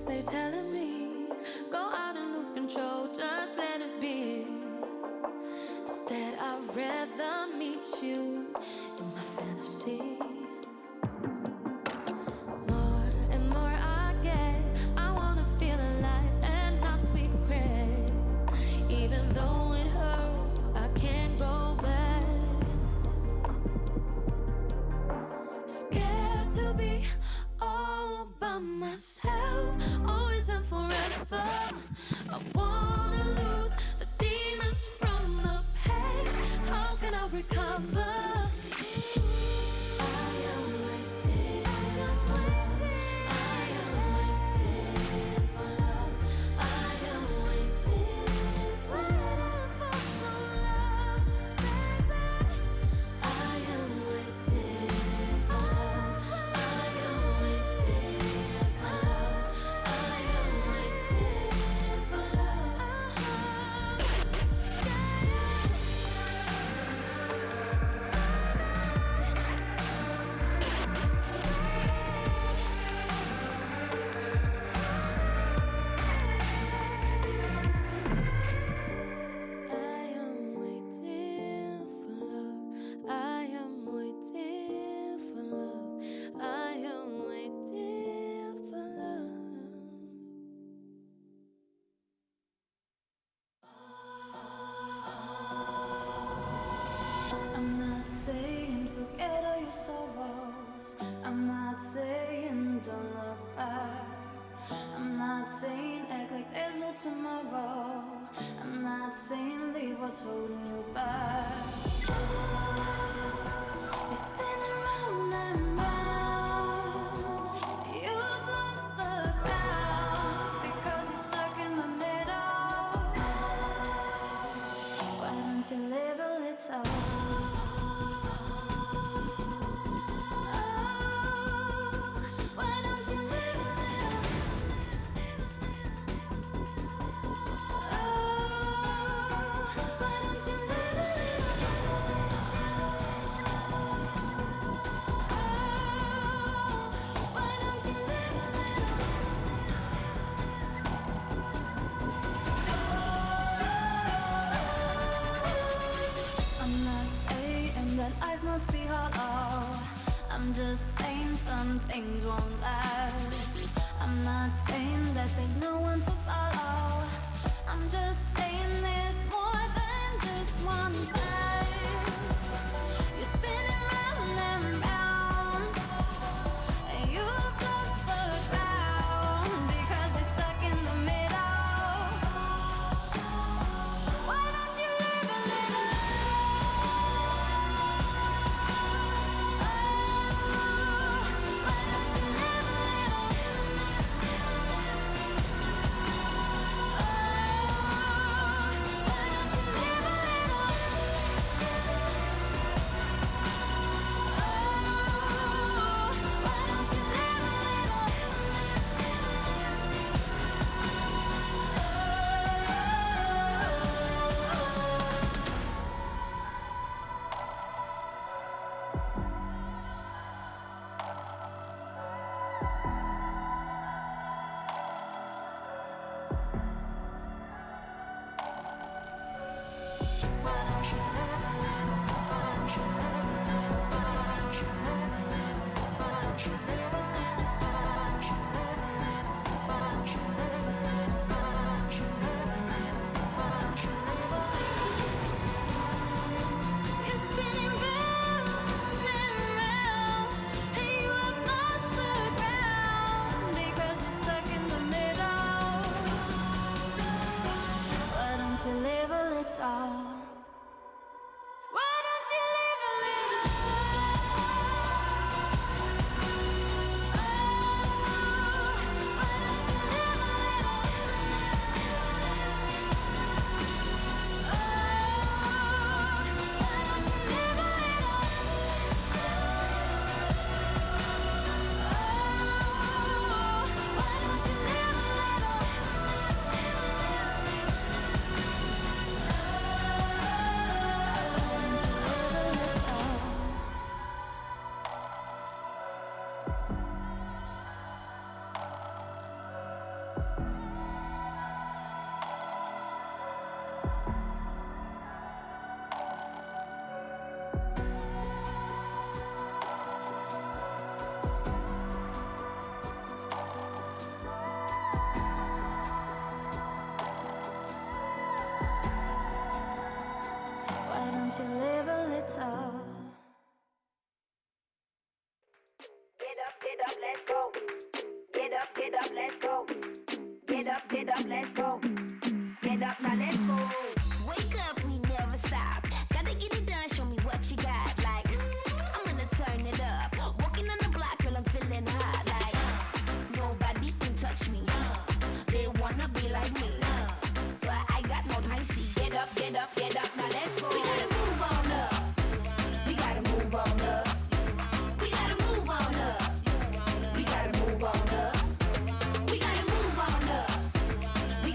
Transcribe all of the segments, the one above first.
they're telling me, go out and lose control, just let it be. Instead, I'd rather meet you in my fantasies. More and more I get, I wanna feel alive and not regret. Even though it hurts, I can't go back. Scared to be all by myself, always and forever. I wanna lose the demons from the past. How can I recover? I am waiting for love. I am waiting for love. I am waiting for some love, baby. I am waiting for love. I am waiting for love. I am waiting for love. I am waiting for love. I am waiting for love. I am waiting for love. I'm not saying forget all your sorrows. I'm not saying don't look back. I'm not saying act like there's no tomorrow. I'm not saying leave what's holding you back. You're spinning round and round. You've lost the ground because you're stuck in the middle. Why don't you live a little? Why don't you live a little? Why don't you live a little? Why don't you live a little? I'm not saying that life must be hollow. I'm just saying some things won't last. I'm not saying that there's no one to follow. I'm just saying there's more than just one path. You're spinning round and round, and you've lost the ground because you're stuck in the middle. Why don't you live a little? Why don't you live a little? you live a little? Get up, let's go. Get up, let's go. Get up, let's go. Get up, now let's go. Wake up, we never stop. Gotta get it done, show me what you got. Like, I'm gonna turn it up. Walking on the block, girl, I'm feeling hot. Like, nobody can touch me. They wanna be like me. But I got no time, see. Get up, now let's go. We gotta move on up. We gotta move on up. We gotta move on up. We gotta move on up. We gotta move on up. We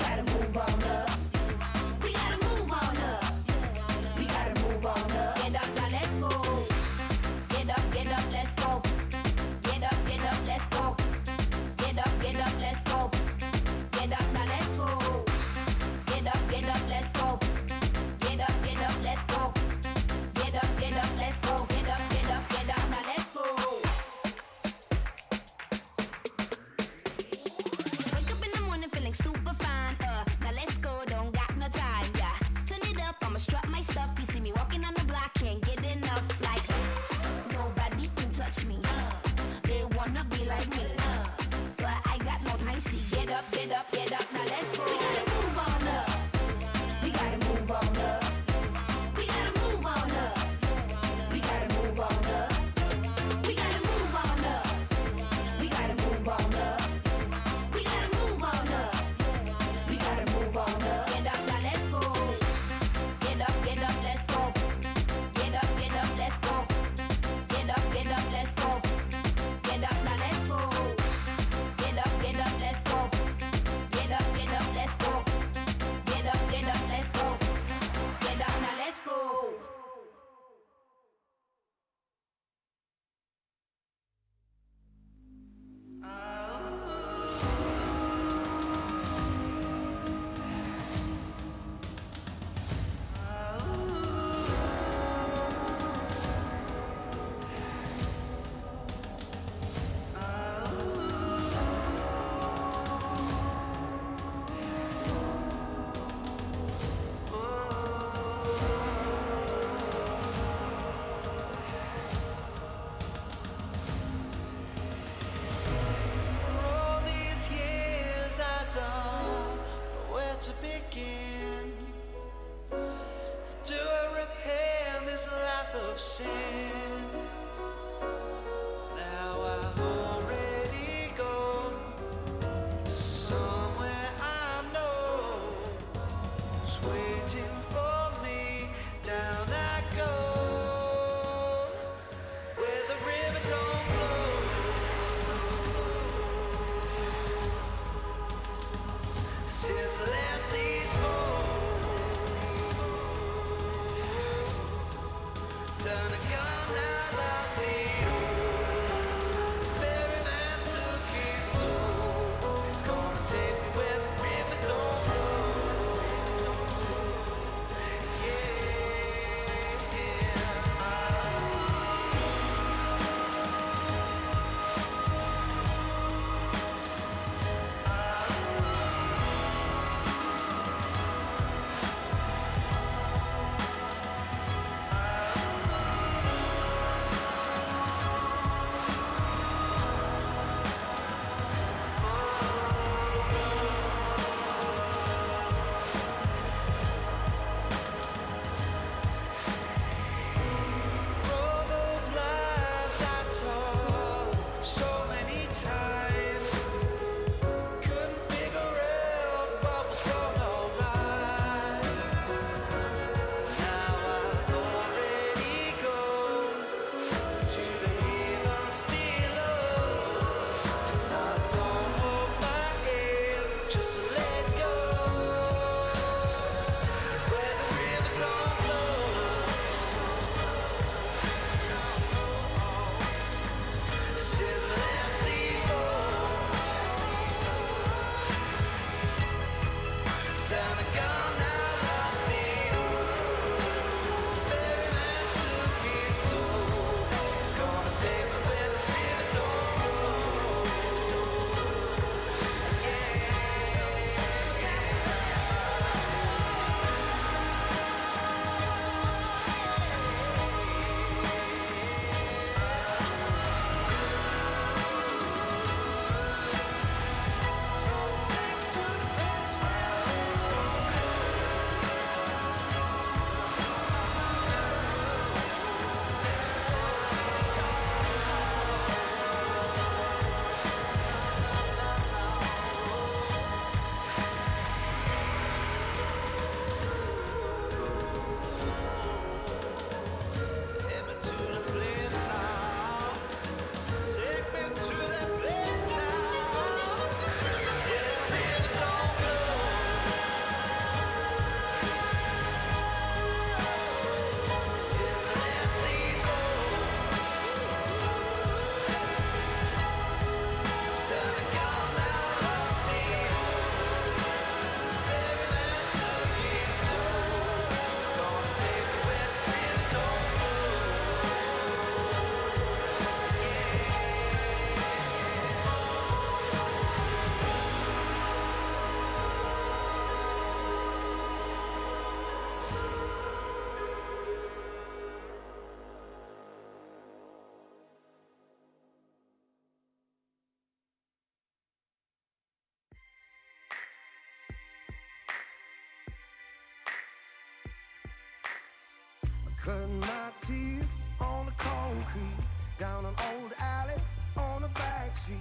Cutting my teeth on the concrete, down an old alley on a back street.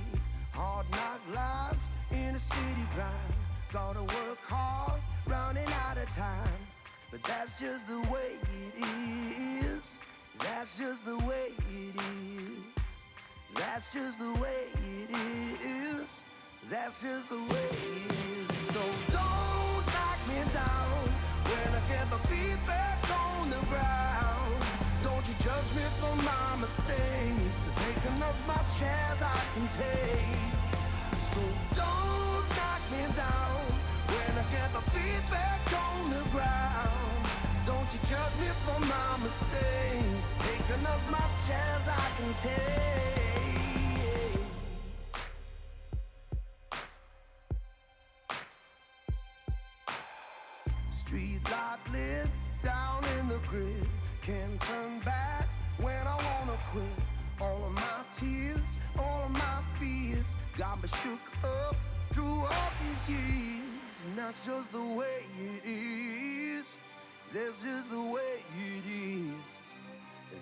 Hard knock life in a city grind. Gotta work hard, running out of time. But that's just the way it is. That's just the way it is. That's just the way it is. That's just the way it is. So don't knock me down when I get my feet back on the ground. Don't you judge me for my mistakes. So taking as much as I can take. So don't knock me down when I get my feet back on the ground. Don't you judge me for my mistakes. Taking as much as I can take. Street light lit down in the grid. Can't turn back when I wanna quit. All of my tears, all of my fears got me shook up through all these years. And that's just the way it is. That's just the way it is.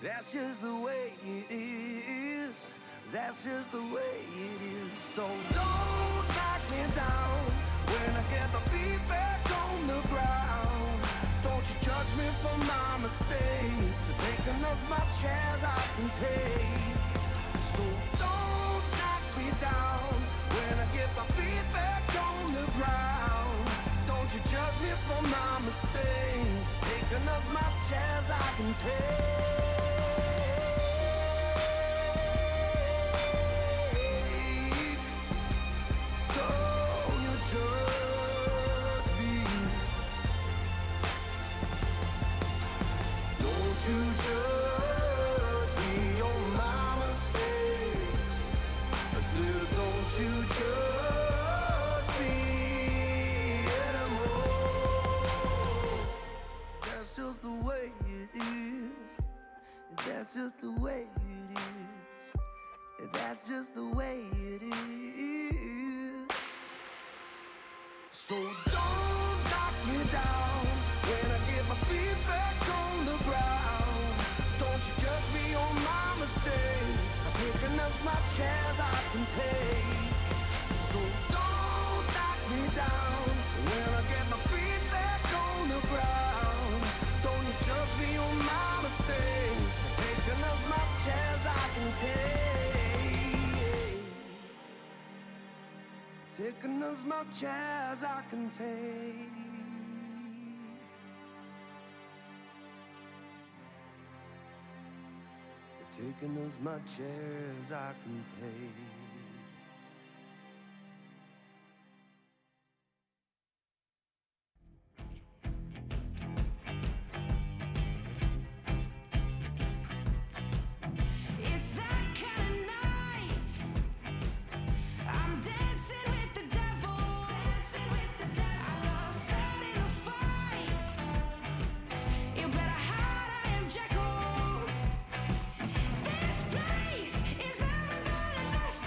That's just the way it is. That's just the way it is. So don't knock me down when I get my feet back on the ground. Don't you judge me for my mistakes. So taking as much as I can take. So don't knock me down when I get my feet back on the ground. Don't you judge me for my mistakes. Taking as much as I can take. Don't you judge me. Don't you judge me on my mistakes. I said, don't you judge me anymore. That's just the way it is. That's just the way it is. That's just the way it is. So don't knock me down when I get my feet back on the ground. Don't you judge me on my mistakes. I've taken as much as I can take. So don't knock me down when I get my feet back on the ground. Don't you judge me on my mistakes. I've taken as much as I can take. Taking as much as I can take. Taking as much as I can take. It's that kind of night. I'm dancing with the devil. Dancing with the devil. I love starting a fight. You better hide, I am Jekyll. This place is never gonna last.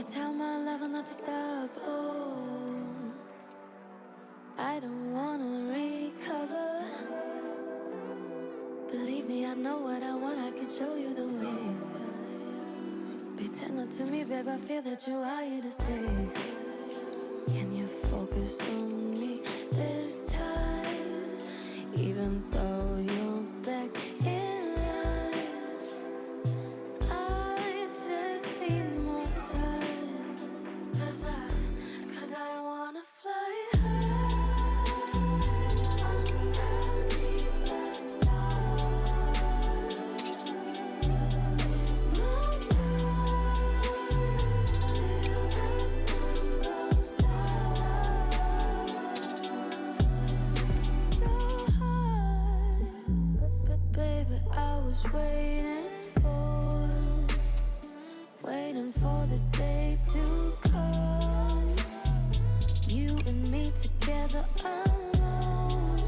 tell my lover not to stop. Oh, I don't wanna recover. Believe me, I know what I want. I can show you the way. Be tender to me, babe. I feel that you are here to stay. Can you focus on me this time? Even though you're back in line, I just need more time. Cause I wanna fly high underneath the stars. Moonlight till the sun goes out. So high, but baby, I was waiting for this day to come. You and me together alone.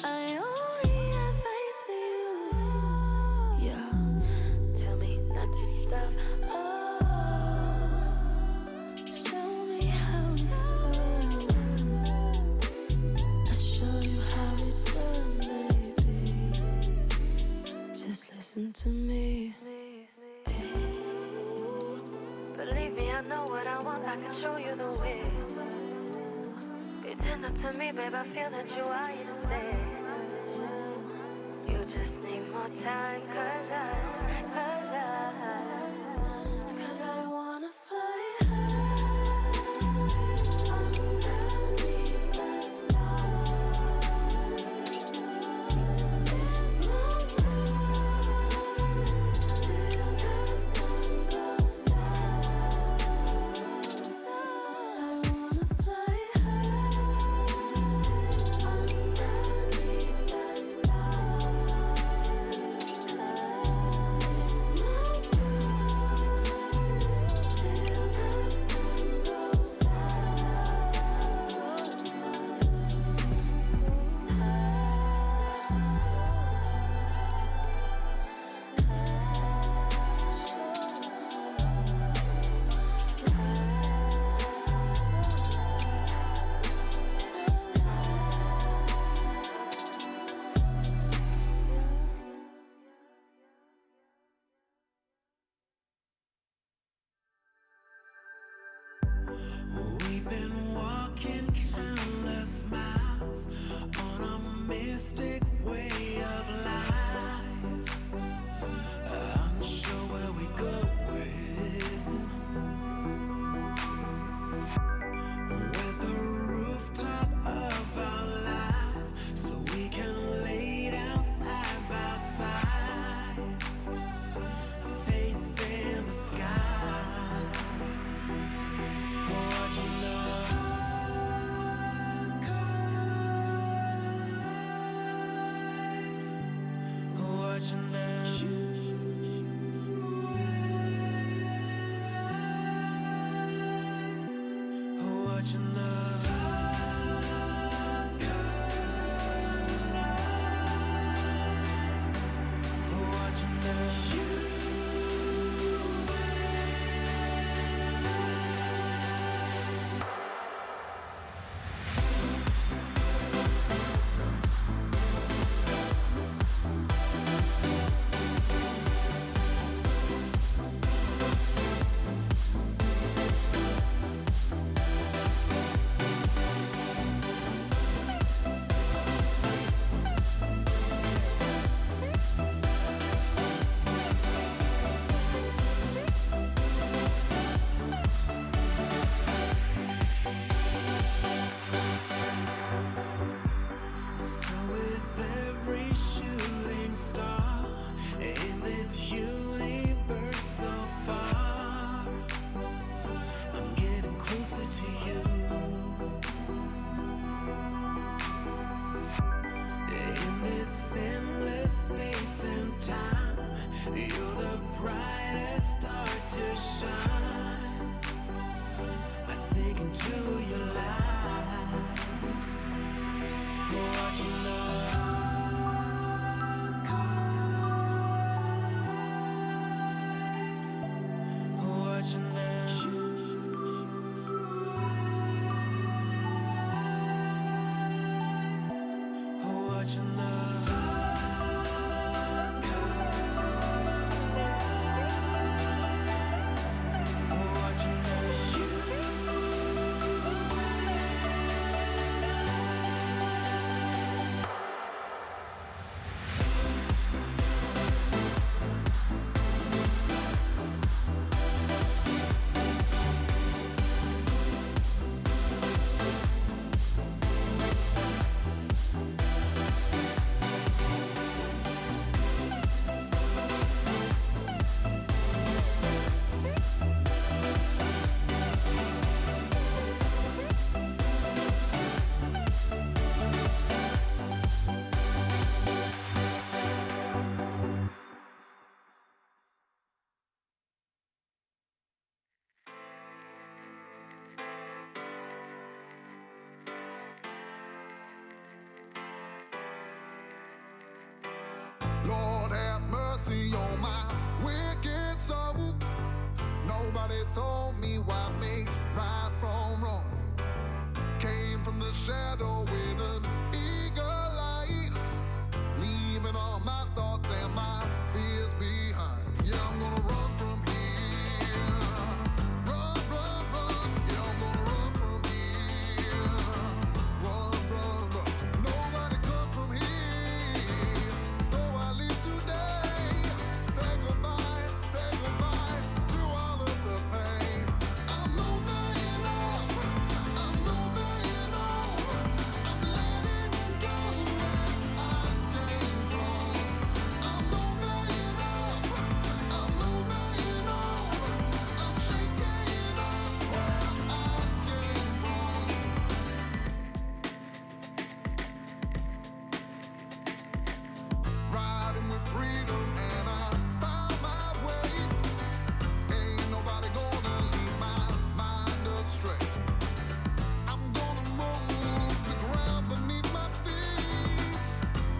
I only have eyes for you. Yeah, tell me not to stop. Oh, show me how it's done. I'll show you how it's done, baby. Just listen to me. Believe me, I know what I want. I can show you the way. Be tender to me, babe. I feel that you are here to stay. You just need more time, cause I wanna fly high underneath the stars. Moonlight till the sun goes out. I wanna fly high underneath the stars. Till the sun goes We've been walking countless miles on a mystic way of life, unsure where we're going. Where's the rooftop of our life so we can lay down side by side, facing the sky? Watching the stars collide. mercy on my wicked soul. Nobody told me what makes right from wrong. Came from the shadow with an eagle eye, leaving all my thoughts and my fears behind. Yeah, I'm gonna run from here. Run, run, run. Yeah, I'm gonna run from here. Run, run, run. Nobody come from here. So I leave today. Say goodbye to all of the pain. I'm moving on. I'm moving on. I'm letting go where I came from. I'm moving on. I'm moving on. I'm shaking off where I came from. Riding with freedom and I found my way. Ain't nobody gonna lead my mind astray. I'm gonna move the ground beneath my feet.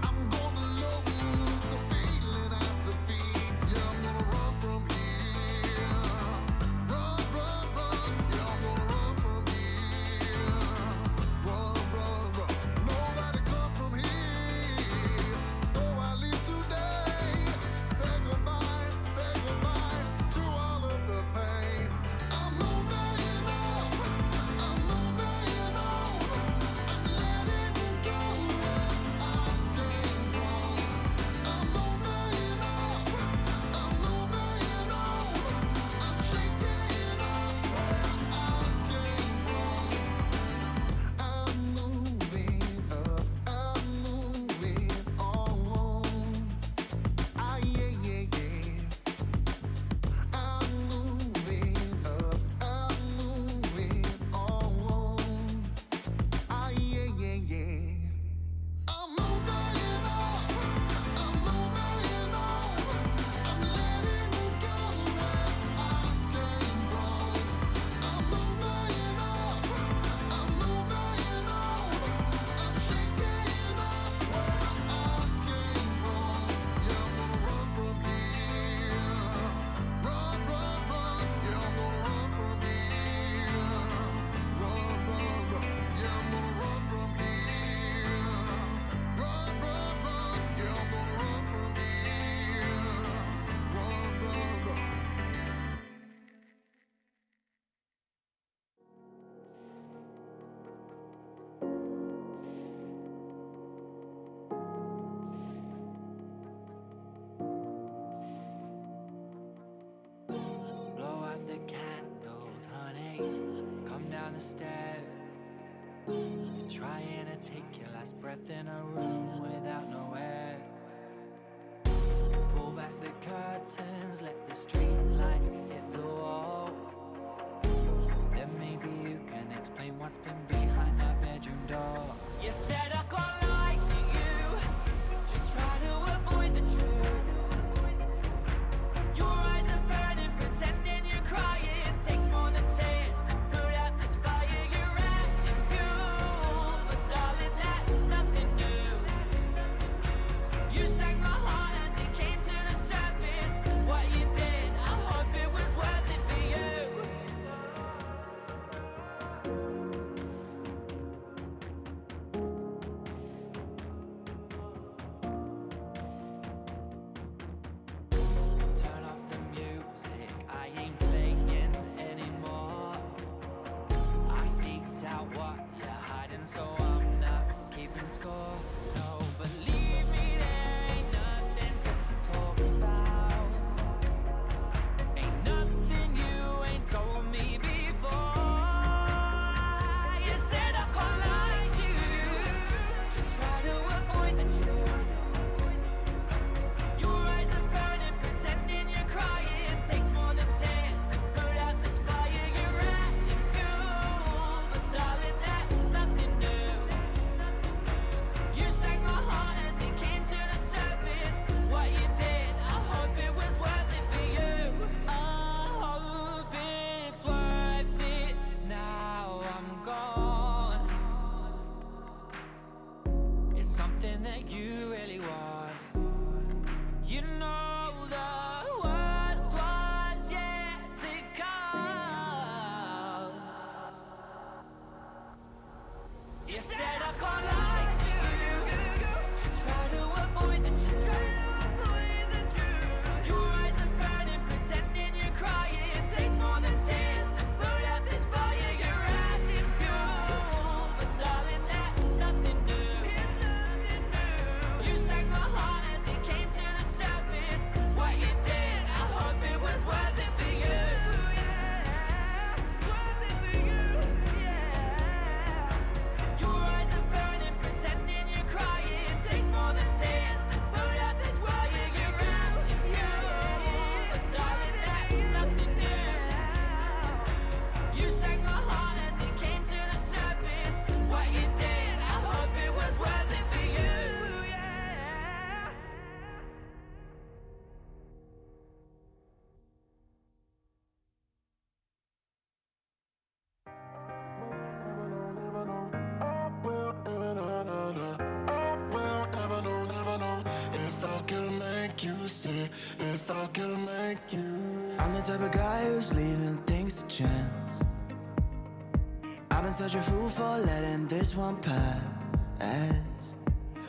I'm gonna lose the feeling I defeat. Yeah, I'm gonna run from here. Run, run, run. Yeah, I'm gonna run from here. Run, run, run. Nobody come from here. So I leave today. Say goodbye to all of the pain. I'm moving on. I'm moving on. I'm letting go where I came from. I'm moving on. I'm moving on. I'm shaking off where I came from. I'm moving up. I'm moving on. Ah, yeah, yeah, yeah. I'm moving up. I'm moving on. Ah, yeah, yeah, yeah. I'm moving on. I'm moving on. I'm letting go where I came from. I'm moving on. I'm moving on. I'm shaking off where I came from. Yeah, I'm gonna run from here. Run, run, run. Yeah, I'm gonna run from here. Run, run, run. Yeah, I'm gonna run from here. Run, run, run. Yeah, I'm gonna run from here. Run, run, run. Blow out the candles, honey. Come down the stairs. You're trying to take your last breath in a room without no air. Pull back the curtains, let the street lights hit the wall. Then maybe you can explain what's been behind that bedroom door. You said I can't lie to you, just try to avoid the truth. Your eyes are burning, pretending you're crying. Takes more than tears to put out this fire. You're acting fuel, but darling, that's nothing new. you stay if I can make you. I'm the type of guy who's leaving things to chance. I've been such a fool for letting this one pass.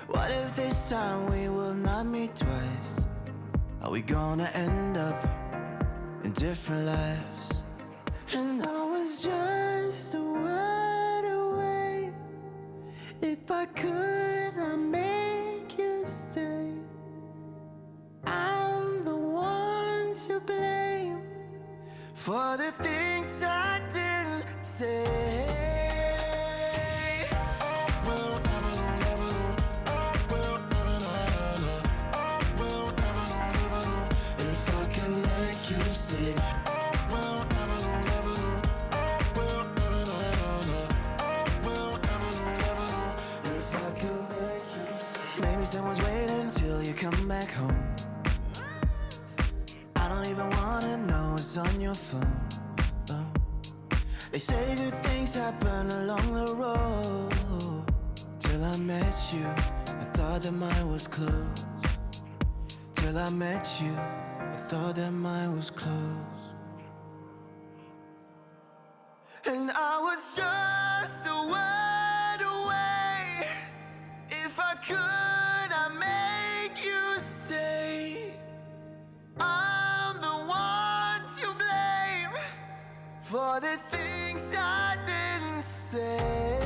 What if this time we will not meet twice? Are we gonna end up in different lives? And I was just a word away. If I could, I'd make you stay. I'm the one to blame for the things I didn't say. If I can make you stay. If I can make you stay. Maybe someone's waiting till you come back home. I don't even wanna know what's on your phone. Oh. They say good things happen along the road. Till I met you, I thought that mine was closed. Till I met you, I thought that mine was closed. And I was just a word away. If I could, I'd make you stay. I'm the one to blame for the things I didn't say.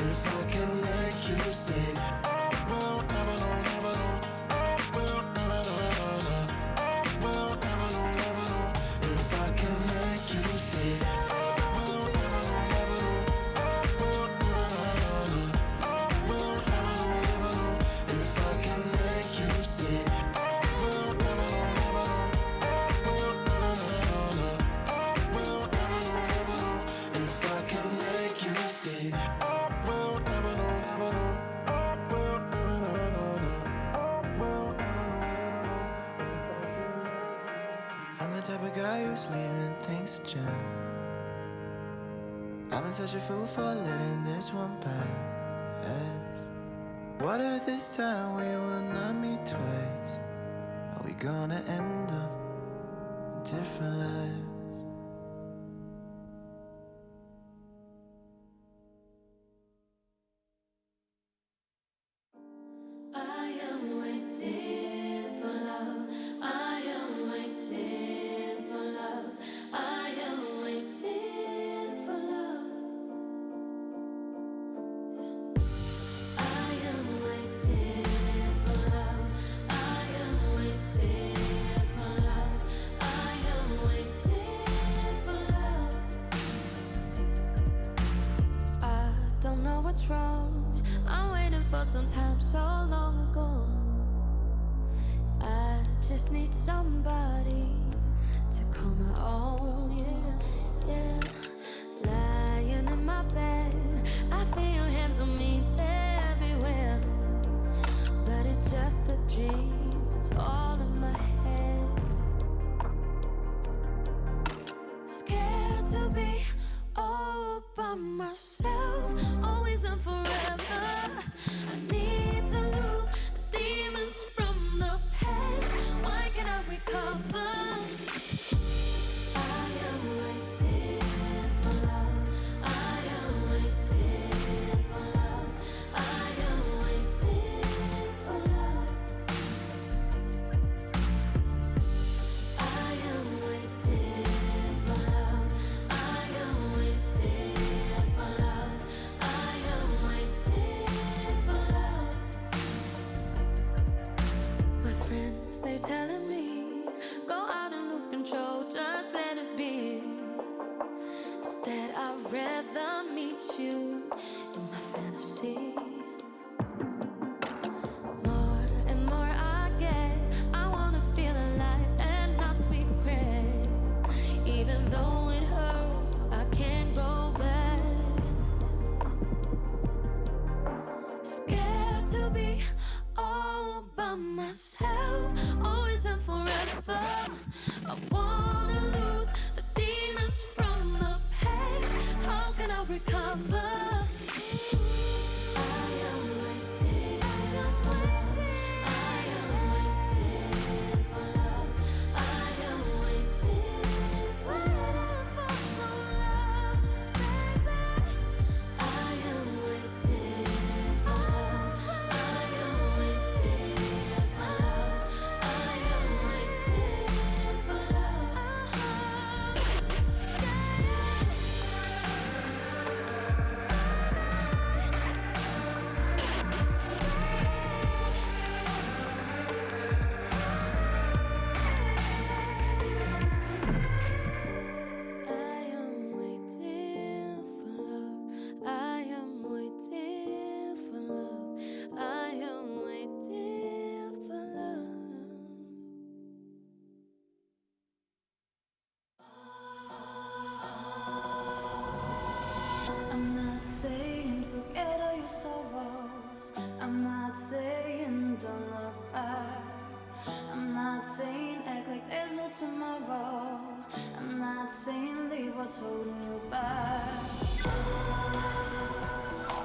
If I can make you stay. If I can make you stay. If I can make you stay. If I can make you stay. I'm the type of guy who's leaving things to chance. I've been such a fool for letting this one pass. What if this time we will not meet twice? Are we gonna end up in different lives? I am waiting for love. I am waiting for love. I am waiting for love. I am waiting for love. I am waiting for love. I am waiting for love. I don't know what's wrong. I'm waiting for some time so long ago. I just need somebody to call my own, yeah, yeah. Lying in my bed, I feel your hands on me, they're everywhere. But it's just a dream, it's all in my head. Scared to be all by myself, always and forever. I need to lose the demons from the past. Why can't I recover? I am waiting for love. I am waiting for love. I am waiting for love. I am waiting for love. I am waiting for love. I am waiting for love. My friends, they're telling me, go out and lose control, just let it be. Instead, I'd rather meet you in my fantasies. More and more I get, I wanna feel alive and not regret. Even though it hurts, I can't go back. Scared to be all by myself, always and forever. I wanna lose the demons from the past. How can I'll recover. I am waiting for love. I am waiting for love. I am waiting for some love, baby. I am waiting for love. I am waiting for love. I am waiting for love. I am waiting for love. I am waiting for love. I am waiting for love. I'm not saying forget all your sorrows. I'm not saying don't look back. I'm not saying act like there's no tomorrow. I'm not saying leave what's holding you back.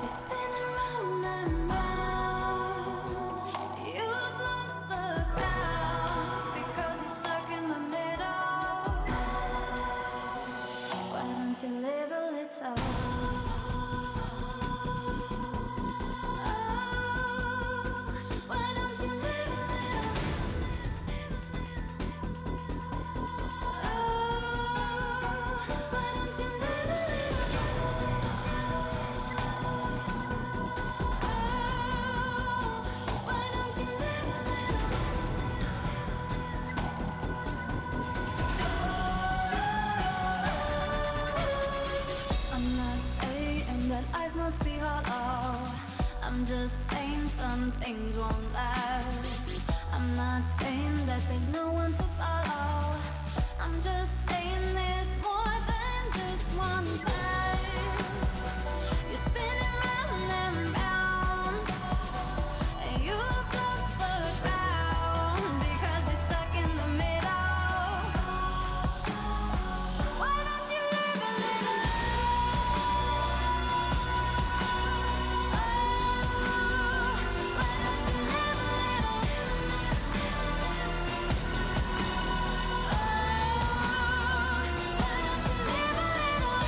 You're spinning round and round. You've lost the ground because you're stuck in the middle. Why don't you live a little? Why don't you live a little? Why don't you live a little? Why don't you live a little? I'm not saying that life must be hollow. I'm just saying some things won't last. I'm not saying that there's no one to follow. I'm just saying there's more than just one path. You're spinning round and round, and you've lost the ground because you're stuck in the middle. Why don't you live a little? Why don't you live a little? Why don't you live a little?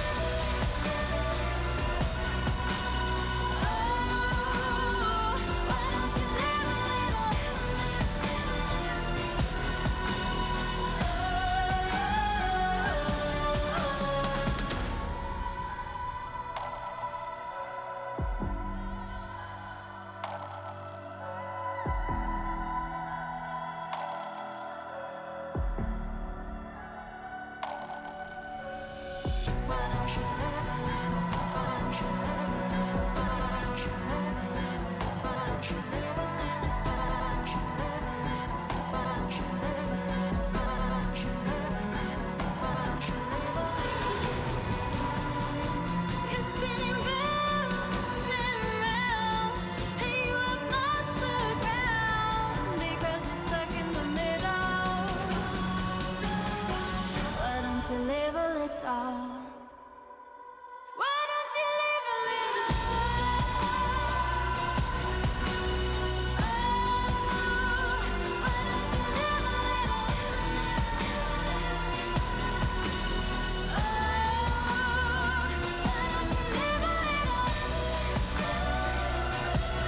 Why don't you live a You're spinning round, and you have lost the ground because you're stuck in the middle. Why don't you live a little? Why don't you live a little? Why don't you live a little? Why don't you live a little?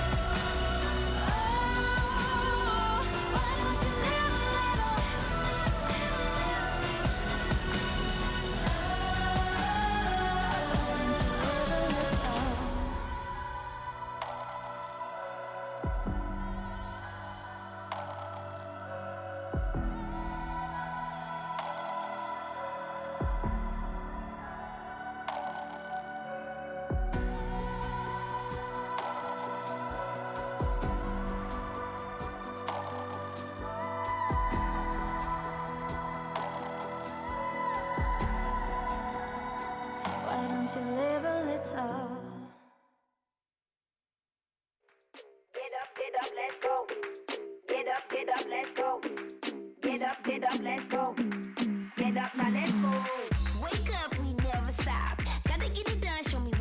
Why don't you live a little? Why don't you live a little? Get up, let's go. Get up, let's go. Get up, let's go. Get up, now let's go. Wake up, we never stop. Gotta get it done, show me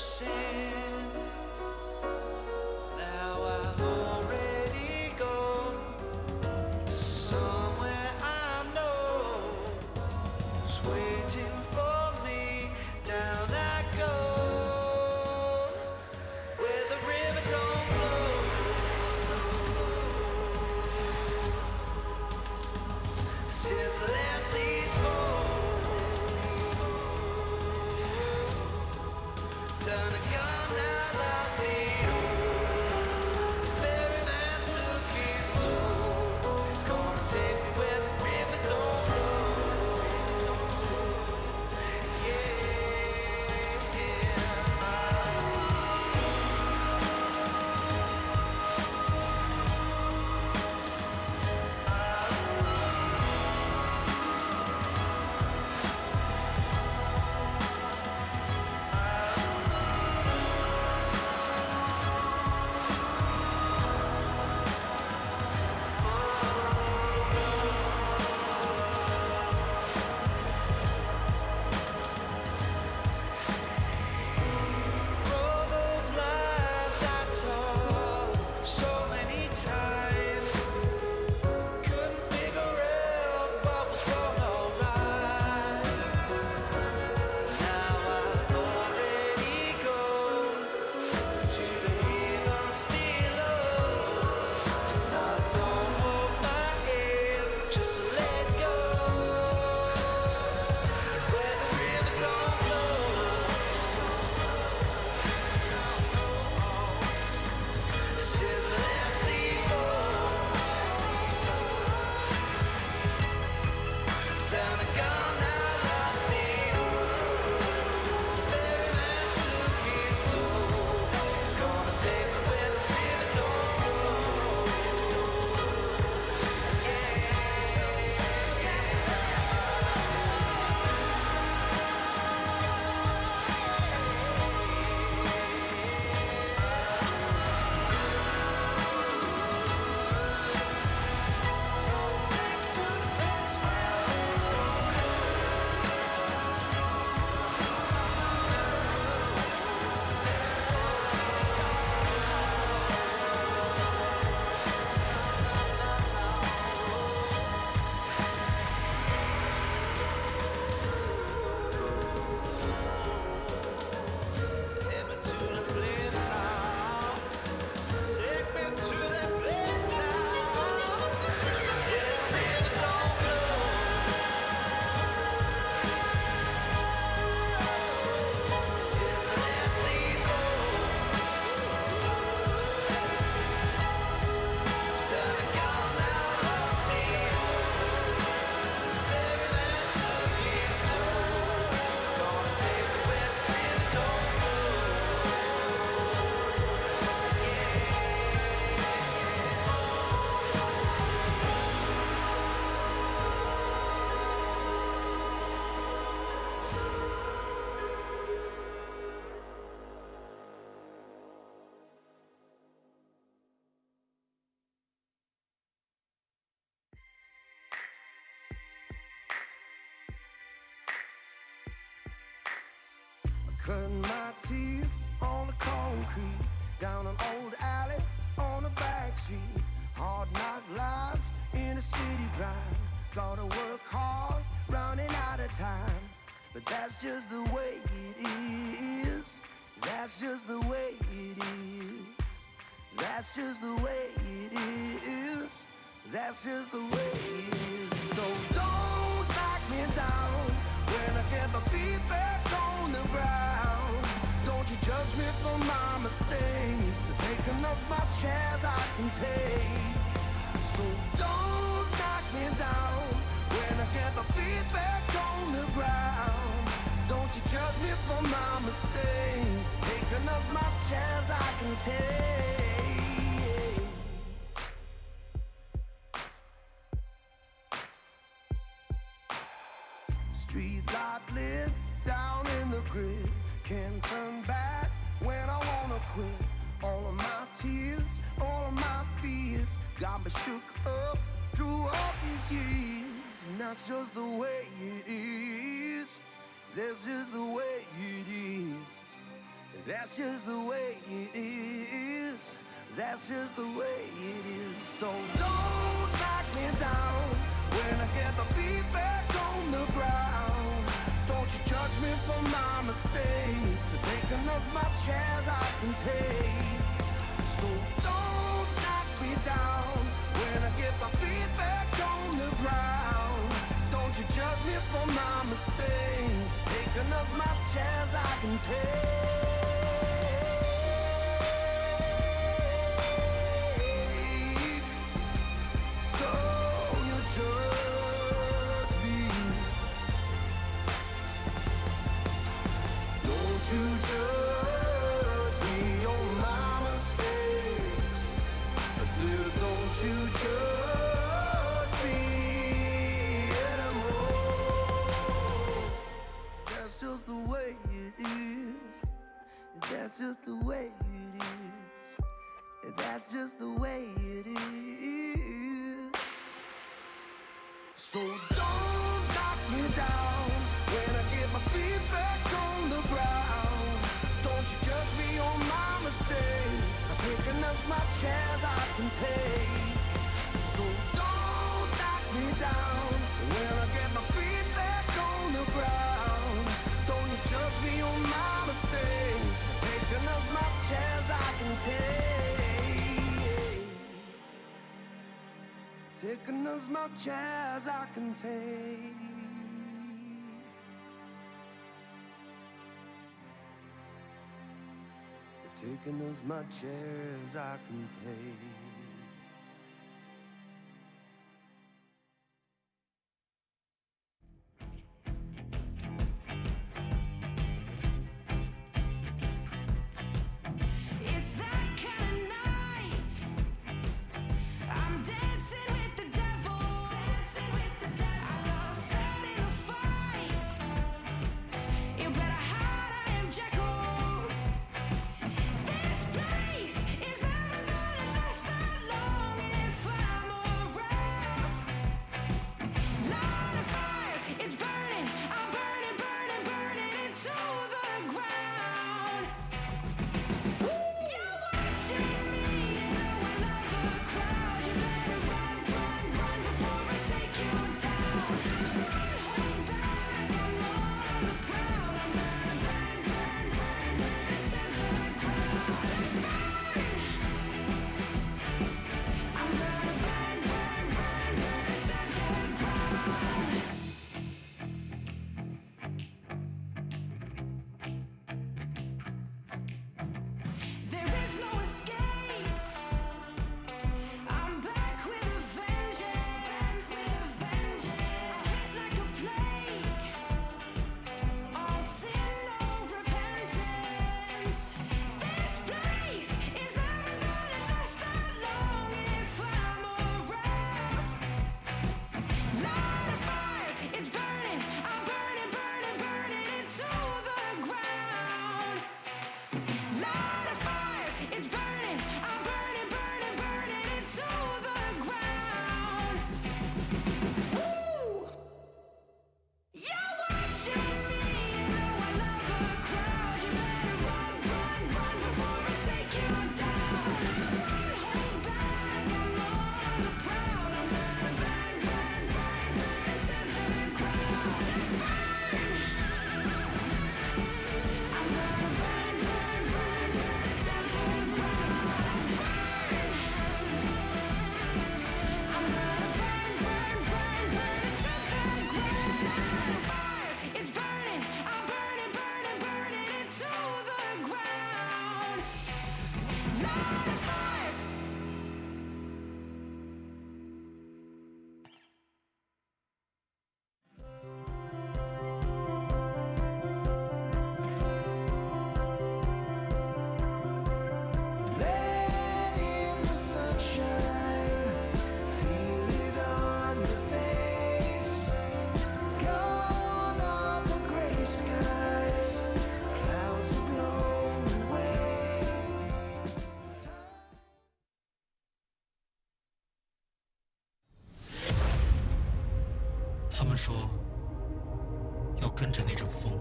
of sin. Now I've already gone to somewhere I know is waiting for me. Down I go, where the river don't flow. Since I left these bones, done a gun now lost me. Ferry man took his toll. It's gonna take me where the river don't flow. Yeah. All those lives I told so many times, couldn't figure out what was wrong or right. Now I've already gone to the heavens below. I don't hold my head, just let go. Where the river don't flow. Since I left these bones, down a gone now lost me. Ferry man took his toll. It's gonna take me where the river don't flow. To the place Take me to the place now. Take me to the place now. Where the river don't flow. Since I left these bones, done a gone now lost me. Ferry man took his toll. It's gonna take me where the river don't Cutting my teeth on the concrete, down an old alley on a back street. Hard knock life in a city grind. Gotta work hard, running out of time. But that's just the way it is. That's just the way it is. That's just the way it is. That's just the way it is. So don't knock me down when I get my feet back on the ground. Don't you judge me for my mistakes. So taking as much as I can take. So don't knock me down when I get my feet back on the ground. Don't you judge me for my mistakes. Taking as much as I can take. Street light lit down in the grid. Can't turn back when I wanna quit. All of my tears, all of my fears got me shook up through all these years. And that's just the way it is. That's just the way it is. That's just the way it is. That's just the way it is. So don't knock me down when I get my feet back on the ground. Don't you judge me for my mistakes. I've taken as much as I can take. So don't knock me down when I get my feet back on the ground. Don't you judge me for my mistakes. Taking as much as I can take. Don't you judge me. Don't you judge me on my mistakes. I said, don't you judge me anymore. That's just the way it is. That's just the way it is. That's just the way it is. So don't knock me down when I get my feet back on the ground. Don't you judge me on my mistakes. I've taken as much as I can take. So don't knock me down when I get my feet back on the ground. Don't you judge me on my mistakes. I've taken as much as I can take. Taking as much as I can take. Taking as much as I can take. It's that kind of night. I'm dancing with the devil. Dancing with the devil. I love starting a fight. You better hide, I am Jekyll. This place is never gonna last that long if I'm around. Light a fire, it's burning. I'm burning, burning, burning it to the ground. You're watching me, you know I love a crowd. You better run, run, run before I take you down. I won't hold back, I'm on the prowl. I'm gonna burn, burn, burn, burn it to the ground. Just burn. I'm gonna burn, burn, burn, burn it to the ground. There is no escape. I'm back with a vengeance. Hit like a plague. All sin, no repentance. This place is never gonna last that long if I'm around. Light a fire, it's burning. I'm burning, burning, burning it to the ground. Light a fire, it's burning. I'm burning, burning, burning it to the ground. Ooh, you're watching me, you know I love a crowd. You better run, run, run before I take you down. I won't hold back, I'm on the prowl. I'm gonna burn, burn, burn, burn it to the ground. Just burn. I'm gonna burn, burn, burn, burn it to the ground. Just burn. I'm gonna burn, burn, burn, burn it to the ground. Light a fire, it's burning. I'm burning, burning, burning it to the ground. Light a fire. Let in the sunshine, feel it on your face. Gone are the gray skies, clouds are blown away. 他们说，要跟着那阵风，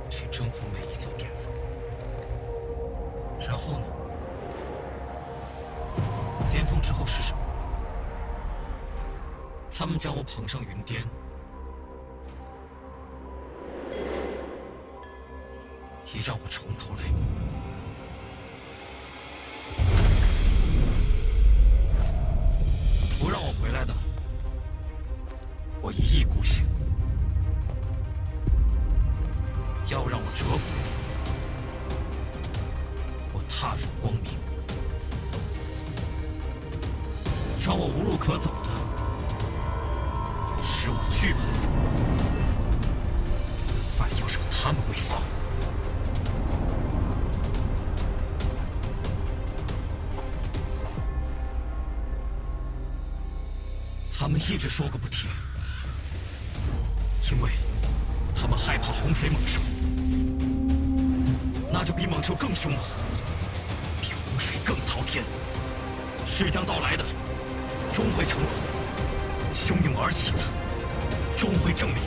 去征服每一座巅峰。后是什么？他们将我捧上云巅，也让我从头来过。不让我回来的，我一意孤行；要让我折服的，我踏入光明；让我无路可走的，使我惧怕的，反要让他们为所。他们一直说个不停，因为他们害怕洪水猛兽，那就比猛兽更凶了，比洪水更滔天。势将到来的，终会成苦；汹涌而起的，终会证明。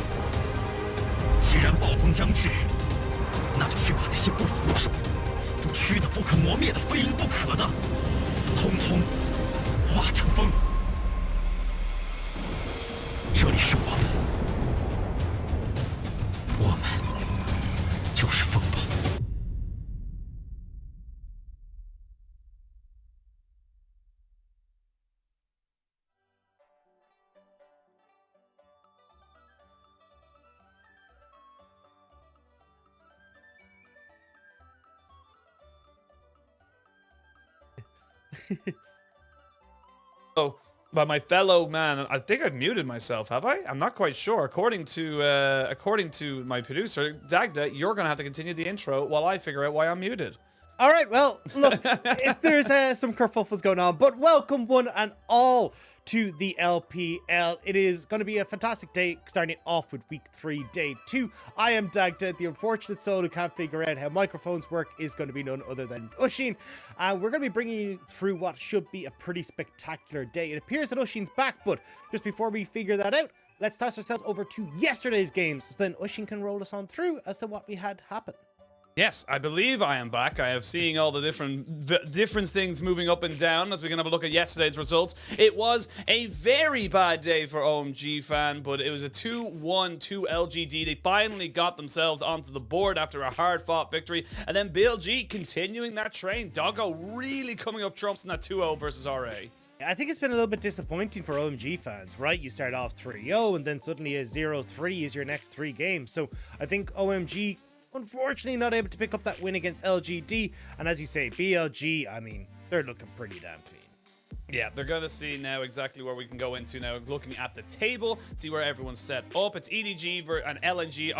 既然暴风将至，那就去把那些不服的、不屈的、不可磨灭的、非赢不可的，通通化成风。这里是我们，我们就是风暴。Oh, by my fellow man, I think I've muted myself, have I? I'm not quite sure. According to my producer, Dagda, you're gonna have to continue the intro while I figure out why I'm muted. All right, well, look, there's some kerfuffles going on, but welcome one and all to the LPL. It is going to be a fantastic day, starting off with week 3, day 2. I am Dagda, the unfortunate soul who can't figure out how microphones work is going to be none other than Ushin. And we're going to be bringing you through what should be a pretty spectacular day. It appears that Ushin's back, but just before we figure that out, let's toss ourselves over to yesterday's games, so then Ushin can roll us on through as to what we had happen. Yes, I believe I am back. I have seen all the different things moving up and down as we can have a look at yesterday's results. It was a very bad day for OMG fan, but it was a 2-1 to LGD. They finally got themselves onto the board after a hard-fought victory. And then BLG continuing that train. Doggo really coming up trumps in that 2-0 versus RA. I think it's been a little bit disappointing for OMG fans, right? You start off 3-0 and then suddenly a 0-3 is your next 3 games. So I think OMG, unfortunately, not able to pick up that win against LGD. And as you say, BLG, I mean, they're looking pretty damn clean. Yeah, they're going to see now exactly where we can go into now, looking at the table, see where everyone's set up. It's EDG and LNG,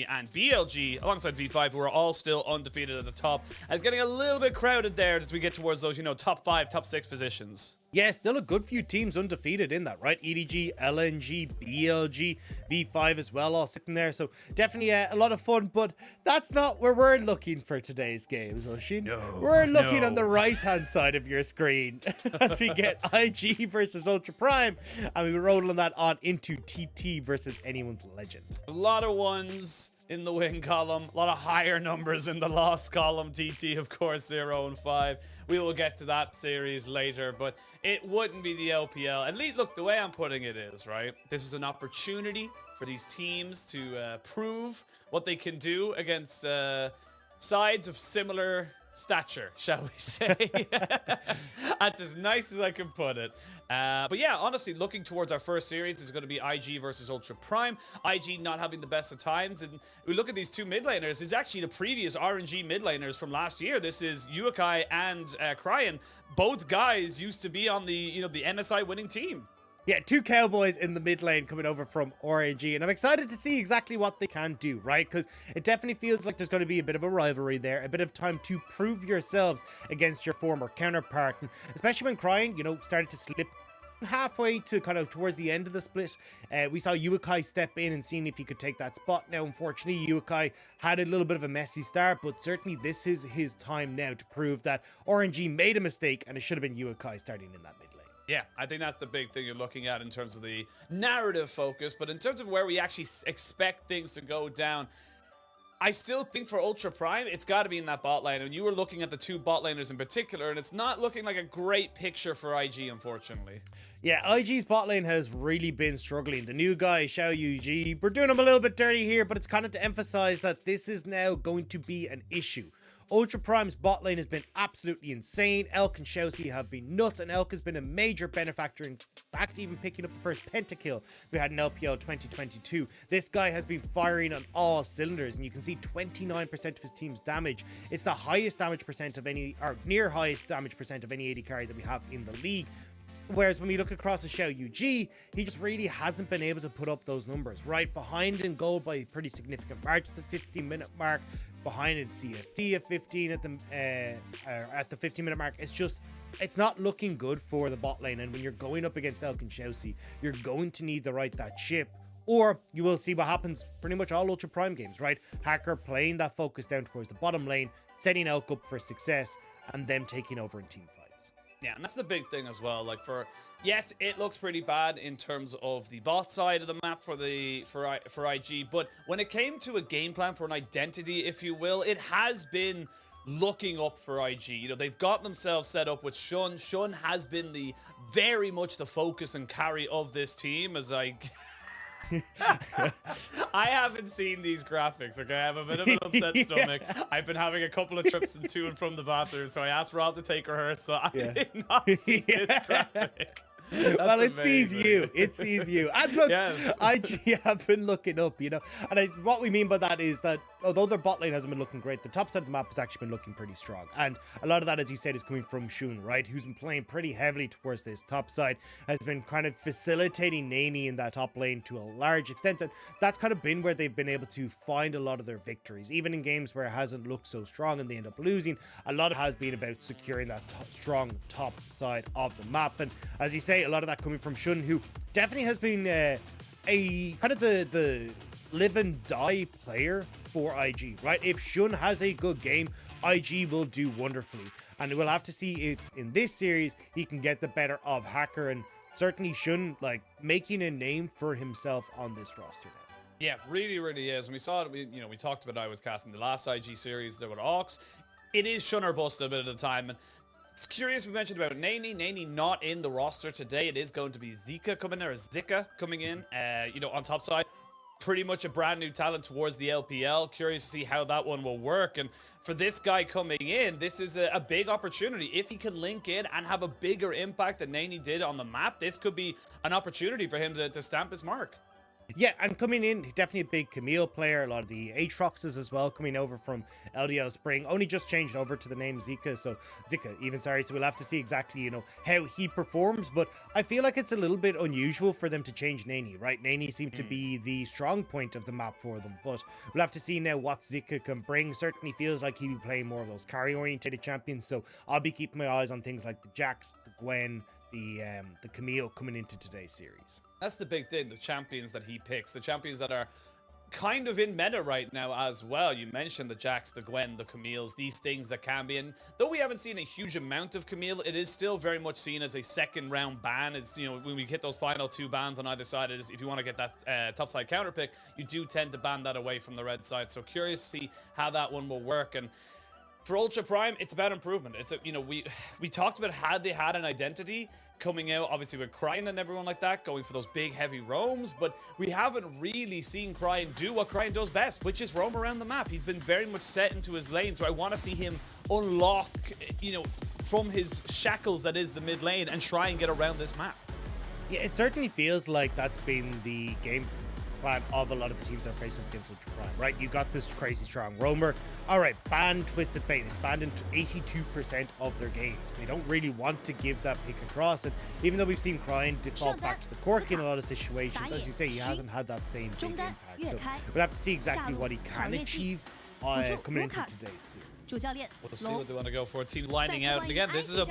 and BLG alongside V5, who are all still undefeated at the top. And it's getting a little bit crowded there as we get towards those, top 5, top 6 positions. Yeah, still a good few teams undefeated in that, right? EDG, LNG, BLG, V5 as well, all sitting there. So definitely a lot of fun, but that's not where we're looking for today's games, Oshin. No, we're looking on the right-hand side of your screen as we get IG versus Ultra Prime, and we roll on that on into TT versus anyone's legend. A lot of ones in the win column, a lot of higher numbers in the loss column. TT, of course, 0 and 5. We will get to that series later, but it wouldn't be the LPL. At least, look, the way I'm putting it is, right? This is an opportunity for these teams to prove what they can do against sides of similar stature, shall we say. That's as nice as I can put it. But yeah, honestly, looking towards our first series is going to be IG versus Ultra Prime. IG not having the best of times, and we look at these two mid laners. This is actually the previous RNG mid laners from last year. This is Uakai and Cryan. Both guys used to be on the the MSI winning team. Yeah, 2 cowboys in the mid lane coming over from RNG, and I'm excited to see exactly what they can do, right? Because it definitely feels like there's going to be a bit of a rivalry there, a bit of time to prove yourselves against your former counterpart, and especially when Crying, started to slip halfway to kind of towards the end of the split. We saw Uakai step in and seeing if he could take that spot. Now, unfortunately, Uakai had a little bit of a messy start, but certainly this is his time now to prove that RNG made a mistake, and it should have been Uakai starting in that mid lane. Yeah, I think that's the big thing you're looking at in terms of the narrative focus, but in terms of where we actually expect things to go down, I still think for Ultra Prime, it's got to be in that bot lane. And you were looking at the two bot laners in particular, and it's not looking like a great picture for IG, unfortunately. Yeah, IG's bot lane has really been struggling. The new guy, Xiao Yuji, we're doing him a little bit dirty here, but it's kind of to emphasize that this is now going to be an issue. Ultra Prime's bot lane has been absolutely insane. Elk and Xiaoxi have been nuts, and Elk has been a major benefactor, in fact, even picking up the first pentakill we had in LPL 2022. This guy has been firing on all cylinders, and you can see 29% of his team's damage. It's the highest damage percent of any, or near highest damage percent of any AD carry that we have in the league. Whereas when we look across at Xiao Yuji, he just really hasn't been able to put up those numbers, right? Behind in gold by a pretty significant margin at the 15-minute mark, behind in CST at 15 at the 15-minute mark. It's not looking good for the bot lane. And when you're going up against Elk and Xiaoxi, you're going to need to right that ship, or you will see what happens pretty much all Ultra Prime games, right? Hacker playing that focus down towards the bottom lane, setting Elk up for success, and them taking over in team fights. Yeah, and that's the big thing as well. Like yes, it looks pretty bad in terms of the bot side of the map for IG, but when it came to a game plan for an identity, if you will, it has been looking up for IG. You know, they've got themselves set up with Shun. Shun has been very much the focus and carry of this team, as I haven't seen these graphics, okay? I have a bit of an upset stomach. I've been having a couple of trips to and from the bathroom, so I asked Rob to take her, so I did not see this graphic. Well, it sees you. It sees you. And look, yes. IG have been looking up, you know. And what we mean by that is that although their bot lane hasn't been looking great, the top side of the map has actually been looking pretty strong. And a lot of that, as you said, is coming from Shun, right? Who's been playing pretty heavily towards this top side, has been kind of facilitating Nani in that top lane to a large extent. And that's kind of been where they've been able to find a lot of their victories. Even in games where it hasn't looked so strong and they end up losing, a lot of it has been about securing that strong top side of the map. And as you say, a lot of that coming from Shun, who definitely has been a kind of the live and die player for IG, right? If Shun has a good game, IG will do wonderfully, and we'll have to see if in this series he can get the better of Hacker, and certainly Shun like making a name for himself on this roster now. Yeah, really, really is. And we saw it, we talked about I was casting the last IG series there with Ox. It is Shun or bust a bit of the time, and it's curious we mentioned about Nani. Nani not in the roster today. It is going to be Zika coming there, or Zika coming in, on top side. Pretty much a brand new talent towards the LPL. Curious to see how that one will work. And for this guy coming in, this is a big opportunity. If he can link in and have a bigger impact than Nani did on the map, this could be an opportunity for him to stamp his mark. Yeah, and coming in, definitely a big Camille player. A lot of the Aatroxes as well coming over from LDL Spring. Only just changed over to the name Zika, so we'll have to see exactly, how he performs. But I feel like it's a little bit unusual for them to change Nani, right? Nani seemed to be the strong point of the map for them, but we'll have to see now what Zika can bring. Certainly feels like he'll be playing more of those carry-orientated champions, so I'll be keeping my eyes on things like the Jax, the Gwen, the Camille coming into today's series. That's the big thing, the champions that he picks, the champions that are kind of in meta right now as well. You mentioned the Jax, the Gwen, the Camille's, these things that can be. And though we haven't seen a huge amount of Camille, it is still very much seen as a second round ban. It's, when we hit those final two bans on either side, it is, if you want to get that top side counter pick, you do tend to ban that away from the red side. So curious to see how that one will work. And for Ultra Prime, it's about improvement. It's we talked about had they had an identity coming out, obviously with Cryin and everyone like that, going for those big heavy roams, but we haven't really seen Cryin do what Cryin does best, which is roam around the map. He's been very much set into his lane, so I want to see him unlock, from his shackles that is the mid lane and try and get around this map. Yeah, it certainly feels like that's been the game plan of a lot of the teams that are facing against Ultra Prime, right? You got this crazy strong roamer. All right, ban Twisted Fate. It's banned in 82% of their games. They don't really want to give that pick across, and even though we've seen Cryin default back to the Cork in a lot of situations, as you say, he hasn't had that same big impact. So we'll have to see exactly what he can achieve coming into today's series. We'll see what they want to go for. Team lining out, and again, this is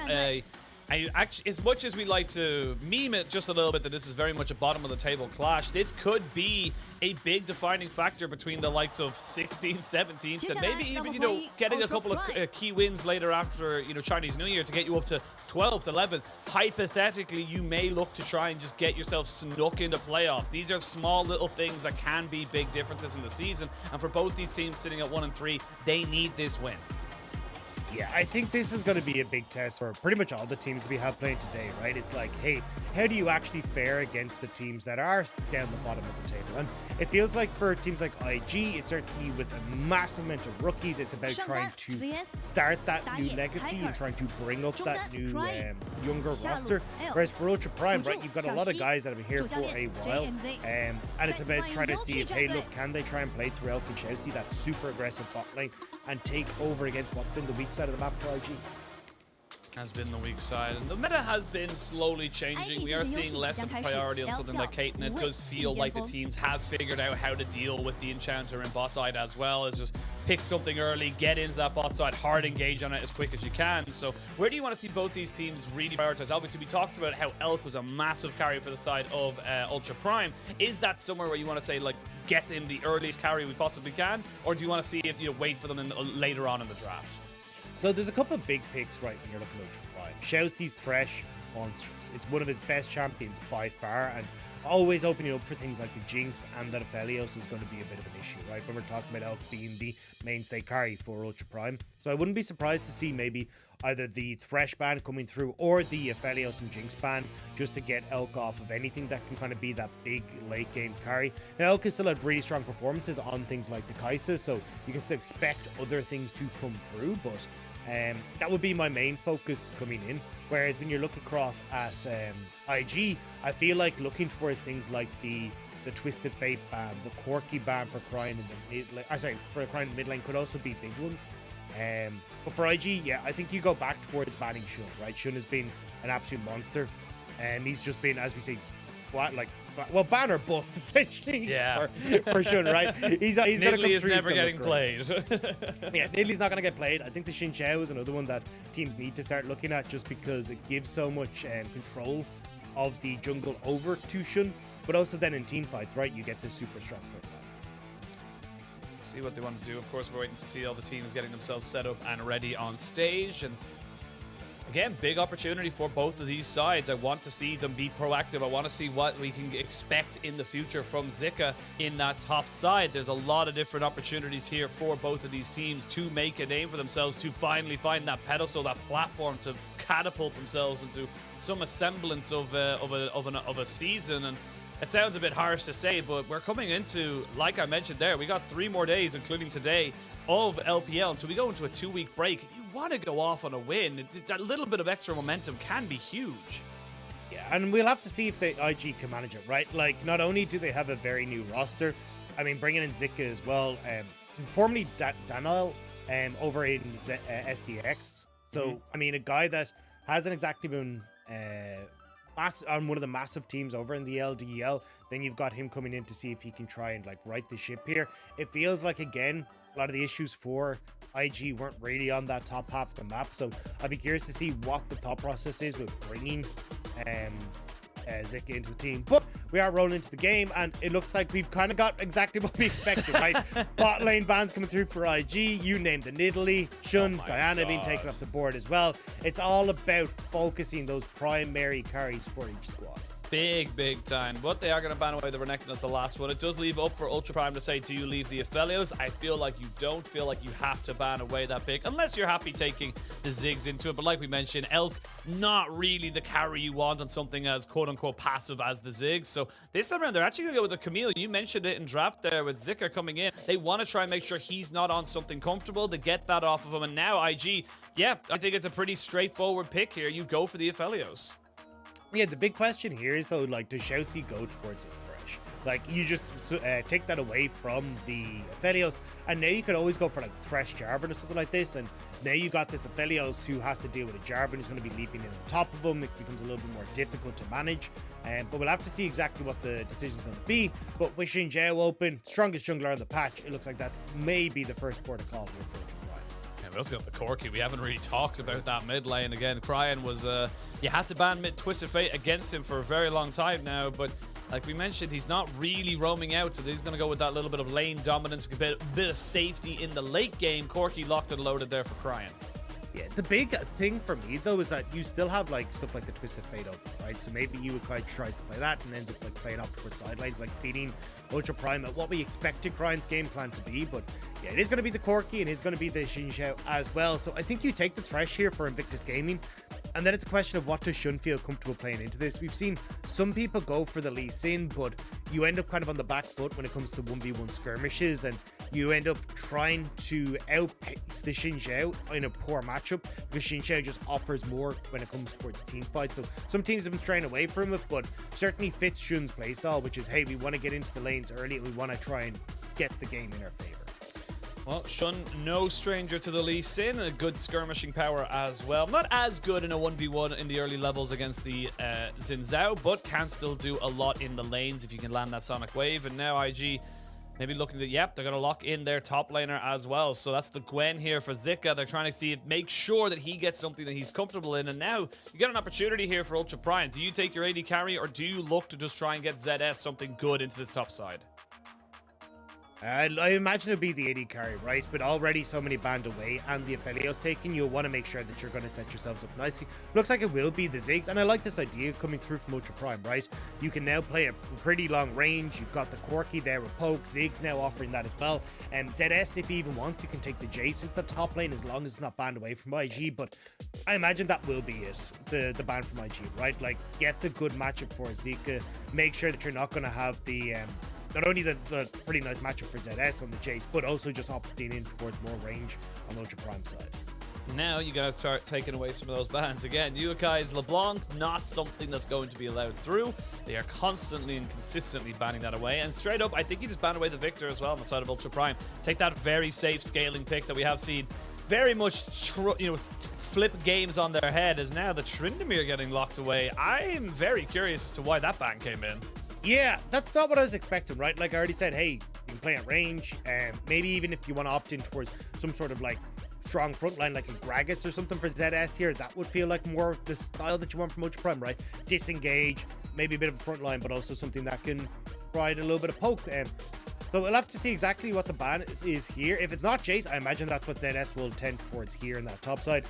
I actually, as much as we like to meme it just a little bit that this is very much a bottom of the table clash, this could be a big defining factor between the likes of 16th, 17th, and maybe even, you know, getting a couple of key wins later after, you know, Chinese New Year to get you up to 12th, 11th. Hypothetically, you may look to try and just get yourself snuck into playoffs. These are small little things that can be big differences in the season, and for both these teams sitting at 1 and 3, they need this win. Yeah, I think this is going to be a big test for pretty much all the teams we have playing today, right? It's like, hey, how do you actually fare against the teams that are down the bottom of the table? And it feels like for teams like IG, it's certainly with a massive amount of rookies, it's about trying to start that new legacy and trying to bring up that new younger roster. Whereas for Ultra Prime, right, you've got a lot of guys that have been here for a while, and it's about trying to see if, hey, look, can they try and play through Elk and Chelsea, that super aggressive bot lane, and take over against what's been the weak side of the map for IG. Has been the weak side, and the meta has been slowly changing. We are seeing less of a priority on something like Kate, and it does feel like the teams have figured out how to deal with the enchanter and bot side as well. Is just pick something early, get into that bot side, hard engage on it as quick as you can. So where do you want to see both these teams really prioritize? Obviously, we talked about how Elk was a massive carry for the side of Ultra Prime. Is that somewhere where you want to say, like, get in the earliest carry we possibly can, or do you want to see if, you know, wait for them later on in the draft? So there's a couple of big picks, right, when you're looking at Ultra Prime. Xiaoxi's Thresh, monstrous. It's one of his best champions by far, and always opening up for things like the Jinx and the Aphelios is going to be a bit of an issue, right, when we're talking about Elk being the mainstay carry for Ultra Prime. So I wouldn't be surprised to see maybe either the Thresh ban coming through or the Aphelios and Jinx ban, just to get Elk off of anything that can kind of be that big late game carry. Now, Elk has still had really strong performances on things like the Kai'Sa, so you can still expect other things to come through, but that would be my main focus coming in. Whereas when you look across at IG, I feel like looking towards things like the Twisted Fate ban, the Corki ban for crying in the mid lane, for crying in the mid lane could also be big ones. But for IG, yeah, I think you go back towards banning Shun, right? Shun has been an absolute monster, and he's just been, as we say, ban or bust essentially. Yeah, for Shun, right? He's gonna come Nidalee is through, never getting played. Yeah, Nidalee's not gonna get played. I think the Xin Zhao is another one that teams need to start looking at, just because it gives so much control of the jungle over to Shun, but also then in team fights, right, you get this super strong foot. See what they want to do. Of course, we're waiting to see all the teams getting themselves set up and ready on stage. And again, big opportunity for both of these sides. I want to see them be proactive. I want to see what we can expect in the future from Zika in that top side. There's a lot of different opportunities here for both of these teams to make a name for themselves, to finally find that pedestal, that platform to catapult themselves into some semblance of a season. And it sounds a bit harsh to say, but we're coming into, like I mentioned there, we got 3 more days, including today, of LPL until we go into a 2-week break. You want to go off on a win. That little bit of extra momentum can be huge. Yeah, and we'll have to see if the IG can manage it, right? Like, not only do they have a very new roster, I mean, bringing in Zika as well, formerly Daniel over in SDX. So, I mean, a guy that hasn't exactly been on one of the massive teams over in the LDL. Then you've got him coming in to see if he can try and, like, right the ship here. It feels like, again, a lot of the issues for IG weren't really on that top half of the map, so I'd be curious to see what the thought process is with bringing Zika into the team. But we are rolling into the game, and it looks like we've kind of got exactly what we expected, right? Bot lane bans coming through for IG. You named the Nidalee, Shun, Diana being taken off the board as well. It's all about focusing those primary carries for each squad. Big time. But they are going to ban away the Renekton as the last one. It does leave up for Ultra Prime to say, do you leave the Aphelios? I feel like you don't. Feel like you have to ban away that pick, unless you're happy taking the Ziggs into it. But like we mentioned, Elk, not really the carry you want on something as quote-unquote passive as the Ziggs. So this time around, they're actually going to go with the Camille. You mentioned it in draft there with Zika coming in. They want to try and make sure he's not on something comfortable to get that off of him. And now IG, yeah, I think it's a pretty straightforward pick here. You go for the Aphelios. Yeah, the big question here is, though, like, does Xiaoxi go towards his Thresh? Like, you just take that away from the Aphelios, and now you could always go for, like, Thresh Jarvan or something like this, and now you got this Aphelios who has to deal with a Jarvan who's going to be leaping in on top of him. It becomes a little bit more difficult to manage, but we'll have to see exactly what the decision's going to be. But with Xin Zhao open, strongest jungler on the patch, it looks like that's maybe the first port of call here for Ultra Prime. let's go with the Corki. We haven't really talked about that mid lane again. Cryan was, you had to ban mid Twisted Fate against him for a very long time now, but like we mentioned, he's not really roaming out, so he's going to go with that little bit of lane dominance, a bit of safety in the late game. Corki locked and loaded there for Cryan. Yeah, the big thing for me though is that you still have like stuff like the Twisted Fate open, right? So maybe Ukai tries to play that and ends up like playing up towards sidelines, like beating Ultra Prime at what we expected Cryan's game plan to be. But yeah, it is going to be the Corki and it is going to be the Xin Zhao as well. So I think you take the Thresh here for Invictus Gaming. And then it's a question of what does Shun feel comfortable playing into this. We've seen some people go for the Lee Sin, but you end up kind of on the back foot when it comes to 1v1 skirmishes, and you end up trying to outpace the Xin Zhao in a poor matchup because Xin Zhao just offers more when it comes towards team fights. So some teams have been straying away from it, but certainly fits Shun's playstyle, which is, hey, we want to get into the lanes early and we want to try and get the game in our favor. Well, Shun, no stranger to the Lee Sin, a good skirmishing power as well. Not as good in a 1v1 in the early levels against the Xin Zhao, but can still do a lot in the lanes if you can land that Sonic Wave. And now IG maybe looking to, yep, they're going to lock in their top laner as well. So that's the Gwen here for Zika. They're trying to make sure that he gets something that he's comfortable in. And now you get an opportunity here for Ultra Prime. Do you take your AD carry, or do you look to just try and get ZS something good into this top side? I imagine it'll be the AD carry, right? But already so many banned away and the Aphelios taken, you'll want to make sure that you're going to set yourselves up nicely. Looks like it will be the Ziggs, and I like this idea coming through from Ultra Prime, right? You can now play a pretty long range. You've got the Corki there with Poke. Ziggs now offering that as well. And ZS, if he even wants, you can take the Jace into the top lane as long as it's not banned away from IG. But I imagine that will be it, the ban from IG, right? Like, get the good matchup for Zika. Make sure that you're not going to have the not only the pretty nice matchup for ZS on the Jace, but also just opting in towards more range on Ultra Prime side. Now you gotta start taking away some of those bans. Again, Uakai's LeBlanc, not something that's going to be allowed through. They are constantly and consistently banning that away. And straight up, I think you just ban away the Victor as well on the side of Ultra Prime. Take that very safe scaling pick that we have seen very much flip games on their head, as now the Tryndamere getting locked away. I am very curious as to why that ban came in. Yeah, that's not what I was expecting, right? Like I already said, hey, you can play at range, and maybe even if you want to opt in towards some sort of like strong front line like a Gragas or something for ZS here, that would feel like more the style that you want from Ultra Prime, right? Disengage, maybe a bit of a front line, but also something that can provide a little bit of poke. So we'll have to see exactly what the ban is here. If it's not Jace, I imagine that's what ZS will tend towards here in that top side.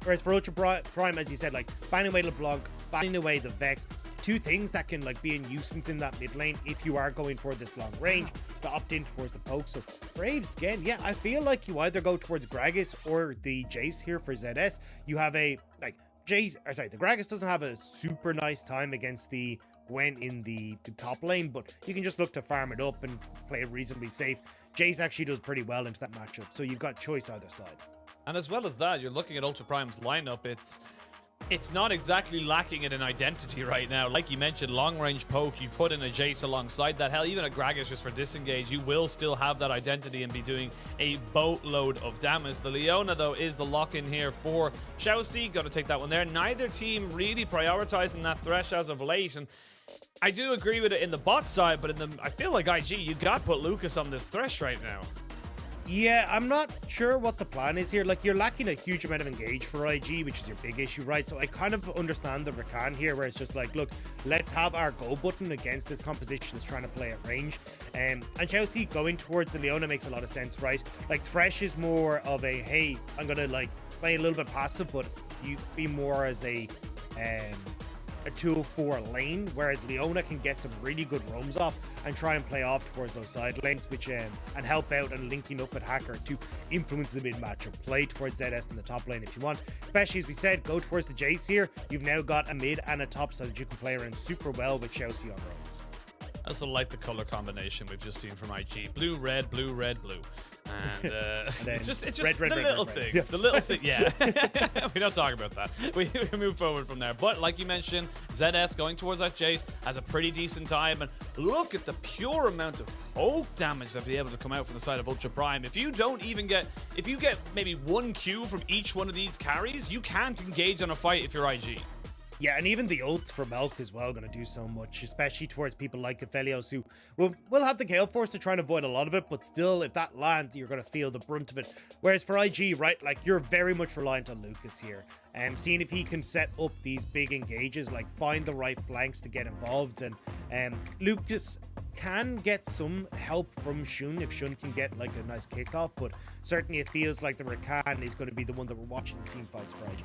Whereas for Ultra Prime, as you said, like banning away LeBlanc, banning away the Vex, two things that can like be a nuisance in that mid lane if you are going for this long range to opt in towards the poke. So Braves again, yeah, I feel like you either go towards Gragas or the Jace here for ZS. You have a like Jace, or sorry, the Gragas doesn't have a super nice time against the Gwen in the top lane, but you can just look to farm it up and play it reasonably safe. Jace actually does pretty well into that matchup, so you've got choice either side. And as well as that, you're looking at Ultra Prime's lineup. It's not exactly lacking in an identity right now. Like you mentioned, long-range poke, you put in a Jace alongside that. Hell, even a Gragas just for disengage, you will still have that identity and be doing a boatload of damage. The Leona, though, is the lock-in here for Chelsea. Got to take that one there. Neither team really prioritizing that Thresh as of late, and I do agree with it in the bot side, but I feel like IG, you got to put Lucas on this Thresh right now. Yeah, I'm not sure what the plan is here. Like, you're lacking a huge amount of engage for IG, which is your big issue, right? So I kind of understand the Rakan here, where it's just like, look, let's have our go button against this composition that's trying to play at range. And Chelsea going towards the Leona makes a lot of sense, right? Like, Thresh is more of a, hey, I'm going to, like, play a little bit passive, but you be more as a tool for lane, whereas Leona can get some really good roams off and try and play off towards those side lanes, which and help out and linking up with Hacker to influence the mid matchup. Play towards ZS in the top lane if you want, especially as we said, go towards the Jace here. You've now got a mid and a top so that you can play around super well with Chelsea on roams. I also like the color combination we've just seen from IG. Blue, red, blue, red, blue. And, it's just red, the little things. Yes. The little thing, yeah. We don't talk about that. We move forward from there. But like you mentioned, ZS going towards that Jace has a pretty decent time. And look at the pure amount of poke damage that be able to come out from the side of Ultra Prime. If you don't even get, if you get maybe one Q from each one of these carries, you can't engage on a fight if you're IG. Yeah, and even the ults from Elk as well going to do so much, especially towards people like Aphelios, who will have the Gale Force to try and avoid a lot of it, but still, if that lands, you're going to feel the brunt of it. Whereas for IG, right, like, you're very much reliant on Lucas here. Seeing if he can set up these big engages, like, find the right flanks to get involved, and Lucas can get some help from Shun if Shun can get, like, a nice kickoff, but certainly it feels like the Rakan is going to be the one that we're watching in team fights for IG.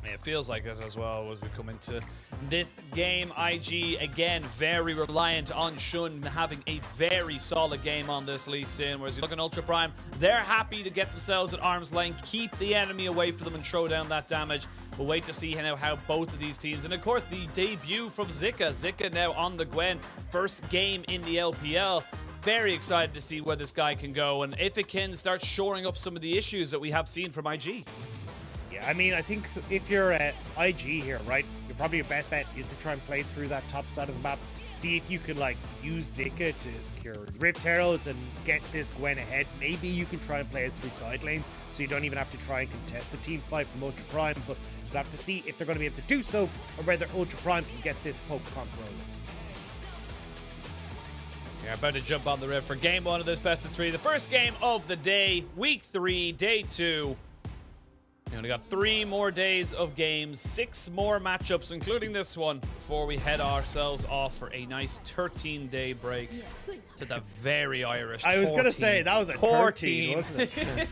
It feels like it as well as we come into this game. IG, again, very reliant on Shun having a very solid game on this Lee Sin. Whereas you look at Ultra Prime, they're happy to get themselves at arm's length, keep the enemy away from them and throw down that damage. We'll wait to see how both of these teams, and of course the debut from Zika. Zika now on the Gwen, first game in the LPL. Very excited to see where this guy can go and if it can start shoring up some of the issues that we have seen from IG. Yeah, I mean, I think if you're at IG here, right, your best bet is to try and play through that top side of the map. See if you can, like, use Zika to secure Rift Heralds and get this Gwen ahead. Maybe you can try and play it through side lanes, so you don't even have to try and contest the team fight from Ultra Prime, but we'll have to see if they're going to be able to do so, or whether Ultra Prime can get this poke comp rolling. We're about to jump on the rift for game 1 of this best of 3. The first game of the day, week 3, day 2. We only got 3 more days of games, 6 more matchups, including this one, before we head ourselves off for a nice 13-day break to the very Irish. I was going to say, that was a 13, wasn't it?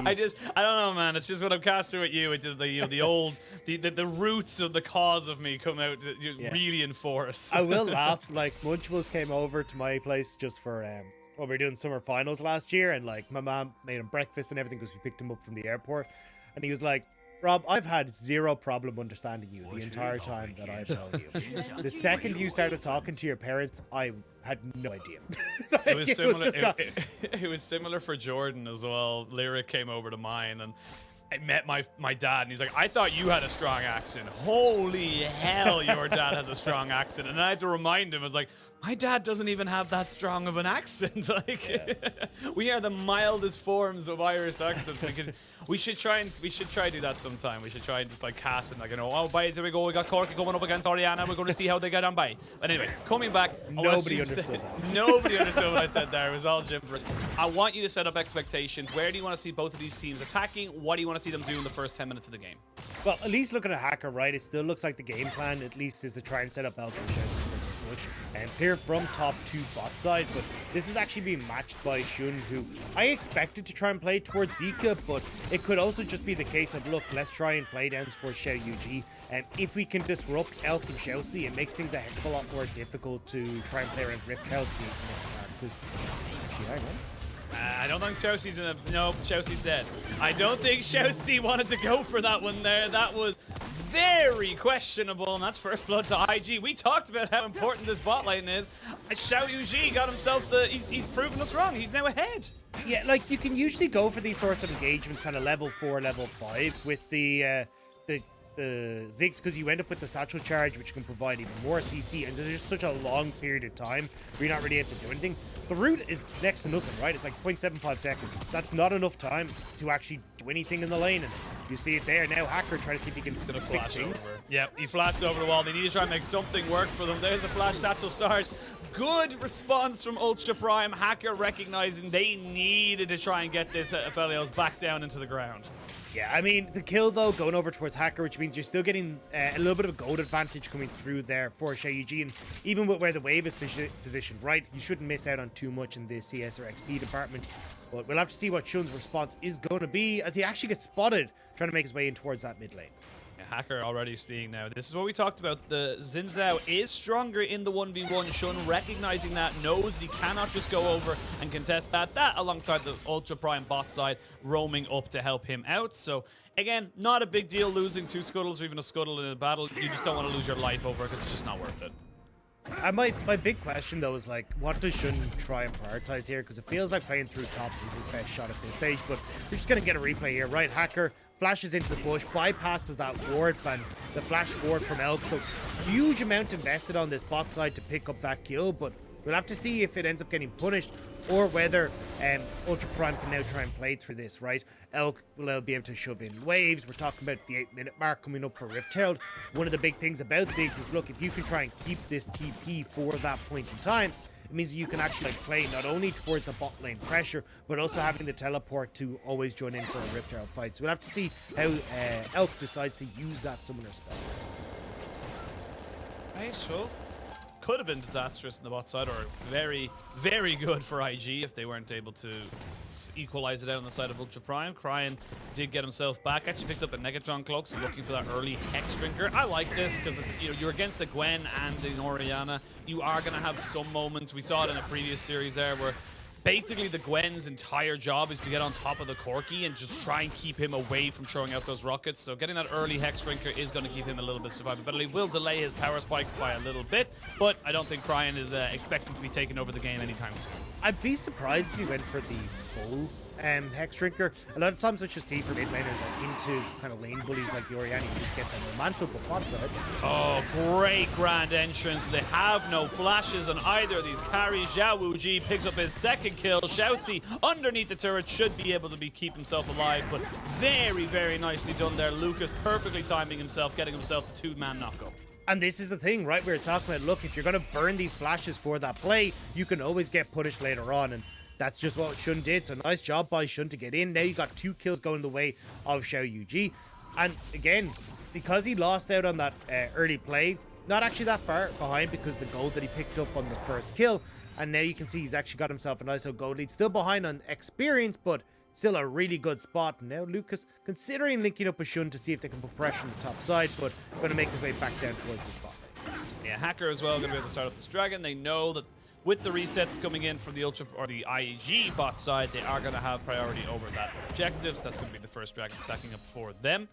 I don't know, man. It's just when I'm casting at you, the old, the roots of the cause of me come out really in force. I will laugh. Like, Munchables came over to my place just for when we were doing summer finals last year, and like my mom made him breakfast and everything because we picked him up from the airport, and he was like, Rob, I've had zero problem understanding you the entire time that I've known you. The second you started talking to your parents, I had no idea. It was similar. It was similar for Jordan as well. Lyric came over to mine and I met my dad, and he's like, I thought you had a strong accent. Holy hell, your dad has a strong accent. And I had to remind him, I was like, my dad doesn't even have that strong of an accent. Like, we are the mildest forms of Irish accents. We should try to do that sometime. We should try and just like cast it, like, you know, oh, boys, here we go. We got Corky going up against Oriana. We're going to see how they get on by. But anyway, coming back. Nobody understood that. Nobody understood what I said there. It was all gibberish. I want you to set up expectations. Where do you want to see both of these teams attacking? What do you want to see them do in the first 10 minutes of the game? Well, at least looking at Hacker, right, it still looks like the game plan, at least, is to try and set up Elk and Chelsea and clear from top to bot side, but this is actually being matched by Shun, who I expected to try and play towards Zika, but it could also just be the case of, look, let's try and play down towards Xiao Yuji, and if we can disrupt Elk and Chelsea, it makes things a heck of a lot more difficult to try and play around Rift Hell's game, because actually, I know. I don't think Chelsea's in a... No, Chelsea's dead. I don't think Chelsea wanted to go for that one there. That was very questionable, and that's first blood to IG. We talked about how important this bot lane is. Xiao Yuji got himself the... He's proven us wrong. He's now ahead. Yeah, like, you can usually go for these sorts of engagements kind of level 4, level 5 with the Ziggs, because you end up with the satchel charge, which can provide even more CC, and there's just such a long period of time where you're not really able to do anything. The route is next to nothing, right? It's like 0.75 seconds. That's not enough time to actually do anything in the lane, and you see it there now. Hacker trying to see if he can fix things. Yeah, he flashed over the wall. They need to try and make something work for them. There's a flash satchel start. Good response from Ultra Prime. Hacker recognizing they needed to try and get this Aphelios back down into the ground. Yeah, I mean, the kill, though, going over towards Hacker, which means you're still getting a little bit of a gold advantage coming through there for Xiao Yuji, and even with where the wave is positioned, right, you shouldn't miss out on too much in the CS or XP department, but we'll have to see what Shun's response is going to be as he actually gets spotted trying to make his way in towards that mid lane. Hacker already seeing now. This is what we talked about. The Xin Zhao is stronger in the 1v1. Shun recognizing that, knows he cannot just go over and contest that. That alongside the Ultra Prime bot side roaming up to help him out. So again, not a big deal losing 2 scuttles or even a scuttle in a battle. You just don't want to lose your life over because it's just not worth it. My big question, though, is like, what does Shun try and prioritize here? Because it feels like playing through top is his best shot at this stage, but we're just going to get a replay here, right? Hacker flashes into the bush, bypasses that ward, and the flash forward from Elk. So huge amount invested on this bot side to pick up that kill, but We'll have to see if it ends up getting punished or whether Ultra Prime can now try and play through this, right? Elk will be able to shove in waves. We're talking about the 8-minute mark coming up for Rift Herald. One of the big things about Ziggs is, look, if you can try and keep this TP for that point in time, it means that you can actually play not only towards the bot lane pressure, but also having the teleport to always join in for a Rift Herald fight. So we'll have to see how Elk decides to use that summoner spell. Right, well, could have been disastrous in the bot side, or very, very good for IG if they weren't able to equalize it out on the side of Ultra Prime. Cryan did get himself back. Actually picked up a Negatron cloak, so looking for that early Hex Drinker. I like this because you're against the Gwen and the Orianna. You are going to have some moments. We saw it in a previous series there where basically the Gwen's entire job is to get on top of the Corki and just try and keep him away from throwing out those rockets. So getting that early Hex Drinker is going to give him a little bit of survivability. Will delay his power spike by a little bit, but I don't think Cryan is expecting to be taking over the game anytime soon. I'd be surprised if he went for the full Hex Drinker. A lot of times what you see for mid laners are into kind of lane bullies like the Orianna, you just get them Romanto, but bot side. Oh, great grand entrance. They have no flashes on either of these carries. Zhao Wuji picks up his second kill. Xiaoxi underneath the turret should be able to keep himself alive, but very, very nicely done there. Lucas perfectly timing himself, getting himself the 2-man knockup. And this is the thing, right? We were talking about, look, if you're going to burn these flashes for that play, you can always get punished later on, and that's just what Shun did. So nice job by Shun to get in. Now you got 2 kills going the way of Xiao Yuji. And again, because he lost out on that early play, not actually that far behind because the gold that he picked up on the first kill. And now you can see he's actually got himself a nice little gold lead. Still behind on experience, but still a really good spot. Now Lucas considering linking up with Shun to see if they can put pressure on the top side, but going to make his way back down towards his bot. Yeah, Hacker as well going to be able to start up this dragon. They know that with the resets coming in from the Ultra or the IEG bot side, they are going to have priority over that objective. So that's going to be the first dragon stacking up for them.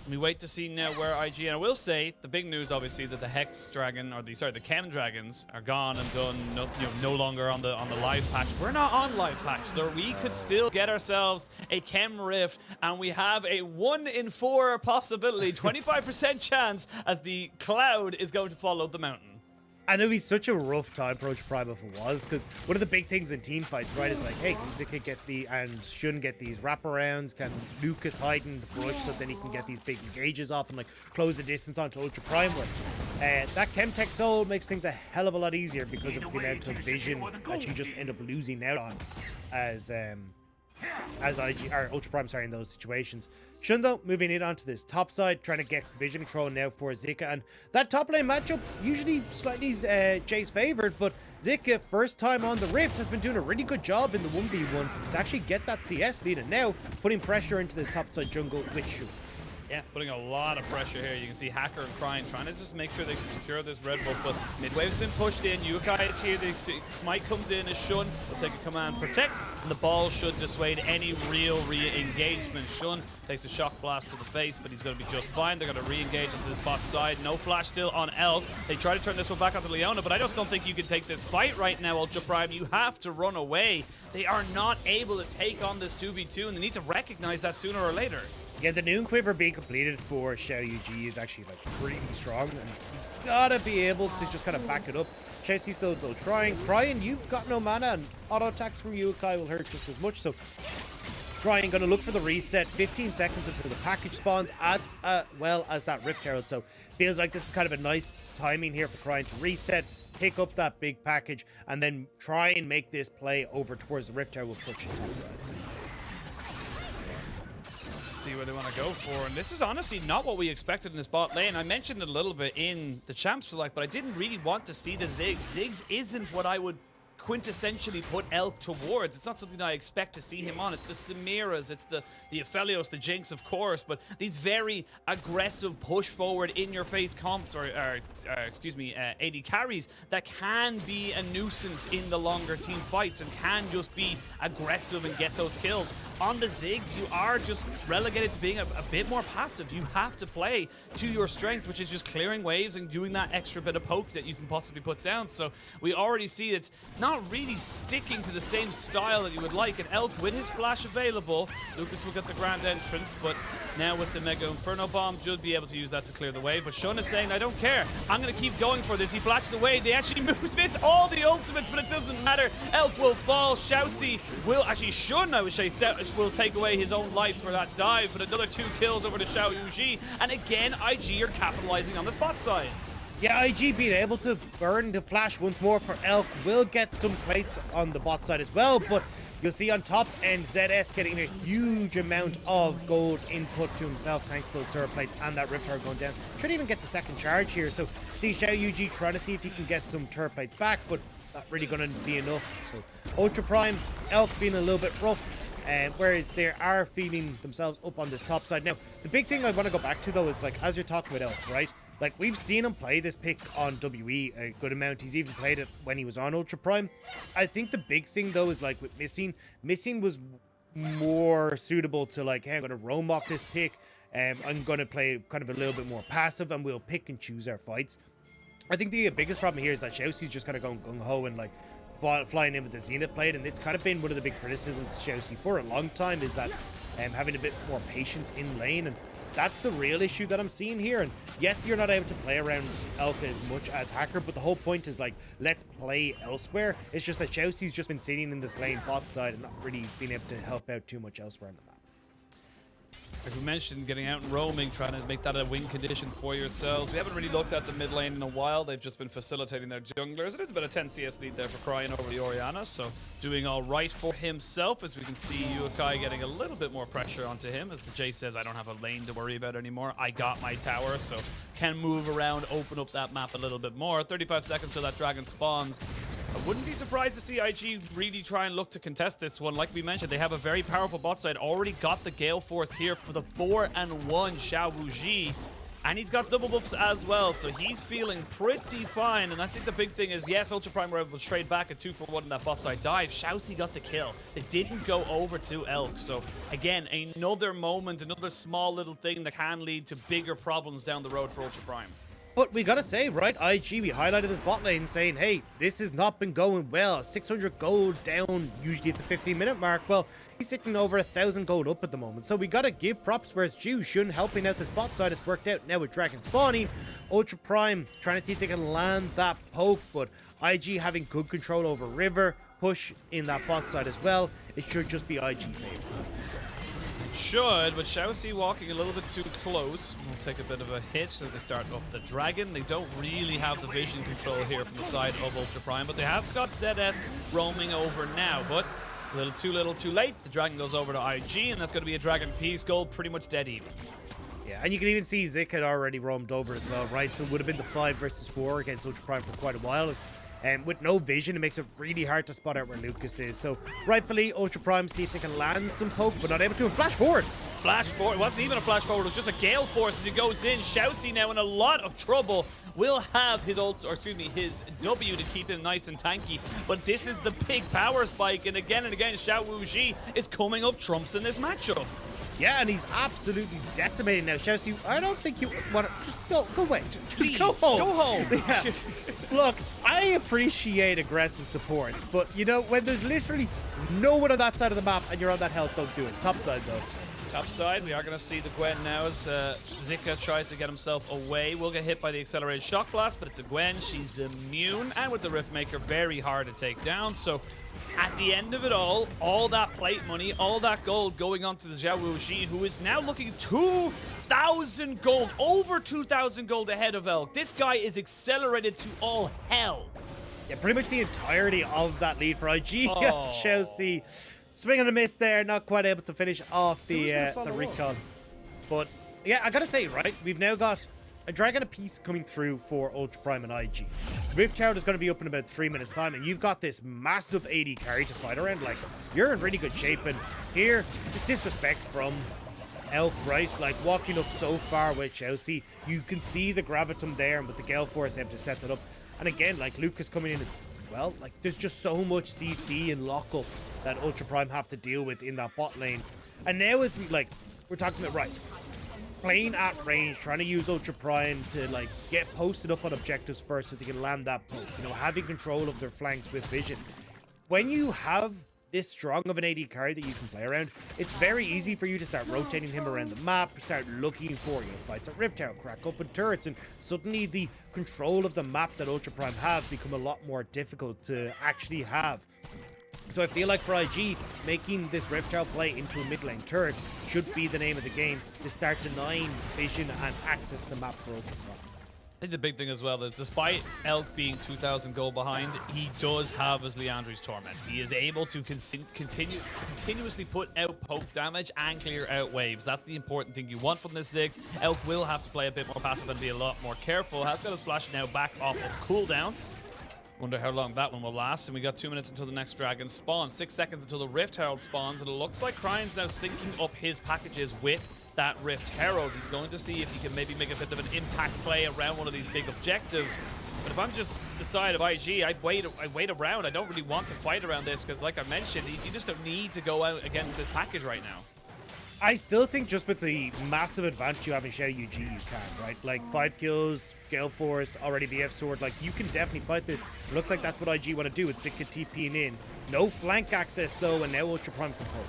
We wait to see now where IG, and I will say the big news obviously that the Hex Dragon, or the Chem Dragons are gone and done, no longer on the live patch. We're not on live patch, so we could still get ourselves a Chem Rift, and we have a 1 in 4 possibility, 25% chance as the cloud is going to follow the mountain. And it'd be such a rough time for Ultra Prime if it was, because one of the big things in team fights, right, is like, hey, can Zika get and Shun get these wraparounds? Can Lucas hide in the bush so then he can get these big engages off and like close the distance onto Ultra Prime? Where that Chemtech Soul makes things a hell of a lot easier because of the amount of vision that you just end up losing out on as IG or Ultra Prime, sorry, in those situations. Shun though moving in onto this top side, trying to get vision control now for Zika, and that top lane matchup usually slightly Jay's favored, but Zika first time on the Rift has been doing a really good job in the 1v1 to actually get that CS lead, and now putting pressure into this top side jungle with Shun. Yeah, putting a lot of pressure here. You can see Hacker and Cryan trying to just make sure they can secure this red buff, but mid-wave's been pushed in. Yukai is here. The smite comes in as Shun will take a command protect, and the ball should dissuade any real re-engagement. Shun takes a shock blast to the face, but he's going to be just fine. They're going to re-engage into this bot side. No flash still on Elk. They try to turn this one back onto Leona, but I just don't think you can take this fight right now, Ultra Prime. You have to run away. They are not able to take on this 2v2, and they need to recognize that sooner or later. Yeah, the Noon Quiver being completed for Xiao Yuji is actually like pretty strong, and you gotta be able to just kind of back it up. Xiaoxi's still trying. Cryan, you've got no mana, and auto attacks from Yukai will hurt just as much, so Cryan gonna look for the reset. 15 seconds until the package spawns, as well as that Rift Herald, so feels like this is kind of a nice timing here for Cryan to reset, pick up that big package, and then try and make this play over towards the Rift Herald with push top side. See where they want to go for, and this is honestly not what we expected in this bot lane. I mentioned it a little bit in the champ select, but I didn't really want to see the Ziggs. Ziggs isn't what I would quintessentially put Elk towards. It's not something I expect to see him on. It's the Samiras, it's the Aphelios, the Jinx, of course, but these very aggressive push forward in your face comps, or excuse me, AD carries that can be a nuisance in the longer team fights and can just be aggressive and get those kills. On the Ziggs, you are just relegated to being a bit more passive. You have to play to your strength, which is just clearing waves and doing that extra bit of poke that you can possibly put down. So we already see it's not not really sticking to the same style that you would like. And Elk, with his flash available, Lucas will get the grand entrance, but now with the Mega Inferno Bomb, you'll be able to use that to clear the way. But Shun is saying, I don't care. I'm going to keep going for this. He flashes away. They actually miss all the ultimates, but it doesn't matter. Elk will fall. Shousey will, actually Shun, I would say, will take away his own life for that dive, but another 2 kills over to Xiao Yuji. And again, IG are capitalizing on the spot side. Yeah, IG being able to burn the flash once more for Elk will get some plates on the bot side as well, but you'll see on top end ZS getting a huge amount of gold input to himself thanks to those turret plates and that Rift Heart going down. Should even get the second charge here, so see Xiao Yuji trying to see if he can get some turret plates back, but not really going to be enough. So Ultra Prime, Elk being a little bit rough, whereas they are feeling themselves up on this top side. Now, the big thing I want to go back to though is, like, as you're talking about Elk, right? Like, we've seen him play this pick on WE a good amount. He's even played it when he was on Ultra Prime. I think the big thing, though, is, like, with Missing was more suitable to, like, hey, I'm going to roam off this pick. I'm going to play kind of a little bit more passive, and we'll pick and choose our fights. I think the biggest problem here is that Xiaoxi's just kind of going gung-ho and, like, flying in with the Zenith blade, and it's kind of been one of the big criticisms of Xiaoxi for a long time, is that having a bit more patience in lane, and that's the real issue that I'm seeing here. And yes, you're not able to play around Elka as much as Hacker, but the whole point is, like, let's play elsewhere. It's just that Xiaoxi's just been sitting in this lane bot side and not really being able to help out too much elsewhere on the map. Like we mentioned, getting out and roaming, trying to make that a win condition for yourselves. We haven't really looked at the mid lane in a while. They've just been facilitating their junglers. It is about a 10 CS lead there for Crying over the Orianna, so doing all right for himself, as we can see Yukai getting a little bit more pressure onto him, as the Jay says, I don't have a lane to worry about anymore. I got my tower, so can move around, open up that map a little bit more. 35 seconds till that dragon spawns. I wouldn't be surprised to see IG really try and look to contest this one. Like we mentioned, they have a very powerful bot side. Already got the Gale Force here for the 4-1 Xiao Wuji. And he's got double buffs as well, so he's feeling pretty fine. And I think the big thing is, yes, Ultra Prime were able to trade back a 2-for-1 in that bot side dive. Xiaoxi got the kill. They didn't go over to Elk. So again, another moment, another small little thing that can lead to bigger problems down the road for Ultra Prime. But we gotta say, right, IG, we highlighted this bot lane saying, hey, this has not been going well. 600 gold down, usually at the 15-minute mark. Well, he's sitting over 1,000 gold up at the moment. So we gotta give props where it's due. Shun helping out this bot side. It's worked out now with Dragon spawning. Ultra Prime trying to see if they can land that poke, but IG having good control over River. Push in that bot side as well. It should just be IG favor. Should, but Xiaoxi walking a little bit too close. Will take a bit of a hit as they start up the dragon. They don't really have the vision control here from the side of Ultra Prime, but they have got ZS roaming over now. But a little too late. The dragon goes over to IG, and that's going to be a dragon piece. Gold pretty much dead even. Yeah, and you can even see Zik had already roamed over as well, right? So it would have been the 5 versus 4 against Ultra Prime for quite a while. And with no vision, it makes it really hard to spot out where Lucas is. So rightfully, Ultra Prime see if they can land some poke, but not able to. And flash forward. Flash forward. It wasn't even a flash forward. It was just a Gale Force as he goes in. Xiaoxi now in a lot of trouble. Will have his his W to keep him nice and tanky. But this is the big power spike. And again, Xiao Wuji is coming up trumps in this matchup. Yeah, and he's absolutely decimating now. Xiaoxi, I don't think you want to... Just go away. Just Please, go home. Go home. Yeah. Look, I appreciate aggressive supports, but, you know, when there's literally no one on that side of the map and you're on that health, don't do it. Top side, though. Top side, we are going to see the Gwen now as Zika tries to get himself away. Will get hit by the accelerated shock blast, but it's a Gwen. She's immune, and with the Rift Maker, very hard to take down. So at the end of it all that plate money, all that gold going on to the Xiao Wuji, who is now looking 2,000 gold, over 2,000 gold ahead of Elk. This guy is accelerated to all hell. Yeah, pretty much the entirety of that lead for IG. Oh. Chelsea swing and a miss there, not quite able to finish off the recon. But yeah, I gotta say, right, we've now got a dragon apiece coming through for Ultra Prime and IG. Rift Tower is going to be up in about 3 minutes time, and you've got this massive AD carry to fight around. Like, you're in really good shape, and here, it's disrespect from Elk, right? Like, walking up so far with Chelsea, you can see the gravitum there, and with the Gale Force able to set that up. And again, like, Lucas coming in as well, like, there's just so much CC and lockup that Ultra Prime have to deal with in that bot lane. And now as we're talking about, right, playing at range, trying to use Ultra Prime to, like, get posted up on objectives first so they can land that poke. You know, having control of their flanks with vision when you have this strong of an AD carry that you can play around, it's very easy for you to start rotating him around the map, start looking for fights at Rift Tower, crack open turrets, and suddenly the control of the map that Ultra Prime have become a lot more difficult to actually have. So I feel like for IG, making this Rift Tower play into a mid lane turret should be the name of the game to start denying vision and access the map for Ultra Prime. I think the big thing as well is, despite Elk being 2,000 gold behind, he does have his Liandry's Torment. He is able to continuously put out poke damage and clear out waves. That's the important thing you want from this Ziggs. Elk will have to play a bit more passive and be a lot more careful. Has got his flash now back off of cooldown. Wonder how long that one will last. And we got 2 minutes until the next dragon spawns. 6 seconds until the Rift Herald spawns. And it looks like Cryan's now syncing up his packages with that Rift Herald. He's going to see if he can maybe make a bit of an impact play around one of these big objectives. But if I'm just the side of IG, I wait around. I don't really want to fight around this because, like I mentioned, you just don't need to go out against this package right now. I still think just with the massive advantage you have in Shadow UG, you can, right? Like 5 kills, Gale Force, already BF Sword, like you can definitely fight this. It looks like that's what IG want to do with Zika TPing in. No flank access though, and now Ultra Prime can poke.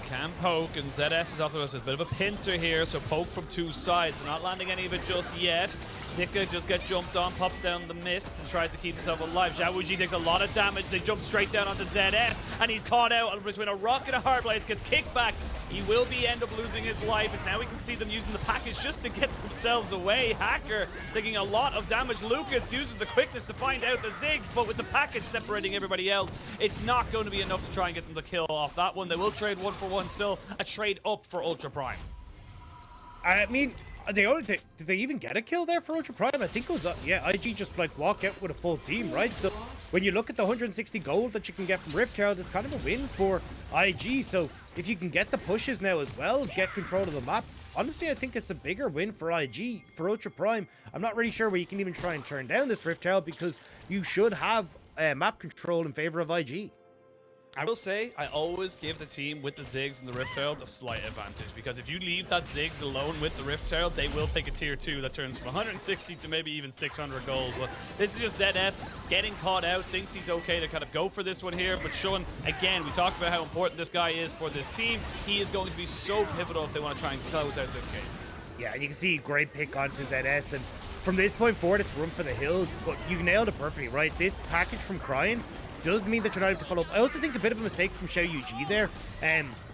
They can poke, and ZS is off to us. A bit of a pincer here, so poke from 2 sides. They're not landing any of it just yet. Zika just gets jumped on, pops down the mist, and tries to keep himself alive. Xiaowuji takes a lot of damage. They jump straight down onto ZS, and he's caught out between a rock and a hard place. Gets kicked back. He will end up losing his life, as now we can see them using the package just to get themselves away. Hacker taking a lot of damage. Lucas uses the quickness to find out the Ziggs, but with the package separating everybody else, it's not going to be enough to try and get them to kill off that one. They will trade 1 for 1, still a trade up for Ultra Prime. I mean, did they even get a kill there for Ultra Prime? I think it was, yeah, IG just like walk out with a full team, right? So when you look at the 160 gold that you can get from Rift Herald, it's kind of a win for IG. So if you can get the pushes now as well, get control of the map, honestly, I think it's a bigger win for IG. For Ultra Prime, I'm not really sure where you can even try and turn down this Rift Herald because you should have map control in favor of IG. I will say, I always give the team with the Ziggs and the Rift Herald a slight advantage, because if you leave that Ziggs alone with the Rift Herald, they will take a tier 2 that turns from 160 to maybe even 600 gold. But this is just ZS getting caught out, thinks he's okay to kind of go for this one here, but showing, again, we talked about how important this guy is for this team. He is going to be so pivotal if they want to try and close out this game. Yeah, and you can see great pick onto ZS, and from this point forward, it's run for the hills, but you nailed it perfectly, right? This package from Cryan does mean that you're not able to follow up. I also think a bit of a mistake from Xiao UG there.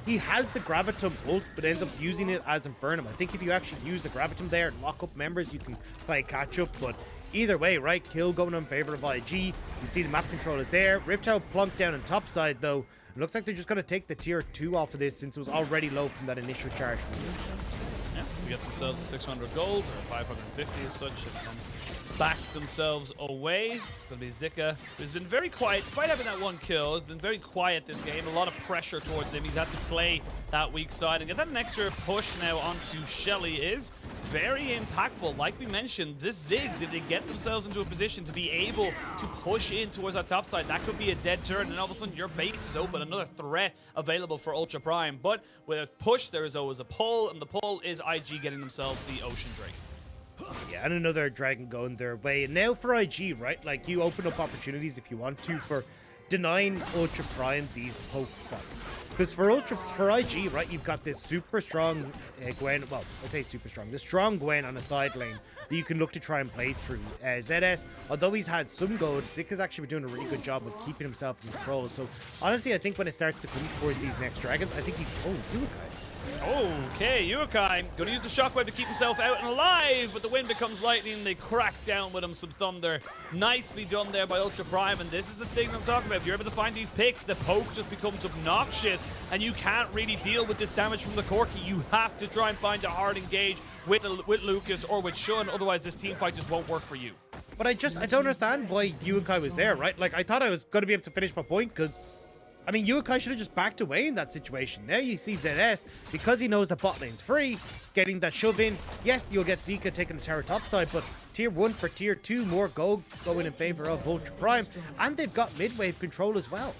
He has the Gravitum ult, but ends up using it as Infernum. I think if you actually use the Gravitum there and lock up members, you can play catch up. But either way, right? Kill going in favor of IG. You see the map control is there. Rift Herald plunked down on top side though. It looks like they're just going to take the tier 2 off of this since it was already low from that initial charge. Yeah, we get themselves 600 gold, or 550 as such, and back themselves away. It's going to be Zika, who's been very quiet. Despite having that 1 kill, has been very quiet this game. A lot of pressure towards him. He's had to play that weak side. And get that an extra push now onto Shelly is very impactful. Like we mentioned, this Ziggs, if they get themselves into a position to be able to push in towards that top side, that could be a dead turn, and all of a sudden your base is open. Another threat available for Ultra Prime. But with a push, there is always a pull, and the pull is IG getting themselves the Ocean Drake. Yeah, and another dragon going their way. And now for IG, right? Like, you open up opportunities if you want to for denying Ultra Prime these poke fights. Because for IG, right, you've got this super strong Gwen. Well, I say super strong. The strong Gwen on a side lane that you can look to try and play through. ZS, although he's had some gold, Zika's actually been doing a really good job of keeping himself in control. So honestly, I think when it starts to come towards these next dragons, I think he... Oh, Duokai. Okay, Yukai going to use the shockwave to keep himself out and alive, but the wind becomes lightning. They crack down with him some thunder. Nicely done there by Ultra Prime, and this is the thing I'm talking about. If you're able to find these picks, the poke just becomes obnoxious, and you can't really deal with this damage from the Corki. You have to try and find a hard engage with Lucas or with Shun, otherwise this team fight just won't work for you. But I don't understand why Yukai was there, right? Like, I thought I was going to be able to finish my point, because I mean, Yukai should have just backed away in that situation. Now you see ZS, because he knows the bot lane's free, getting that shove in. Yes, you'll get Zika taking the tower topside, but tier 1 for tier 2, more gold going in favor of Ultra Prime. And they've got mid-wave control as well.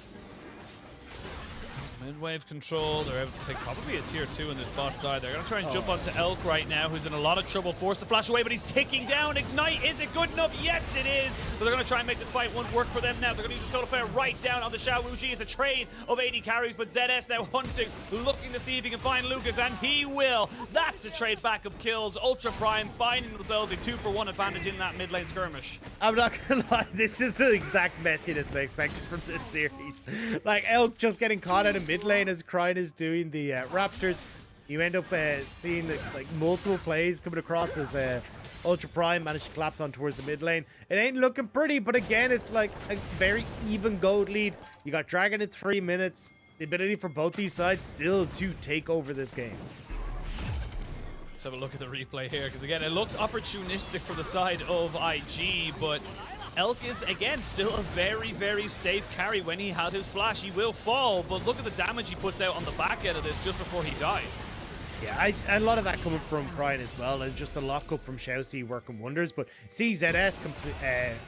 Mid-wave control, they're able to take probably a tier 2 in this bot side. They're going to try and jump onto Elk right now, who's in a lot of trouble, forced to flash away, but he's ticking down. Ignite, is it good enough? Yes, it is. But they're going to try and make this fight work for them now. They're going to use a solar flare right down on the Xiao Wuji. It's a train of 80 carries, but ZS now hunting, looking to see if he can find Lucas, and he will. That's a trade back of kills. Ultra Prime finding themselves a 2-for-1 advantage in that mid lane skirmish. I'm not gonna lie, this is the exact messiness I expected from this series. Like, Elk just getting caught out of mid lane as Crine is doing the Raptors. You end up seeing like multiple plays coming across as Ultra Prime managed to collapse on towards the mid lane. It ain't looking pretty, but again, it's like a very even gold lead. You got Dragon at 3 minutes. The ability for both these sides still to take over this game. Let's have a look at the replay here, because again, it looks opportunistic for the side of IG, but Elk is, again, still a very, very safe carry. When he has his flash, he will fall, but look at the damage he puts out on the back end of this just before he dies. Yeah, a lot of that coming from Crine as well, and just the lockup from Xiaoxi working wonders. But CZS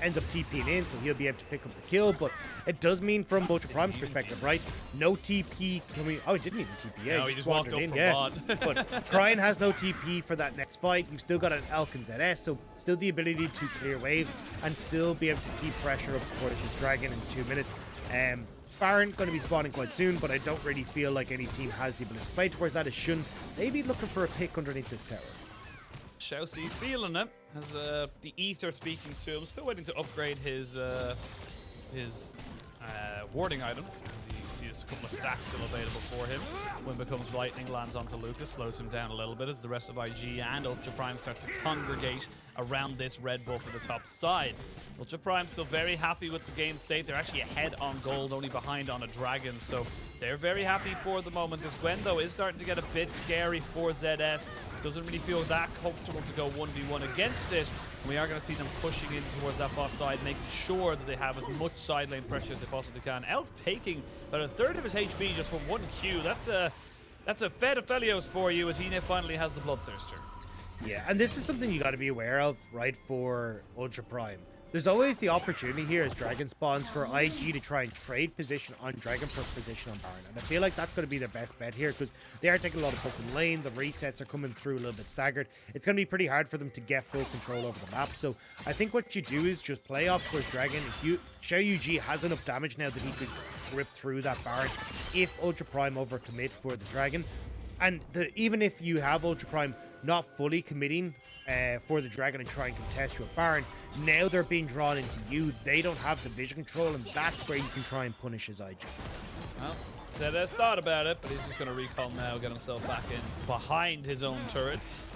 ends up TPing in, so he'll be able to pick up the kill. But it does mean, from Ultra Prime's perspective, right? No TP coming. Oh, he didn't even TP. Yeah, no, he just walked up in. from Yeah. bot. But Crine has no TP for that next fight. You've still got an Elk and ZS, so still the ability to clear wave and still be able to keep pressure up towards this Dragon in 2 minutes. Baron going to be spawning quite soon, but I don't really feel like any team has the ability to play towards that. As Shun maybe looking for a pick underneath this tower. Xiaoxi feeling it, has the Ether speaking to him. Still waiting to upgrade his warding item. As you can see, there's a couple of stacks still available for him. When becomes lightning lands onto Lucas, slows him down a little bit as the rest of IG and Ultra Prime start to congregate around this red buff for the top side. Ultra Prime still very happy with the game state. They're actually ahead on gold, only behind on a dragon, so they're very happy for the moment. This Gwen, though, is starting to get a bit scary for ZS. Doesn't really feel that comfortable to go 1v1 against it. And we are going to see them pushing in towards that bot side, making sure that they have as much side lane pressure as they possibly can. Elk taking about a third of his HP just from 1 Q. That's a Fed of Felios for you, as he finally has the Bloodthirster. Yeah, and this is something you got to be aware of, right, for Ultra Prime. There's always the opportunity here as Dragon spawns for IG to try and trade position on Dragon for position on Baron. And I feel like that's going to be their best bet here, because they are taking a lot of open lane. The resets are coming through a little bit staggered. It's going to be pretty hard for them to get full control over the map. So I think what you do is just play off towards Dragon. Xiao Yuji has enough damage now that he could rip through that Baron if Ultra Prime overcommit for the Dragon. And even if you have Ultra Prime not fully committing for the Dragon and try and contest your Baron, now they're being drawn into you. They don't have the vision control, and that's where you can try and punish his IG. Well, ZS thought about it, but he's just going to recall now, get himself back in behind his own turrets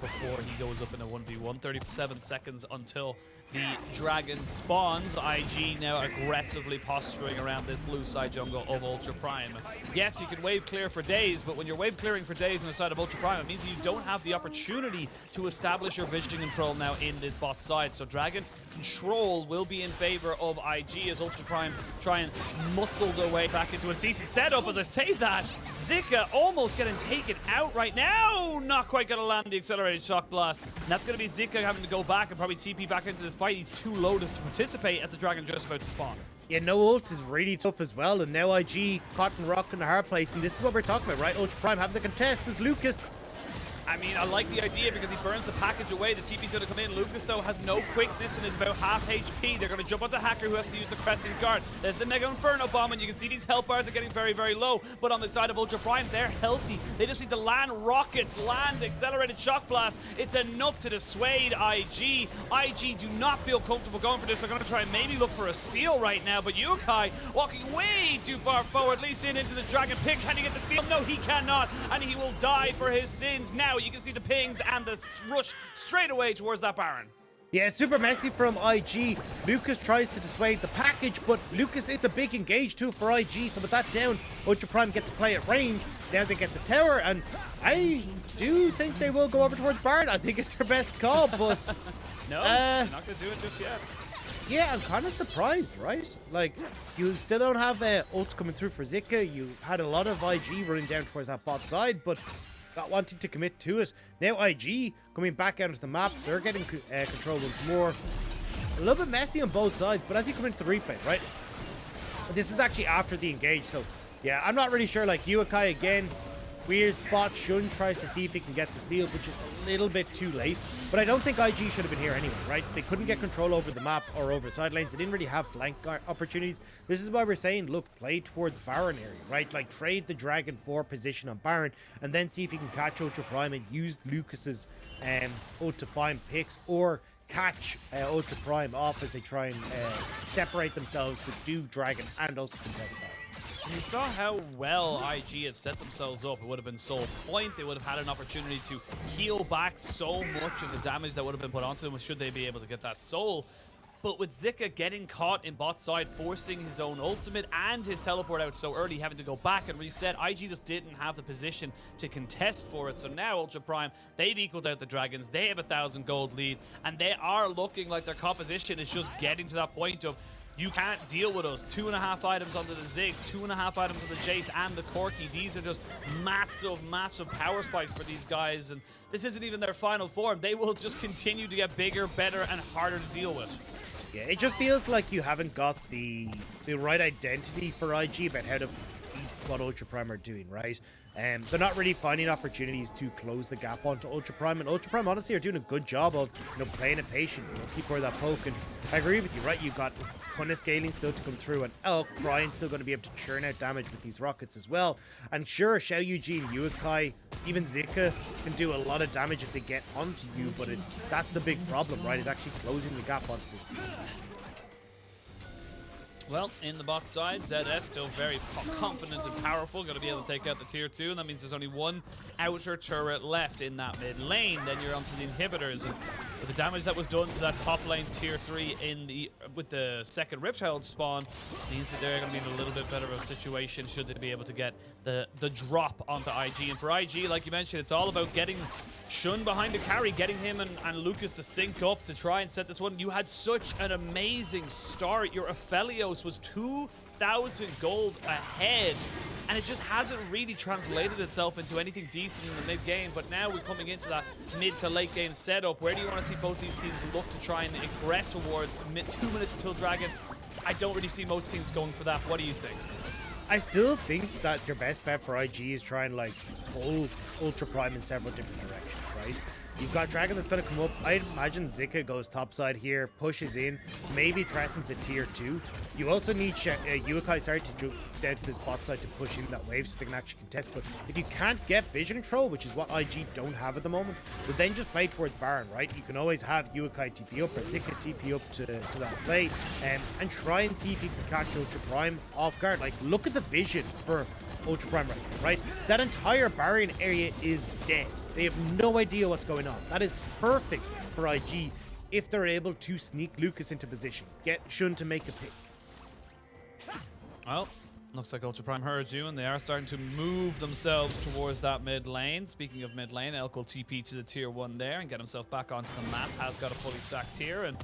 before he goes up in a 1v1. 37 seconds until the Dragon spawns. IG now aggressively posturing around this blue side jungle of Ultra Prime. Yes, you can wave clear for days, but when you're wave clearing for days on the side of Ultra Prime, it means you don't have the opportunity to establish your vision control now in this bot side. So Dragon control will be in favor of IG as Ultra Prime try and muscle their way back into a decent setup. As I say that, Zika almost getting taken out right now. Not quite going to land the accelerated shock blast. And that's going to be Zika having to go back and probably TP back into this fight. He's too low to participate as the Dragon just about to spawn. Yeah, no ult is really tough as well, and now IG caught in rock in the hard place, and this is what we're talking about, right? Ultra Prime having to contest this Lucas. I mean, I like the idea because he burns the package away. The TP's going to come in. Lucas, though, has no quickness and is about half HP. They're going to jump onto Hacker, who has to use the Crescent Guard. There's the Mega Inferno Bomb, and you can see these health bars are getting very, very low. But on the side of Ultra Prime, they're healthy. They just need to land rockets, land accelerated shock blast. It's enough to dissuade IG. IG do not feel comfortable going for this. They're going to try and maybe look for a steal right now. But Yukai walking way too far forward, leads in into the Dragon Pit. Can he get the steal? No, he cannot. And he will die for his sins. Now you can see the pings and the rush straight away towards that Baron. Yeah, super messy from IG. Lucas tries to dissuade the package, but Lucas is the big engage too for IG. So with that down, Ultra Prime get to play at range. Now they get the tower, and I do think they will go over towards Baron. I think it's their best call, but no, not going to do it just yet. Yeah, I'm kind of surprised, right? Like, you still don't have ults coming through for Zika. You had a lot of IG running down towards that bot side, but not wanting to commit to it. Now IG coming back out onto the map. They're getting control once more. A little bit messy on both sides, but as you come into the replay, right? This is actually after the engage, so Yeah, I'm not really sure. Like, Yukai again, weird spot. Shun tries to see if he can get the steal, but just a little bit too late. But I don't think IG should have been here anyway, right? They couldn't get control over the map or over side lanes. They didn't really have flank opportunities. This is why we're saying, look, play towards Baron area, right? Like, trade the Dragon for position on Baron, and then see if you can catch Ultra Prime and use Lucas's ult to find picks, or catch Ultra Prime off as they try and separate themselves to do Dragon and also contest Baron. You saw how well IG had set themselves up. It would have been Soul Point. They would have had an opportunity to heal back so much of the damage that would have been put onto them should they be able to get that soul. But with Zika getting caught in bot side, forcing his own ultimate and his teleport out so early, having to go back and reset, IG just didn't have the position to contest for it. So now Ultra Prime, they've equaled out the Dragons. They have 1,000 gold lead, and they are looking like their composition is just getting to that point of, you can't deal with us. 2.5 items onto the Ziggs, 2.5 items on the Jace and the Corki. These are just massive, massive power spikes for these guys. And this isn't even their final form. They will just continue to get bigger, better, and harder to deal with. Yeah, it just feels like you haven't got the right identity for IG about how to beat what Ultra Prime are doing, right? They're not really finding opportunities to close the gap onto Ultra Prime, and Ultra Prime honestly are doing a good job of, playing it patient, keep where that poke. And I agree with you, right? You've got a ton of scaling still to come through, and Brian's still going to be able to churn out damage with these rockets as well. And sure, Xiao Eugene, Yukai, even Zika can do a lot of damage if they get onto you, but that's the big problem, right? Is actually closing the gap onto this team. Well, in the bot side, ZS still very confident and powerful, going to be able to take out the tier 2, and that means there's only one outer turret left in that mid lane. Then you're onto the inhibitors, and with the damage that was done to that top lane tier 3 with the second Rift Herald spawn, means that they're going to be in a little bit better of a situation should they be able to get the drop onto IG. And for IG, like you mentioned, it's all about getting Shun behind the carry, getting him and Lucas to sync up to try and set this one. You had such an amazing start. Your Aphelios was 2,000 gold ahead, and it just hasn't really translated itself into anything decent in the mid game. But now we're coming into that mid to late game setup. Where do you want to see both these teams look to try and aggress towards 2 minutes until Dragon? I don't really see most teams going for that. What do you think? I still think that your best bet for IG is try and pull Ultra Prime in several different directions, right? You've got Dragon that's going to come up. I'd imagine Zika goes topside here, pushes in, maybe threatens a tier 2. You also need Yukai, to jump down to this bot side to push in that wave so they can actually contest. But if you can't get vision control, which is what IG don't have at the moment, but then just play towards Baron, right? You can always have Yukai TP up or Zika TP up to that play, and try and see if you can catch Ultra Prime off guard. Like, look at the vision for Ultra Prime right now, right? That entire Baron area is dead. They have no idea what's going on. That is perfect for IG if they're able to sneak Lucas into position. Get Shun to make a pick. Well, looks like Ultra Prime heard you, and they are starting to move themselves towards that mid lane. Speaking of mid lane, Elk will TP to the tier 1 there and get himself back onto the map. Has got a fully stacked tier, and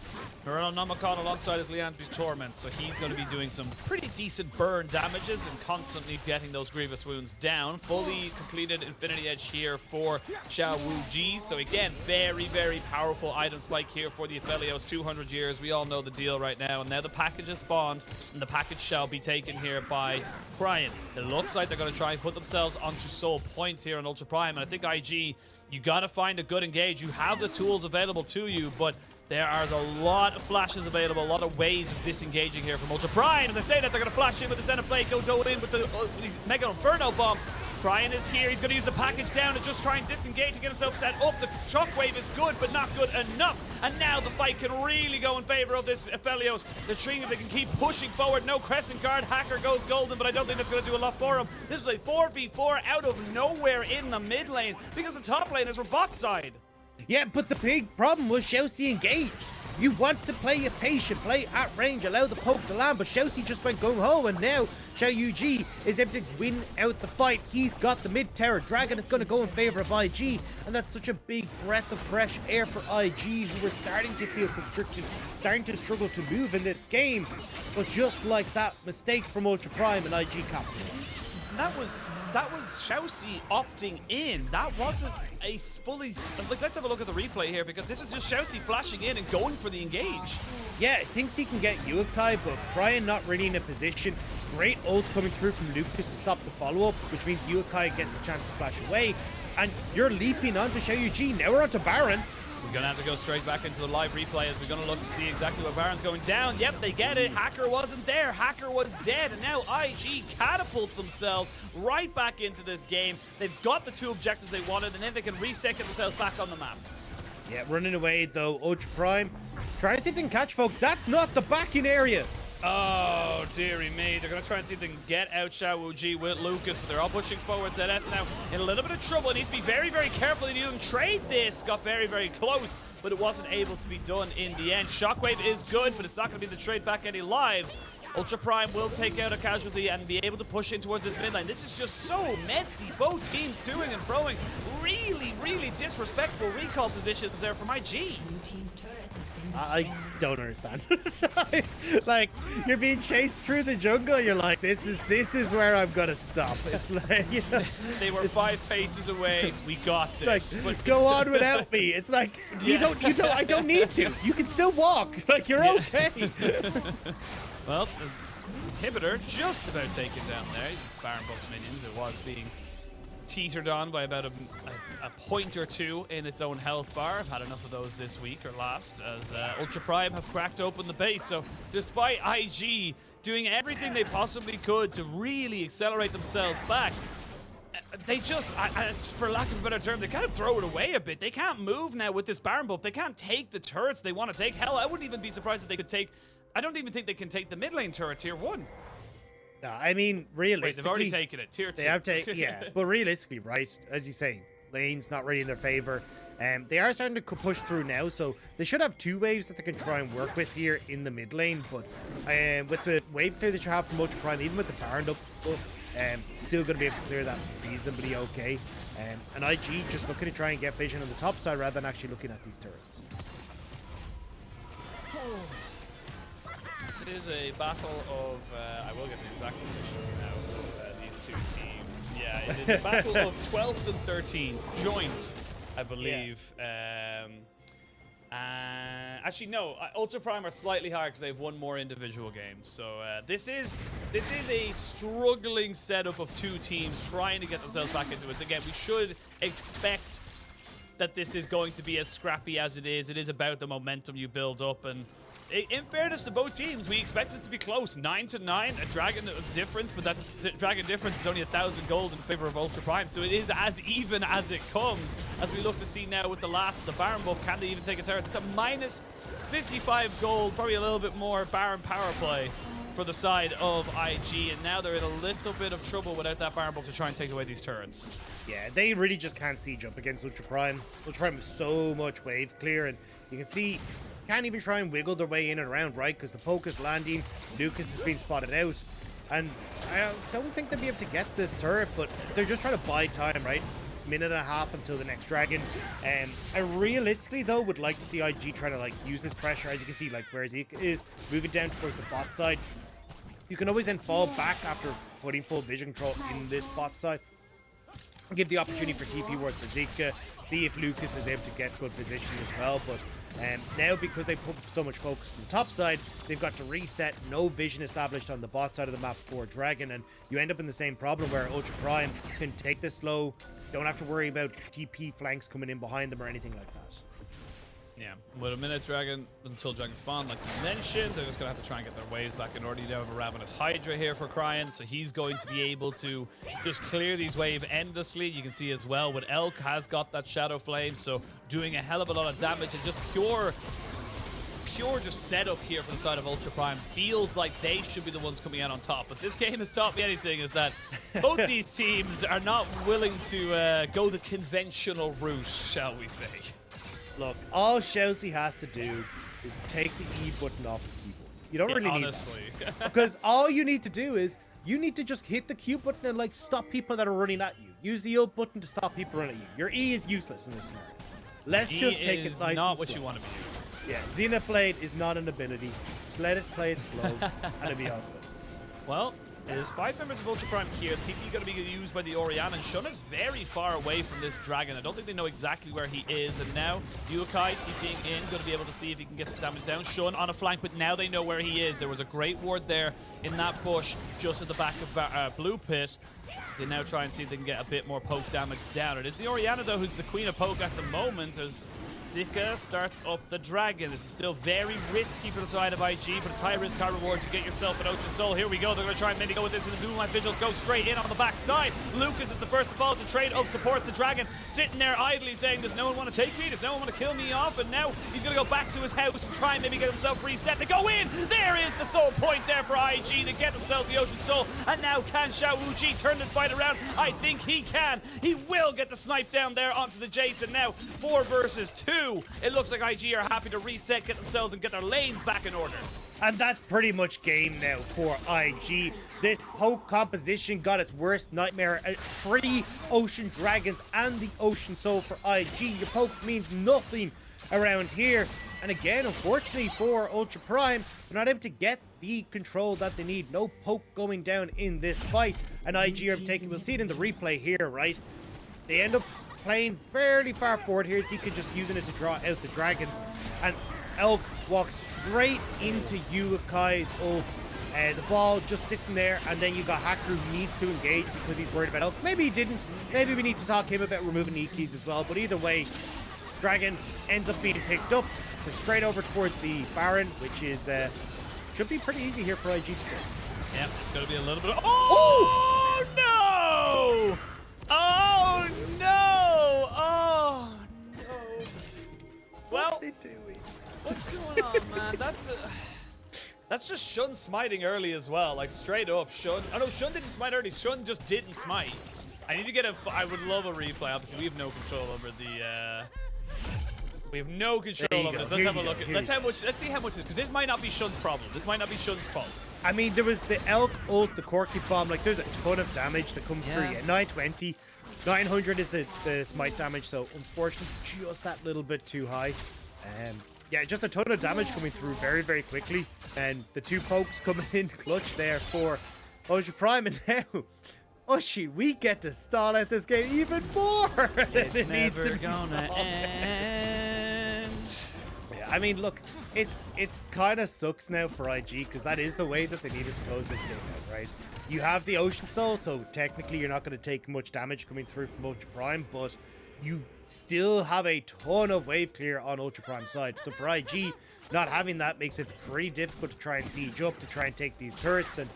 Nomicon alongside his Leandri's Torment, so he's going to be doing some pretty decent burn damages and constantly getting those grievous wounds down. Fully completed Infinity Edge here for Xiao Wu Ji, so again, very, very powerful item spike here for the Aphelios. 200 years, we all know the deal right now, and now the package is spawned, and the package shall be taken here by Cryan. It looks like they're going to try and put themselves onto Soul Point here on Ultra Prime, and I think IG, you got to find a good engage. You have the tools available to you, but there are a lot of flashes available, a lot of ways of disengaging here from Ultra Prime. As I say that, they're going to flash in with the center plate, go in with the Mega Inferno Bomb. Cryan is here. He's going to use the package down and just try and disengage to get himself set up. The shockwave is good, but not good enough. And now the fight can really go in favor of this Aphelios. They're treating if they can keep pushing forward. No Crescent Guard. Hacker goes golden, but I don't think that's going to do a lot for him. This is a 4v4 out of nowhere in the mid lane because the top laners were bot side. Yeah, but the big problem was Chelsea engaged. You want to play it patient, play at range, allow the poke to land, but Chelsea just went gung-ho, and now Xiao Yuji is able to win out the fight. He's got the mid-tower. Dragon is going to go in favor of IG, and that's such a big breath of fresh air for IG, who were starting to feel constricted, starting to struggle to move in this game. But just like that mistake from Ultra Prime, and IG capitalized. That was Chelsea opting in. That wasn't a fully... let's have a look at the replay here, because this is just Chelsea flashing in and going for the engage. Yeah, thinks he can get Yukai, but Cryan not really in a position. Great ult coming through from Lucas to stop the follow-up, which means Yukai gets the chance to flash away. And you're leaping onto Xiao Ji. Now we're onto Baron. We're going to have to go straight back into the live replay as we're going to look to see exactly where Baron's going down. Yep, they get it. Hacker wasn't there. Hacker was dead. And now IG catapult themselves right back into this game. They've got the 2 objectives they wanted, and then they can reset themselves back on the map. Yeah, running away though. Ultra Prime trying to see if they can catch folks. That's not the backing area. Oh, dearie me. They're going to try and see if they can get out Xiao Ji with Lucas, but they're all pushing forward. ZS now in a little bit of trouble. It needs to be very, very careful. They even trade this. Got very, very close, but it wasn't able to be done in the end. Shockwave is good, but it's not going to be the trade back any lives. Ultra Prime will take out a casualty and be able to push in towards this midline. This is just so messy. Both teams toing and froing. Really, really disrespectful recall positions there from IG. I don't understand. Like, you're being chased through the jungle. You're like, this is where I'm gonna stop. It's like, you know, they were 5 paces away. We got this. Like, go on without me. It's like, you don't. I don't need to. You can still walk. Like, you're okay. Well, the inhibitor just about taken down there. Baron both minions. It was being teetered on by about a point or 2 in its own health bar. I've had enough of those this week or last, as Ultra Prime have cracked open the base. So despite IG doing everything they possibly could to really accelerate themselves back, they just, for lack of a better term, they kind of throw it away a bit. They can't move now with this Baron buff. They can't take the turrets they want to take. Hell, I wouldn't even be surprised if they could take... I don't even think they can take the mid lane turret tier 1. No, I mean, realistically... Wait, they've already taken it, tier 2. They have taken, yeah. But realistically, right, as you say, lane's not really in their favor. They are starting to push through now, so they should have 2 waves that they can try and work with here in the mid lane. But with the wave clear that you have from Ultra Prime, even with the Baron up, still going to be able to clear that reasonably okay. And IG just looking to try and get vision on the top side rather than actually looking at these turrets. This is a battle of, I will get the exact positions now of these 2 teams. Yeah, it is a battle of 12th and 13th, joint, I believe. Yeah. Actually, no, Ultra Prime are slightly higher because they've won more individual games. So this is a struggling setup of 2 teams trying to get themselves back into it. Again, we should expect that this is going to be as scrappy as it is. It is about the momentum you build up, and in fairness to both teams, we expected it to be close. 9-9, a dragon difference, but that dragon difference is only 1,000 gold in favor of Ultra Prime, so it is as even as it comes. As we look to see now with the Baron buff, can they even take a turret? It's a minus 55 gold, probably a little bit more Baron power play for the side of IG, and now they're in a little bit of trouble without that Baron buff to try and take away these turrets. Yeah, they really just can't siege up against Ultra Prime. Ultra Prime has so much wave clear, and you can see can't even try and wiggle their way in and around, right? Because the poke is landing, Lucas has been spotted out, and I don't think they'll be able to get this turret, but they're just trying to buy time, right? Minute and a half until the next dragon. I realistically, though, would like to see IG trying to, like, use this pressure. As you can see, like, where he is moving down towards the bot side. You can always then fall back after putting full vision control in this bot side. Give the opportunity for TP wards for Zika, see if Lucas is able to get good position as well, but now because they put so much focus on the top side, they've got to reset, no vision established on the bot side of the map for Dragon, and you end up in the same problem where Ultra Prime can take this slow, don't have to worry about TP flanks coming in behind them or anything like that. Yeah, with a minute Dragon until Dragon spawn, like you mentioned, they're just going to have to try and get their waves back in order. You have a Ravenous Hydra here for Cryan, so he's going to be able to just clear these waves endlessly. You can see as well, with Elk has got that Shadow Flame, so doing a hell of a lot of damage, and just pure just setup here from the side of Ultra Prime. Feels like they should be the ones coming out on top, but this game has taught me anything, is that both these teams are not willing to go the conventional route, shall we say. Look, all Chelsea has to do is take the E button off his keyboard. You don't really need that. Because all you need to do is, you need to just hit the Q button and, like, stop people that are running at you. Use the Ult button to stop people running at you. Your E is useless in this scenario. Let's just take it nice and slow. Not what you want to be used. Yeah, Xenoblade is not an ability. Just let it play it slow, and it'll be all good. Well, There's 5 members of Ultra Prime here. TP going to be used by the Orianna, and Shun is very far away from this dragon. I don't think they know exactly where he is, and now Yukai TPing in, going to be able to see if he can get some damage down. Shun on a flank, but now they know where he is. There was a great ward there in that bush just at the back of Blue Pit. As they now try and see if they can get a bit more poke damage down. It is the Orianna, though, who's the queen of poke at the moment, as Dika starts up the dragon. This is still very risky for the side of IG, but it's high risk, high reward to get yourself an Ocean Soul. Here we go. They're going to try and maybe go with this, and the Moonlight Vigil goes straight in on the backside. Lucas is the first to fall to trade of supports the dragon, sitting there idly saying, does no one want to take me? Does no one want to kill me off? And now he's going to go back to his house and try and maybe get himself reset. They go in! There is the soul point there for IG. They get themselves the Ocean Soul, and now can Xiao Wuji turn this fight around? I think he can. He will get the snipe down there onto the Jason now. 4 versus 2. It looks like IG are happy to reset, get themselves and get their lanes back in order. And that's pretty much game now for IG. This poke composition got its worst nightmare. 3 Ocean Dragons and the Ocean Soul for IG. Your poke means nothing around here. And again, unfortunately for Ultra Prime, they're not able to get the control that they need. No poke going down in this fight. And IG are taking, we'll see it in the replay here, right? They end up playing fairly far forward here. Zika just using it to draw out the dragon. And Elk walks straight into Yukai's ult. The ball just sitting there, and then you got Hacker who needs to engage because he's worried about Elk. Maybe he didn't. Maybe we need to talk to him about removing E-keys as well. But either way, Dragon ends up being picked up. We're straight over towards the Baron, which is should be pretty easy here for IG to take. Yeah, it's going to be a little bit of... Oh, no! Oh, no! Oh, no. Well, what's going on, man? That's just Shun smiting early as well. Like, straight up, Shun. Oh, no, Shun didn't smite early. Shun just didn't smite. I need to get a... I would love a replay. Obviously, we have no control over the... We have no control over this. Let's have a look. Let's see how much this... Because this might not be Shun's problem. This might not be Shun's fault. I mean, there was the Elk ult, the Corky bomb. Like, there's a ton of damage that comes through. Yeah, 920. 900 is the smite damage, so unfortunately, just that little bit too high. Yeah, just a ton of damage coming through very, very quickly. And the 2 pokes coming in clutch there for Ultra Prime. And now, Ushi, we get to stall out this game even more. It's it needs never to be gonna stalled. end. Yeah, I mean, look, it's kind of sucks now for IG because that is the way that they needed to close this game out, right? You have the Ocean Soul, so technically you're not going to take much damage coming through from Ultra Prime, but you still have a ton of wave clear on Ultra Prime's side. So for IG, not having that makes it pretty difficult to try and siege up, to try and take these turrets, and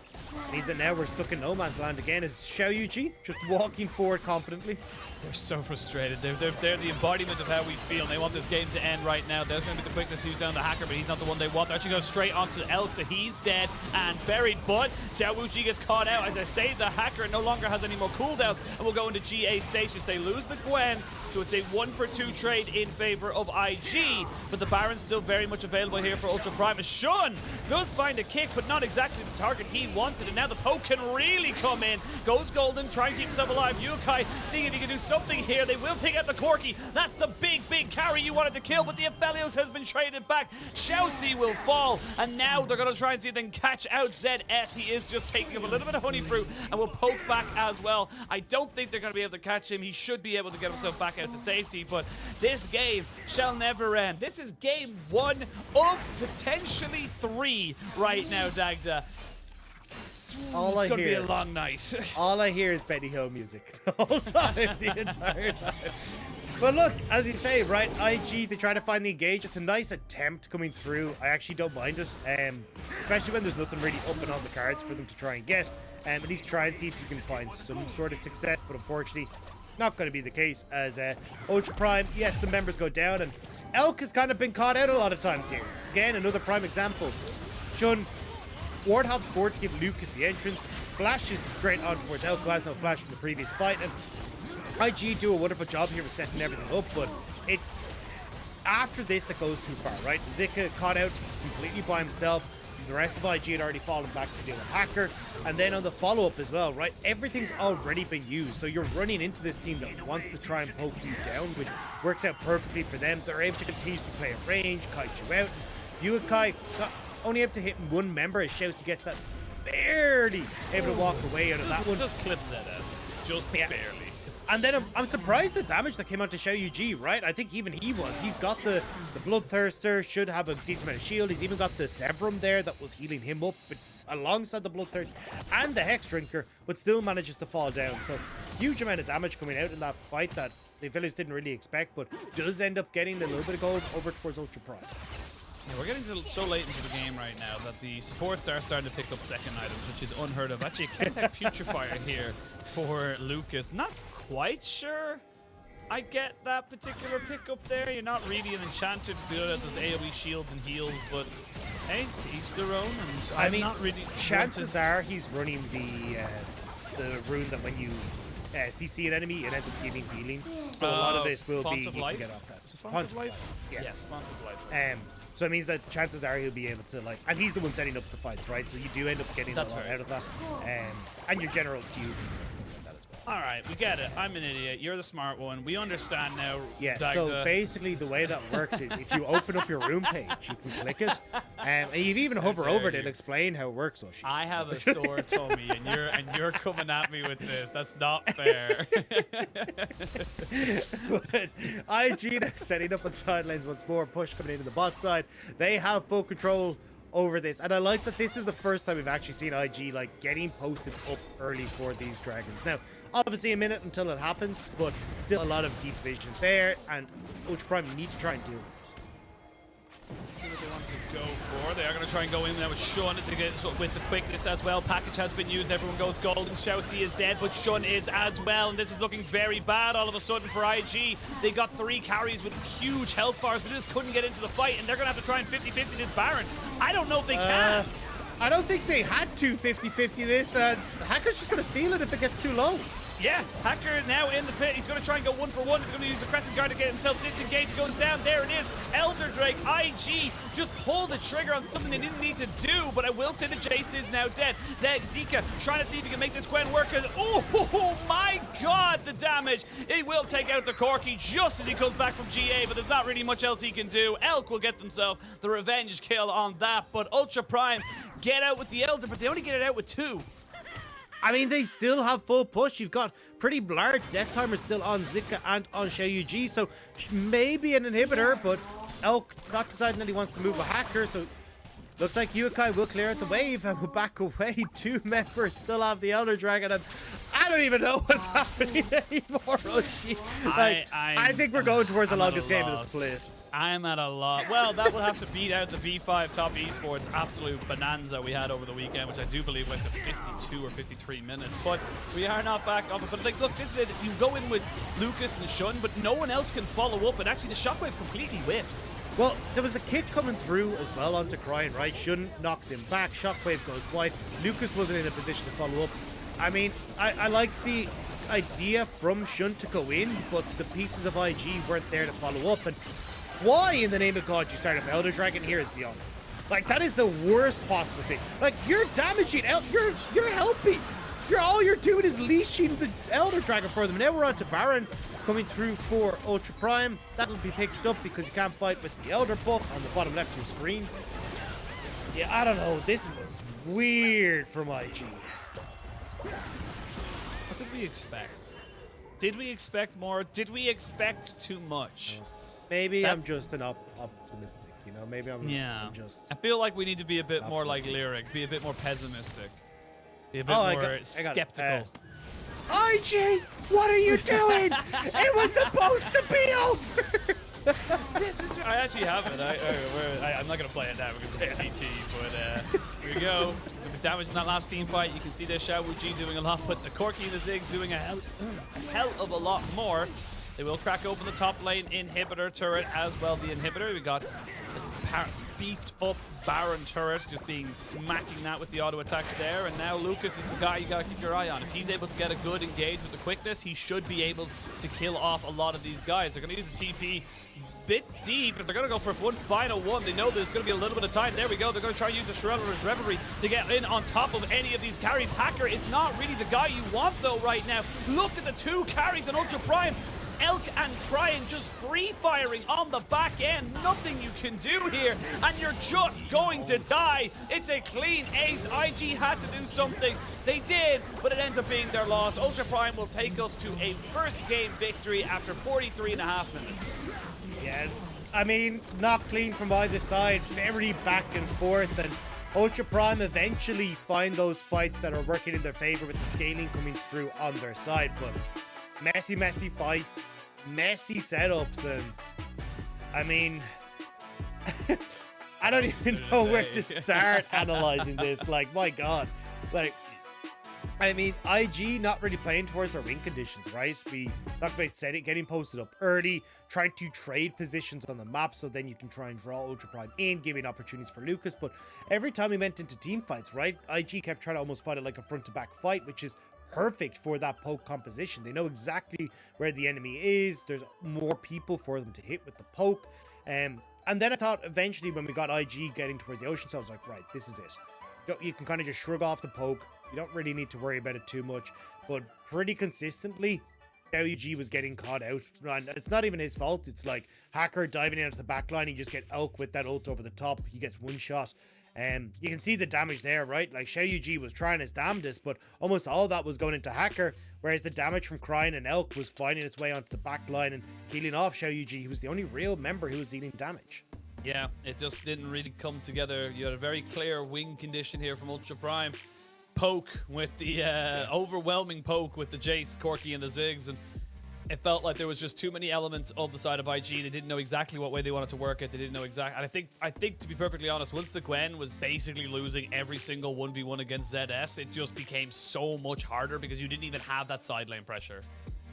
means that now we're stuck in no man's land again. Is Xiao Yuji just walking forward confidently? They're so frustrated. They're the embodiment of how we feel. They want this game to end right now. There's going to be the quickness use down the Hacker, but he's not the one they want. They're actually going straight onto Elk, so he's dead and buried. But Xiao Wuji gets caught out. As I say, the Hacker no longer has any more cooldowns and will go into GA status. They lose the Gwen, so it's a 1-for-2 trade in favor of IG. But the Baron's still very much available here for Ultra Prime. Shun does find a kick, but not exactly the target he wanted. And now the poke can really come in. Goes Golden, trying to keep himself alive. Yukai seeing if he can do something here. They will take out the Corky. That's the big carry you wanted to kill, but the Aphelios has been traded back. Xiaoxi will fall, and now they're going to try and see if they can catch out ZS. He is just taking up a little bit of honey fruit and will poke back as well. I don't think they're going to be able to catch him. He should be able to get himself back out to safety, but this game shall never end. This is game 1 of potentially 3 right now, Dagda. It's going to be a long night. All I hear is Benny Hill music the whole time, the entire time. But look, as you say, right, IG, they try to find the engage. It's a nice attempt coming through. I actually don't mind it, especially when there's nothing really up and on the cards for them to try and get. At least try and see if you can find some sort of success, but unfortunately, not going to be the case as Ultra Prime, yes, the members go down, and Elk has kind of been caught out a lot of times here. Again, another prime example. Shun Ward hops forward to give Lucas the entrance, flashes straight on towards Elk, who has no flash from the previous fight, and IG do a wonderful job here of setting everything up, but it's after this that goes too far, right? Zika caught out completely by himself. The rest of IG had already fallen back to deal with Hacker, and then on the follow-up as well, right? Everything's already been used, so you're running into this team that wants to try and poke you down, which works out perfectly for them. They're able to continuously play at range, kite you out. Yukai not only able to hit one member as Xiaoxi gets that barely able to walk away out of that one. Just clip ZS. Just Yeah. barely. And then I'm surprised the damage that came onto Xiao Yuji, right? I think even he was. He's got the Bloodthirster, should have a decent amount of shield. He's even got the Severum there that was healing him up alongside the Bloodthirst and the Hex Drinker, but still manages to fall down. So huge amount of damage coming out in that fight that the Village didn't really expect, but does end up getting a little bit of gold over towards Ultra Prime. Yeah, we're getting so late into the game right now that the supports are starting to pick up second items, which is unheard of. Actually, a Kentech Putrefier here for Lucas. Not quite sure I get that particular pickup there. You're not really an enchanter to do it. There's AoE shields and heals, but hey, to each their own. And I mean, not really chances are he's running the rune that when you CC an enemy, it ends up giving healing. So a lot of this will Font be of you Life? can get off that. Is it Font of Life? Yeah. Yes, Font of Life. So it means that chances are he'll be able to, like, and he's the one setting up the fights, right? So you do end up getting That's a lot fair. out of that. And your general cues and stuff like that as well. All right, we get it. I'm an idiot. You're the smart one. We understand now. Yeah, Dagda. so basically the way that works is if you open up your room page, you can click it, and you even hover dare over it, you. it'll explain how it works, Oshi. I have a sore tummy, and you're coming at me with this. That's not fair. But IG now setting up on side lanes once more, push coming into the bot side. They have full control over this, and I like that this is the first time we've actually seen IG like getting posted up early for these dragons. Now, obviously a minute until it happens, but still a lot of deep vision there, and Ultra Prime need to try and deal with it. See what they want to go for. They are going to try and go in there with Shun to get with the quickness as well. Package has been used. Everyone goes golden. Xiaoxi is dead, but Shun is as well. And this is looking very bad all of a sudden for IG. They got 3 carries with huge health bars, but just couldn't get into the fight. And they're going to have to try and 50-50 this Baron. I don't know if they can. I don't think they had to 50-50 this, and Hacker's just going to steal it if it gets too low. Yeah, Hacker now in the pit. He's going to try and go 1 for 1. He's going to use a Crescent Guard to get himself disengaged. He goes down. There it is. Elder Drake, IG, just pulled the trigger on something they didn't need to do. But I will say that Jace is now dead. Zika trying to see if he can make this Gwen work. Oh my God, the damage. He will take out the Corki just as he comes back from GA, but there's not really much else he can do. Elk will get themselves the revenge kill on that. But Ultra Prime get out with the Elder, but they only get it out with 2. I mean, they still have full push. You've got pretty large death timers still on Zika and on Xiao Yuji, so maybe an inhibitor, but Elk not deciding that he wants to move a Hacker, so looks like Yukai will clear out the wave and will back away. 2 members still have the Elder Dragon, and I don't even know what's happening anymore, Oshi. Like, I think we're going towards the longest game of the split. I'm at a lot. Well, that will have to beat out the V5 Top Esports absolute bonanza we had over the weekend, which I do believe went to 52 or 53 minutes. But we are not back off it. But like, look, this is it. You go in with Lucas and Shun, but no one else can follow up. And actually, the Shockwave completely whiffs. Well, there was the kick coming through as well onto Crying, right? Shun knocks him back. Shockwave goes wide. Lucas wasn't in a position to follow up. I mean, I like the idea from Shun to go in, but the pieces of IG weren't there to follow up. And why in the name of God you start up Elder Dragon here is beyond me. Like, that is the worst possible thing. Like, you're damaging, you're helping. All you're doing is leashing the Elder Dragon for them. Now we're on to Baron coming through for Ultra Prime. That'll be picked up because you can't fight with the Elder buff on the bottom left of your screen. Yeah, I don't know. This was weird from IG. What did we expect? Did we expect more? Did we expect too much? Maybe I'm just an optimistic, you know? Maybe I'm just... I feel like we need to be a bit more like Lyric, be a bit more pessimistic, be a bit more skeptical. IG, what are you doing? It was supposed to be over! I actually have it. I'm not going to play it now because it's TT, but here we go. The damage in that last team fight, you can see there Xiao Wuji doing a lot, but the Corki and the Ziggs doing a hell of a lot more. They will crack open the top lane inhibitor turret as well. The inhibitor, we got the beefed up Baron turret, just smacking that with the auto attacks there. And now Lucas is the guy you gotta keep your eye on. If he's able to get a good engage with the quickness, he should be able to kill off a lot of these guys. They're gonna use a TP bit deep as they're gonna go for one final one. They know there's gonna be a little bit of time. There we go. They're gonna try and use a Shredder's Revelry to get in on top of any of these carries. Hacker is not really the guy you want though right now. Look at the 2 carries in Ultra Prime. Elk and Cryan just free firing on the back end. Nothing you can do here, and you're just going to die. It's a clean ace. IG had to do something. They did, but it ends up being their loss. Ultra Prime will take us to a first game victory after 43.5 minutes. Yeah, I mean, not clean from either side. Very back and forth, and Ultra Prime eventually find those fights that are working in their favor with the scaling coming through on their side. But messy fights, messy setups, and I mean, I don't even know where to start analyzing this. Like, my God. Like, I mean, IG not really playing towards their win conditions, right? We talked about setting, getting posted up early, trying to trade positions on the map so then you can try and draw Ultra Prime in, giving opportunities for Lucas. But every time we went into team fights, right, IG kept trying to almost fight it like a front-to-back fight, which is perfect for that poke composition. They know exactly where the enemy is. There's more people for them to hit with the poke. And then I thought eventually when we got IG getting towards the ocean, so I was like, right, this is it. You can kind of just shrug off the poke. You don't really need to worry about it too much. But pretty consistently, LUG was getting caught out. And it's not even his fault. It's like Hacker diving into the back line. You just get Elk with that ult over the top. He gets one shot. You can see the damage there, right? Like, Xiaoyu was trying his damnedest, but almost all that was going into Hacker, whereas the damage from Cryan and Elk was finding its way onto the back line and killing off Xiaoyu, who was the only real member who was dealing damage. Yeah, it just didn't really come together. You had a very clear win condition here from Ultra Prime. Poke with the overwhelming poke with the Jace, Corki, and the Ziggs, and it felt like there was just too many elements of the side of IG. They didn't know exactly what way they wanted to work it. They didn't know exactly. And I think to be perfectly honest, once the Gwen was basically losing every single 1v1 against ZS, it just became so much harder because you didn't even have that side lane pressure.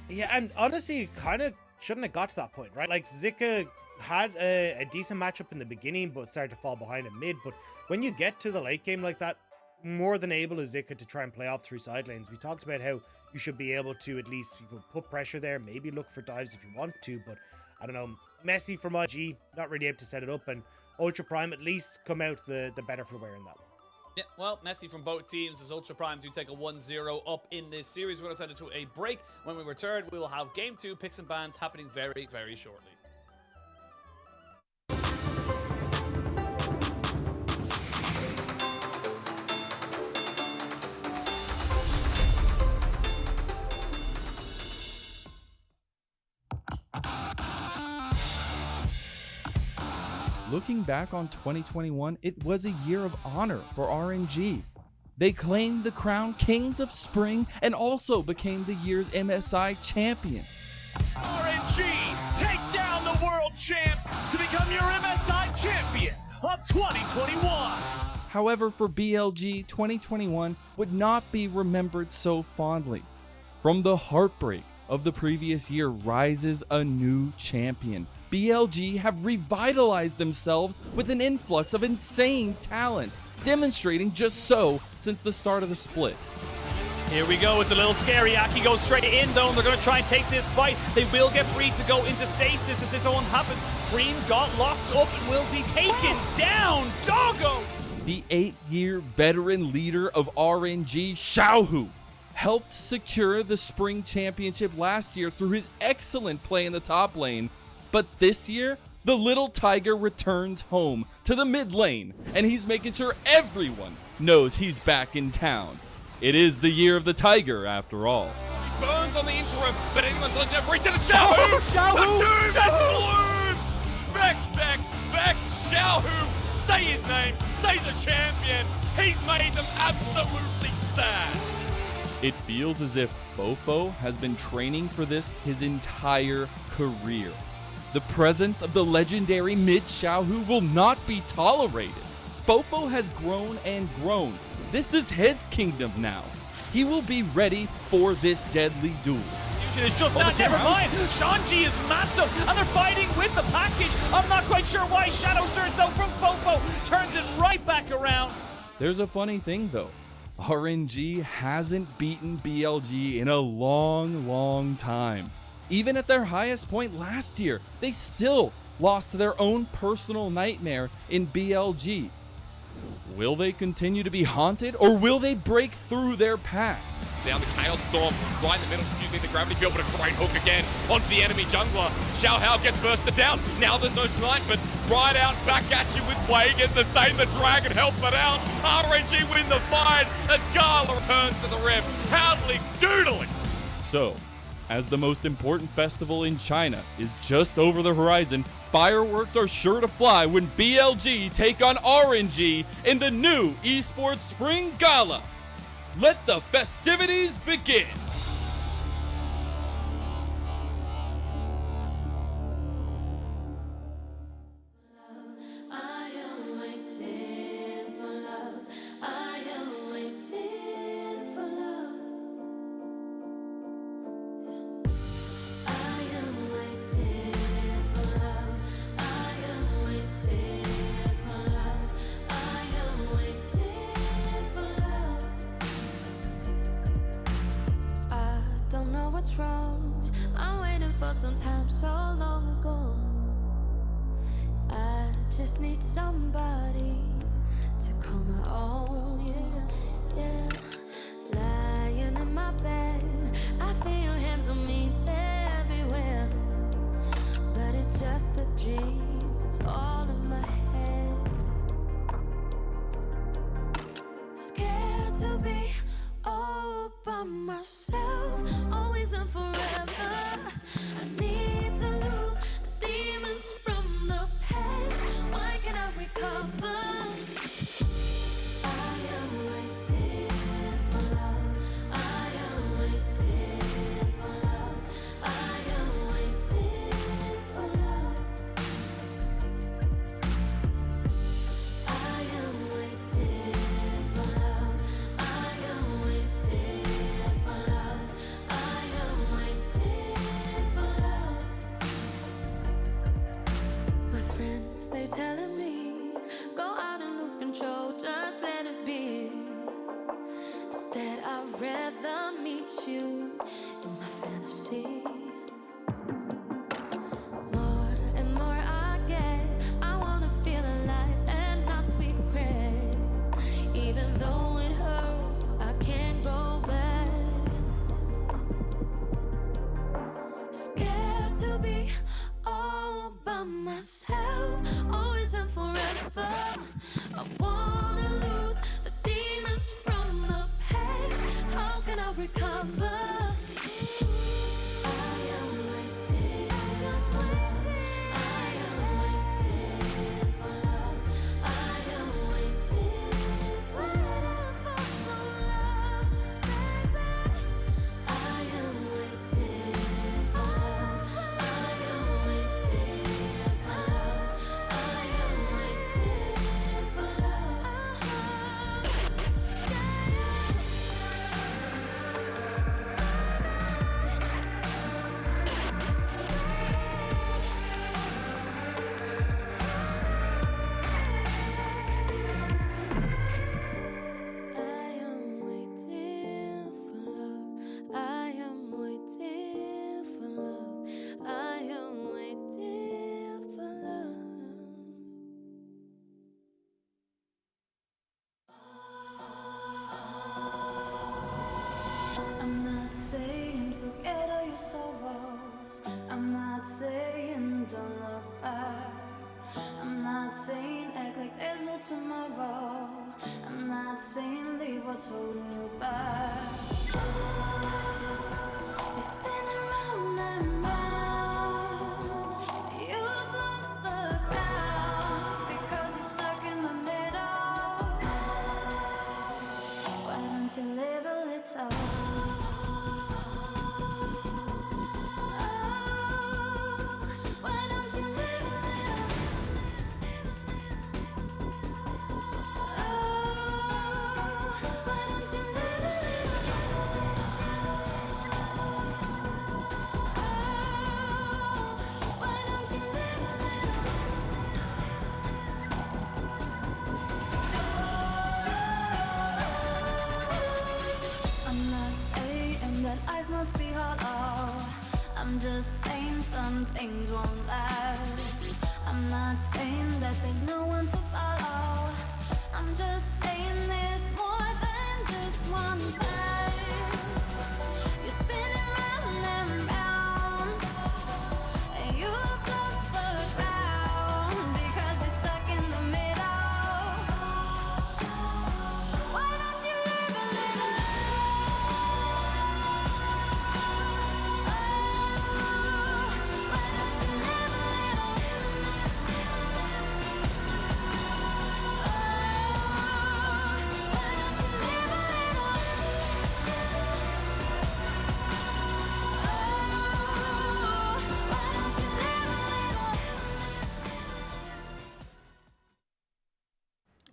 Yeah, and honestly, it kind of shouldn't have got to that point, right? Like, Zika had a decent matchup in the beginning, but started to fall behind in mid. But when you get to the late game like that, more than able is Zika to try and play off through side lanes. We talked about how you should be able to at least put pressure there, maybe look for dives if you want to, but I don't know. Messy from IG, not really able to set it up, and Ultra Prime at least come out the better for wear in that one. Yeah, well, messy from both teams as Ultra Prime do take a 1-0 up in this series. We're going to send it to a break. When we return, we will have Game 2 picks and bans happening very, very shortly. Looking back on 2021, it was a year of honor for RNG. They claimed the crown Kings of Spring and also became the year's MSI champion. RNG, take down the world champs to become your MSI champions of 2021. However, for BLG, 2021 would not be remembered so fondly. From the heartbreak of the previous year rises a new champion. BLG have revitalized themselves with an influx of insane talent, demonstrating just so since the start of the split. Here we go, it's a little scary. Aki goes straight in though, and they're going to try and take this fight. They will get free to go into stasis as this one happens. Cream got locked up and will be taken down. Doggo! The 8-year veteran leader of RNG, Xiaohu, helped secure the Spring Championship last year through his excellent play in the top lane. But this year, the little tiger returns home to the mid lane, and he's making sure everyone knows he's back in town. It is the year of the tiger, after all. He burns on the interim, but anyone's left to reset a Xiaohu! Xiaohu! The doom! Vex, Xiaohu! Say his name, say the champion! He's made them absolutely sad! It feels as if Fofo has been training for this his entire career. The presence of the legendary mid Xiaohu will not be tolerated. Fofo has grown and grown. This is his kingdom now. He will be ready for this deadly duel. Is just that, never mind. Shanji is massive, and they're fighting with the package. I'm not quite sure why. Shadow Surge, though, from Fofo turns it right back around. There's a funny thing, though. RNG hasn't beaten BLG in a long time. Even at their highest point last year, they still lost to their own personal nightmare in BLG. Will they continue to be haunted, or will they break through their past? Down the Chaos Storm, right in the middle, the gravity field, but a great hook again onto the enemy jungler. Xiao Hao gets bursted down. Now there's no snipe, but right out, back at you with Wei, get the same, the dragon helps it out. RNG win the fight as Gala returns to the rift, proudly doodling. So, as the most important festival in China is just over the horizon, fireworks are sure to fly when BLG take on RNG in the new Esports Spring Gala. Let the festivities begin! I am waiting for love. I am waiting for love. I am waiting for love. I am waiting for love. I am waiting for love. I don't know what's wrong. I'm waiting for some time so long ago. I just need somebody to call my own, yeah. Lying in my bed, I feel your hands on me, they're everywhere. But it's just a dream, it's all in my head. Scared to be all by myself, always and forever. I need to lose the demons from the past. Why can't I recover? I am waiting for love. I am waiting for love. I am waiting for love. I am waiting for love. I am waiting for love. I am waiting for love. My friends, they're telling me, go out and lose control, just let it be. Instead, I'd rather meet you in my fantasies. More and more I get, I wanna feel alive and not regret. Even though it hurts, I can't go back. Scared to be all by myself, always and forever. I wanna lose the demons from the past. How can I recover? I am waiting for love. I am waiting for love. I am waiting for so long, baby. I am waiting for love. I am waiting for love. I am waiting for love. I am waiting for love. I am waiting for love. I am waiting for love. I'm not saying forget all your sorrows. I'm not saying don't look back. I'm not saying act like there's no tomorrow. I'm not saying leave what's holding you back. You're spinning round and round. You've lost the ground because you're stuck in the middle. Why don't you live a little? Why don't you live a little? Why don't you live a little? Why don't you live a little? I'm not saying that life must be hollow. I'm just saying some things won't last. I'm not saying that there's no one to follow. I'm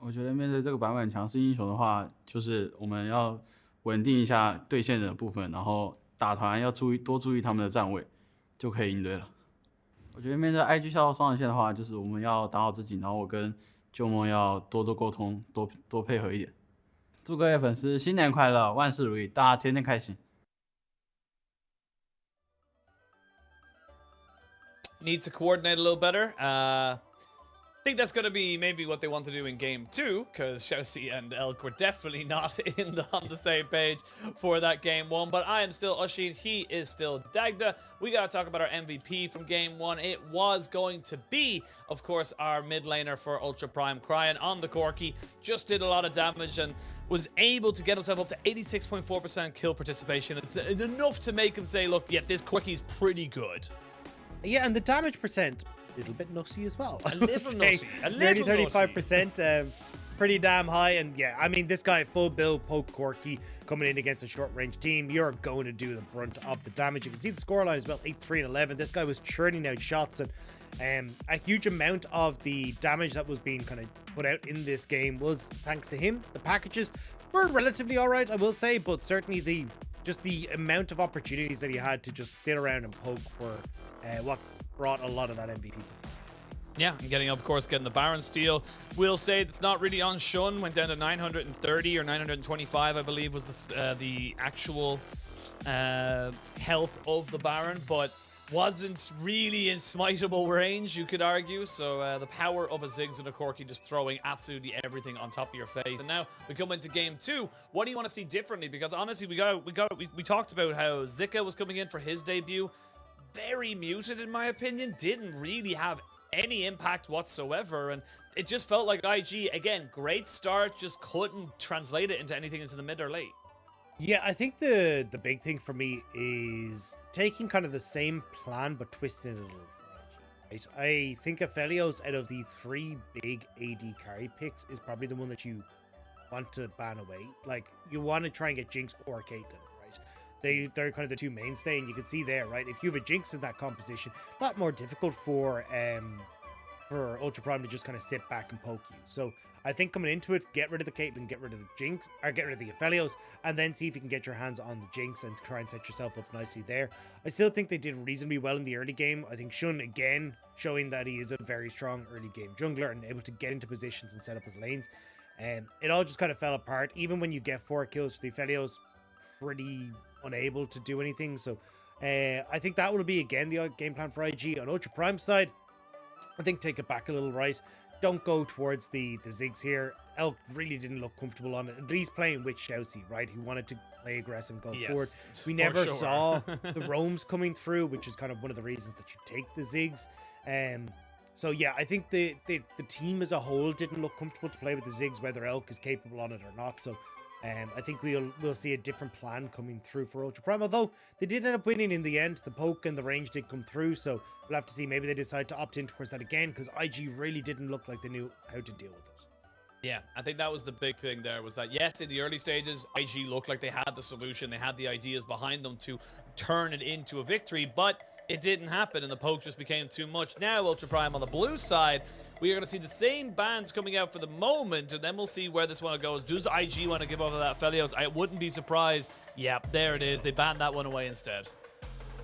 我觉得面对这个版本强势英雄的话，就是我们要稳定一下对线的部分，然后打团要多注意他们的站位，就可以应对了。我觉得面对 IG 下到双人线的话，就是我们要打好自己，然后我跟旧梦要多沟通，多配合一点。祝各位粉丝新年快乐，万事如意，大家天天开心。Needs to coordinate a little better. I think that's going to be maybe what they want to do in game 2, because Chelsea and Elk were definitely not on the same page for that game 1. But I am still Oshin, he is still Dagda. We got to talk about our MVP from game 1. It was going to be, of course, our mid laner for Ultra Prime, Cryan on the Corki. Just did a lot of damage and was able to get himself up to 86.4% kill participation. It's enough to make him say, look, yeah, this Corki's pretty good. Yeah, and the damage percent, a little bit nussy as well. A little nussy. A little 35%, pretty damn high. And yeah, I mean, this guy, full build, poke Corki, coming in against a short-range team, you're going to do the brunt of the damage. You can see the scoreline is about 8-3 and 11. This guy was churning out shots, and a huge amount of the damage that was being kind of put out in this game was thanks to him. The packages were relatively all right, I will say, but certainly the amount of opportunities that he had to just sit around and poke were what brought a lot of that MVP. Yeah, and getting the Baron steal. We'll say it's not really on Shun. Went down to 930 or 925, I believe, was the actual health of the Baron, but wasn't really in smiteable range, you could argue. So the power of a Ziggs and a Corki just throwing absolutely everything on top of your face. And now we come into game 2. What do you want to see differently? Because honestly, we talked about how Zika was coming in for his debut. Very muted, in my opinion. Didn't really have any impact whatsoever, and it just felt like IG, again, great start, just couldn't translate it into anything into the mid or late. Yeah, I think the big thing for me is taking kind of the same plan but twisting it a little. Right? I think Aphelios, out of the 3 big AD carry picks, is probably the one that you want to ban away. Like, you want to try and get Jinx or Caitlyn. They're kind of the 2 mainstay, and you can see there, right? If you have a Jinx in that composition, a lot more difficult for Ultra Prime to just kind of sit back and poke you. So I think coming into it, get rid of the Caitlyn, get rid of the Jinx, or get rid of the Aphelios, and then see if you can get your hands on the Jinx and try and set yourself up nicely there. I still think they did reasonably well in the early game. I think Shun, again, showing that he is a very strong early game jungler and able to get into positions and set up his lanes. It all just kind of fell apart. Even when you get 4 kills for the Aphelios, pretty unable to do anything. So I think that will be again the game plan for IG. On Ultra Prime side, I think take it back a little, right? Don't go towards the Ziggs here. Elk really didn't look comfortable on it, at least playing with Chelsea, right? He wanted to play aggressive and go forward. We never saw the roams coming through, which is kind of one of the reasons that you take the Ziggs. So yeah, I think the team as a whole didn't look comfortable to play with the Ziggs, whether Elk is capable on it or not. So I think we'll see a different plan coming through for Ultra Prime, although they did end up winning in the end. The poke and the range did come through, so we'll have to see. Maybe they decide to opt in towards that again, because IG really didn't look like they knew how to deal with it. Yeah, I think that was the big thing there, was that yes, in the early stages, IG looked like they had the solution, they had the ideas behind them to turn it into a victory, but it didn't happen, and the poke just became too much. Now, Ultra Prime on the blue side, we are going to see the same bans coming out for the moment, and then we'll see where this one goes. Does IG want to give over that Aphelios? I wouldn't be surprised. Yep, there it is. They banned that one away instead.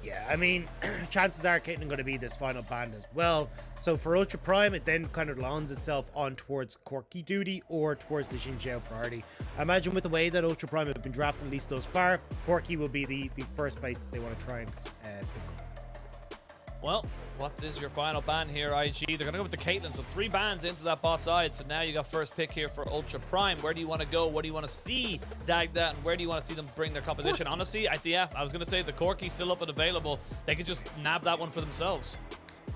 Yeah, I mean, chances are Caitlyn going to be this final band as well. So for Ultra Prime, it then kind of lands itself on towards Corki duty or towards the Xin Zhao priority. I imagine with the way that Ultra Prime have been drafted, at least thus far, Corki will be the first place that they want to try and pick up. Well, what is your final ban here, IG? They're going to go with the Caitlyn, so 3 bans into that bot side. So now you got first pick here for Ultra Prime. Where do you want to go? What do you want to see Dagda, and where do you want to see them bring their composition? Honestly, I was going to say the Corki's still up and available. They could just nab that one for themselves.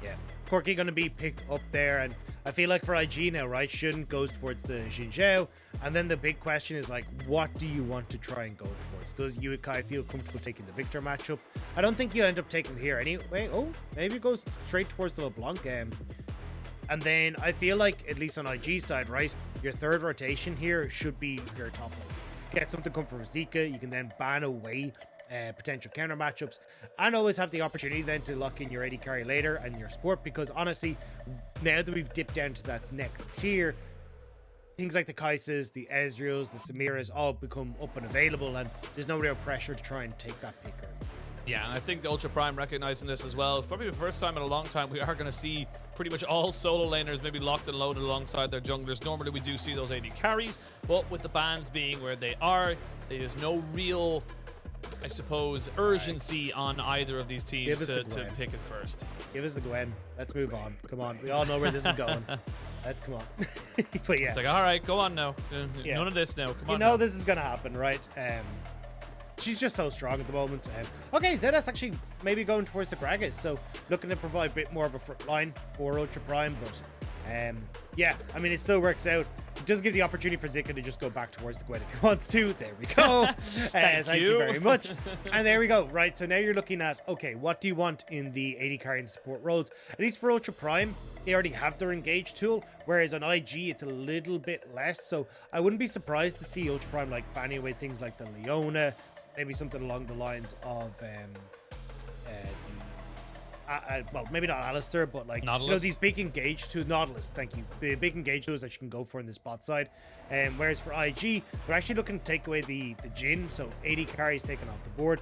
Yeah, Corki going to be picked up there, and I feel like for IG now, right, Shun goes towards the Xin Zhao, and then the big question is, like, what do you want to try and go towards? Does Yuikai feel comfortable taking the Victor matchup? I don't think he'll end up taking it here anyway. Oh, maybe it goes straight towards the LeBlanc. And then I feel like, at least on IG side, right, your third rotation here should be your top lane. Get something come from Zika, you can then ban away potential counter matchups, and always have the opportunity then to lock in your AD carry later and your support, because honestly, now that we've dipped down to that next tier, things like the Kai'Sas, the Ezreals, the Samiras all become up and available, and there's no real pressure to try and take that pick early. Yeah, and I think the Ultra Prime recognizing this as well. It's probably the first time in a long time we are going to see pretty much all solo laners maybe locked and loaded alongside their junglers. Normally we do see those AD carries, but with the bans being where they are, there's no real, I suppose, urgency on either of these teams to pick it first. Give us the Gwen. Let's move on. Come on. We all know where this is going. Let's come on. But yeah. It's like, all right, go on now. None of this now. Come on. You know now. this is going to happen, right? She's just so strong at the moment. Okay, Zed's actually maybe going towards the Gragas, so looking to provide a bit more of a front line for Ultra Prime, but yeah, I mean, it still works out. It does give the opportunity for Zika to just go back towards the Gwen if he wants to. There we go. Thank you very much. And there we go. Right, so now you're looking at, okay, what do you want in the AD carry and support roles? At least for Ultra Prime, they already have their engage tool, whereas on IG, it's a little bit less. So I wouldn't be surprised to see Ultra Prime like banning away things like the Leona, maybe something along the lines of well, maybe not Alistair, but like these big engage tools. Nautilus, thank you. The big engage tools that you can go for in the spot side. Whereas for IG, they're actually looking to take away the Jhin, so 80 carries taken off the board.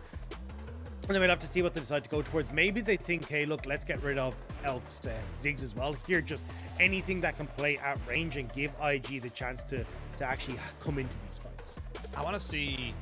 And then we'll have to see what they decide to go towards. Maybe they think, hey, look, let's get rid of Elk's Ziggs as well. Here, just anything that can play at range and give IG the chance to actually come into these fights. I want to see,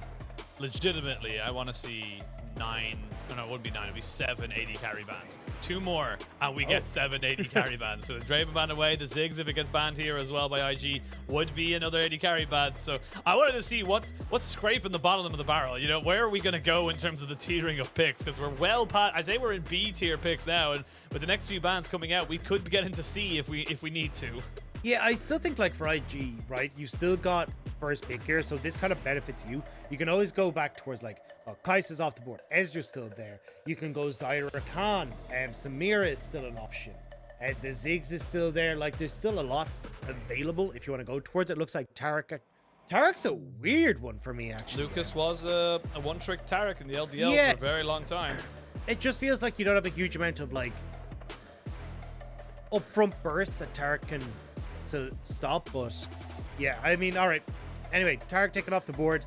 legitimately, I want to see 9, no, it wouldn't be 9, it'd be 7 AD carry bans. 2 more, and we get 7 AD carry bans. So the Draven ban away, the Ziggs, if it gets banned here as well by IG, would be another AD carry ban. So I wanted to see what's scraping the bottom of the barrel. You know, where are we going to go in terms of the tiering of picks? Because we're well past, I say we're in B tier picks now, and with the next few bans coming out, we could get into C if we need to. Yeah, I still think like for IG, right, you still got first pick here, so this kind of benefits you. You can always go back towards like, Kai'Sa's off the board, Ezra's still there. You can go Zyra Khan, Samira is still an option. The Ziggs is still there. Like, there's still a lot available if you want to go towards it. Looks like Tarek's a weird one for me, actually. Lucas was a one-trick Tarek in the LDL for a very long time. It just feels like you don't have a huge amount of like upfront burst that Tarek can stop, but yeah, I mean, all right. Anyway, Tarek taken off the board.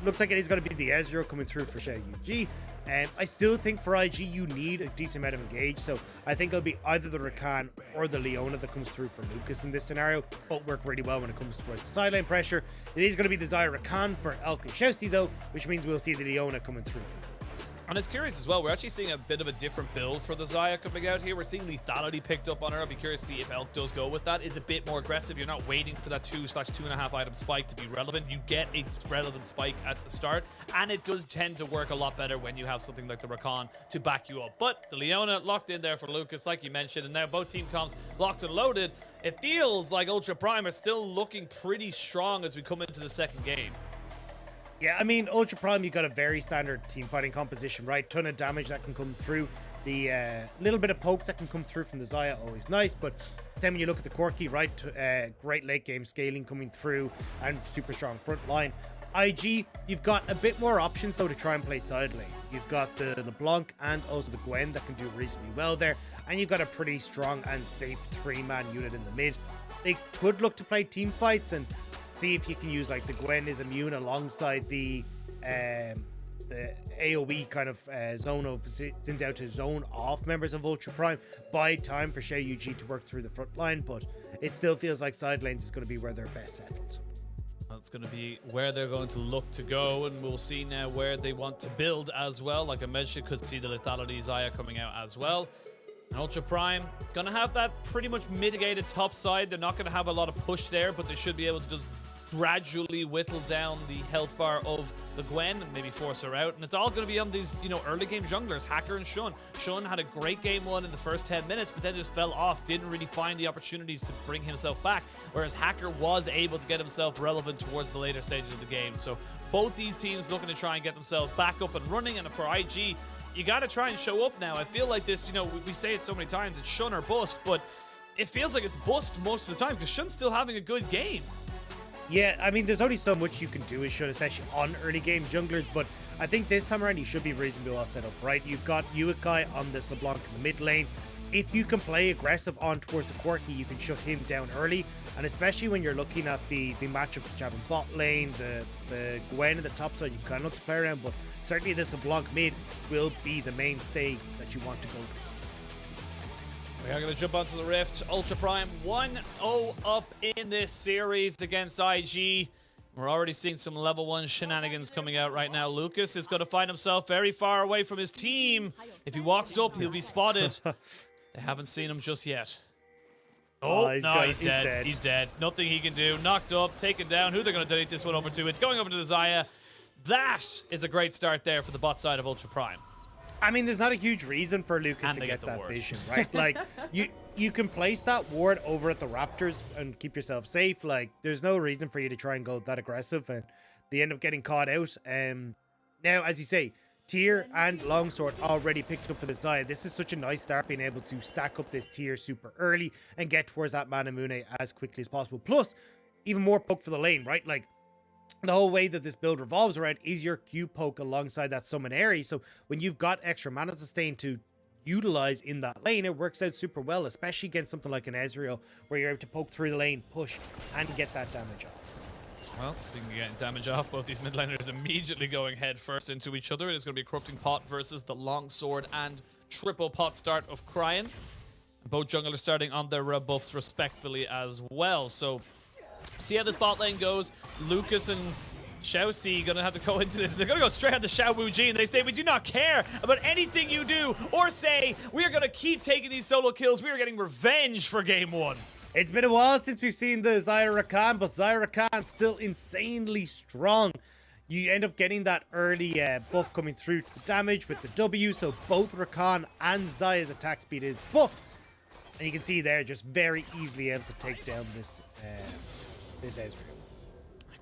Looks like it is going to be the Ezreal coming through for Shao UG. I still think for IG you need a decent amount of engage, so I think it'll be either the Rakan or the Leona that comes through for Lucas in this scenario. Both work really well when it comes towards the sideline pressure. It is going to be the Zyra Rakan for Elk and Shousi though, which means we'll see the Leona coming through for Lucas. And it's curious as well, we're actually seeing a bit of a different build for the Xayah coming out here. We're seeing lethality picked up on her. I'll be curious to see if Elk does go with that. It's a bit more aggressive. You're not waiting for that 2/2.5 item spike to be relevant. You get a relevant spike at the start, and it does tend to work a lot better when you have something like the Rakan to back you up. But the Leona locked in there for Lucas, like you mentioned, and now both team comps locked and loaded. It feels like Ultra Prime are still looking pretty strong as we come into the second game. Yeah, I mean, Ultra Prime, you got a very standard team fighting composition, right? Ton of damage that can come through. The little bit of poke that can come through from the Xayah, always nice. But then when you look at the Corki, right? Great late game scaling coming through and super strong front line. IG, you've got a bit more options though to try and play side lane. You've got the LeBlanc and also the Gwen that can do reasonably well there. And you've got a pretty strong and safe 3-man unit in the mid. They could look to play team fights and see if you can use like the Gwen is immune alongside the AoE kind of zone of sends out to zone off members of Ultra Prime. Buy time for Shea UG to work through the front line, but it still feels like side lanes is going to be where they're best settled. That's going to be where they're going to look to go, and we'll see now where they want to build as well. Like I mentioned, could see the lethality Xayah coming out as well. Ultra Prime gonna have that pretty much mitigated top side. They're not gonna have a lot of push there, but they should be able to just gradually whittle down the health bar of the Gwen and maybe force her out. And it's all gonna be on these, early game junglers, Hacker and Shun. Shun had a great game one in the first 10 minutes, but then just fell off, didn't really find the opportunities to bring himself back, whereas Hacker was able to get himself relevant towards the later stages of the game. So both these teams looking to try and get themselves back up and running, and for IG, you got to try and show up now. I feel like this, we say it so many times, it's Shun or bust, but it feels like it's bust most of the time because Shun's still having a good game. Yeah, I mean, there's only so much you can do as Shun, especially on early game junglers, but I think this time around he should be reasonably well set up, right? You've got Uikai on this LeBlanc in the mid lane. if you can play aggressive on towards the Quirky, you can shut him down early. And especially when you're looking at the matchups that you have in bot lane, the Gwen in the top side, you can kind of look to play around, but certainly this LeBlanc mid will be the mainstay that you want to go for. We are going to jump onto the Rift. Ultra Prime 1-0 up in this series against IG. We're already seeing some level 1 shenanigans coming out right now. Lucas is going to find himself very far away from his team. If he walks up, he'll be spotted. They haven't seen him just yet. Oh, he's no, dead. he's dead. He's dead. Nothing he can do. Knocked up, taken down. Who they're going to donate this one over to? It's going over to the Xayah. That is a great start there for the bot side of Ultra Prime. I mean, there's not a huge reason for Lucas to get that vision, right? Like, you can place that ward over at the Raptors and keep yourself safe. Like, there's no reason for you to try and go that aggressive, and they end up getting caught out. Now, as you say, Tier and Longsword already picked up for the Xayah. This is such a nice start, being able to stack up this Tier super early and get towards that Manamune as quickly as possible. Plus, even more poke for the lane, right? Like, the whole way that this build revolves around is your Q poke alongside that summon Aerie. So when you've got extra mana sustain to utilize in that lane, it works out super well, especially against something like an Ezreal, where you're able to poke through the lane, push, and get that damage off. Well, speaking of getting damage off, both these mid laners immediately going head first into each other. It is going to be a Corrupting Pot versus the Longsword and triple pot start of Cryan. Both junglers starting on their buffs respectfully as well. So, see how this bot lane goes. Lucas and Xiaoxi gonna have to go into this. They're gonna go straight on the Xiao Wu Ji, and they say, we do not care about anything you do or say. We are gonna keep taking these solo kills. We are getting revenge for game 1. It's been a while since we've seen the Xayah Rakan, but Xayah Rakan still insanely strong. You end up getting that early buff coming through to the damage with the W, so both Rakan and Xayah's attack speed is buffed. And you can see there, just very easily able to take down this Ezreal.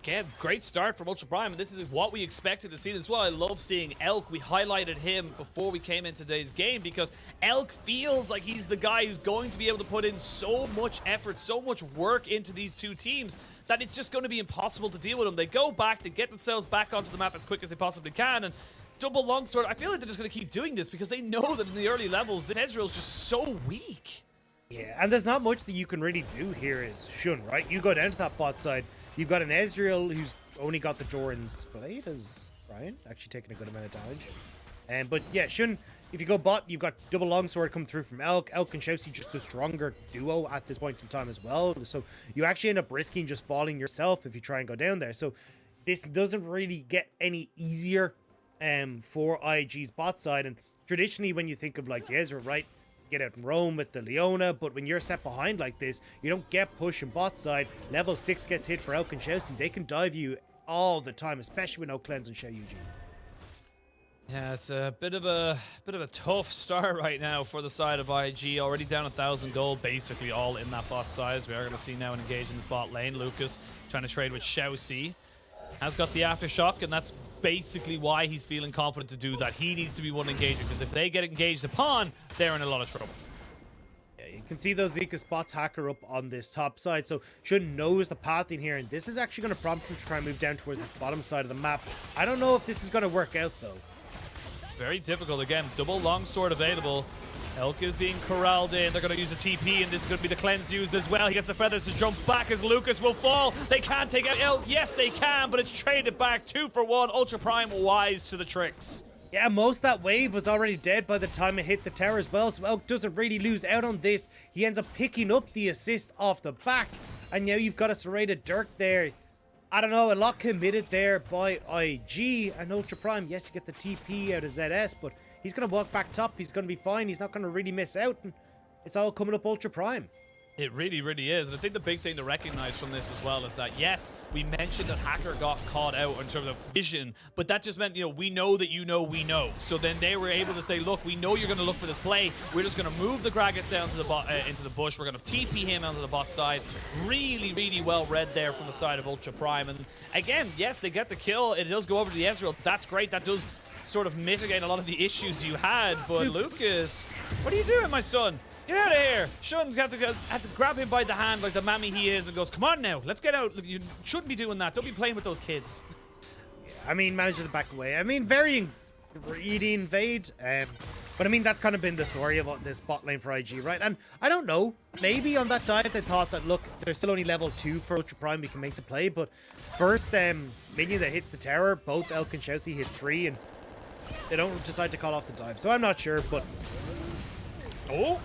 Again, great start from Ultra Prime, and this is what we expected to see. This is what I love seeing Elk. We highlighted him before we came in today's game because Elk feels like he's the guy who's going to be able to put in so much effort, so much work into these two teams that it's just going to be impossible to deal with them. They go back, they get themselves back onto the map as quick as they possibly can, and double longsword, I feel like they're just going to keep doing this because they know that in the early levels, this Ezreal's just so weak. Yeah, and there's not much that you can really do here as Shun, right? You go down to that bot side, you've got an Ezreal who's only got the Doran's blade as Ryan, actually taking a good amount of damage. But yeah, Shun, if you go bot, you've got double longsword coming through from Elk. Elk and Xiaoxi just the stronger duo at this point in time as well. So you actually end up risking just falling yourself if you try and go down there. So this doesn't really get any easier for IG's bot side. And traditionally when you think of like the Ezreal, right? Get out and roam with the Leona, but when you're set behind like this, you don't get push in bot side. Level 6 gets hit for Elk and Xiaoxi. They can dive you all the time, especially with no cleanse and Xiao Yuji. Yeah, it's a bit of a tough start right now for the side of IG. Already down 1,000 gold, basically all in that bot size. We are going to see now an engage in this bot lane. Lucas trying to trade with Xiaoxi. Has got the aftershock, and that's basically why he's feeling confident to do that. He needs to be one engaging, because if they get engaged upon, they're in a lot of trouble. Yeah, you can see those Zika spots hacker up on this top side, so Shun knows the path in here, and this is actually going to prompt him to try and move down towards this bottom side of the map. I don't know if this is going to work out, though. It's very difficult. Again, double longsword available. Elk is being corralled in. They're going to use a TP, and this is going to be the cleanse used as well. He gets the feathers to jump back as Lucas will fall. They can't take out Elk. Yes, they can, but it's traded back 2 for 1. Ultra Prime wise to the tricks. Yeah, most of that wave was already dead by the time it hit the tower as well, so Elk doesn't really lose out on this. He ends up picking up the assist off the back, and now you've got a serrated Dirk there. I don't know, a lot committed there by IG, and Ultra Prime, yes, you get the TP out of ZS, but he's going to walk back top. He's going to be fine. He's not going to really miss out. And it's all coming up Ultra Prime. It really, really is. And I think the big thing to recognize from this as well is that, yes, we mentioned that Hacker got caught out in terms of vision, but that just meant, you know, we know that you know we know. So then they were able to say, look, we know you're going to look for this play. We're just going to move the Gragas down to the bot, into the bush. We're going to TP him onto the bot side. Really, really well read there from the side of Ultra Prime. And again, yes, they get the kill. It does go over to the Ezreal. That's great. That does sort of mitigate a lot of the issues you had. But Lucas, what are you doing, my son? Get out of here! Shun's has to grab him by the hand like the mammy he is and goes, come on now, let's get out. You shouldn't be doing that. Don't be playing with those kids. I mean, manages to back away. I mean, varying really invade. But I mean, that's kind of been the story of this bot lane for IG, right? And I don't know, maybe on that dive they thought that, look, they're still only level 2 for Ultra Prime, we can make the play, but first minion that hits the tower, both Elk and Chelsea hit 3, and they don't decide to call off the dive. So I'm not sure, but... Oh!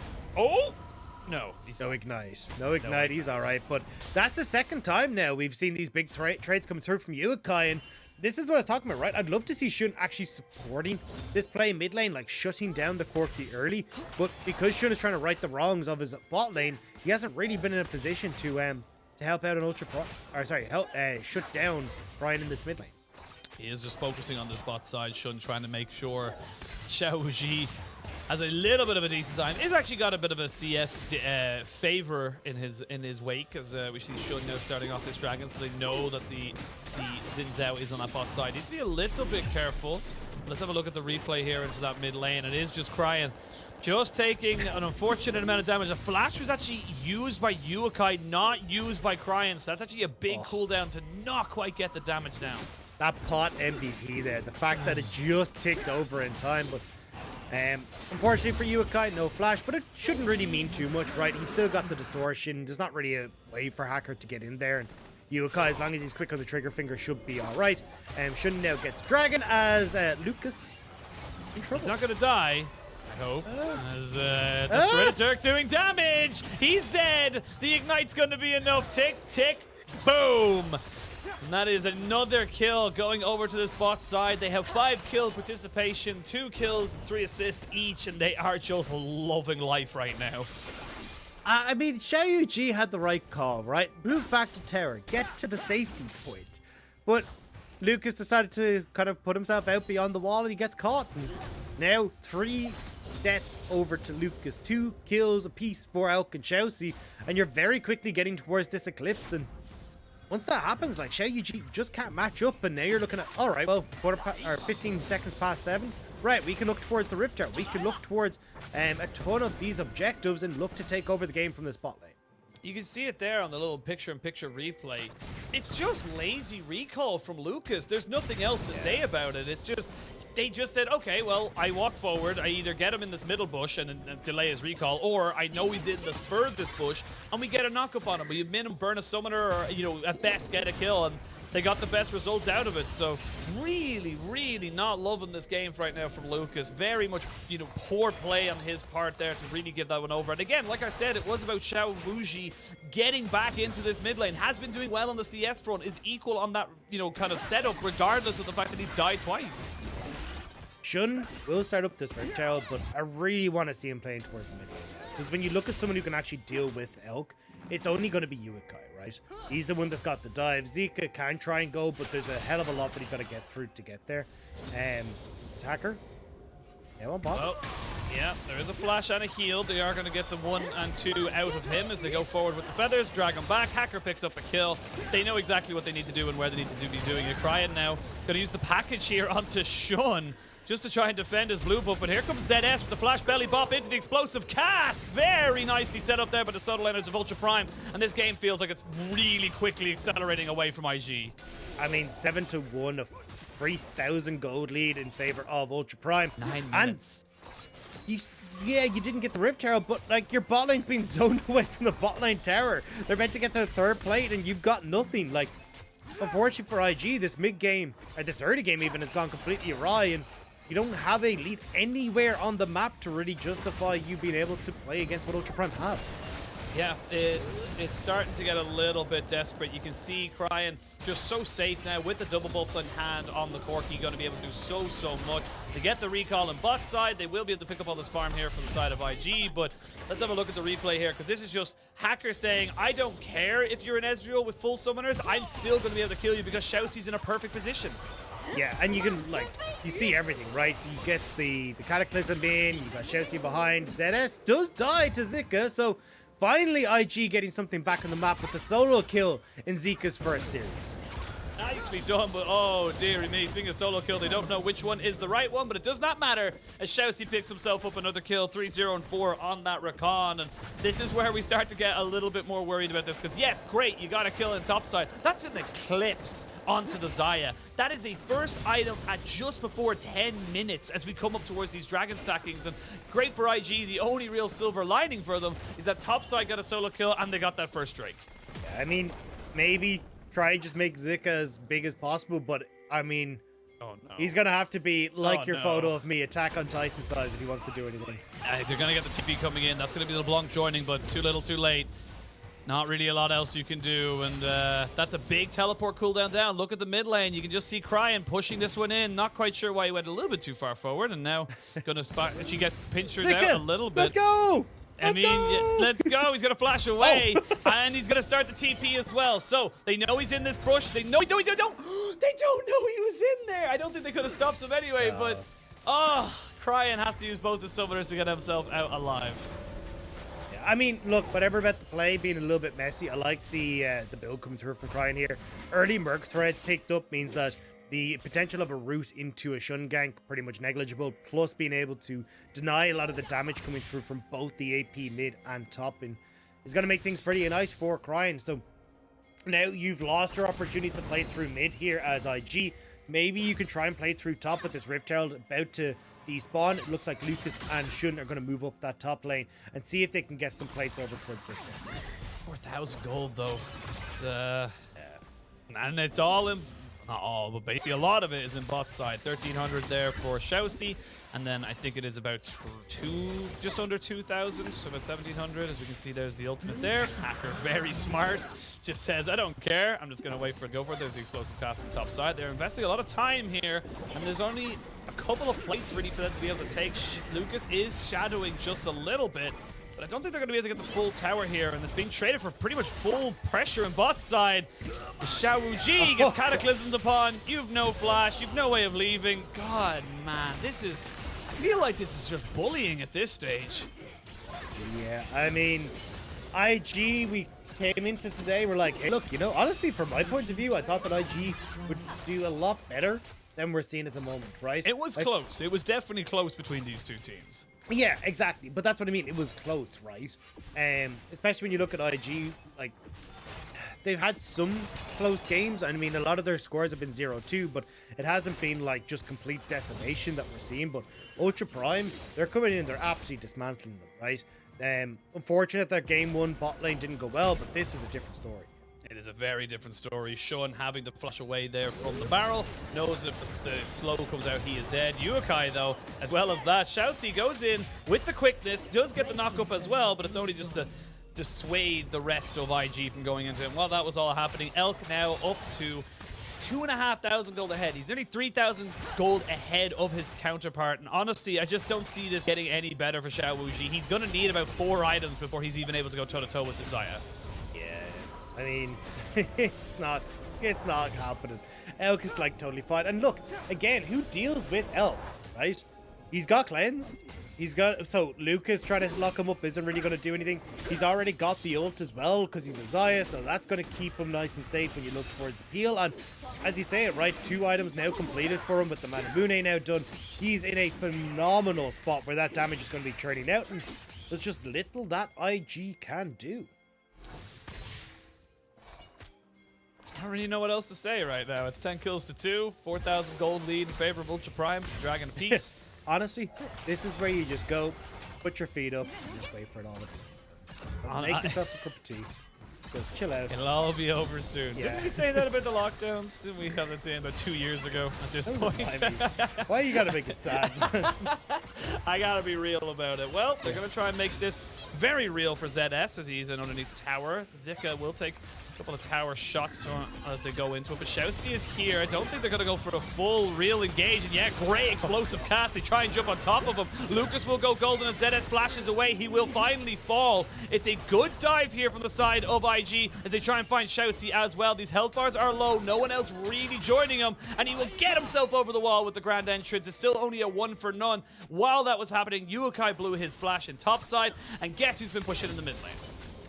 No, he's no ignite. No ignite, he's alright, but that's the second time now we've seen these big trades come through from Uakai, and this is what I was talking about, right? I'd love to see Shun actually supporting this play mid lane, like shutting down the Corki early. But because Shun is trying to right the wrongs of his bot lane, he hasn't really been in a position to help out an shut down Brian in this mid lane. He is just focusing on this bot side. Shun trying to make sure Xiao Ji has a little bit of a decent time. He's actually got a bit of a CS favor in his wake, as we see Shun now starting off this dragon, so they know that the Xin Zhao is on that bot side. Needs to be a little bit careful. Let's have a look at the replay here into that mid lane. It is just crying. Just taking an unfortunate amount of damage. A flash was actually used by Uakai, not used by Cryan, so that's actually a big cooldown to not quite get the damage down. That pot MVP there, the fact that it just ticked over in time, but unfortunately for Uakai, no flash, but it shouldn't really mean too much, right? He's still got the distortion. There's not really a way for Hacker to get in there, and Uakai, as long as he's quick on the trigger finger, should be alright. Shun now gets Dragon as Lucas in trouble. He's not going to die, I hope. As that's Ridditurk doing damage. He's dead. The Ignite's going to be enough. Tick, tick, boom. And that is another kill going over to this bot side. They have 5 kill participation, 2 kills, 3 assists each, and they are just loving life right now. I mean, Xiao Ji had the right call, right? Move back to tower, get to the safety point. But Lucas decided to kind of put himself out beyond the wall, and he gets caught. And now 3 deaths over to Lucas, 2 kills apiece for Elk and Chelsea, and you're very quickly getting towards this Eclipse. And once that happens, like, Xiao Ji just can't match up, and now you're looking at, all right, well, 15 seconds past 7. Right, we can look towards the Rift Tower. We can look towards a ton of these objectives and look to take over the game from this bot lane. You can see it there on the little picture-in-picture replay. It's just lazy recall from Lucas. There's nothing else to say about it. It's just, they just said, okay, well, I walk forward. I either get him in this middle bush and delay his recall, or I know he's in this furthest bush, and we get a knock-up on him. We min burn a summoner, or, you know, at best get a kill, and they got the best result out of it. So really, really not loving this game right now from Lucas. Very much, you know, poor play on his part there to really give that one over. And again, like I said, it was about Xiao Wuji getting back into this mid lane. Has been doing well on the CS front, is equal on that, you know, kind of setup, regardless of the fact that he's died twice. Shun will start up this Rift Tower, but I really want to see him playing towards the mid lane. Because when you look at someone who can actually deal with Elk, it's only going to be Uakai, right? He's the one that's got the dive. Zika can try and go, but there's a hell of a lot that he's got to get through to get there. It's Hacker. Now on bot. Oh, yeah, there is a flash and a heal. They are going to get the 1 and 2 out of him as they go forward with the feathers. Drag him back. Hacker picks up a kill. They know exactly what they need to do and where they need to be doing it. Cryan now going to use the package here onto Shun, just to try and defend his blue buff. But here comes ZS with the flash belly bop into the explosive cast. Very nicely set up there by the subtle energies of Ultra Prime. And this game feels like it's really quickly accelerating away from IG. I mean, 7-1, a 3,000 gold lead in favor of Ultra Prime. 9 minutes. And you didn't get the Rift Tower, but like your bot lane's being zoned away from the bot lane tower. They're meant to get their 3rd plate, and you've got nothing. Like, unfortunately for IG, this mid game, or this early game even, has gone completely awry, and you don't have a lead anywhere on the map to really justify you being able to play against what Ultra Prime have. Yeah, it's starting to get a little bit desperate. You can see Cryan just so safe now with the double buffs on hand on the Corki, going to be able to do so much. They get the recall on bot side. They will be able to pick up all this farm here from the side of IG, but let's have a look at the replay here, because this is just Hacker saying, I don't care if you're an Ezreal with full summoners, I'm still going to be able to kill you because Xiaoxi's in a perfect position. Yeah, and you can, like, you see everything, right? So you get the Cataclysm in, you got Chelsea behind. ZS does die to Zika, so finally IG getting something back on the map with the solo kill in Zika's first series. Nice nicely done, but oh dearie me, being a solo kill, they don't know which one is the right one, but it does not matter as Shousey picks himself up another kill, 3-0 and 4 on that Rakan, and this is where we start to get a little bit more worried about this, because yes, great, you got a kill in topside. That's an eclipse onto the Xayah. That is a first item at just before 10 minutes as we come up towards these dragon stackings, and great for IG. The only real silver lining for them is that topside got a solo kill and they got that first Drake. Yeah, I mean, maybe try and just make Zika as big as possible, but I mean, oh, no. he's gonna have to be like your no. photo of me, Attack on Titan size if he wants to do anything. They're gonna get the TP coming in. That's gonna be the Blanc joining, but too little too late. Not really a lot else you can do, and that's a big teleport cooldown down. Look at the mid lane. You can just see Cryan pushing this one in. Not quite sure why he went a little bit too far forward, and now gonna she get pinched out a little bit. Let's go! Let's go. He's going to flash away, and he's going to start the TP as well. So they know he's in this bush. They know they don't know he was in there. I don't think they could have stopped him anyway, but Cryan has to use both the summoners to get himself out alive. Yeah, I mean, look, whatever about the play being a little bit messy, I like the build coming through from Cryan here. Early Merc threads picked up means that the potential of a route into a Shun gank pretty much negligible, plus being able to deny a lot of the damage coming through from both the AP mid and top and is going to make things pretty nice for Cryan. So now you've lost your opportunity to play through mid here as IG. Maybe you can try and play through top with this Rift Herald about to despawn. It looks like Lucas and Shun are going to move up that top lane and see if they can get some plates over towards this one. 4,000 gold though. It's and it's all in. Not all, but basically a lot of it is in bot side. 1,300 there for Shousey, and then I think it is about just under 2,000, so about 1,700. As we can see, there's the ultimate there. Hacker, very smart, just says, I don't care. I'm just going to wait for it, go for it. There's the explosive cast on top side. They're investing a lot of time here, and there's only a couple of plates ready for them to be able to take. Lucas is shadowing just a little bit, but I don't think they're going to be able to get the full tower here, and it's being traded for pretty much full pressure in bot side. The Xiao Wuji gets cataclysmed upon. You've no flash. You've no way of leaving. God, man, this is... I feel like this is just bullying at this stage. Yeah, I mean, IG, we came into today, we're like, hey, look, you know, honestly, from my point of view, I thought that IG would do a lot better than we're seeing at the moment, right? It was close. It was definitely close between these two teams. Yeah, exactly. But that's what I mean. It was close, right? Especially when you look at IG, like, they've had some close games. I mean, a lot of their scores have been 0-2, but it hasn't been, like, just complete decimation that we're seeing. But Ultra Prime, they're coming in, they're absolutely dismantling them, right? Unfortunate that game 1 bot lane didn't go well, but this is a different story. It is a very different story. Shun having to flush away there from the barrel. Knows that if the slow comes out, he is dead. Yukai, though, as well as that. Shousey goes in with the quickness. Does get the knock-up as well, but it's only just to dissuade the rest of IG from going into him. While that was all happening, Elk now up to 2,500 gold ahead. He's nearly 3,000 gold ahead of his counterpart. And honestly, I just don't see this getting any better for Xiao Wuji. He's going to need about 4 items before he's even able to go toe-to-toe with the Xayah. I mean, it's not happening. Elk is like totally fine. And look, again, who deals with Elk, right? He's got cleanse. So Lucas trying to lock him up isn't really going to do anything. He's already got the ult as well because he's a Xayah, so that's going to keep him nice and safe when you look towards the peel. And as you say it, right, 2 items now completed for him with the Manamune now done. He's in a phenomenal spot where that damage is going to be churning out, and there's just little that IG can do. I don't really know what else to say right now. It's 10 kills to 2, 4,000 gold lead in favor of Ultra Prime. It's a dragon apiece. Honestly, this is where you just go, put your feet up, and just wait for it all to be. Make yourself a cup of tea. Just chill out. It'll all be over soon. Yeah. Didn't we say that about the lockdowns? Didn't we have it about 2 years ago at this point? Why you gotta make it sad? I gotta be real about it. Well, they're gonna try and make this very real for ZS as he's in underneath the tower. Zika will take a couple of tower shots as they go into it, but Shousey is here. I don't think they're gonna go for a full real engage, and yeah, great explosive cast. They try and jump on top of him. Lucas will go golden and ZS flashes away. He will finally fall. It's a good dive here from the side of IG as they try and find Shousey as well. These health bars are low. No one else really joining him, and he will get himself over the wall with the grand entrance. It's still only a 1 for none. While that was happening, Yukai blew his flash in topside, and guess who's been pushing in the mid lane?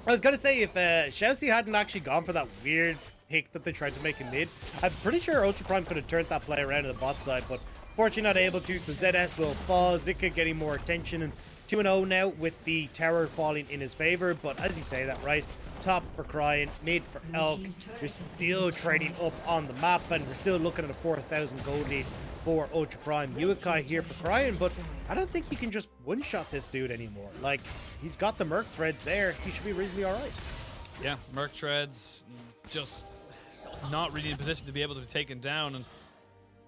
I was gonna say, if Shousey hadn't actually gone for that weird pick that they tried to make in mid. I'm pretty sure Ultra Prime could have turned that play around on the bot side, but fortunately not able to, so ZS will fall. Zika getting more attention, and 2-0 now with the tower falling in his favor. But as you say that, right? Top for Crying, mid for Elk. They're still trading up on the map, and we're still looking at a 4,000 gold lead for Ultra Prime. Yukai here for Crying, but I don't think he can just one-shot this dude anymore. Like, he's got the Merc Threads there. He should be reasonably alright. Yeah, Merc Threads just not really in position to be able to be taken down. And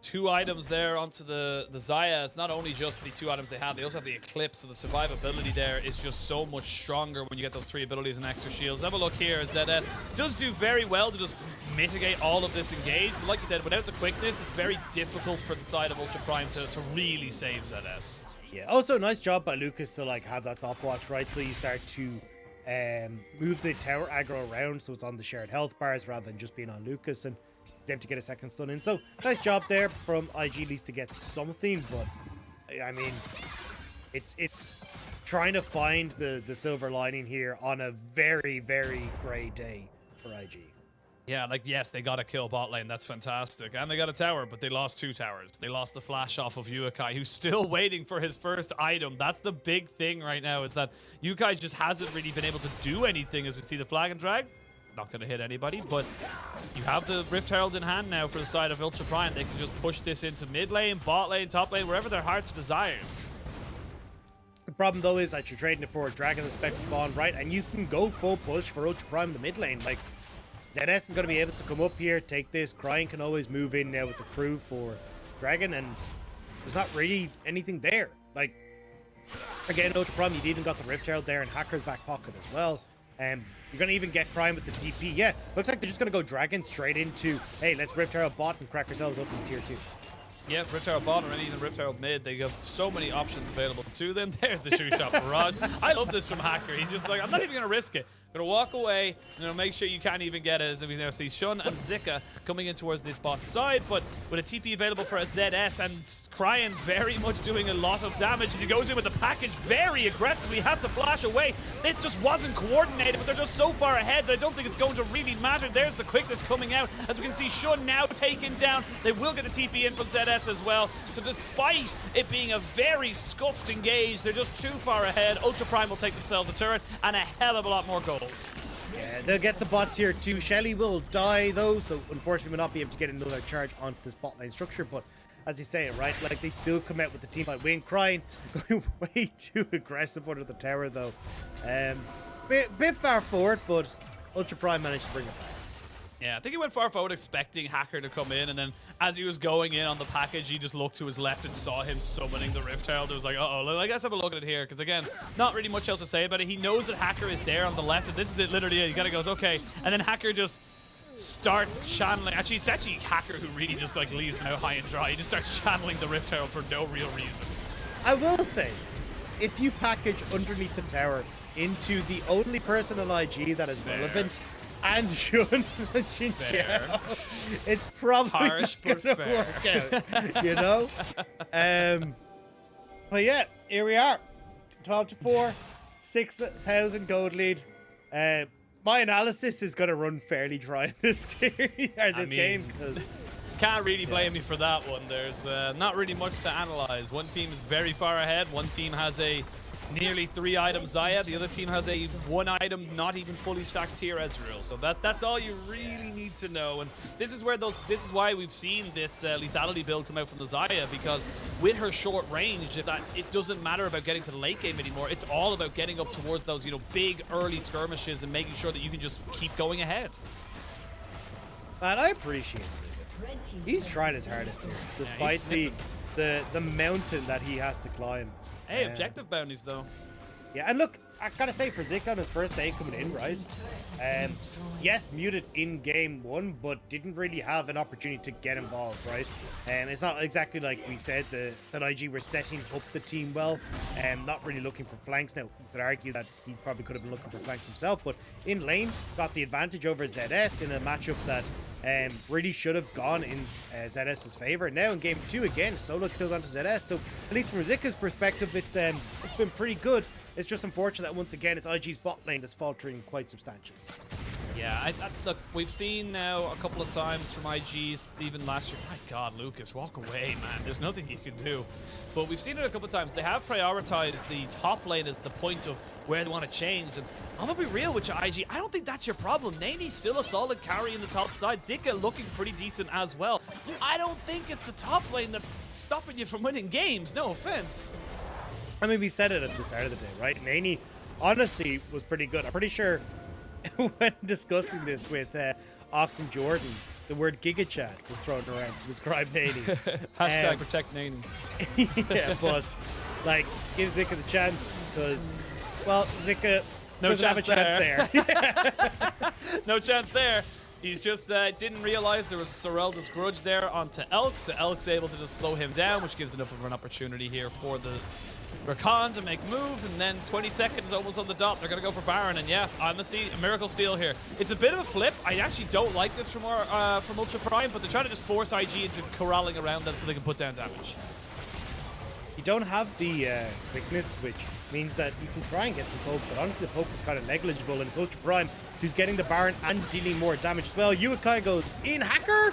2 items there onto the Zaya. It's not only just the 2 items they have, they also have the Eclipse, so the survivability there is just so much stronger when you get those 3 abilities and extra shields. Have a look here. ZS does do very well to just mitigate all of this engage, but like you said, without the quickness, it's very difficult for the side of Ultra Prime to really save ZS. Yeah, also nice job by Lucas to like have that stopwatch, right? So you start to move the tower aggro around so it's on the shared health bars rather than just being on Lucas, and able to get a second stun in. So nice job there from IG at least to get something, but I mean, it's trying to find the silver lining here on a very, very grey day for IG. Yeah, like, yes, they got a kill bot lane. That's fantastic. And they got a tower, but they lost 2 towers. They lost the flash off of Yukai, who's still waiting for his first item. That's the big thing right now, is that Yukai just hasn't really been able to do anything as we see the flag and drag. Not going to hit anybody, but you have the Rift Herald in hand now for the side of Ultra Prime. They can just push this into mid lane, bot lane, top lane, wherever their hearts desires. The problem though is that you're trading it for a Dragon and Spec spawn, right? And you can go full push for Ultra Prime in the mid lane. Like, ZS is going to be able to come up here, take this. Crying can always move in now with the crew for Dragon, and there's not really anything there. Like, again, Ultra Prime, you've even got the Rift Herald there in Hacker's back pocket as well. You're going to even get Prime with the TP. Yeah, looks like they're just going to go Dragon straight into, hey, let's Rift Herald bot and crack ourselves up in tier 2. Yeah, Rift Herald bot or even Rift Herald mid. They have so many options available to them. There's the shoe shot barrage. I love this from Hacker. He's just like, I'm not even going to risk it. I'm going to walk away and make sure you can't even get it. As we now see Shun and Zika coming in towards this bot side, but with a TP available for a ZS, and Crying very much doing a lot of damage as he goes in with the package very aggressively. Has to flash away. It just wasn't coordinated, but they're just so far ahead that I don't think it's going to really matter. There's the quickness coming out. As we can see, Shun now taken down. They will get the TP in from ZS as well. So despite it being a very scuffed engage, they're just too far ahead. Ultra Prime will take themselves a turret and a hell of a lot more gold. Yeah, they'll get the bot tier 2. Shelly will die though, so unfortunately will not be able to get another charge onto this bot lane structure, but as you say, right, like they still come out with the team fight win. Crying going way too aggressive under the tower though. Bit far forward, but Ultra Prime managed to bring it back. Yeah, I think he went far forward expecting Hacker to come in, and then as he was going in on the package, he just looked to his left and saw him summoning the Rift Herald. It was like, uh-oh, I guess have a look at it here, because again, not really much else to say about it. He knows that Hacker is there on the left, and this is it literally. He kind of goes, okay, and then Hacker just starts channeling. Actually, it's actually Hacker who really just like leaves him out high and dry. He just starts channeling the Rift Herald for no real reason. I will say, if you package underneath the tower into the only person on IG that is relevant, and Shun and Xinjiao, it's probably harsh not but gonna work out, you know? But yeah, here we are. 12-4, 6,000 gold lead. My analysis is going to run fairly dry in this game, because can't really blame you for that one. There's not really much to analyze. One team is very far ahead. One team has a nearly 3-item Zaya. The other team has a 1-item, not even fully stacked tier Ezreal. So that's all you really need to know. And this is where this is why we've seen this lethality build come out from the Zaya, because with her short range, it doesn't matter about getting to the late game anymore. It's all about getting up towards those, big early skirmishes and making sure that you can just keep going ahead. Man, I appreciate it. He's trying his hardest here, despite the mountain that he has to climb. Hey, objective bounties though. Yeah, and look, I gotta say, for Zika on his first day coming in, right? Yes, muted in game 1, but didn't really have an opportunity to get involved, right? It's not exactly like we said that IG were setting up the team well, not really looking for flanks. Now, you could argue that he probably could have been looking for flanks himself, but in lane, got the advantage over ZS in a matchup that really should have gone in ZS's favor. Now in game 2 again, solo kills onto ZS, so at least from Zika's perspective, it's been pretty good. It's just unfortunate that once again it's IG's bot lane that's faltering quite substantially. Yeah, look, we've seen now a couple of times from IGs, even last year. My God, Lucas, walk away, man. There's nothing you can do. But we've seen it a couple of times. They have prioritized the top lane as the point of where they want to change. And I'm going to be real with you, IG. I don't think that's your problem. Nani's still a solid carry in the top side. Dika looking pretty decent as well. I don't think it's the top lane that's stopping you from winning games. No offense. I mean, we said it at the start of the day, right? Nani, honestly, was pretty good. I'm pretty sure when discussing this with Ox and Jordan, the word GigaChat was thrown around to describe Nani. Hashtag protect Nani. Yeah, but like, give Zika the chance because, well, Zika doesn't have a chance there. No chance there. He's just didn't realize there was Sorelda's grudge there onto Elk, so Elk's able to just slow him down, which gives enough of an opportunity here for the Rakan to make move, and then 20 seconds almost on the dot. They're going to go for Baron, and yeah, honestly, a miracle steal here. It's a bit of a flip. I actually don't like this from Ultra Prime, but they're trying to just force IG into corralling around them so they can put down damage. You don't have the quickness, which means that you can try and get the poke, but honestly the poke is kind of negligible, and it's Ultra Prime who's getting the Baron and dealing more damage as well. Yuikai goes in, Hacker!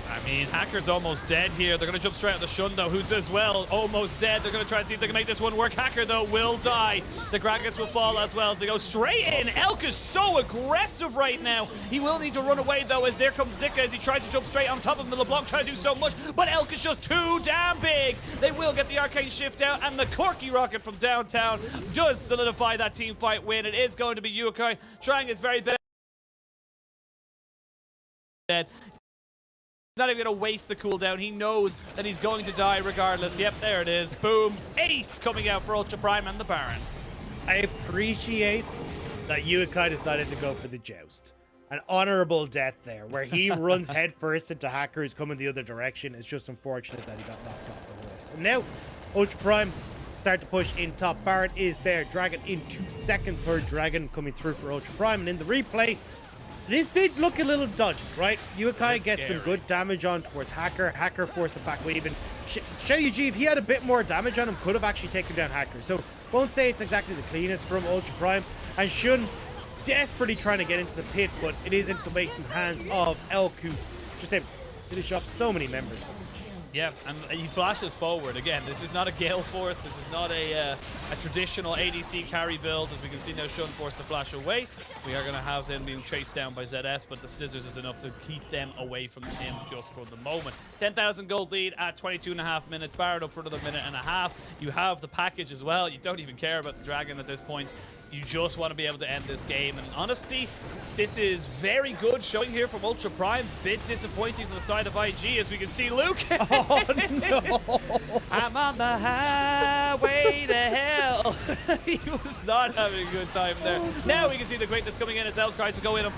I mean, Hacker's almost dead here. They're going to jump straight on the Shun, though, who's as well almost dead. They're going to try and see if they can make this one work. Hacker, though, will die. The Gragas will fall as well as they go straight in. Elk is so aggressive right now. He will need to run away, though, as there comes Dika as he tries to jump straight on top of him. The LeBlanc trying to do so much, but Elk is just too damn big. They will get the Arcane Shift out, and the Corky Rocket from downtown does solidify that team fight win. It is going to be Yuikai trying his very best. He's not even going to waste the cooldown. He knows that he's going to die regardless. Yep, there it is. Boom. Ace coming out for Ultra Prime and the Baron. I appreciate that Yuikai decided to go for the joust. An honorable death there, where he runs headfirst into Hacker who's coming the other direction. It's just unfortunate that he got knocked off the horse. And now, Ultra Prime start to push in top. Baron is there. Dragon in 2 seconds. Third Dragon coming through for Ultra Prime. And in the replay, this did look a little dodgy, right? Yuikai gets some good damage on towards Hacker. Hacker forced the back wave, and Xiaoyu, if he had a bit more damage on him, could have actually taken down Hacker. So, won't say it's exactly the cleanest from Ultra Prime. And Shun desperately trying to get into the pit, but it is into the waiting hands of Elk, who just able to finish off so many members. Yeah, and he flashes forward. Again, this is not a Gale Force. This is not a traditional ADC carry build. As we can see now, Shun forced to flash away. We are going to have them being chased down by ZS, but the scissors is enough to keep them away from him just for the moment. 10,000 gold lead at 22.5 minutes. Baron up for another minute and a half. You have the package as well. You don't even care about the Dragon at this point. You just want to be able to end this game. And honestly, this is very good showing here from Ultra Prime. Bit disappointing from the side of IG, as we can see Luke. Oh, no. I'm on the highway to hell. He was not having a good time there. Now we can see the greatness coming in as Elk tries to go in and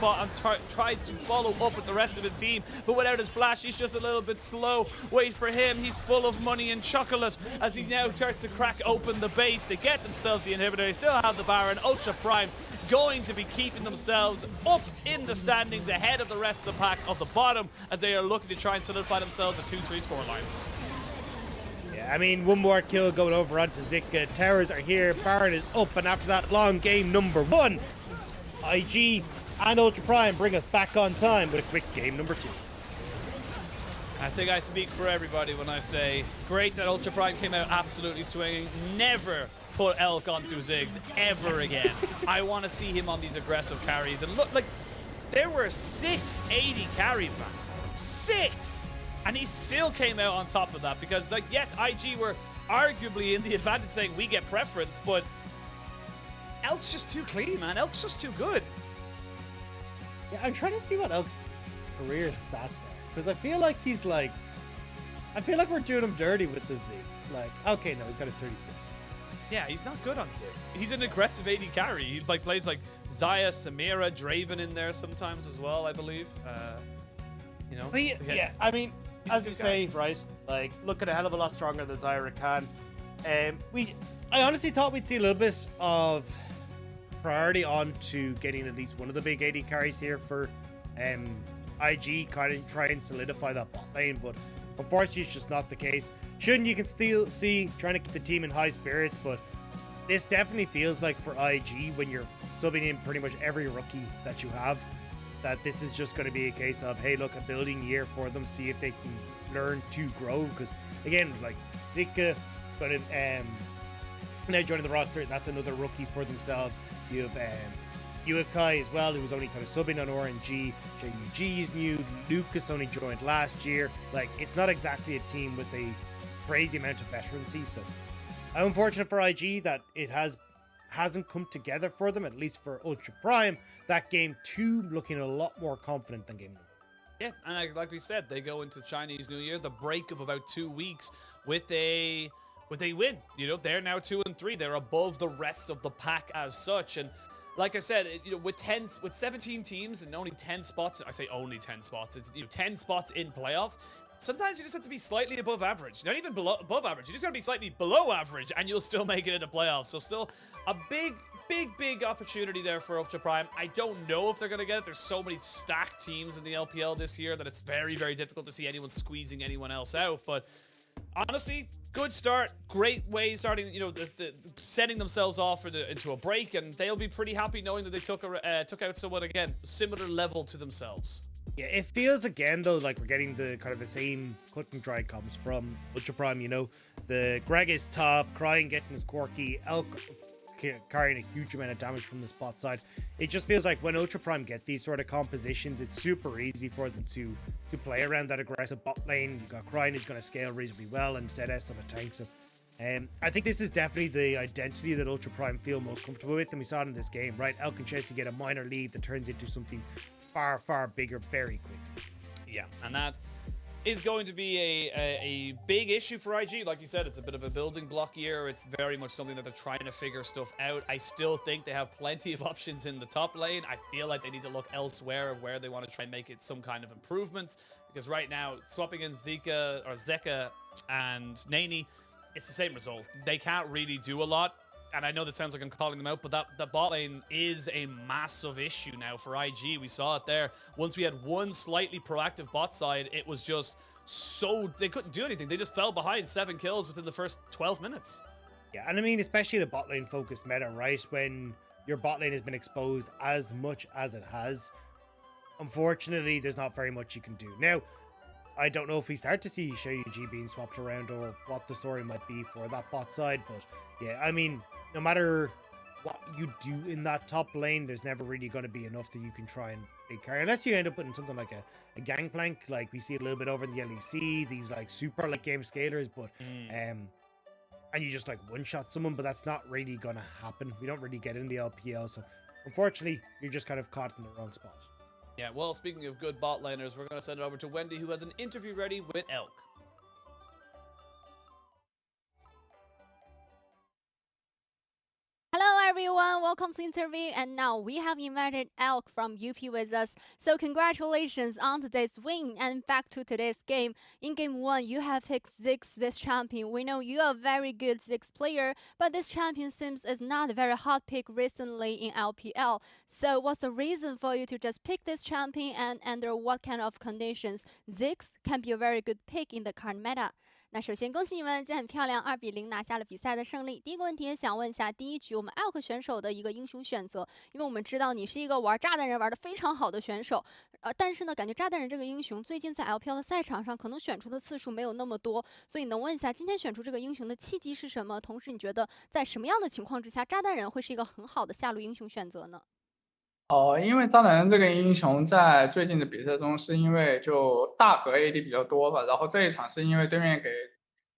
tries to follow up with the rest of his team. But without his flash, he's just a little bit slow. Wait for him. He's full of money and chocolate as he now starts to crack open the base. They get themselves the inhibitor. They still have the Baron. Ultra Prime going to be keeping themselves up in the standings ahead of the rest of the pack of the bottom as they are looking to try and solidify themselves a 2-3 scoreline. Yeah, I mean, one more kill going over onto Zika. Towers are here. Baron is up, and after that long game number 1, IG and Ultra Prime bring us back on time with a quick game number 2. I think I speak for everybody when I say great that Ultra Prime came out absolutely swinging. Never put Elk onto Ziggs ever again. I want to see him on these aggressive carries. And look, like, there were 6 80 carry bans. 6! And he still came out on top of that because, like, yes, IG were arguably in the advantage saying we get preference, but Elk's just too clean, man. Elk's just too good. Yeah, I'm trying to see what Elk's career stats are. Because I feel like he's like... I feel like we're doing him dirty with the Ziggs. Like, okay, no, he's got a 34. Yeah, he's not good on 6. He's an aggressive 80 carry. He like plays like Zaya, Samira, Draven in there sometimes as well, I believe. You know? But yeah, I mean, as you say, right, like, looking a hell of a lot stronger than Zaya Khan. I honestly thought we'd see a little bit of priority on to getting at least one of the big 80 carries here for IG, kind of try and solidify that bot lane, but unfortunately it's just not the case. Shun, you can still see trying to keep the team in high spirits, but this definitely feels like for IG, when you're subbing in pretty much every rookie that you have, that this is just going to be a case of, hey, look, a building year for them, see if they can learn to grow. Because again, like Zika going to now joining the roster, that's another rookie for themselves. You have Uekai as well, who was only kind of subbing on RNG. JUG is new. Lucas only joined last year. Like, it's not exactly a team with a crazy amount of veterancy. So I'm unfortunate for IG that it hasn't come together for them, at least for Ultra Prime. That game 2 looking a lot more confident than game 1. Yeah, and like we said, they go into Chinese New Year, the break of about 2 weeks, with a win. You know, they're now 2-3. They're above the rest of the pack as such. And like I said, you know, with 17 teams and only 10 spots, I say only 10 spots, it's, you know, 10 spots in playoffs. Sometimes you just have to be slightly above average. Not even above average. You just gotta be slightly below average and you'll still make it into playoffs. So still a big opportunity there for Ultra Prime. I don't know if they're gonna get it. There's so many stacked teams in the LPL this year that it's very, very difficult to see anyone squeezing anyone else out. But honestly, good start, great way starting, you know, the setting themselves off into a break, and they'll be pretty happy knowing that they took out someone, again, similar level to themselves. Yeah, it feels again though like we're getting the kind of the same cut and dry comes from Ultra Prime. You know, the Greg is top, Crying getting his quirky, Elk carrying a huge amount of damage from the spot side. It just feels like when Ultra Prime get these sort of compositions, it's super easy for them to play around that aggressive bot lane. You got Crying who's going to scale reasonably well, and ZS on a tank. So I think this is definitely the identity that Ultra Prime feel most comfortable with, and we saw it in this game, right? Elk and Chelsea get a minor lead that turns into something far bigger very quick. Yeah, and that is going to be a big issue for IG. Like you said, it's a bit of a building block year. It's very much something that they're trying to figure stuff out. I still think they have plenty of options in the top lane. I feel like they need to look elsewhere where they want to try and make it some kind of improvements, because right now, swapping in Zeka and Nani, it's the same result. They can't really do a lot. And I know that sounds like I'm calling them out, but that bot lane is a massive issue now for IG. We saw it there. Once we had one slightly proactive bot side, it was just so... They couldn't do anything. They just fell behind 7 kills within the first 12 minutes. Yeah, and I mean, especially the bot lane focused meta, right? When your bot lane has been exposed as much as it has, unfortunately, there's not very much you can do. Now, I don't know if we start to see Xiaoyu being swapped around or what the story might be for that bot side, but yeah, I mean, no matter what you do in that top lane, there's never really going to be enough that you can try and big carry, unless you end up putting something like a gangplank, like we see a little bit over in the LEC, these like super like game scalers, but and you just like one-shot someone, but that's not really going to happen. We don't really get in the LPL, so unfortunately, you're just kind of caught in the wrong spot. Yeah, well, speaking of good bot laners, we're going to send it over to Wendy, who has an interview ready with Elk. Hello everyone, welcome to the interview, and now we have invited Elk from UP with us. So congratulations on today's win, and back to today's game. In game 1, you have picked Ziggs, this champion. We know you are a very good Ziggs player, but this champion seems is not a very hot pick recently in LPL. So what's the reason for you to just pick this champion, and under what kind of conditions Ziggs can be a very good pick in the current meta? 那首先恭喜你们，今天很漂亮，2-0拿下了比赛的胜利。第一个问题也想问一下，第一局我们 Elk 选手的一个英雄选择，因为我们知道你是一个玩炸弹人玩的非常好的选手，但是呢，感觉炸弹人这个英雄最近在 LPL 的赛场上可能选出的次数没有那么多，所以能问一下，今天选出这个英雄的契机是什么？同时，你觉得在什么样的情况之下，炸弹人会是一个很好的下路英雄选择呢？因为炸弹人这个英雄在最近的比赛中，是因为就大和 AD 比较多吧，然后这一场是因为对面给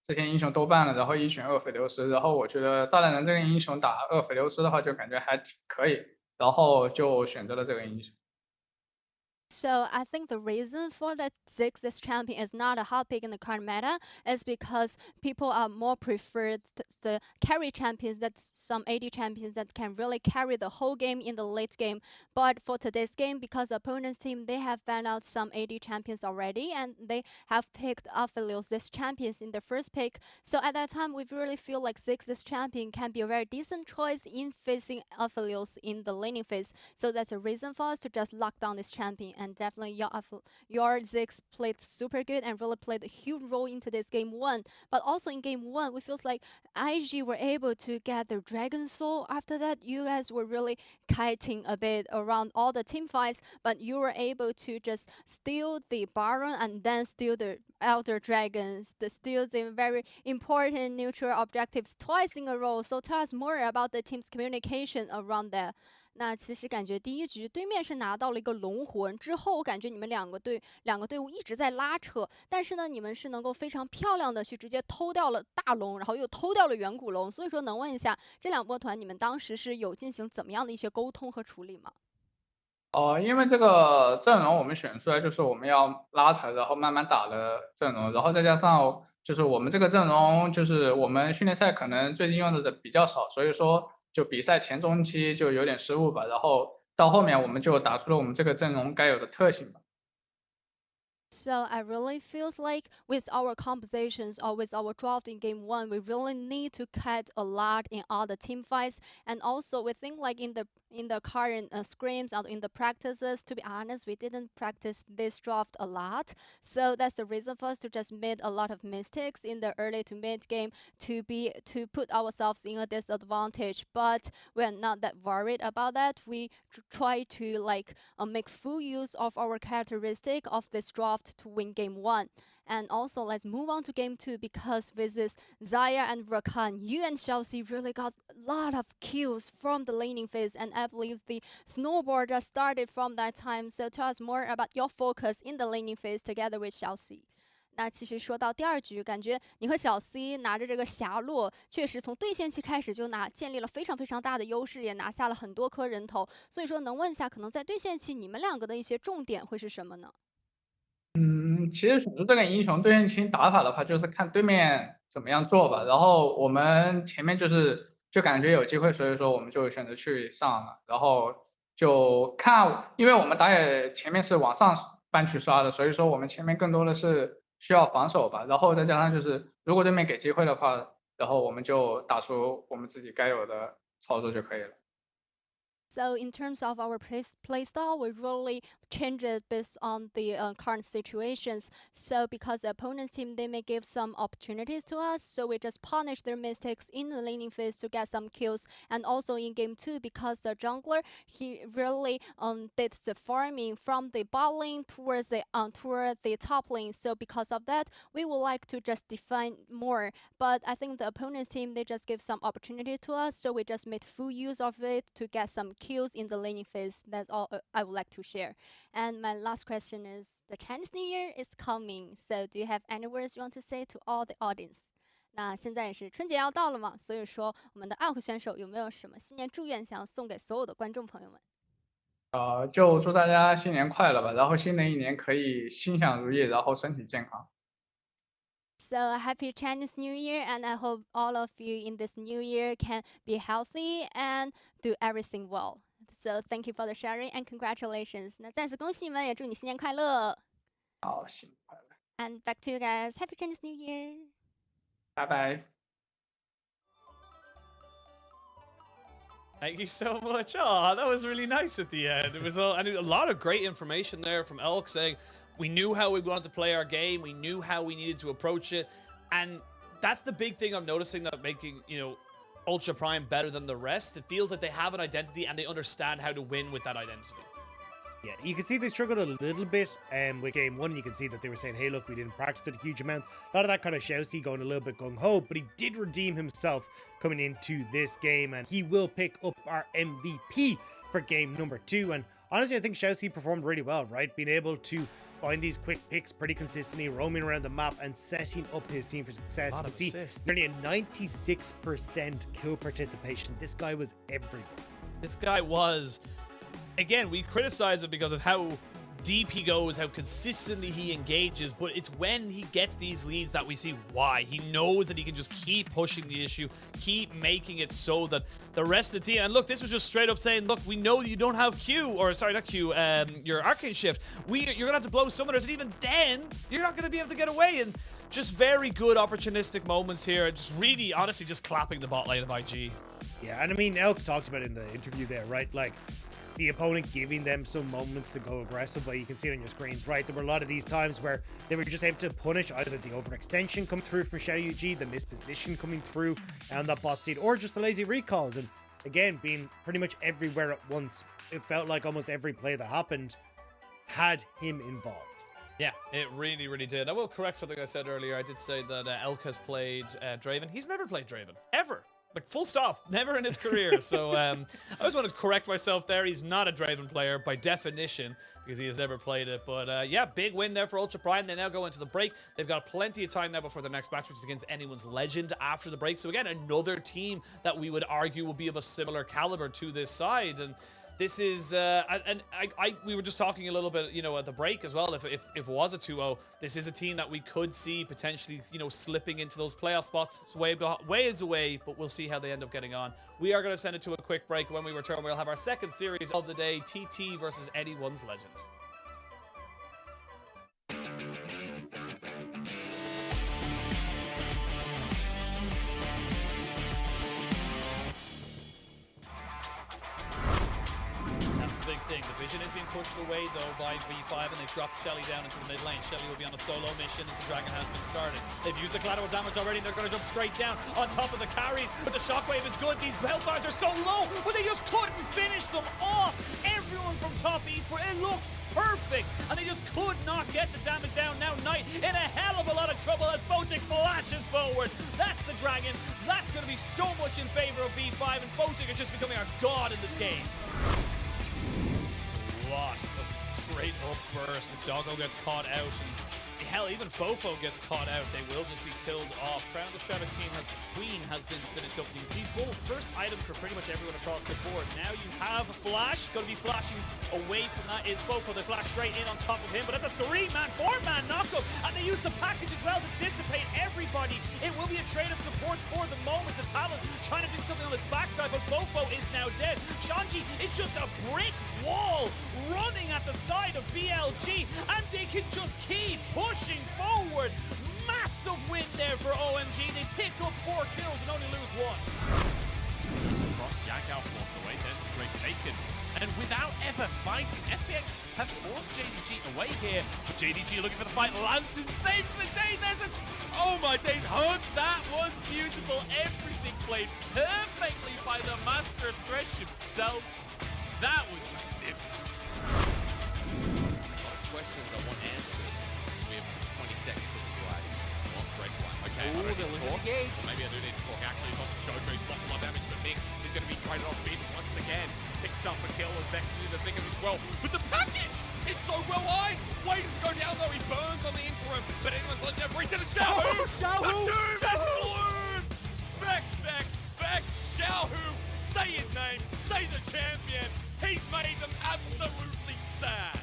这些英雄都办了，然后1选2斐流斯，然后我觉得炸弹人这个英雄打2斐流斯的话，就感觉还挺可以，然后就选择了这个英雄。So I think the reason for that Ziggs, this champion, is not a hot pick in the current meta is because people are more preferred the carry champions, that's some AD champions that can really carry the whole game in the late game. But for today's game, because the opponent's team, they have banned out some AD champions already, and they have picked Aphelios, this champions, in the first pick. So at that time, we really feel like Ziggs, this champion, can be a very decent choice in facing Aphelios in the laning phase. So that's a reason for us to just lock down this champion and definitely your Ziggs played super good and really played a huge role into this game 1. But also in game 1, we feels like IG were able to get the Dragon Soul. After that, you guys were really kiting a bit around all the team fights, but you were able to just steal the Baron and then steal the Elder Dragons, steal the very important neutral objectives twice in a row. So tell us more about the team's communication around that. 那其实感觉第一局对面是拿到了一个龙魂之后，我感觉你们两个队伍一直在拉扯，但是呢，你们是能够非常漂亮的去直接偷掉了大龙，然后又偷掉了远古龙，所以说能问一下这两波团你们当时是有进行怎么样的一些沟通和处理吗？因为这个阵容我们选出来就是我们要拉扯，然后慢慢打的阵容，然后再加上就是我们这个阵容，就是我们训练赛可能最近用的比较少，所以说就比赛前中期就有点失误吧，然后到后面我们就打出了我们这个阵容该有的特性吧。So I really feels like with our compositions or with our draft in game 1, we really need to cut a lot in all the team fights, and also we think like in the current scrims or in the practices. To be honest, we didn't practice this draft a lot, so that's the reason for us to just made a lot of mistakes in the early to mid game to put ourselves in a disadvantage. But we're not that worried about that. We try to like make full use of our characteristic of this draft to win game 1. And also, let's move on to game 2, because with this Zaya and Rakan, you and Chelsea really got a lot of kills from the laning phase, and I believe the snowboard just started from that time. So tell us more about your focus in the laning phase together with Chelsea. 那其实说到第二局，感觉你和小 C 拿着这个霞落，确实从对线期开始就建立了非常非常大的优势，也拿下了很多颗人头。所以说，能问一下，可能在对线期你们两个的一些重点会是什么呢？其实选出这个英雄对线期打法的话，就是看对面怎么样做吧。然后我们前面就感觉有机会，所以说我们就选择去上了。然后就看，因为我们打野前面是往上搬去刷的，所以说我们前面更多的是需要防守吧。然后再加上就是如果对面给机会的话，然后我们就打出我们自己该有的操作就可以了。So in terms of our play style, we really change it based on the current situations. So because the opponent's team, they may give some opportunities to us, so we just punish their mistakes in the laning phase to get some kills. And also in game 2, because the jungler, he really did the farming from the bot lane towards the top lane. So because of that, we would like to just defend more. But I think the opponent's team, they just give some opportunity to us, so we just made full use of it to get some kills in the laning phase. That's all I would like to share. And my last question is, the Chinese New Year is coming, so do you have any words you want to say to all the audience? 那现在也是春节要到了嘛，所以说我们的2号选手有没有什么新年祝愿想要送给所有的观众朋友们？就祝大家新年快乐吧，然后新的一年可以心想如意，然后身体健康。So happy Chinese New Year, and I hope all of you in this new year can be healthy and do everything well. So thank you for the sharing and congratulations. 那再次恭喜你们，也祝你新年快乐。好，新年快乐。And back to you guys. Happy Chinese New Year. 拜拜。Thank you so much. Oh, that was really nice at the end. It was a lot of great information there from Elk saying we knew how we wanted to play our game. We knew how we needed to approach it. And that's the big thing I'm noticing that making, Ultra Prime better than the rest. It feels like they have an identity and they understand how to win with that identity. Yeah, you can see they struggled a little bit with game 1. You can see that they were saying, hey, look, we didn't practice it a huge amount. A lot of that kind of Chelsea going a little bit gung-ho, but he did redeem himself coming into this game, and he will pick up our MVP for game number 2. And honestly, I think Chelsea performed really well, right? Being able to find these quick picks pretty consistently, roaming around the map and setting up his team for success. You can see nearly a 96% kill participation. This guy was everywhere. This guy was... Again, we criticize him because of how deep he goes, how consistently he engages, but it's when he gets these leads that we see why. He knows that he can just keep pushing the issue, keep making it so that the rest of the team... And look, this was just straight up saying, look, we know you don't have Q, or sorry, not Q, your Arcane Shift. You're going to have to blow summoners, and even then, you're not going to be able to get away. And just very good opportunistic moments here. Just really, honestly, just clapping the bot lane of IG. Yeah, and I mean, Elk talked about it in the interview there, right? Like, the opponent giving them some moments to go aggressive. But you can see it on your screens, right? There were a lot of these times where they were just able to punish either the overextension come through from xiaoyuji, the misposition coming through on that bot seat, or just the lazy recalls. And again, being pretty much everywhere at once, it felt like almost every play that happened had him involved. Yeah, it really, really did. I will correct something I said earlier. I did say that Elk has played Draven. He's never played Draven, ever. Like, full stop. Never in his career. So I just wanted to correct myself there. He's not a Draven player by definition because he has never played it. But yeah, big win there for Ultra Prime. They now go into the break. They've got plenty of time now before the next match, which is against anyone's legend after the break. So again, another team that we would argue will be of a similar caliber to this side. And this is, we were just talking a little bit, you know, at the break as well. If it was a 2-0, this is a team that we could see potentially, you know, slipping into those playoff spots. It's ways away, but we'll see how they end up getting on. We are going to send it to a quick break. When we return, we'll have our second series of the day, TT versus anyone's legend. Big thing. The vision is being pushed away though by V5, and they've dropped Shelly down into the mid lane. Shelly will be on a solo mission as the dragon has been started. They've used the collateral damage already, and they're going to jump straight down on top of the carries. But the shockwave is good. These health bars are so low, but they just couldn't finish them off. Everyone from top east, but it looked perfect, and they just could not get the damage down. Now Knight in a hell of a lot of trouble as Photic flashes forward. That's the dragon. That's going to be so much in favor of V5, and Photic is just becoming a god in this game. Lot of straight up burst. If Doggo gets caught out, and hell, even Fofo gets caught out, they will just be killed off. Crown the Shrouded Queen has been finished up. You can see full first items for pretty much everyone across the board. Now you have Flash, going to be flashing away from that is Fofo. They flash straight in on top of him, but that's a 3-man, 4-man knockup, and they use the package as well to dissipate everybody. It will be a trade of supports for the moment. The Talon trying to do something on his backside, but Fofo is now dead. Shanji is just a brick wall running at the side of BLG, and they can just keep pushing forward. Massive win there for OMG. They pick up 4 kills and only lose 1. Across, Yankow forced away. There's the break taken. And without ever fighting, FPX have forced JDG away here. But JDG looking for the fight. Lantern saves the day. There's a... Oh my days, Hunt. That was beautiful. Everything played perfectly by the master of Thresh himself. That was magnificent. A lot of questions I want answered. We have 20 seconds of the delay. One break one. Okay, I don't need to talk. Maybe I do need to talk. Actually, it's not the show trace. Lots a lot of damage, but Nick is going to be traded off mid once again. Picks up a kill as Vex do the thing as well. But the package! It's so well eyed! Way to go down though, he burns on the interim. But anyone's like, yeah, reset a Xiaohu! Xiaohu! Vex, Xiaohu! Say his name, say the champion! He's made them absolutely sad!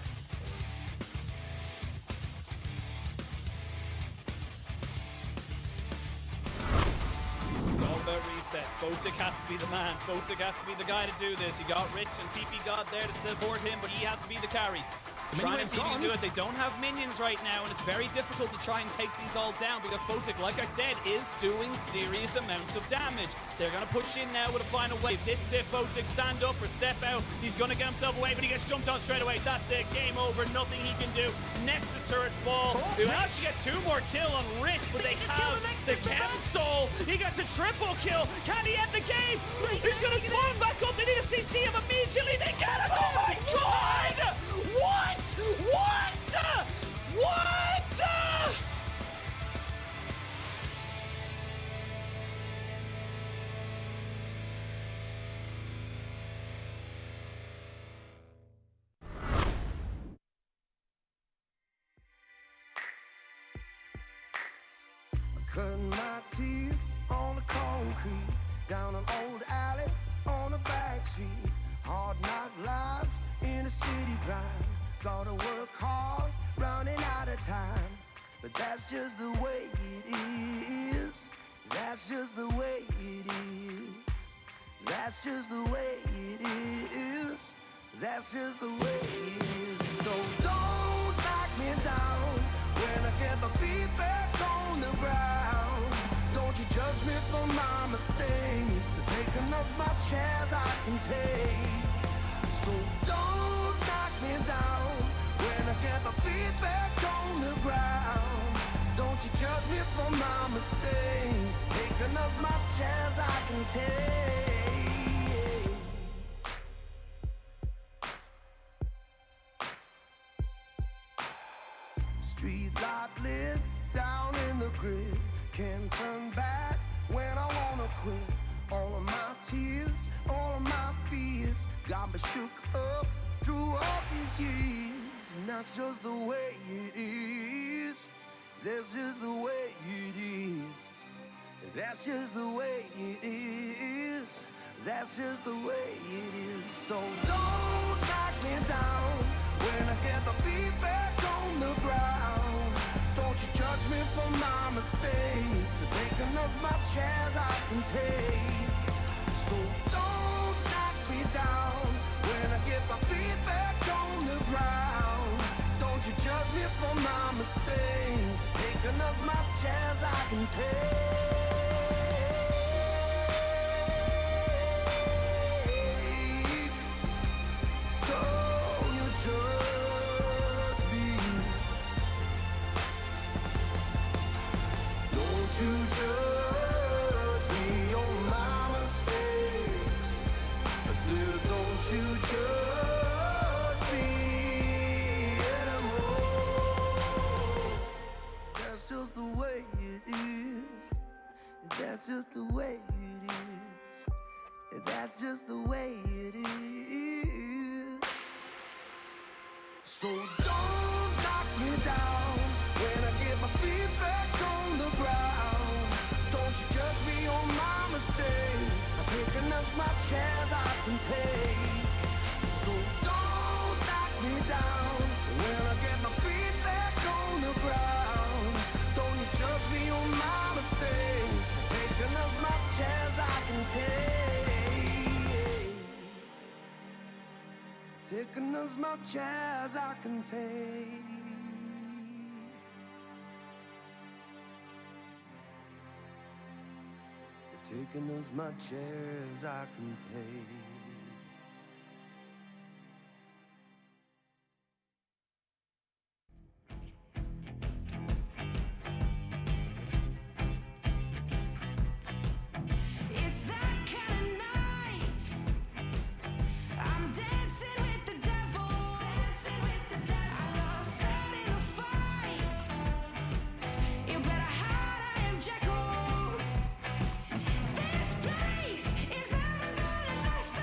It's all about resets. Photic has to be the man. Photic has to be the guy to do this. You got Rich and PP God there to support him, but he has to be the carry. Trying to see if he can do it. They don't have minions right now, and it's very difficult to try and take these all down because Photic, like I said, is doing serious amounts of damage. They're going to push in now with a final wave. This is it. Photic stand up or step out. He's going to get himself away, but he gets jumped on straight away. That's it. Game over. Nothing he can do. Nexus turrets fall. They will actually get 2 more kill on Rich, but they have the Chem Soul. He gets a triple kill. Can he end the game? He's going to spawn back up. They need to CC him immediately. They get him. Oh my god! What? What? Cutting my teeth on the concrete, down an old alley on a back street. Hard knock life in a city grind. Gotta work hard, running out of time. But that's just the way it is. That's just the way it is. That's just the way it is. That's just the way it is. So don't knock me down when I get my feet back on the ground. Don't you judge me for my mistakes. So taking as much as I can take. So don't knock me down when I get my feet back on the ground. Don't you judge me for my mistakes. Taking as much as I can take. Street light lit down in the grid. Can't turn back when I wanna quit. All of my tears, all of my fears got me shook up through all these years. And that's just the way it is. That's just the way it is. That's just the way it is. That's just the way it is. So don't knock me down when I get my feet back on the ground. Don't you judge me for my mistakes. I'm taking as much as I can take. So don't knock me down when I get my feet back on the ground. Don't you judge me for my mistakes. Taking as much as I can take. Don't you judge me. Don't you judge me on my mistakes. I said, don't you judge me anymore. That's just the way it is. That's just the way it is. That's just the way it is. So don't knock me down when I get my feet back on the ground. Don't you judge me on my mistakes. I've taken as much as I can take. So don't knock me down when I get my feet back on the ground. Don't you judge me on my mistakes. I've taken as much as I can take. Taking as much as I can take. Taking as much as I can take. It's that kind of night. I'm dancing with the devil. Dancing with the devil. I love starting a fight. You better hide, I am Jekyll. This place is never gonna last.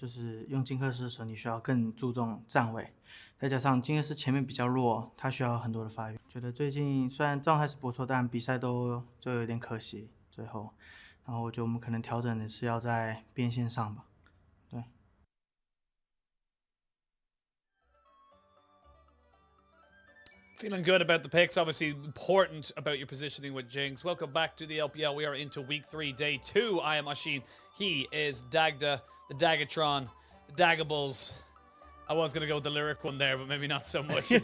就是用金克斯的时候，你需要更注重站位，再加上金克斯前面比较弱，他需要很多的发育。觉得最近虽然状态是不错，但比赛都就有点可惜最后。然后我觉得我们可能调整的是要在边线上吧，对。Feeling good about the picks. Obviously important about your positioning with Jinx. Welcome back to the LPL. We are into week 3, day 2. I am Ashin. He is Dagda, the Dagatron, the Dagables. I was going to go with the lyric one there, but maybe not so much. I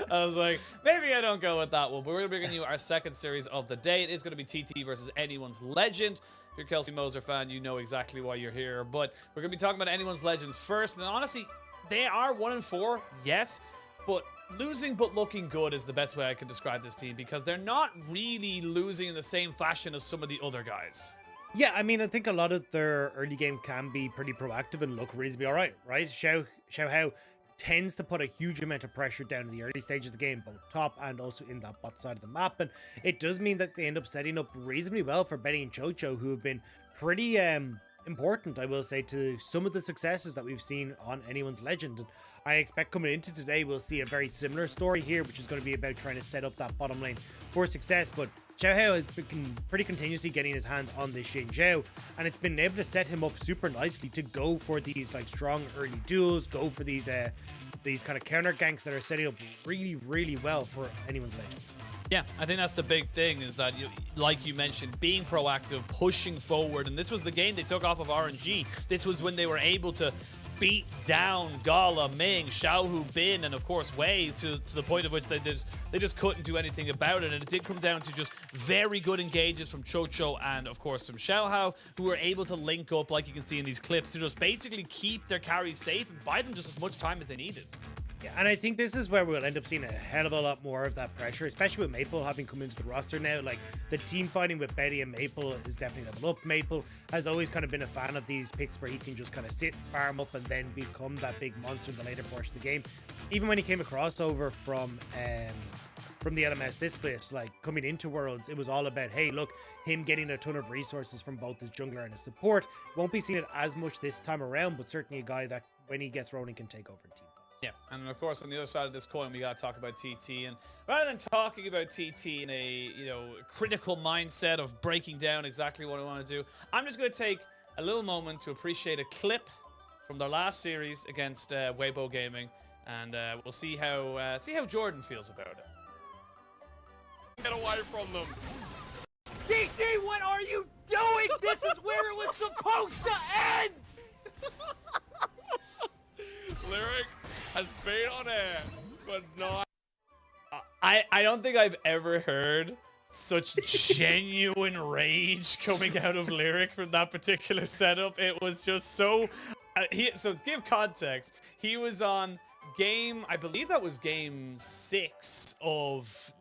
was like, maybe I don't go with that one. But we're going to be bringing you our second series of the day. It is going to be TT versus Anyone's Legend. If you're a Kelsey Moser fan, you know exactly why you're here. But we're going to be talking about Anyone's Legends first. And honestly, they are 1-4, yes, but losing but looking good is the best way I can describe this team, because they're not really losing in the same fashion as some of the other guys. Yeah, I mean, I think a lot of their early game can be pretty proactive and look reasonably all right, right? Xiao Hao tends to put a huge amount of pressure down in the early stages of the game, both top and also in that bot side of the map, and it does mean that they end up setting up reasonably well for Betty and Chocho, who have been pretty important, I will say, to some of the successes that we've seen on Anyone's Legend. And I expect coming into today, we'll see a very similar story here, which is going to be about trying to set up that bottom lane for success. But Xiao Hao has been pretty continuously getting his hands on this Xin Zhao, and it's been able to set him up super nicely to go for these like strong early duels, go for these kind of counter ganks that are setting up really, really well for Anyone's Legend. Yeah, I think that's the big thing, is that, like you mentioned, being proactive, pushing forward. And this was the game they took off of RNG. This was when they were able to beat down Gala, Ming, Xiaohu, Bin, and of course Wei to the point of which they just couldn't do anything about it. And it did come down to just very good engages from Chocho and of course from Xiaohao, who were able to link up, like you can see in these clips, to just basically keep their carries safe and buy them just as much time as they needed. Yeah, and I think this is where we'll end up seeing a hell of a lot more of that pressure, especially with Maple having come into the roster now. Like, the team fighting with Betty and Maple is definitely level up. Maple has always kind of been a fan of these picks where he can just kind of sit, farm up, and then become that big monster in the later portion of the game. Even when he came across over from the LMS this place, like coming into Worlds, it was all about, hey, look, him getting a ton of resources from both his jungler and his support. Won't be seeing it as much this time around, but certainly a guy that when he gets rolling can take over a team. Yeah, and of course on the other side of this coin we gotta talk about TT, and rather than talking about TT in a critical mindset of breaking down exactly what I want to do, I'm just gonna take a little moment to appreciate a clip from their last series against Weibo Gaming, and we'll see how Jordan feels about it. Get away from them. TT, what are you doing? This is where it was supposed to end! Lyric has been on air, but not. I don't think I've ever heard such genuine rage coming out of Lyric from that particular setup. It was just so... so give context, he was on game, I believe that was game 6 of...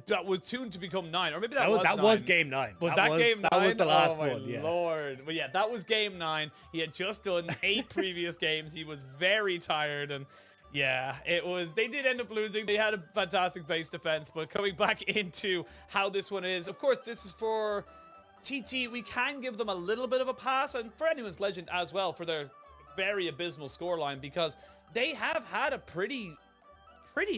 That was tuned to become 9, or maybe that was game 9. Was that game 9? That was the last one, one, yeah. Lord. But yeah, that was game 9. He had just done 8 previous games. He was very tired, and yeah, they did end up losing. They had a fantastic base defense, but coming back into how this one is, of course, this is for TT. We can give them a little bit of a pass, and for Anyone's Legend as well, for their very abysmal scoreline, because they have had a pretty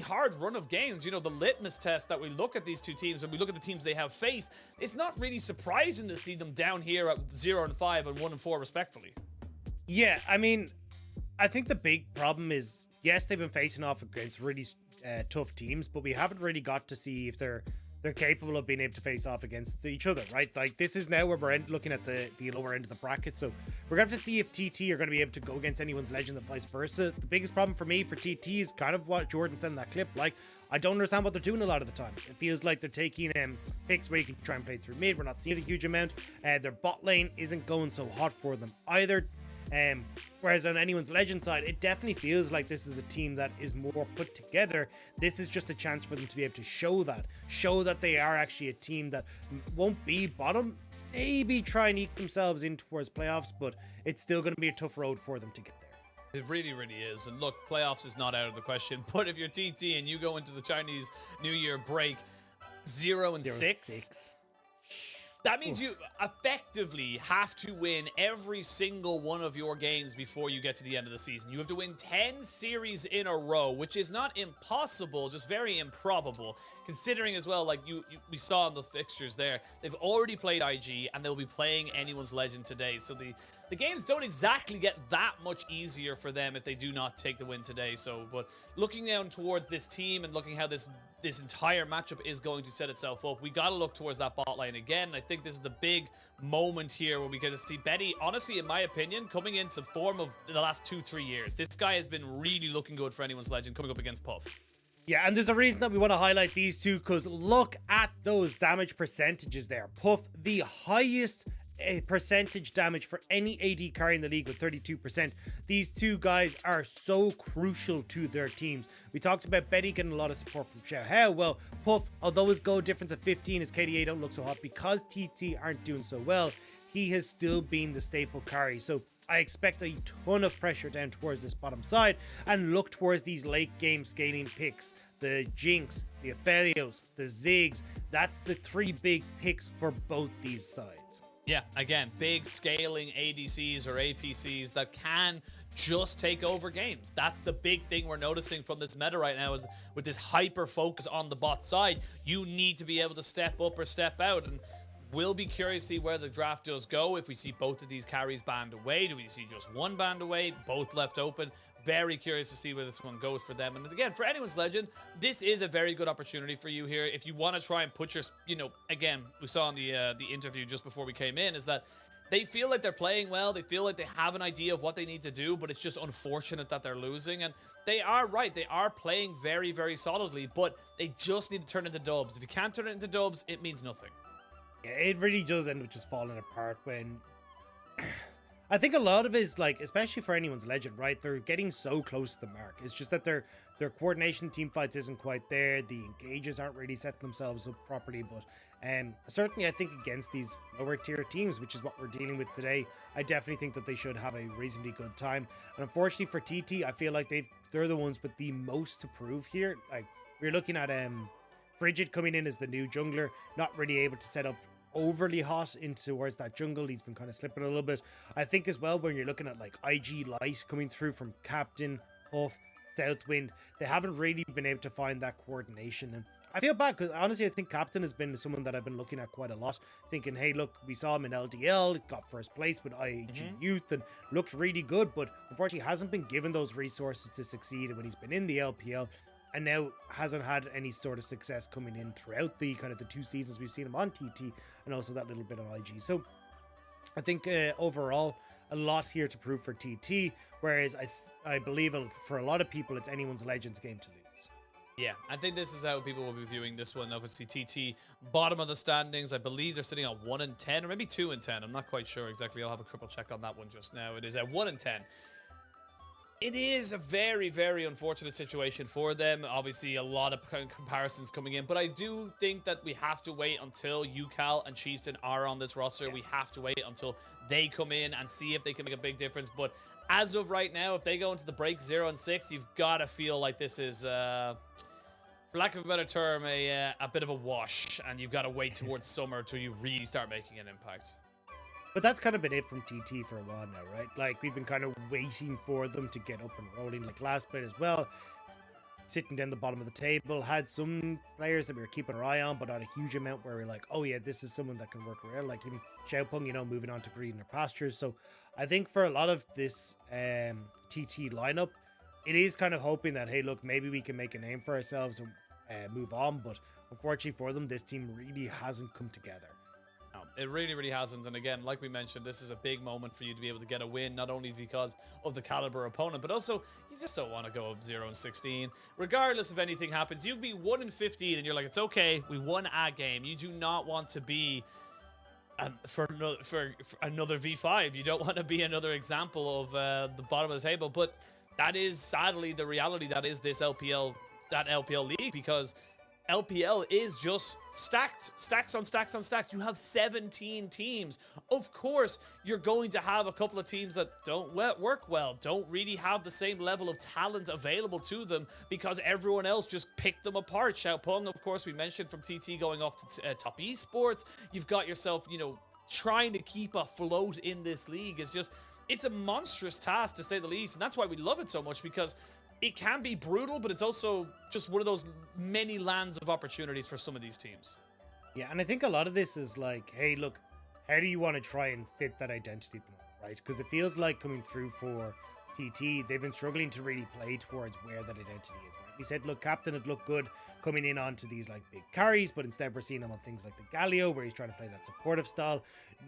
hard run of games. You know, the litmus test that we look at these two teams and we look at the teams they have faced, it's not really surprising to see them down here at 0-5 and 1-4 respectfully. Yeah, I mean, I think the big problem is, yes, they've been facing off against really tough teams, but we haven't really got to see if they're capable of being able to face off against each other, right? Like, this is now where we're looking at the lower end of the bracket, so we're going to have to see if TT are going to be able to go against Anyone's Legend and vice versa. The biggest problem for me for TT is kind of what Jordan said in that clip. Like, I don't understand what they're doing a lot of the times. It feels like they're taking picks where you can try and play through mid. We're not seeing a huge amount. Their bot lane isn't going so hot for them either. Whereas on Anyone's Legend side, it definitely feels like this is a team that is more put together. This is just a chance for them to be able to show that they are actually a team that won't be bottom, maybe try and eke themselves in towards playoffs, but it's still going to be a tough road for them to get there. It really, really is. And look, playoffs is not out of the question, but if you're TT and you go into the Chinese New Year break 0-6, That means you effectively have to win every single one of your games before you get to the end of the season. You have to win 10 series in a row, which is not impossible, just very improbable, considering as well, like we saw in the fixtures there, they've already played IG and they'll be playing Anyone's Legend today. So the games don't exactly get that much easier for them if they do not take the win today. So, but looking down towards this team and looking how this entire matchup is going to set itself up, we got to look towards that bot lane again. I think this is the big moment here where we get to see Betty, honestly, in my opinion, coming into form of the last 2-3 years. This guy has been really looking good for Anyone's Legend coming up against Puff. Yeah, and there's a reason that we want to highlight these two, because look at those damage percentages there. Puff, the highest percentage damage for any AD carry in the league with 32%. These two guys are so crucial to their teams. We talked about Betty getting a lot of support from Xiao. Well, Puff, although his goal difference of 15, his KDA don't look so hot because TT aren't doing so well, he has still been the staple carry. So I expect a ton of pressure down towards this bottom side, and look towards these late game scaling picks. The Jinx, the Aphelios, the Ziggs. That's the 3 big picks for both these sides. Yeah, again, big scaling ADCs or APCs that can just take over games. That's the big thing we're noticing from this meta right now, is with this hyper focus on the bot side, you need to be able to step up or step out. And we'll be curious to see where the draft does go. If we see both of these carries banned away, do we see just one banned away, both left open? Very curious to see where this one goes for them. And again, for Anyone's Legend, this is a very good opportunity for you here. If you want to try and put your, again, we saw in the interview just before we came in, is that they feel like they're playing well. They feel like they have an idea of what they need to do, but it's just unfortunate that they're losing. And they are right. They are playing very, very solidly, but they just need to turn it into dubs. If you can't turn it into dubs, it means nothing. Yeah, it really does end up just falling apart when... I think a lot of it is, like, especially for Anyone's Legend, right? They're getting so close to the mark. It's just that their coordination team fights isn't quite there. The engages aren't really setting themselves up properly. But certainly I think against these lower tier teams, which is what we're dealing with today, I definitely think that they should have a reasonably good time. And unfortunately for TT, I feel like they're the ones with the most to prove here. Like, we're looking at Frigid coming in as the new jungler, not really able to set up overly hot into towards that jungle. He's been kind of slipping a little bit. I think as well, when you're looking at like IG Light coming through from Captain, Puff, Southwind, they haven't really been able to find that coordination. And I feel bad because honestly I think Captain has been someone that I've been looking at quite a lot, thinking, hey look, we saw him in LDL, got first place with IG Youth and looked really good, but unfortunately hasn't been given those resources to succeed when he's been in the LPL, and now hasn't had any sort of success coming in throughout the kind of the 2 seasons we've seen him on TT, and also that little bit on IG. So I think overall a lot here to prove for TT, whereas I believe for a lot of people it's Anyone's Legends game to lose. Yeah, I think this is how people will be viewing this one. Obviously, TT, bottom of the standings. I believe they're sitting at 1-10, or maybe 2-10. I'm not quite sure exactly. I'll have a triple check on that one just now. It is at 1-10. It is a very, very unfortunate situation for them. Obviously, a lot of comparisons coming in, but I do think that we have to wait until UCal and Chieftain are on this roster. We have to wait until they come in and see if they can make a big difference. But as of right now, if they go into the break 0-6, you've got to feel like this is, for lack of a better term, a bit of a wash, and you've got to wait towards summer till you really start making an impact. But that's kind of been it from TT for a while now, right? Like, we've been kind of waiting for them to get up and rolling. Like last bit as well, sitting down the bottom of the table, had some players that we were keeping our eye on, but not a huge amount where we're like, oh yeah, this is someone that can work well. Like even Xiaopeng, moving on to greener pastures. So I think for a lot of this TT lineup, it is kind of hoping that, hey, look, maybe we can make a name for ourselves and move on. But unfortunately for them, this team really hasn't come together. No, it really, really hasn't. And again, like we mentioned, this is a big moment for you to be able to get a win, not only because of the caliber opponent, but also you just don't want to go up 0-16. Regardless if anything happens, you'd be 1-15 and you're like, it's okay, we won a game. You do not want to be for another V5. You don't want to be another example of the bottom of the table. But that is sadly the reality that is this LPL league, because LPL is just stacks on stacks on stacks. You have 17 teams. Of course, you're going to have a couple of teams that don't work well, don't really have the same level of talent available to them because everyone else just picked them apart. Xiaopeng, of course, we mentioned from TT going off to top esports. You've got yourself, you know, trying to keep afloat in this league is just, it's a monstrous task to say the least. And that's why we love it so much, because it can be brutal, but it's also just one of those many lands of opportunities for some of these teams. Yeah, and I think a lot of this is like, hey, look, how do you want to try and fit that identity at the moment, right? Because it feels like coming through for TT, they've been struggling to really play towards where that identity is, right? We said, look, Captain had looked good coming in onto these like big carries, but instead we're seeing him on things like the Galio, where he's trying to play that supportive style.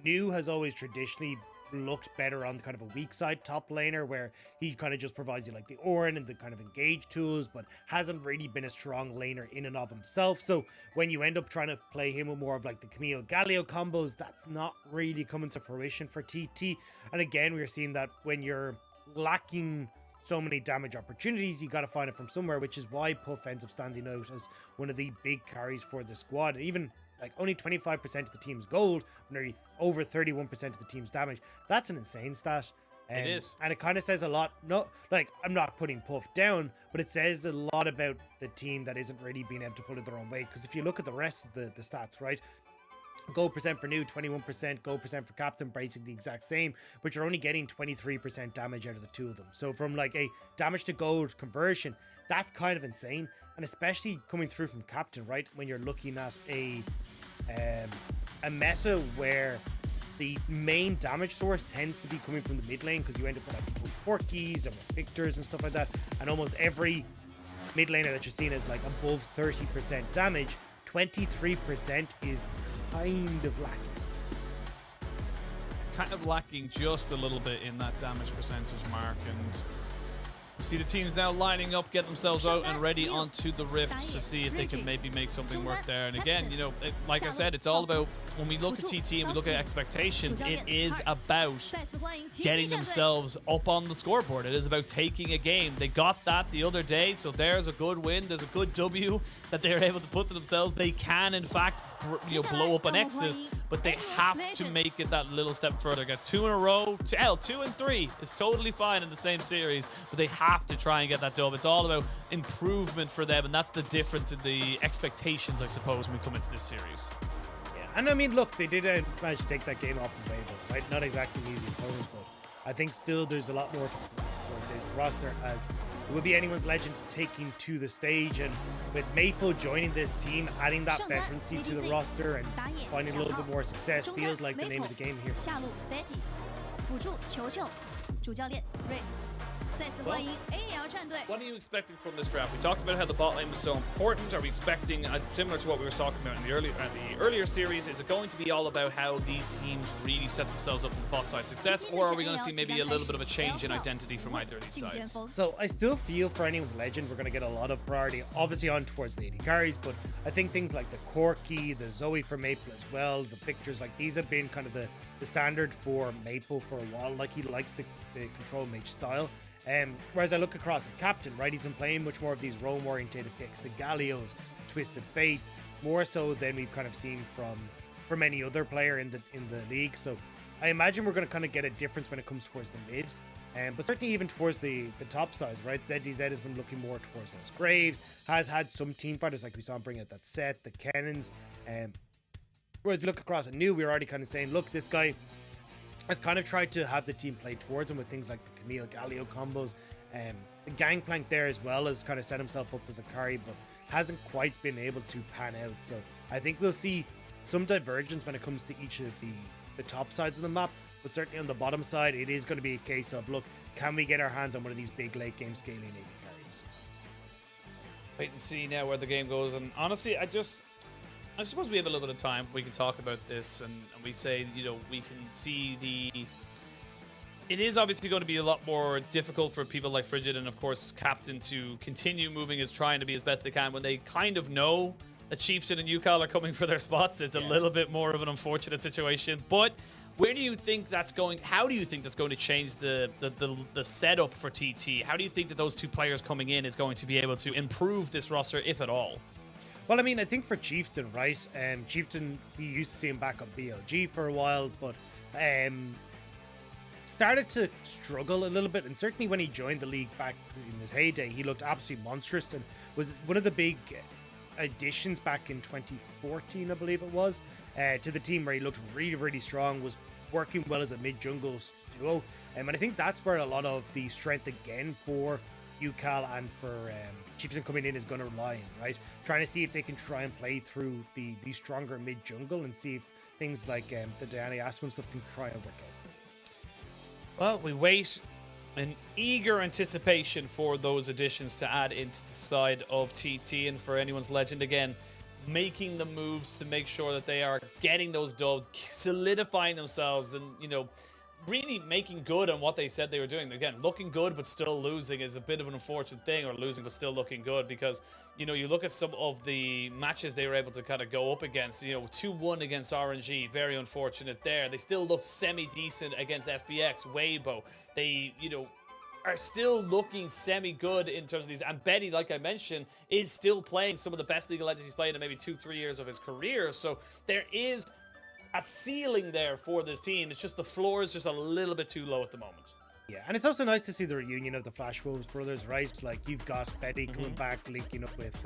New has always traditionally looked better on the kind of a weak side top laner, where he kind of just provides you like the Orin and the kind of engage tools, but hasn't really been a strong laner in and of himself. So when you end up trying to play him with more of like the Camille Galio combos, that's not really coming to fruition for TT. And again, we're seeing that when you're lacking so many damage opportunities, you got to find it from somewhere, which is why Puff ends up standing out as one of the big carries for the squad. Even like only 25% of the team's gold, nearly over 31% of the team's damage. That's an insane stat. It is. And it kind of says a lot. No, like, I'm not putting Puff down, but it says a lot about the team that isn't really being able to pull it their own way. Because if you look at the rest of the stats, right? Gold percent for New, 21%. Gold percent for Captain, basically the exact same. But you're only getting 23% damage out of the two of them. So from like a damage to gold conversion, that's kind of insane. And especially coming through from Captain, right? When you're looking at a meta where the main damage source tends to be coming from the mid lane, because you end up with like Porkies and Victors and stuff like that. And almost every mid laner that you're seeing is like above 30% damage. 23% is kind of lacking. Kind of lacking just a little bit in that damage percentage mark, and you see the teams now lining up, get themselves out and ready onto the rifts to see if they can maybe make something work there. And again, you know, like I said, it's all about, when we look at TT and we look at expectations, it is about getting themselves up on the scoreboard. It is about taking a game. They got that the other day, so there's a good win. There's a good W that they're able to put to themselves. They can, in fact, blow up an Nexus, but they have to make it that little step further. Got 2 in a row. 2 and 3 is totally fine in the same series, but they have to try and get that dub. It's all about improvement for them, and that's the difference in the expectations, I suppose, when we come into this series. Yeah, and I mean, look, they did manage to take that game off of Babel, right? Not exactly an easy opponent, but I think still there's a lot more to for this roster, as it would be anyone's legend taking to the stage. And with Maple joining this team, adding that veterancy to the roster and finding a little bit more success, feels like the name of the game here. What are you expecting from this draft? We talked about how the bot lane was so important. Are we expecting, similar to what we were talking about in the earlier series, is it going to be all about how these teams really set themselves up for bot side success, or are we going to see maybe a little bit of a change in identity from either of these sides? So I still feel for anyone's legend, we're going to get a lot of priority, obviously on towards the AD carries, but I think things like the Corki, the Zoe for Maple as well, the Victors, like these have been kind of the standard for Maple for a while. Like, he likes the control mage style. Whereas I look across at Captain, right, he's been playing much more of these roam orientated picks, the Gallios, Twisted Fates, more so than we've kind of seen from any other player in the league. So I imagine we're going to kind of get a difference when it comes towards the mid, but certainly even towards the top sides, right? ZDZ has been looking more towards those Graves, has had some team fighters, like we saw him bring out that set, the Cannons. Whereas we look across at New, we're already kind of saying, look, this guy has kind of tried to have the team play towards him with things like the Camille Galio combos. The Gangplank there as well has kind of set himself up as a carry, but hasn't quite been able to pan out. So I think we'll see some divergence when it comes to each of the top sides of the map, but certainly on the bottom side, it is going to be a case of, look, can we get our hands on one of these big late game scaling AD carries? Wait and see now where the game goes. And honestly, I suppose we have a little bit of time. We can talk about this, and we say, you know, we can see it is obviously going to be a lot more difficult for people like Frigid and, of course, Captain to continue moving as trying to be as best they can when they kind of know that Chieftain and UCAL are coming for their spots. It's a little bit more of an unfortunate situation. But where do you think that's going? How do you think that's going to change the setup for TT? How do you think that those two players coming in is going to be able to improve this roster, if at all? Well, I mean, I think for Chieftain, right? Chieftain, we used to see him back on BLG for a while, but started to struggle a little bit. And certainly when he joined the league back in his heyday, he looked absolutely monstrous and was one of the big additions back in 2014, I believe it was, to the team, where he looked really, really strong, was working well as a mid-jungle duo. And I think that's where a lot of the strength again for UCAL and for Chieftain coming in is going to rely on, right? Trying to see if they can try and play through the stronger mid-jungle and see if things like the Diana Aswin stuff can try and work out. Well, we wait in eager anticipation for those additions to add into the side of TT, and for anyone's legend again, making the moves to make sure that they are getting those dubs, solidifying themselves, and, you know, really making good on what they said they were doing. Again, looking good but still losing is a bit of an unfortunate thing, or losing but still looking good, because, you know, you look at some of the matches they were able to kind of go up against, you know, 2-1 against RNG, very unfortunate there. They still looked semi-decent against FBX, Weibo. They, you know, are still looking semi-good in terms of these. And Betty, like I mentioned, is still playing some of the best League of Legends he's played in maybe 2-3 years of his career. So there is a ceiling there for this team. It's just the floor is just a little bit too low at the moment. Yeah, and it's also nice to see the reunion of the Flash Wolves brothers, right? Like, you've got Betty coming back, linking up with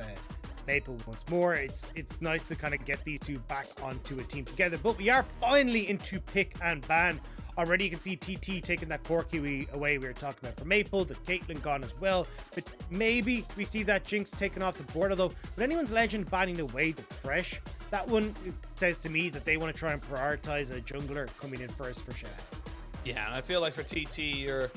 Maple once more. It's nice to kind of get these two back onto a team together. But we are finally into pick and ban. Already you can see TT taking that Corki away we were talking about for Maple, the Caitlyn gone as well. But maybe we see that Jinx taken off the board, although with anyone's legend banning away the Thresh, that one says to me that they want to try and prioritize a jungler coming in first for Shao. Yeah, and I feel like for TT, you're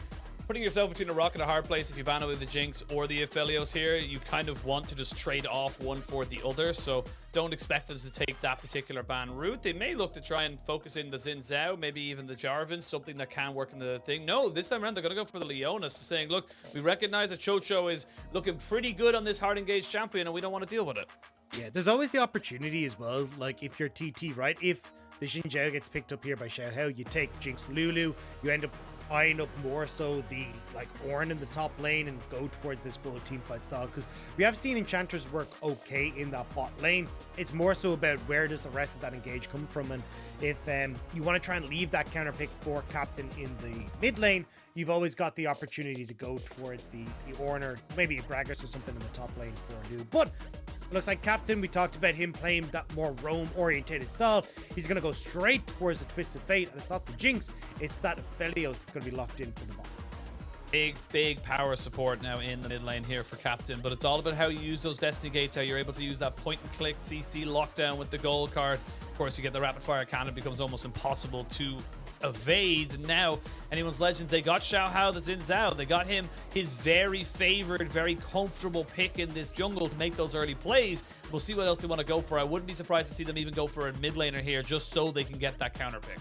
putting yourself between a rock and a hard place. If you ban away the Jinx or the Aphelios here, you kind of want to just trade off one for the other, so don't expect them to take that particular ban route. They may look to try and focus in the Xin Zhao, maybe even the Jarvan, something that can work in the thing. No, this time around they're going to go for the Leona, saying, look, we recognize that Chocho is looking pretty good on this hard engaged champion and we don't want to deal with it. Yeah, there's always the opportunity as well, like if you're TT, right? If the Xin Zhao gets picked up here by Xiaohao, you take Jinx Lulu, you end up eyeing up more so the like Ornn in the top lane and go towards this full team fight style, because we have seen Enchantress work okay in that bot lane. It's more so about where does the rest of that engage come from, and if you want to try and leave that counter pick for Captain in the mid lane, you've always got the opportunity to go towards the Ornn or maybe a Gragas or something in the top lane for you. But looks like Captain, we talked about him playing that more roam-orientated style. He's going to go straight towards the Twisted Fate, and it's not the Jinx, it's that Aphelios that's going to be locked in for the bot. Big power support now in the mid lane here for Captain, but it's all about how you use those Destiny Gates, how you're able to use that point-and-click CC lockdown with the gold card. Of course, you get the rapid-fire cannon, it becomes almost impossible to evade. Now, anyone's legend, they got Xiaohao, that's in Zhao. They got him his very favored, very comfortable pick in this jungle to make those early plays. We'll see what else they want to go for. I wouldn't be surprised to see them even go for a mid laner here just so they can get that counter pick.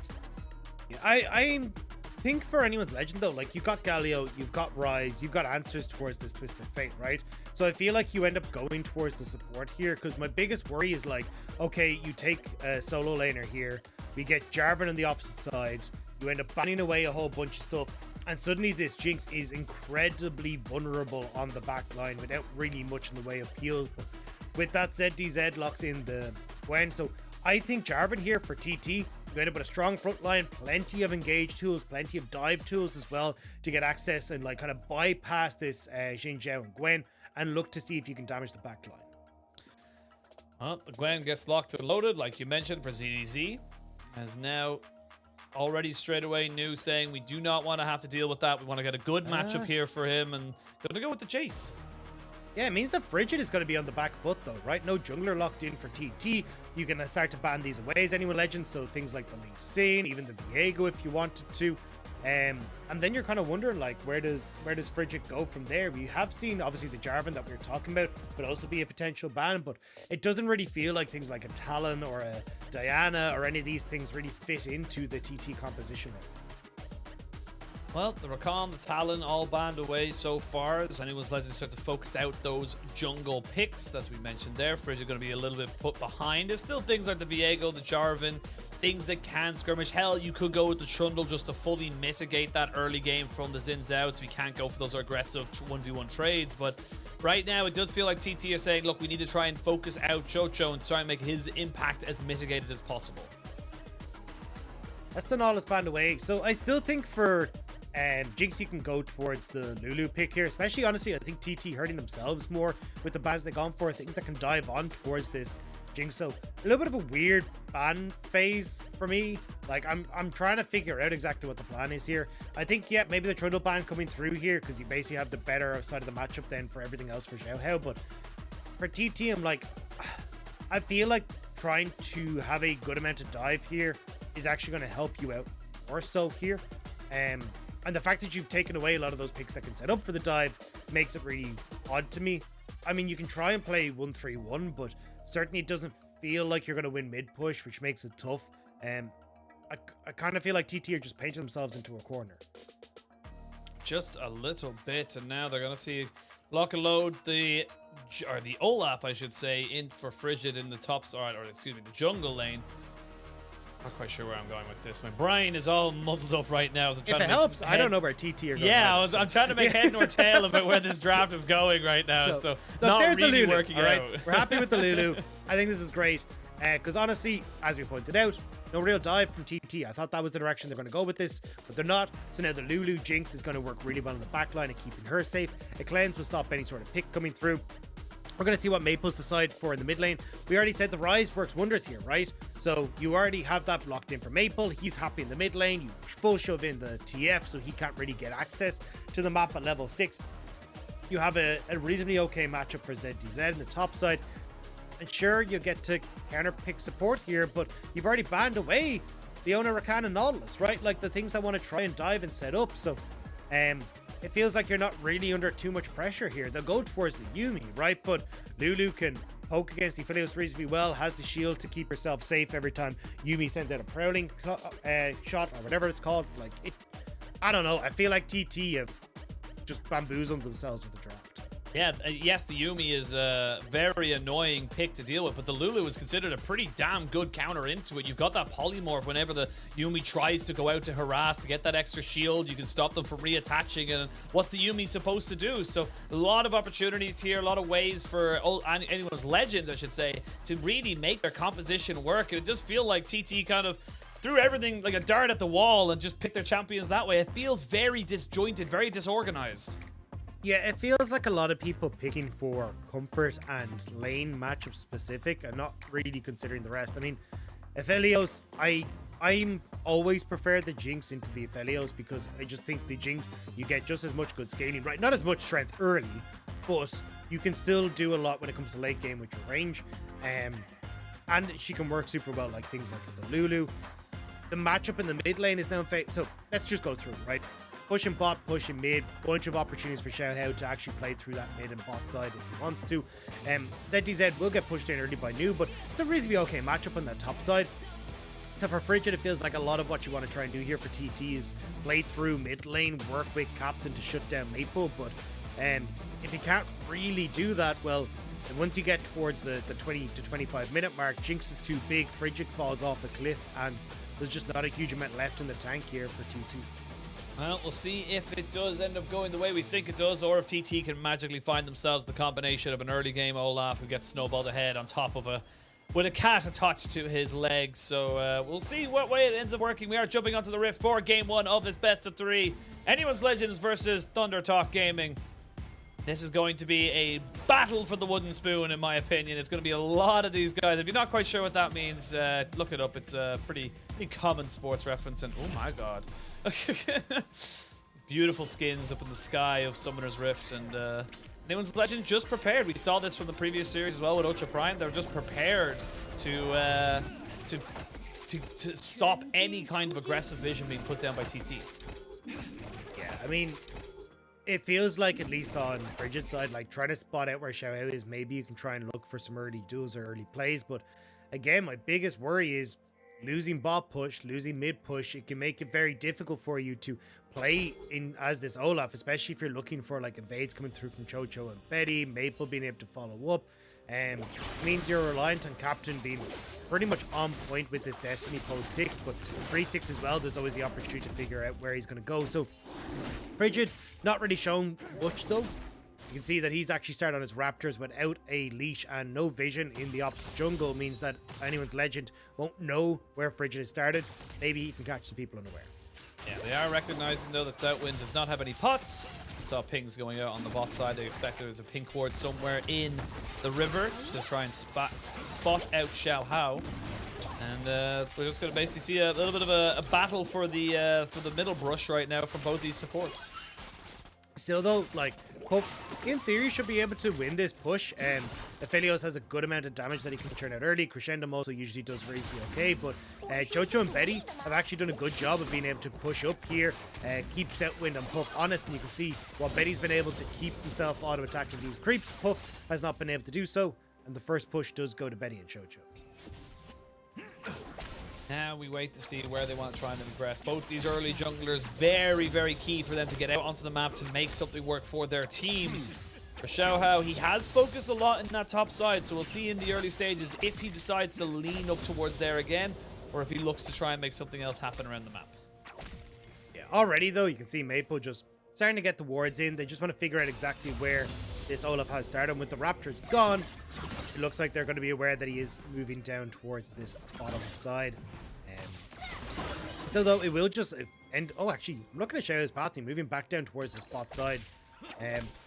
Yeah, I think for anyone's legend though, like you've got Galio, you've got Rise, you've got answers towards this Twisted Fate, right? So I feel like you end up going towards the support here, because my biggest worry is like, okay, you take a solo laner here, we get Jarvan on the opposite side, you end up banning away a whole bunch of stuff, and suddenly this Jinx is incredibly vulnerable on the back line without really much in the way of heals. But with that ZDZ locks in the Gwen, so I think Jarvan here for TT, you end up with a strong front line, plenty of engage tools, plenty of dive tools as well to get access and like kind of bypass this Xin Zhao and Gwen and look to see if you can damage the back line. Well, the Gwen gets locked and loaded, like you mentioned, for ZDZ. As now already straight away new saying we do not want to have to deal with that. We want to get a good matchup here for him, and going to go with the chase. Yeah, it means that Frigid is going to be on the back foot though, right? No jungler locked in for TT. You can start to ban these away as anyone legends, so things like the Lee Sin, even the Viego if you wanted to. And then you're kind of wondering like where does Frigid go from there? We have seen obviously the Jarvan that we were talking about would also be a potential ban, but it doesn't really feel like things like a Talon or a Diana or any of these things really fit into the TT composition right now. Well, the Rakan, the Talon, all banned away so far. As anyone's letting start to focus out those jungle picks, as we mentioned there. Frigid going to be a little bit put behind. There's still things like the Viego, the Jarvan, things that can skirmish. Hell, you could go with the Trundle just to fully mitigate that early game from the Xin Zhao, so we can't go for those aggressive 1v1 trades. But right now, it does feel like TT are saying, look, we need to try and focus out Chocho and try and make his impact as mitigated as possible. That's done all is banned away. So I still think for Jinx, you can go towards the Lulu pick here. Especially, honestly, I think TT hurting themselves more with the bans they've gone for. Things that can dive on towards this Jinx. So a little bit of a weird ban phase for me. Like, I'm trying to figure out exactly what the plan is here. I think, yeah, maybe the Trundle ban coming through here because you basically have the better side of the matchup then for everything else for Xiao Hao. But for TT, I'm like, I feel like trying to have a good amount of dive here is actually going to help you out more so here. And the fact that you've taken away a lot of those picks that can set up for the dive makes it really odd to me. I mean, you can try and play 1-3-1, but certainly it doesn't feel like you're going to win mid push, which makes it tough. I kind of feel like TT are just painting themselves into a corner. Just a little bit, and now they're going to see lock and load the Olaf, I should say, in for Frigid in the top side, or excuse me, the jungle lane. Not quite sure where I'm going with this. My brain is all muddled up right now. As I'm if it helps, I don't know where TT are going. Yeah, I'm trying to make head nor tail about where this draft is going right now. So look, not there's really the Lulu, working all right? out. We're happy with the Lulu. I think this is great. Because honestly, as we pointed out, no real dive from TT. I thought that was the direction they're going to go with this, but they're not. So now the Lulu Jinx is going to work really well in the backline and keeping her safe. A cleanse will stop any sort of pick coming through. We're going to see what Maples decide for in the mid lane. We already said the Rise works wonders here, right? So you already have that locked in for Maple. He's happy in the mid lane. You full shove in the TF, so he can't really get access to the map at level 6. You have a reasonably okay matchup for ZDZ in the top side. And sure, you'll get to counter pick support here, but you've already banned away Leona, Rakan, and Nautilus, right? Like the things that want to try and dive and set up. So, it feels like you're not really under too much pressure here. They'll go towards the Yuumi, right? But Lulu can poke against the Aphelios reasonably well, has the shield to keep herself safe every time Yuumi sends out a prowling shot or whatever it's called. Like, I don't know. I feel like TT have just bamboozled themselves with the draft. Yeah, yes, the Yuumi is a very annoying pick to deal with, but the Lulu is considered a pretty damn good counter into it. You've got that polymorph whenever the Yuumi tries to go out to harass to get that extra shield. You can stop them from reattaching, and what's the Yuumi supposed to do? So a lot of opportunities here, a lot of ways for anyone's legends, I should say, to really make their composition work. It just feel like TT kind of threw everything like a dart at the wall and just picked their champions that way. It feels very disjointed, very disorganized. Yeah, it feels like a lot of people picking for comfort and lane matchup specific and not really considering the rest. I mean, Aphelios, I'm always prefer the Jinx into the Aphelios because I just think the Jinx, you get just as much good scaling, right? Not as much strength early, but you can still do a lot when it comes to late game with your range. And she can work super well, like things like the Lulu. The matchup in the mid lane is now in favor. So let's just go through, right? Pushing bot, pushing mid, bunch of opportunities for Xiao Hao to actually play through that mid and bot side if he wants to. ZDZ will get pushed in early by New, but it's a reasonably okay matchup on that top side. So for Frigid, it feels like a lot of what you want to try and do here for TT is play through mid lane, work with Captain to shut down Maple, but if you can't really do that, well, and once you get towards the 20 to 25 minute mark, Jinx is too big, Frigid falls off a cliff, and there's just not a huge amount left in the tank here for TT. Well, we'll see if it does end up going the way we think it does, or if TT can magically find themselves the combination of an early game Olaf who gets snowballed ahead on top of with a cat attached to his leg. So we'll see what way it ends up working. We are jumping onto the Rift for Game 1 of this best of 3. Anyone's Legends versus Thunder Talk Gaming. This is going to be a battle for the wooden spoon, in my opinion. It's going to be a lot of these guys. If you're not quite sure what that means, look it up. It's a pretty common sports reference. And oh my god. Beautiful skins up in the sky of Summoner's Rift. And Anyone's Legend just prepared. We saw this from the previous series as well with Ultra Prime. They were just prepared to stop any kind of aggressive vision being put down by TT. Yeah, I mean, it feels like, at least on Frigid's side, like trying to spot out where Xiao Hao is, maybe you can try and look for some early duels or early plays. But again, my biggest worry is losing bot push, losing mid push. It can make it very difficult for you to play in as this Olaf, especially if you're looking for like evades coming through from Chocho and Betty, Maple being able to follow up. Means you're reliant on Captain being pretty much on point with this Destiny post 6, but pre-6 as well, there's always the opportunity to figure out where he's going to go. So Frigid, not really shown much though. You can see that he's actually started on his Raptors without a leash and no vision in the opposite jungle, means that anyone's legend won't know where Frigid has started. Maybe he can catch some people unaware. Yeah, they are recognizing though that Southwind does not have any pots. I saw pings going out on the bot side. They expect there's a pink ward somewhere in the river to try and spot out Xiao Hao. And we're just going to basically see a little bit of a battle for the middle brush right now from both these supports. Still though, like, Pope in theory should be able to win this push. Aphelios has a good amount of damage that he can turn out early. Crescendum also usually does reasonably okay, but Chocho and Betty have actually done a good job of being able to push up here, keep Southwind and Puff honest, and you can see while Betty's been able to keep himself auto-attacking these creeps, Puff has not been able to do so, and the first push does go to Betty and Chocho. Now we wait to see where they want to try and progress. Both these early junglers, very, very key for them to get out onto the map to make something work for their teams. For Xiao Hao, he has focused a lot in that top side, so we'll see in the early stages if he decides to lean up towards there again, or if he looks to try and make something else happen around the map. Yeah, already though, you can see Maple just starting to get the wards in. They just want to figure out exactly where this Olaf has started. And with the Raptors gone, it looks like they're going to be aware that he is moving down towards this bottom side. Still though, it will just end. Oh, actually, I'm looking at Xiao's path team moving back down towards this bot side.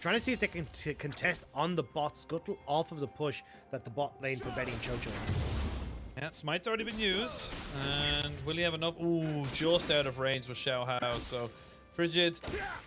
Trying to see if they can contest on the bot scuttle off of the push that the bot lane for Betty and Chocho has. Yeah, Smite's already been used. And will he have enough? Ooh, just out of range with Xiao Hao. So Frigid,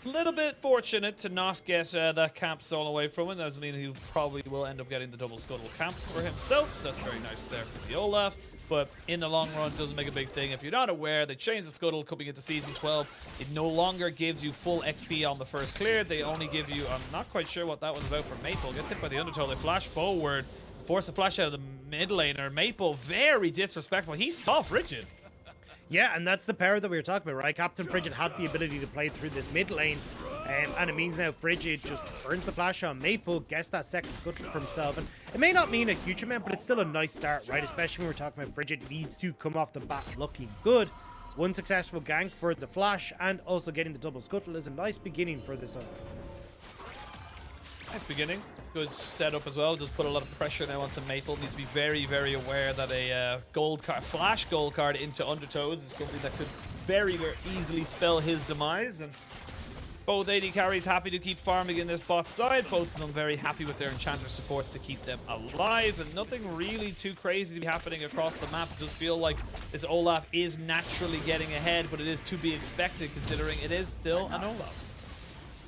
a little bit fortunate to not get that camp stolen away from him. That doesn't mean he probably will end up getting the double scuttle camps for himself. So that's very nice there for the Olaf. But in the long run, doesn't make a big thing. If you're not aware, they changed the scuttle coming into Season 12. It no longer gives you full XP on the first clear. They only give you, I'm not quite sure what that was about for Maple. Gets hit by the Undertow. They flash forward, force a flash out of the mid laner. Maple, very disrespectful. He saw Frigid. Yeah, and that's the power that we were talking about, right? Captain Frigid had the ability to play through this mid lane, and it means now Frigid just burns the flash on Maple, gets that second scuttle for himself, and it may not mean a huge amount, but it's still a nice start, right? Especially when we're talking about Frigid needs to come off the bat looking good. One successful gank for the flash, and also getting the double scuttle is a nice beginning for this. Nice beginning. Good setup as well. Just put a lot of pressure now onto Maple. Needs to be very, very aware that a gold card, flash gold card into Undertows is something that could very, very easily spell his demise. And both AD carries happy to keep farming in this bot side. Both of them very happy with their enchanter supports to keep them alive. And nothing really too crazy to be happening across the map. It does feel like this Olaf is naturally getting ahead, but it is to be expected considering it is still an Olaf.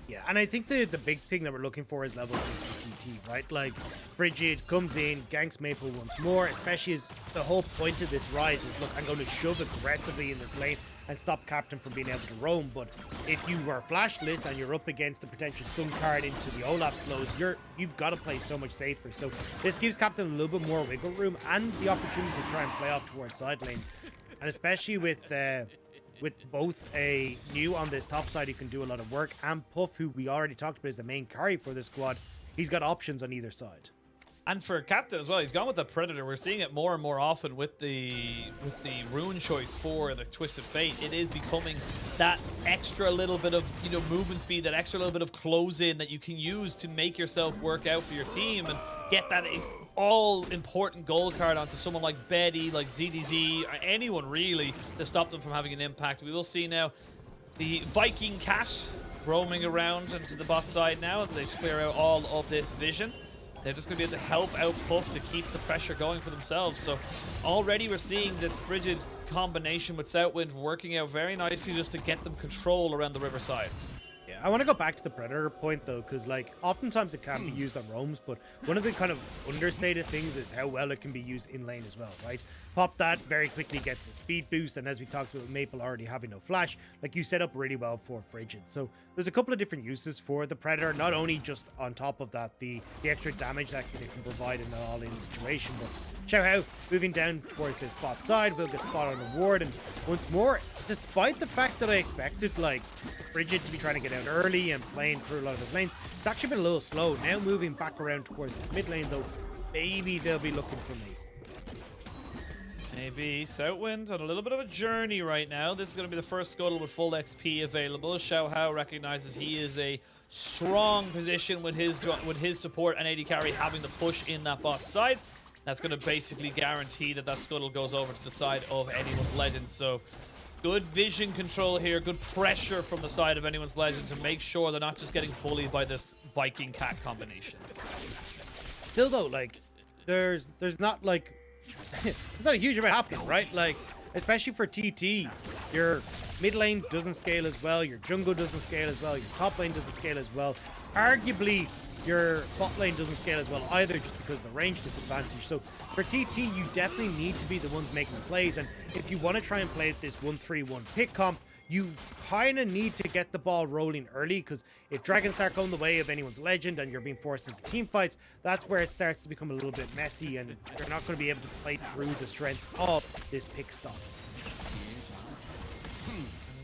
Yeah, and I think the big thing that we're looking for is level 6 for TT, right? Like, Frigid comes in, ganks Maple once more, especially as the whole point of this rise is, look, I'm going to shove aggressively in this lane and stop Captain from being able to roam. But if you were flashless and you're up against the potential stun card into the Olaf slows, you've got to play so much safer. So this gives Captain a little bit more wiggle room and the opportunity to try and play off towards side lanes. And especially with both a new on this top side who can do a lot of work, and Puff, who we already talked about is the main carry for the squad, he's got options on either side. And for Captain as well, he's gone with the Predator. We're seeing it more and more often with the rune choice for the Twisted Fate. It is becoming that extra little bit of, you know, movement speed, that extra little bit of close in that you can use to make yourself work out for your team and get that all-important gold card onto someone like Betty, like ZDZ, or anyone really, to stop them from having an impact. We will see now the Viking Cat roaming around into the bot side now. They clear out all of this vision. They're just going to be able to help out Puff to keep the pressure going for themselves. So already we're seeing this Frigid combination with Southwind working out very nicely just to get them control around the riversides. Yeah, I want to go back to the Predator point though, because like oftentimes it can be used on roams, but one of the kind of understated things is how well it can be used in lane as well, right? Pop that, very quickly get the speed boost, and as we talked about Maple already having no flash, like you set up really well for Frigid. So there's a couple of different uses for the Predator, not only just on top of that, the extra damage that it can provide in an all-in situation, but Xiao Hao moving down towards this bot side will get spot on the ward, and once more, despite the fact that I expected like Frigid to be trying to get out early and playing through a lot of his lanes. It's actually been a little slow. Now moving back around towards this mid lane though, maybe they'll be looking for me. Maybe. Southwind on a little bit of a journey right now. This is going to be the first scuttle with full XP available. Xiao Hao recognizes he is a strong position with his support and AD carry having the push in that bot side. That's going to basically guarantee that scuttle goes over to the side of Anyone's Legend. So good vision control here, good pressure from the side of Anyone's Legend to make sure they're not just getting bullied by this Viking cat combination. Still though, like, there's not like there's not a huge amount happening, right? Like, especially for TT, your mid lane doesn't scale as well, your jungle doesn't scale as well, your top lane doesn't scale as well. Arguably, your bot lane doesn't scale as well either, just because of the range disadvantage. So for TT, you definitely need to be the ones making the plays, and if you want to try and play this 1-3-1 pick comp, you kind of need to get the ball rolling early, because if dragons start going the way of Anyone's Legend and you're being forced into team fights, that's where it starts to become a little bit messy, and you're not going to be able to play through the strengths of this pick stop.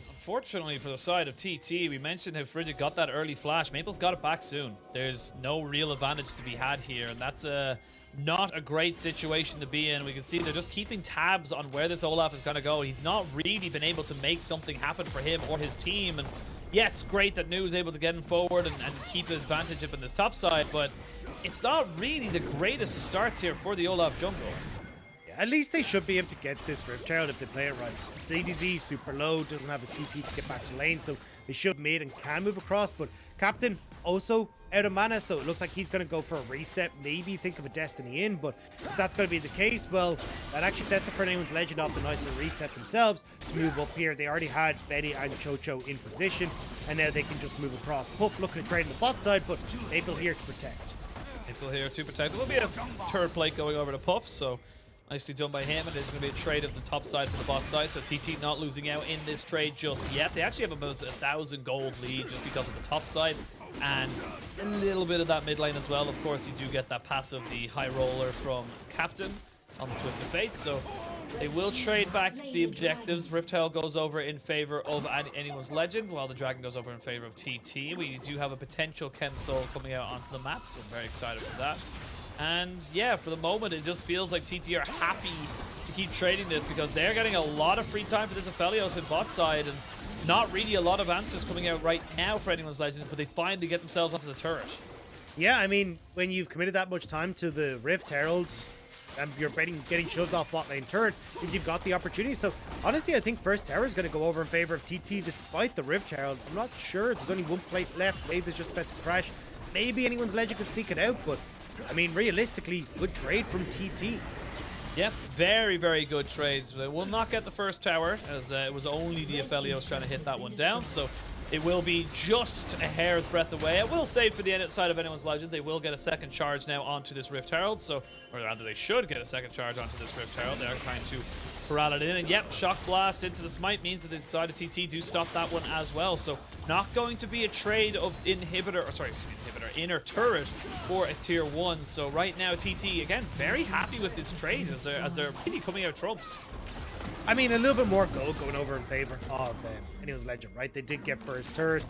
Unfortunately for the side of TT, we mentioned how Frigid got that early flash. Maple's got it back soon. There's no real advantage to be had here, and that's not a great situation to be in. We can see they're just keeping tabs on where this Olaf is going to go. He's not really been able to make something happen for him or his team. And yes, great that Nu is able to get him forward and keep the advantage up in this top side, but it's not really the greatest of starts here for the Olaf jungle. At least they should be able to get this Rift Herald if they play it right. ZDZ super low, doesn't have his TP to get back to lane, so they should mid and can move across. But Captain also out of mana, so it looks like he's going to go for a reset. Maybe think of a Destiny in, but if that's going to be the case, well, that actually sets up for Anyone's Legend off the nicer reset themselves to move up here. They already had Betty and Chocho in position, and now they can just move across. Puff looking to trade in the bot side, but Maple here to protect. Maple here to protect. There will be a third plate going over to Puff, so nicely done by him, and there's going to be a trade of the top side for the bot side, so TT not losing out in this trade just yet. They actually have about 1,000 gold lead just because of the top side, and a little bit of that mid lane as well. Of course, you do get that passive, the high roller from Captain on the Twisted Fate, so they will trade back the objectives. Rift Herald goes over in favor of Anyone's Legend, while the Dragon goes over in favor of TT. We do have a potential Chem Soul coming out onto the map, so I'm very excited for that. And yeah, for the moment, it just feels like TT are happy to keep trading this, because they're getting a lot of free time for this Aphelios in bot side, and not really a lot of answers coming out right now for Anyone's Legend, but they finally get themselves onto the turret. Yeah, I mean, when you've committed that much time to the Rift Herald and you're getting shoved off bot lane turret, means you've got the opportunity. So honestly, I think first tower is going to go over in favor of TT despite the Rift Herald. I'm not sure. There's only one plate left. Wave is just about to crash. Maybe Anyone's Legend could sneak it out, but I mean, realistically, good trade from TT. Yep, very, very good trades. They will not get the first tower, as it was only the Aphelios trying to hit that one down, so it will be just a hair's breadth away. I will say for the side of Anyone's Legend, they will get a second charge now onto this Rift Herald, so, or rather they should get a second charge onto this Rift Herald. They're trying to corral it in, and yep, Shock Blast into the Smite means that the side of TT do stop that one as well, so not going to be a trade of inner turret for a tier 1. So right now TT again very happy with this trade as they're really coming out trumps. I mean, a little bit more gold going over in favor of Anyone's Legend, right? They did get first turret.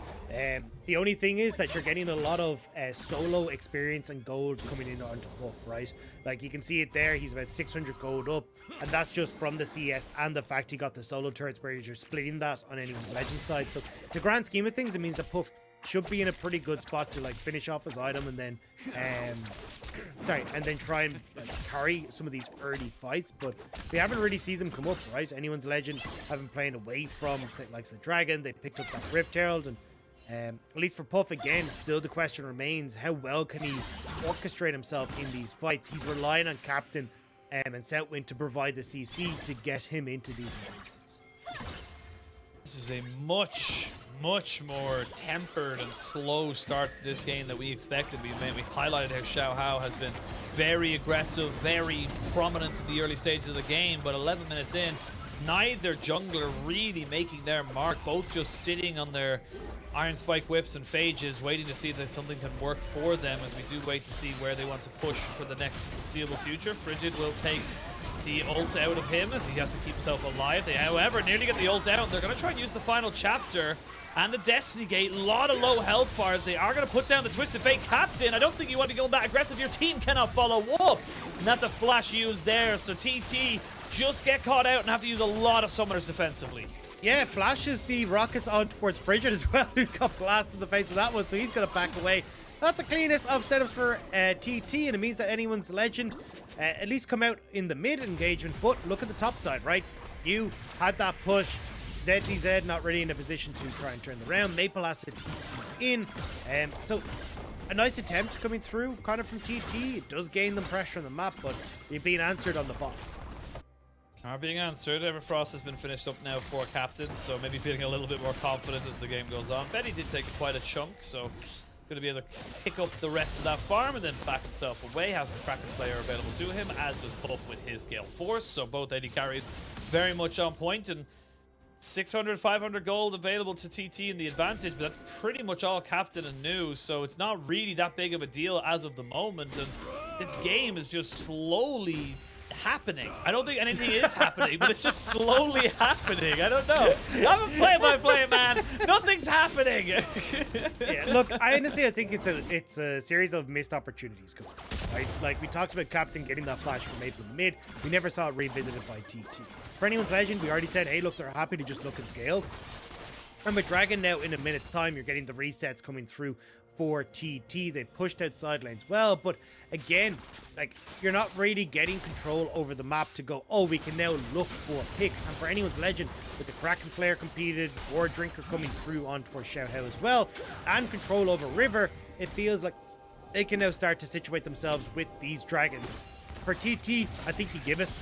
The only thing is that you're getting a lot of solo experience and gold coming in onto Puff, right? Like you can see it there, he's about 600 gold up, and that's just from the CS and the fact he got the solo turrets, where you're splitting that on Anyone's Legend side. So the grand scheme of things, it means that Puff should be in a pretty good spot to like finish off his item and then try and carry some of these early fights. But we haven't really seen them come up, right? Anyone's Legend have been playing away from like the Dragon. They picked up that Rift Herald, and at least for Puff again, still the question remains, how well can he orchestrate himself in these fights? He's relying on Captain and Southwind to provide the CC to get him into these engagements. This is a much more tempered and slow start to this game that we expected. We highlighted how Xiao Hao has been very aggressive, very prominent in the early stages of the game, but 11 minutes in, neither jungler really making their mark, both just sitting on their Iron Spike whips and phages, waiting to see that something can work for them, as we do wait to see where they want to push for the next foreseeable future. Frigid will take the ult out of him as he has to keep himself alive. They, however, nearly get the ult out. They're going to try and use the final chapter and the Destiny Gate. A lot of low health bars. They are going to put down the Twisted Fate captain. I don't think you want to be going that aggressive. Your team cannot follow up. And that's a flash used there. So TT just get caught out and have to use a lot of summoners defensively. Yeah, flashes the rockets on towards Bridget as well, who got blasted in the face with that one, so he's going to back away. Not the cleanest of setups for TT, and it means that anyone's legend at least come out in the mid engagement, but look at the top side, right? You had that push. ZDZ not really in a position to try and turn the round. Maple has to TT in. So a nice attempt coming through kind of from TT. It does gain them pressure on the map, but you're being answered on the bot. Are being answered. Everfrost has been finished up now for captains, so maybe feeling a little bit more confident as the game goes on. Betty did take quite a chunk, so going to be able to pick up the rest of that farm and then back himself away. Has the Kraken Slayer available to him, as does Puff with his Gale Force. So both AD carries very much on point, and 600, 500 gold available to TT in the advantage, but that's pretty much all captain and new, so it's not really that big of a deal as of the moment, and this game is just slowly happening. I don't think anything is happening, but it's just slowly happening. I don't know. I'm a play-by-play man. Nothing's happening. Yeah, look, I think it's a series of missed opportunities. Right? Like we talked about Captain getting that flash from Maple mid. We never saw it revisited by TT. For anyone's legend, we already said, hey, look, they're happy to just look and scale. And with Dragon now in a minute's time, you're getting the resets coming through for TT. They pushed out side lanes well, but again, like, you're not really getting control over the map to go, oh, we can now look for picks. And for anyone's legend, with the Kraken Slayer completed, War Drinker coming through on towards Xiaohao as well, and control over River, it feels like they can now start to situate themselves with these dragons. For TT, I think you give it.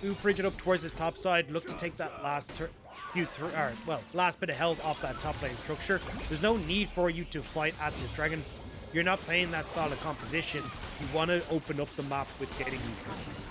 Move Bridget up towards his top side, look to take that last last bit of health off that top lane structure. There's no need for you to fight at this dragon. You're not playing that style of composition. You want to open up the map with getting these teams.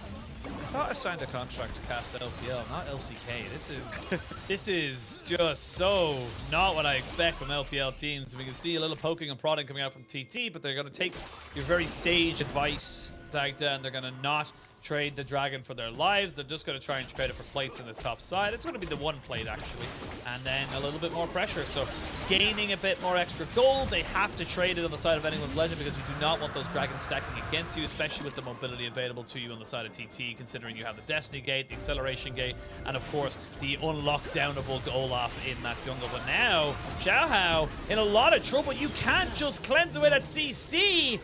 I thought I signed a contract to cast LPL, not LCK. This is just so not what I expect from LPL teams. We can see a little poking and prodding coming out from TT, but they're going to take your very sage advice, Dagda, and they're going to not trade the dragon for their lives. They're just going to try and trade it for plates on this top side. It's going to be the one plate, actually, and then a little bit more pressure. So gaining a bit more extra gold, they have to trade it on the side of anyone's legend, because you do not want those dragons stacking against you, especially with the mobility available to you on the side of TT, considering you have the Destiny Gate, the Acceleration Gate, and of course the unlockdownable Olaf in that jungle. But now Xiaohao in a lot of trouble. You can't just cleanse away that CC.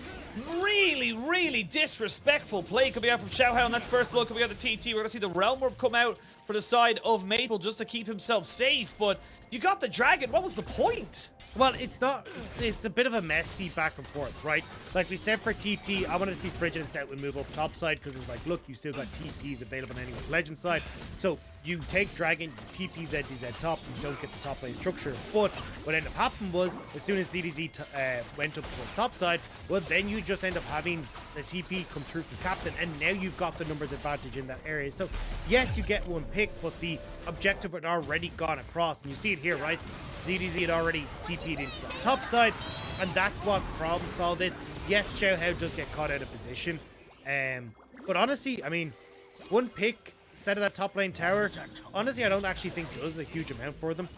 Really disrespectful play coming out from Xiaohao, and that's first blood coming out of TT. We're going to see the Realm Orb come out for the side of Maple just to keep himself safe, but you got the dragon. What was the point? Well, it's a bit of a messy back and forth, right? Like we said for TT, I wanted to see Bridget and Setwin move up top side, because it's like, look, you still got TPs available on anyone's legend side. So you take Dragon, you TP ZDZ top, you don't get the top lane structure. But what ended up happening was, as soon as ZDZ went up towards top side, well, then you just end up having the TP come through from Captain, and now you've got the numbers advantage in that area. So yes, you get one pick, but the objective had already gone across, and you see it here, right? ZDZ had already TP'd into the top side, and that's what problem solved this. Yes, Xiaohao does get caught out of position, but honestly, I mean, one pick instead of that top lane tower, honestly, I don't actually think does a huge amount for them.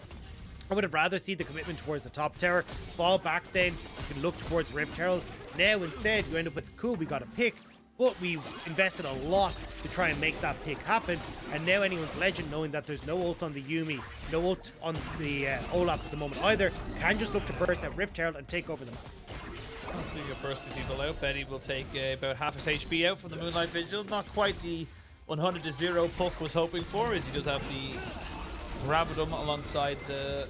I would have rather see the commitment towards the top tower, fall back then, you can look towards Rift Herald. Now instead, you end up with, cool, we got a pick, but we invested a lot to try and make that pick happen, and now anyone's legend, knowing that there's no ult on the Yuumi, no ult on the Olaf at the moment either, can just look to burst at Rift Herald and take over the map. Speaking of bursting people out, Betty will take about half his HP out from the Moonlight Vigil. Not quite the 100 to 0 Puff was hoping for, as he does have the Gravitum alongside the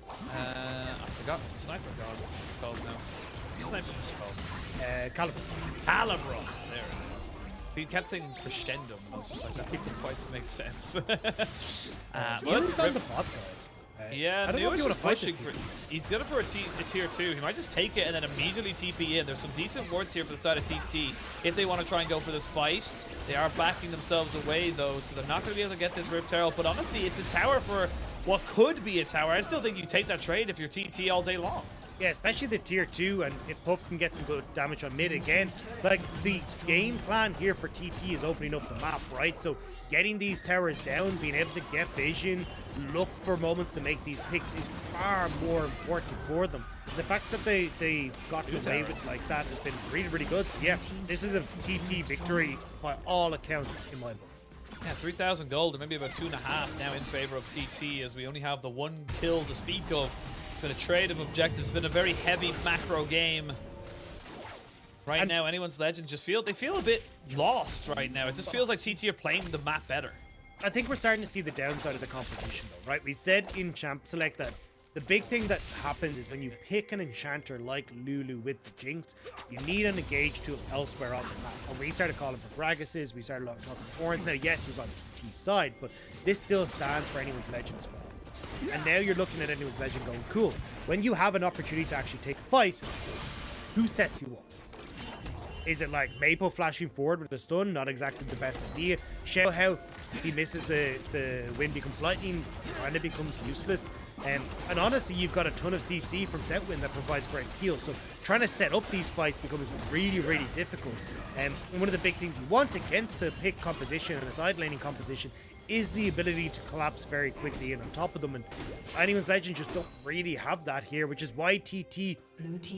I forgot Sniper God. It's called now. What's the Sniper called? Calibron. There it is. He kept saying Crescendum, and I was just like, that didn't quite make sense. He's on the bot side. Yeah, I don't know if you want to fight pushing for. He's going for a tier 2. He might just take it and then immediately TP in. There's some decent wards here for the side of TT if they want to try and go for this fight. They are backing themselves away though, so they're not going to be able to get this Rift Herald. But honestly, it's a tower for what could be a tower. I still think you take that trade if you're TT all day long. Yeah, especially the tier 2, and if Puff can get some good damage on mid again, like the game plan here for TT is opening up the map, right? So getting these towers down, being able to get vision, look for moments to make these picks is far more important for them. The fact that they got away with like that has been really, really good. So yeah, this is a TT victory by all accounts in my book. Yeah, 3,000 gold, or maybe about 2.5 now in favor of TT, as we only have the 1 kill to speak of. It's been a trade of objectives. It's been a very heavy macro game. Right now, Anyone's Legend just feel a bit lost right now. It just feels like TT are playing the map better. I think we're starting to see the downside of the competition, though, right? We said in Champ Select that the big thing that happens is when you pick an enchanter like Lulu with the Jinx, you need an engage tool elsewhere on the map. And we started calling for Gragas's, we started talking for Horns. Now, yes, it was on TT's side, but this still stands for Anyone's Legend as well. And now you're looking at Anyone's Legend going, cool, when you have an opportunity to actually take a fight, who sets you up? Is it like Maple flashing forward with a stun? Not exactly the best idea. Shell how if he misses the wind becomes lightning, and it becomes useless. And honestly, you've got a ton of CC from Setwind that provides great heal. So trying to set up these fights becomes really, really difficult. And one of the big things you want against the pick composition and the side laning composition is the ability to collapse very quickly in on top of them. And Anyone's Legend just don't really have that here, which is why TT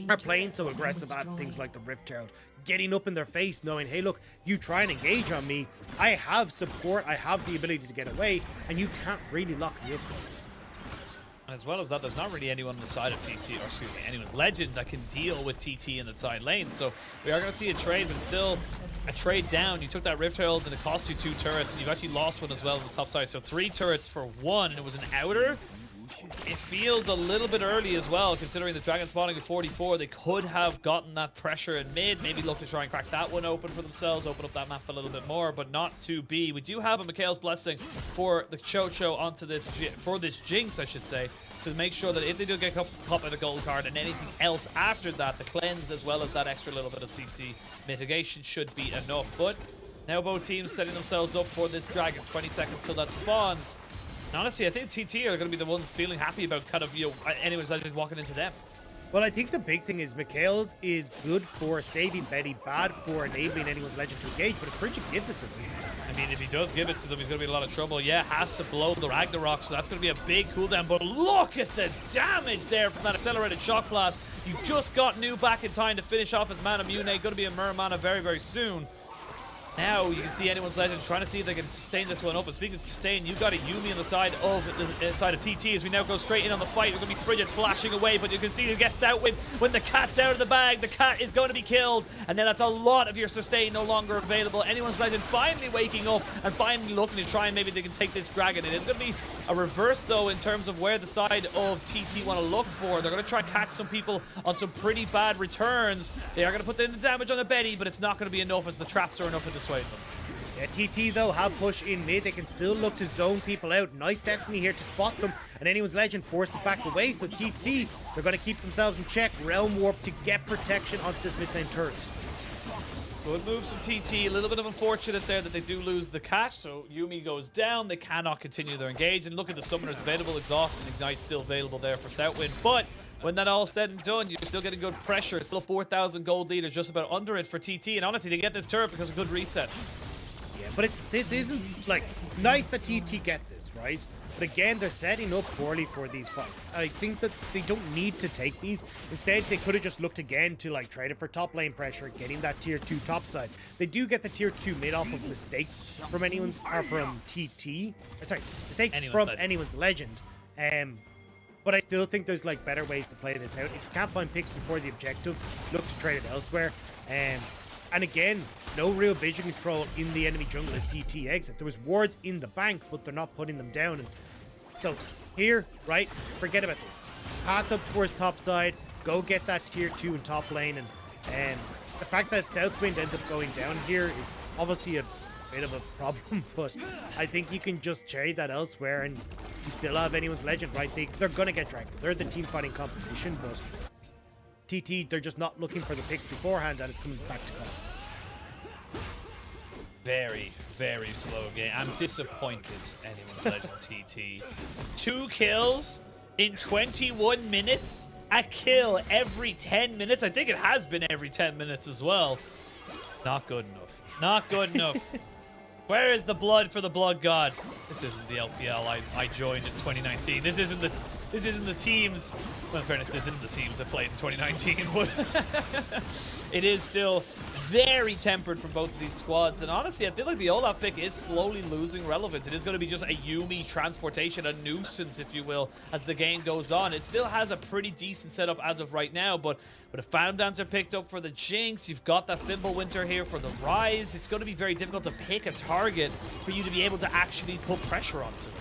are playing so aggressive at things like the Rift Herald. Getting up in their face, knowing, hey, look, you try and engage on me, I have support, I have the ability to get away, and you can't really lock me up. And as well as that, there's not really anyone on the side of TT, or excuse me, Anyone's Legend that can deal with TT in the side lane. So we are going to see a trade, but still a trade down. You took that Rift Herald and it cost you 2 turrets, and you've actually lost one as well on the top side. So 3 turrets for 1, and it was an outer. It feels a little bit early as well, considering the Dragon spawning at 44. They could have gotten that pressure in mid, maybe look to try and crack that one open for themselves, open up that map a little bit more, but not to be. We do have a Mikhail's Blessing for the Chocho onto this, for this Jinx, I should say, to make sure that if they do get caught by the gold card and anything else after that, the cleanse as well as that extra little bit of CC mitigation should be enough. But now both teams setting themselves up for this Dragon. 20 seconds till that spawns. And honestly, I think TT are going to be the ones feeling happy about kind of, you know, anyways, I just walking into them. Well, I think the big thing is Mikhail's is good for saving Betty, bad for enabling Anyone's Legend to engage, but if Bridget gives it to them. I mean, if he does give it to them, he's going to be in a lot of trouble. Yeah, has to blow the Ragnarok, so that's going to be a big cooldown. But look at the damage there from that accelerated shock blast. You just got New back in time to finish off his Mana Mune. Going to be a Mirror Mana very, very soon. Now you can see Anyone's Legend trying to see if they can sustain this one up. But speaking of sustain, you've got a Yuumi on the side of TT as we now go straight in on the fight. We're going to be Frigid flashing away, but you can see who gets out when the cat's out of the bag. The cat is going to be killed, and then that's a lot of your sustain no longer available. Anyone's Legend finally waking up and finally looking to try and maybe they can take this dragon. It is going to be a reverse though in terms of where the side of TT want to look for. They're going to try and catch some people on some pretty bad returns. They are going to put in the damage on the Betty, but it's not going to be enough as the traps are enough to dissuade them. Yeah, TT though have push in mid. They can still look to zone people out. Nice Destiny here to spot them, and Anyone's Legend forced to back away. So TT, they're going to keep themselves in check. Realm Warp to get protection onto this mid lane turret. Good moves from TT. A little bit of unfortunate there that they do lose the catch. So Yuumi goes down. They cannot continue their engage. And look at the summoners available. Exhaust and Ignite still available there for Southwind. But when that all said and done, you're still getting good pressure. Still 4,000 gold leader, just about under it for TT. And honestly, they get this turret because of good resets. Yeah, but this isn't like nice that TT get this, right? But again, they're setting up poorly for these fights. I think that they don't need to take these. Instead, they could have just looked again to like trade it for top lane pressure, getting that tier 2 top side. They do get the tier 2 mid off of mistakes from TT. Sorry, mistakes from Anyone's Legend. But I still think there's like better ways to play this out. If you can't find picks before the objective, look to trade it elsewhere. And again, no real vision control in the enemy jungle as TT exit. There was wards in the bank, but they're not putting them down. And so here, right, forget about this. Path up towards top side, go get that tier 2 in top lane. And the fact that Southwind ends up going down here is obviously a bit of a problem, but I think you can just trade that elsewhere and you still have Anyone's Legend, right? They're going to get Dragon. They're the team fighting composition, but TT, they're just not looking for the picks beforehand, and it's coming back to cost. Very, very slow game. I'm disappointed, Anyone's Legend TT. 2 kills in 21 minutes a kill every 10 minutes. I think it has been every 10 minutes as well. Not good enough. Not good enough. Where is the blood for the blood god? This isn't the LPL I joined in 2019. This isn't the teams. Well, in fairness, this isn't the teams that played in 2019, but it is still very tempered from both of these squads. And honestly, I feel like the Olaf pick is slowly losing relevance. It is going to be just a Yumi transportation, a nuisance, if you will, as the game goes on. It still has a pretty decent setup as of right now, but if Phantom Dancer picked up for the Jinx, you've got that Winter here for the Rise. It's going to be very difficult to pick a target for you to be able to actually put pressure onto it.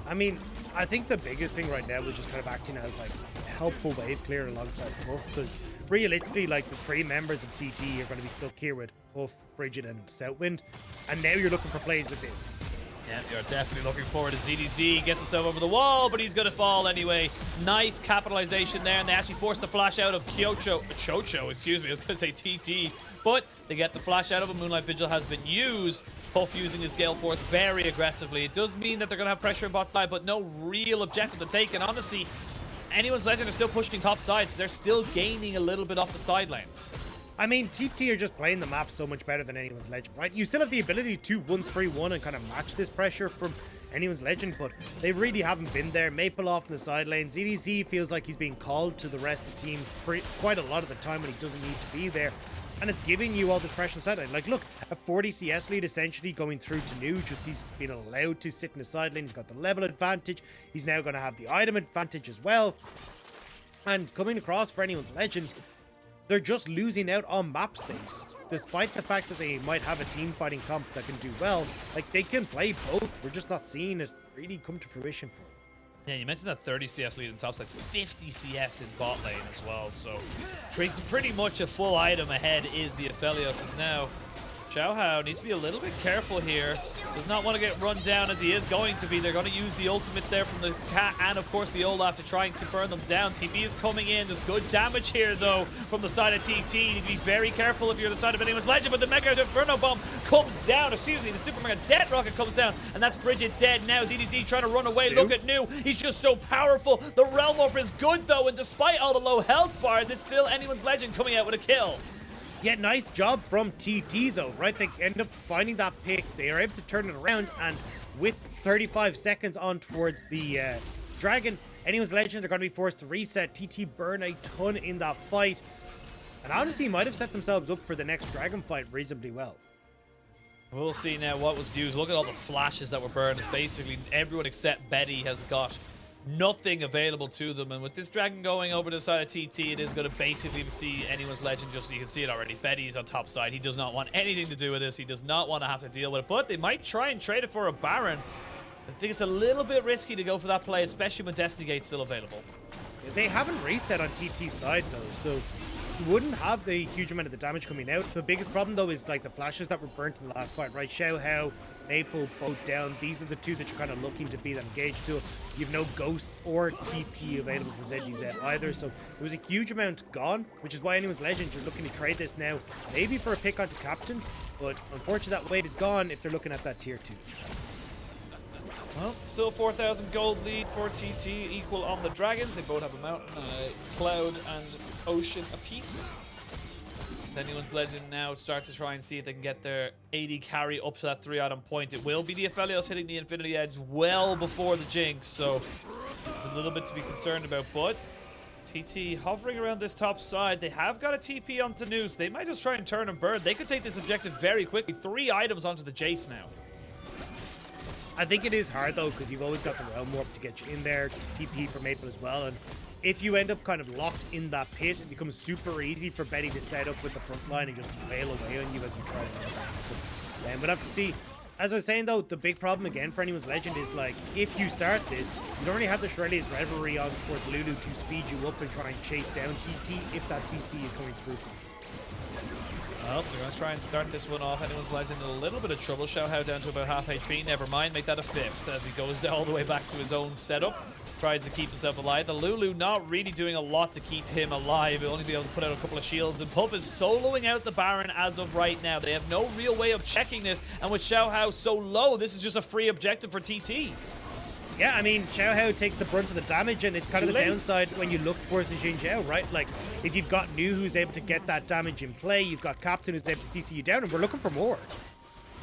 I mean, I think the biggest thing right now was just kind of acting as like a helpful wave clear alongside Puff, because realistically, like the 3 members of TT are going to be stuck here with Puff, Frigid, and Southwind, and now you're looking for plays with this. Yeah, you're definitely looking forward to ZDZ. Gets himself over the wall, but he's going to fall anyway. Nice capitalization there, and they actually forced the flash out of Chocho, excuse me, I was going to say TT. But they get the flash out of him. Moonlight Vigil has been used. Puff using his Gale Force very aggressively. It does mean that they're going to have pressure on bot side, but no real objective to take. And honestly, Anyone's Legend are still pushing top side, so they're still gaining a little bit off the side lanes. I mean, TT are just playing the map so much better than Anyone's Legend, right? You still have the ability to 1-3-1 and kind of match this pressure from Anyone's Legend, but they really haven't been there. Maple off in the side lane. ZDZ feels like he's being called to the rest of the team quite a lot of the time when he doesn't need to be there. And it's giving you all this pressure on the sideline. Like, look, a 40 CS lead essentially going through to Nu. Just he's been allowed to sit in the side lane. He's got the level advantage. He's now going to have the item advantage as well. And coming across for Anyone's Legend, they're just losing out on map states. Despite the fact that they might have a team fighting comp that can do well, like they can play both. We're just not seeing it really come to fruition for them. Yeah, you mentioned that 30 CS lead in top sides, 50 CS in bot lane as well, so pretty much a full item ahead is the Aphelios now. Xiaohao needs to be a little bit careful here. Does not want to get run down as he is going to be. They're going to use the ultimate there from the Cat and, of course, the Olaf to try and burn them down. TP is coming in. There's good damage here, though, from the side of TT. You need to be very careful if you're the side of Anyone's Legend, but the Mega Inferno Bomb comes down. Excuse me, the Super Mega Death Rocket comes down, and that's Frigid dead now. ZDZ trying to run away. Look at Nu. He's just so powerful. The Realm Warp is good, though, and despite all the low health bars, it's still Anyone's Legend coming out with a kill. Yeah, nice job from TT though, right? They end up finding that pick. They are able to turn it around, and with 35 seconds on towards the Dragon, Anyone's Legend are going to be forced to reset. TT burn a ton in that fight, and honestly might have set themselves up for the next Dragon fight reasonably well. We'll see now what was used. Look at all the flashes that were burned. It's basically everyone except Betty has got nothing available to them, and with this Dragon going over to the side of TT, it is going to basically see Anyone's Legend. Just so you can see it already, Betty's on top side. He does not want anything to do with this. He does not want to have to deal with it, but they might try and trade it for a Baron. I think it's a little bit risky to go for that play, especially when Destiny Gate's still available. They haven't reset on TT's side though, so you wouldn't have the huge amount of the damage coming out. The biggest problem though is like the flashes that were burnt in the last fight, right? Xiaohao, Maple, both down. These are the two that you're kind of looking to be that engaged to. You have no Ghost or TP available for ZDZ either, so there was a huge amount gone, which is why Anyone's Legend are looking to trade this now, maybe for a pick onto Captain, but unfortunately that wave is gone if they're looking at that tier 2. Well, still 4,000 gold lead for TT, equal on the Dragons. They both have a mountain, cloud, and ocean apiece. Anyone's Legend now start to try and see if they can get their 80 carry up to that 3-item point. It will be the Aphelios hitting the Infinity Edge well before the Jinx, so it's a little bit to be concerned about. But TT hovering around this top side. They have got a TP onto Nu, so they might just try and turn and burn. They could take this objective very quickly. 3 items onto the Jace now. I think it is hard though, because you've always got the Realm Warp to get you in there, TP for Maple as well, and if you end up kind of locked in that pit, it becomes super easy for Betty to set up with the front line and just wail away on you as you try to run back. So, we'll have to see. As I was saying though, the big problem again for Anyone's Legend is like, if you start this, you don't really have the Shreddy's Revelry on towards Lulu to speed you up and try and chase down TT if that CC is going through. Well, they're going to try and start this one off. Anyone's Legend in a little bit of trouble. Xiaohao down to about half HP. Never mind, make that a 5th as he goes all the way back to his own setup. Tries to keep himself alive. The Lulu not really doing a lot to keep him alive. He'll only be able to put out a couple of shields. And Puff is soloing out the Baron as of right now. They have no real way of checking this. And with Xiaohao so low, this is just a free objective for TT. Yeah, I mean, Xiao Hao takes the brunt of the damage, and it's kind of Too the late. downside when you look towards the Jin Zhao, right? Like, if you've got Nu who's able to get that damage in play, you've got Captain who's able to CC you down, and we're looking for more.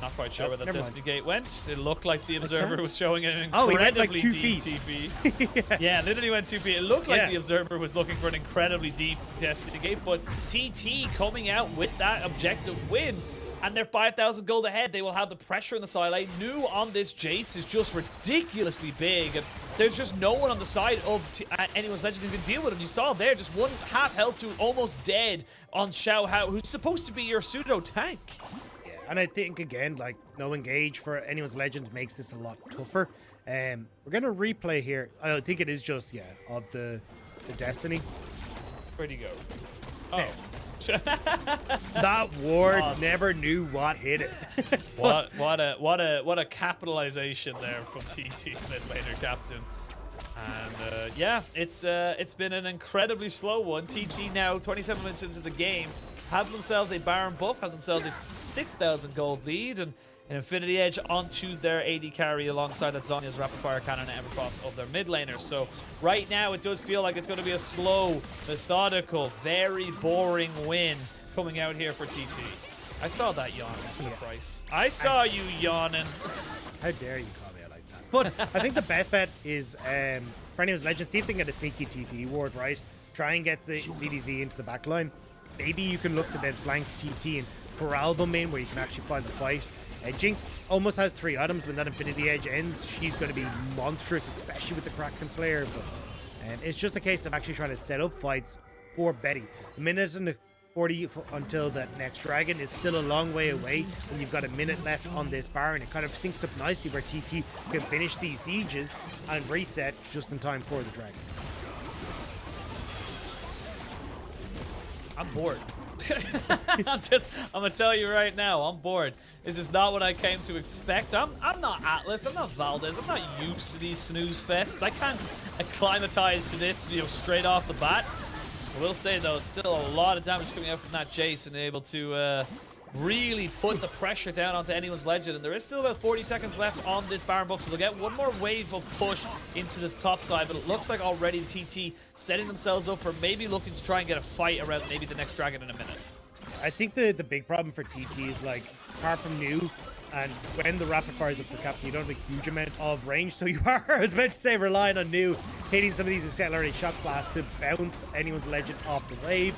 Not quite sure where the never Destiny mind. Gate went. It looked like the Observer can't. was showing an Oh, he went, like, incredibly 2 deep feet. TP. Yeah, literally went 2 feet. It looked like Yeah. the Observer was looking for an incredibly deep Destiny Gate, but TT coming out with that objective win. And they're 5,000 gold ahead. They will have the pressure in the side lane. Nu on this Jace is just ridiculously big. And there's just no one on the side of anyone's Legend who can deal with him. You saw there, just one half health to almost dead on Xiao Hao, who's supposed to be your pseudo tank. Yeah, and I think, again, like, no engage for anyone's Legends makes this a lot tougher. We're going to replay here. I think it is just, yeah, of the Destiny. Where'd he go? Oh. That ward Awesome. never knew what hit it. What a capitalization there from TT's mid laner captain. And yeah, it's been an incredibly slow one. TT now 27 minutes into the game have themselves a Baron buff, have themselves a 6,000 gold lead, and an Infinity Edge onto their AD carry alongside that Zonya's Rapid Fire Cannon and Everfrost of their mid laners. So right now it does feel like it's going to be a slow, methodical, very boring win coming out here for TT. I saw that yawn, Mr. Price. I saw you yawning. How dare you call me out like that? But I think the best bet is, for anyone's Legend, see if they can get a sneaky TP ward, right? Try and get the ZDZ into the back line. Maybe you can look to then flank TT and corral them in where you can actually find the fight. Jinx almost has 3 items. When that Infinity Edge ends, she's going to be monstrous, especially with the Kraken Slayer. But it's just a case of actually trying to set up fights for Betty. The minute and the 40 until the next dragon is still a long way away, and you've got a minute left on this Baron. It kind of syncs up nicely where TT can finish these sieges and reset just in time for the dragon. I'm bored. I'm gonna tell you right now, I'm bored. This is not what I came to expect. I'm not Atlas, I'm not Valdez, I'm not used to these snooze fests. I can't acclimatize to this, straight off the bat. I will say though, still a lot of damage coming out from that Jace and able to really put the pressure down onto anyone's Legend. And there is still about 40 seconds left on this Baron buff, so they'll get one more wave of push into this top side. But it looks like already TT setting themselves up for maybe looking to try and get a fight around maybe the next dragon in a minute. I think the big problem for TT is, like, apart from Nu, and when the rapid fire is up for Captain, you don't have a huge amount of range, so you are, I was about to say, relying on Nu hitting some of these accelerated shock blasts to bounce anyone's Legend off the wave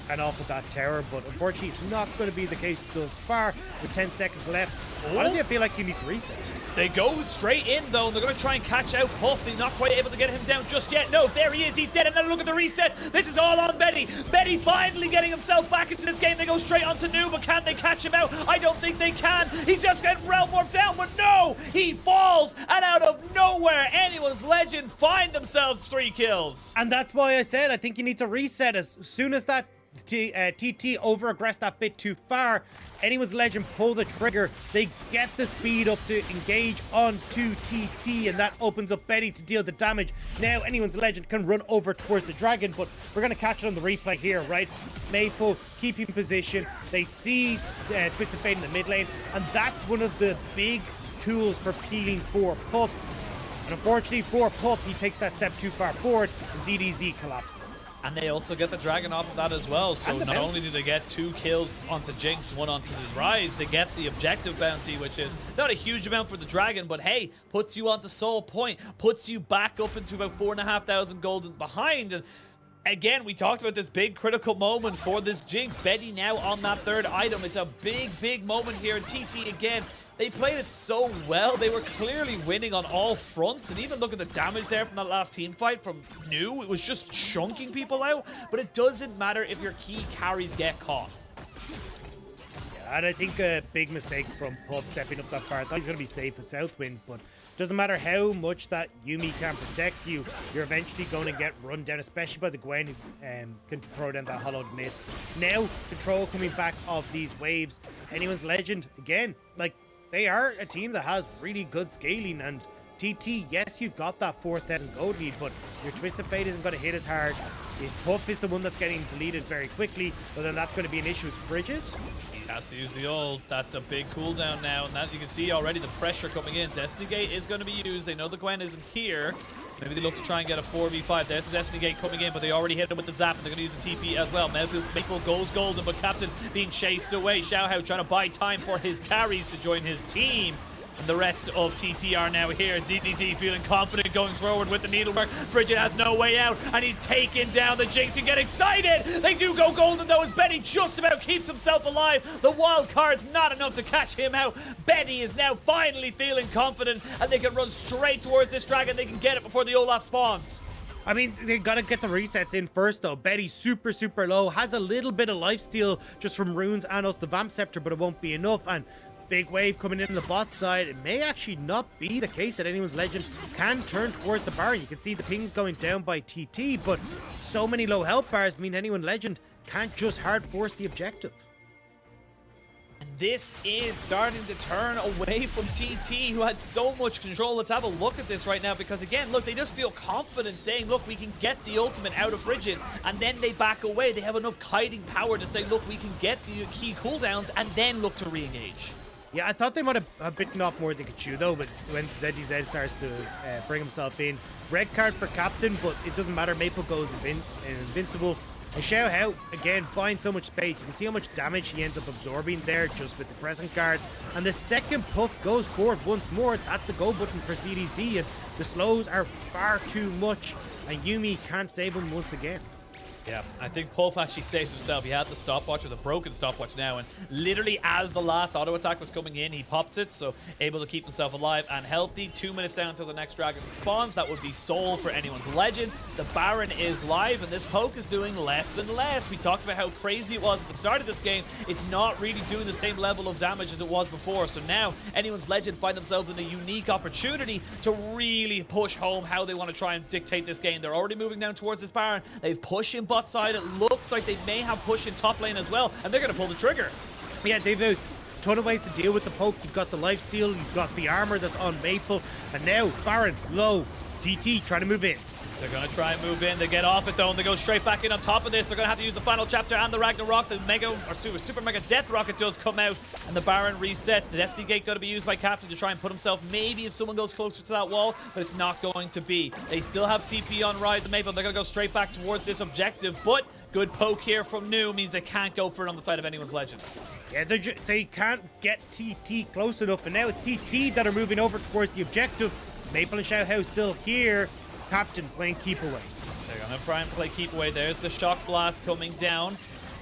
and off of that tower, but unfortunately it's not going to be the case thus far with 10 seconds left. Honestly, I feel like you need to reset. They go straight in though, and they're going to try and catch out Puff. They're not quite able to get him down just yet. No, there he is, he's dead, and now look at the resets. This is all on Betty. Betty finally getting himself back into this game. They go straight onto Nu, but can they catch him out? I don't think they can. He's just getting realm warped down, but no, he falls, and out of nowhere, anyone's Legend find themselves 3 kills. And that's why I said I think you need to reset as soon as that TT over-aggressed that bit too far. Anyone's Legend pull the trigger, they get the speed up to engage onto TT, and that opens up Betty to deal the damage. Now anyone's Legend can run over towards the dragon, but we're going to catch it on the replay here, right? Maple keeping position, they see Twisted Fate in the mid lane, and that's one of the big tools for peeling for Puff. And unfortunately for Puff, he takes that step too far forward, and ZDZ collapses. And they also get the dragon off of that as well. So And the not bounty. only do they get 2 kills onto Jinx, 1 onto the Rise, they get the objective bounty, which is not a huge amount for the dragon, but hey, puts you onto Soul Point, puts you back up into about 4,500 gold behind. And again, we talked about this big critical moment for this Jinx. Betty now on that 3rd item. It's a big moment here. And TT again, they played it so well. They were clearly winning on all fronts. And even look at the damage there from that last team fight from Nu. It was just chunking people out. But it doesn't matter if your key carries get caught. Yeah, and I think a big mistake from Puff stepping up that far. I thought he's going to be safe with Southwind, but doesn't matter how much that Yuumi can protect you, you're eventually going to get run down, especially by the Gwen who can throw down that hollowed mist. Now, control coming back off these waves. Anyone's Legend, again, like, they are a team that has really good scaling, and TT, yes, you got that 4,000 gold lead, but your Twisted Fate isn't going to hit as hard. If Puff is the one that's getting deleted very quickly, well, then that's going to be an issue with Bridget. Has to use the ult. That's a big cooldown now, and that you can see already the pressure coming in. Destiny Gate is going to be used. They know the Gwen isn't here. Maybe they look to try and get a 4v5. There's the Destiny Gate coming in, but they already hit him with the zap, and they're going to use the TP as well. Maple goes golden, but Captain being chased away. Xiaohao trying to buy time for his carries to join his team. And the rest of TT are now here. ZDZ feeling confident going forward with the needlework. Frigid has no way out, and he's taking down the Jinx. You get excited. They do go golden, though, as Betty just about keeps himself alive. The wild card's not enough to catch him out. Betty is now finally feeling confident, and they can run straight towards this dragon. They can get it before the Olaf spawns. I mean, they gotta get the resets in first, though. Betty super low, has a little bit of lifesteal just from runes and also the Vamp Scepter, but it won't be enough. And big wave coming in the bot side. It may actually not be the case that anyone's Legend can turn towards the Baron. You can see the pings going down by TT, but so many low health bars mean anyone Legend can't just hard force the objective. And this is starting to turn away from TT, who had so much control. Let's have a look at this right now, because again, look, they just feel confident saying, look, we can get the ultimate out of Frigid, and then they back away. They have enough kiting power to say, look, we can get the key cooldowns and then look to re-engage. Yeah, I thought they might have bitten off more than they could chew, though, but when ZDZ starts to bring himself in. Red card for Captain, but it doesn't matter. Maple goes invincible. And Xiaohao, again, finds so much space. You can see how much damage he ends up absorbing there just with the present card. And the second puff goes forward once more. That's the go button for ZDZ, and the slows are far too much, and Yuumi can't save him once again. Yeah, I think Puff actually saved himself. He had the stopwatch, or the broken stopwatch now, and literally as the last auto attack was coming in, he pops it, so able to keep himself alive and healthy. 2 minutes down until the next dragon spawns. That would be Soul for anyone's Legend. The Baron is live, and this poke is doing less and less. We talked about how crazy it was at the start of this game. It's not really doing the same level of damage as it was before, so now anyone's Legend find themselves in a unique opportunity to really push home how they want to try and dictate this game. They're already moving down towards this Baron. They've pushed in bot side. It looks like they may have push in top lane as well, and they're going to pull the trigger. Yeah, they've a ton of ways to deal with the poke. You've got the lifesteal, you've got the armor that's on Maple, and now Baron low. TT trying to move in. They're going to try and move in. They get off it, though, and they go straight back in on top of this. They're going to have to use the final chapter and the Ragnarok. The Mega, or Super Mega Death Rocket does come out, and the Baron resets. The Destiny Gate got to be used by Captain to try and put himself maybe if someone goes closer to that wall, but it's not going to be. They still have TP on Rise and Maple. They're going to go straight back towards this objective, but good poke here from New means they can't go for it on the side of anyone's Legend. Yeah, they can't get TT close enough, and now it's TT that are moving over towards the objective. Maple and Xiaohao still here. Captain playing keep away. They're gonna try and play keep away. There's the shock blast coming down.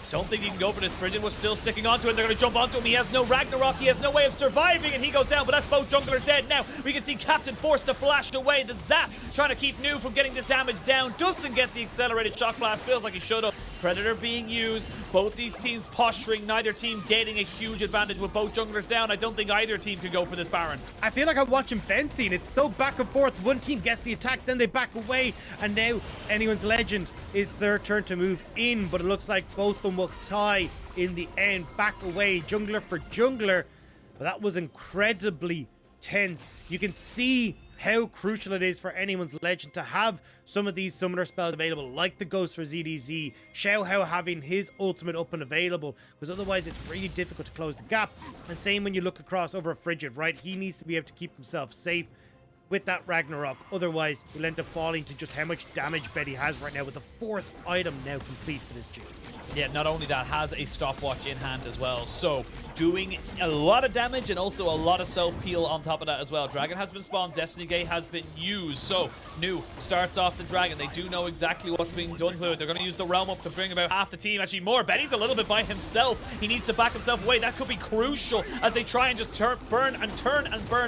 Don't think he can go for this. Frigid was still sticking onto it. They're going to jump onto him. He has no Ragnarok. He has no way of surviving, and he goes down, but that's both junglers dead. Now, we can see Captain forced to flash away. The Zap trying to keep New from getting this damage down. Doesn't get the accelerated shock blast. Feels like he should have. Predator being used. Both these teams posturing. Neither team gaining a huge advantage with both junglers down. I don't think either team can go for this Baron. I feel like I'm watching fencing. It's so back and forth. One team gets the attack, then they back away, and now anyone's Legend is their turn to move in, but it looks like both of them will tie in the end. Back away, jungler for jungler. But that was incredibly tense. You can see how crucial it is for anyone's Legend to have some of these summoner spells available, like the Ghost for ZDZ, Xiaohao having his ultimate up and available, because otherwise it's really difficult to close the gap. And same when you look across over Frigid, right? He needs to be able to keep himself safe with that Ragnarok. Otherwise, he'll end up falling to just how much damage Betty has right now, with the 4th item now complete for this June. Yeah, not only that, has a stopwatch in hand as well. So, doing a lot of damage and also a lot of self-peel on top of that as well. Dragon has been spawned. Destiny Gate has been used. So, New starts off the Dragon. They do know exactly what's being done to it. They're going to use the Realm up to bring about half the team. Actually, more. Betty's a little bit by himself. He needs to back himself away. That could be crucial as they try and just burn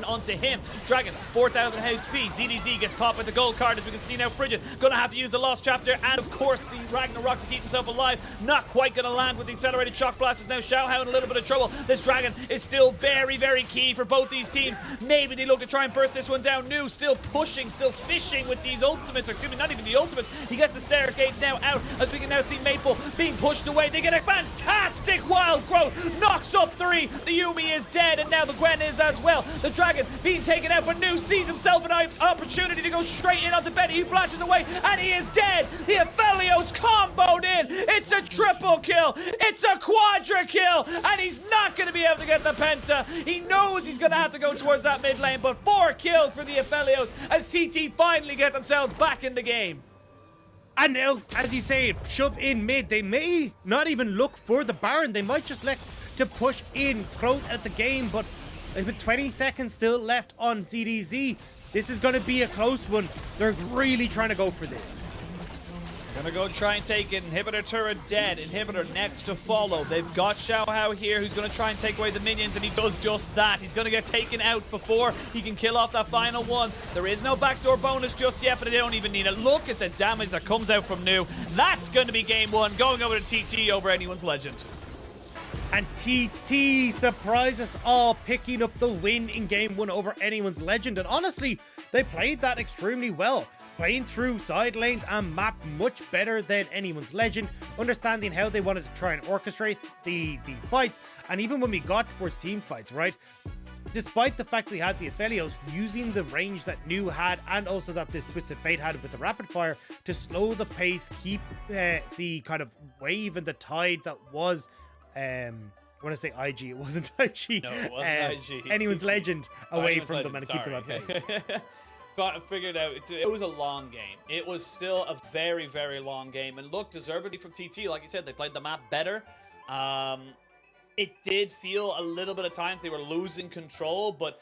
onto him. Dragon, 4,000 HP. ZDZ gets caught by the gold card, as we can see now. Frigid going to have to use the Lost Chapter and, of course, the Ragnarok to keep himself alive. Not quite going to land with the accelerated shock blast. Is now Xiaohao in a little bit of trouble. This Dragon is still very, very key for both these teams. Maybe they look to try and burst this one down. New still pushing, still fishing with these ultimates, or excuse me, not even the ultimates. He gets the stair gauge now out, as we can now see Maple being pushed away. They get a fantastic wild growth, knocks up 3. The Yumi is dead, and now the Gwen is as well. The Dragon being taken out, but New sees himself an opportunity to go straight in onto Benny. He flashes away, and he is dead. The Aphelios comboed in. It's a triple kill. It's a quadra kill, and he's not going to be able to get the penta. He knows he's going to have to go towards that mid lane, but 4 kills for the Aphelios as TT finally get themselves back in the game. And now, as you say, shove in mid. They may not even look for the Baron. They might just like to push in, close out the game, but with 20 seconds still left on ZDZ, this is going to be a close one. They're really trying to go for this. Gonna go try and take it. Inhibitor turret dead. Inhibitor next to follow. They've got Xiao Hao here, who's gonna try and take away the minions, and he does just that. He's gonna get taken out before he can kill off that final one. There is no backdoor bonus just yet, but they don't even need it. Look at the damage that comes out from New. That's gonna be game 1, going over to TT over anyone's legend. And TT surprised us all, picking up the win in game 1 over anyone's legend. And honestly, they played that extremely well. Playing through side lanes and map much better than anyone's legend, understanding how they wanted to try and orchestrate the fights. And even when we got towards team fights, right? Despite the fact they had the Aphelios, using the range that New had, and also that this Twisted Fate had with the rapid fire to slow the pace, keep the kind of wave and the tide that was I want to say IG, it wasn't IG. No, it wasn't IG. Anyone's TT. legend away Anyone's from legend, them and keep them at bay. Figured out it was a long game. It was still a very, very long game, and look, deservedly from TT. Like you said, they played the map better. It did feel a little bit of times they were losing control, but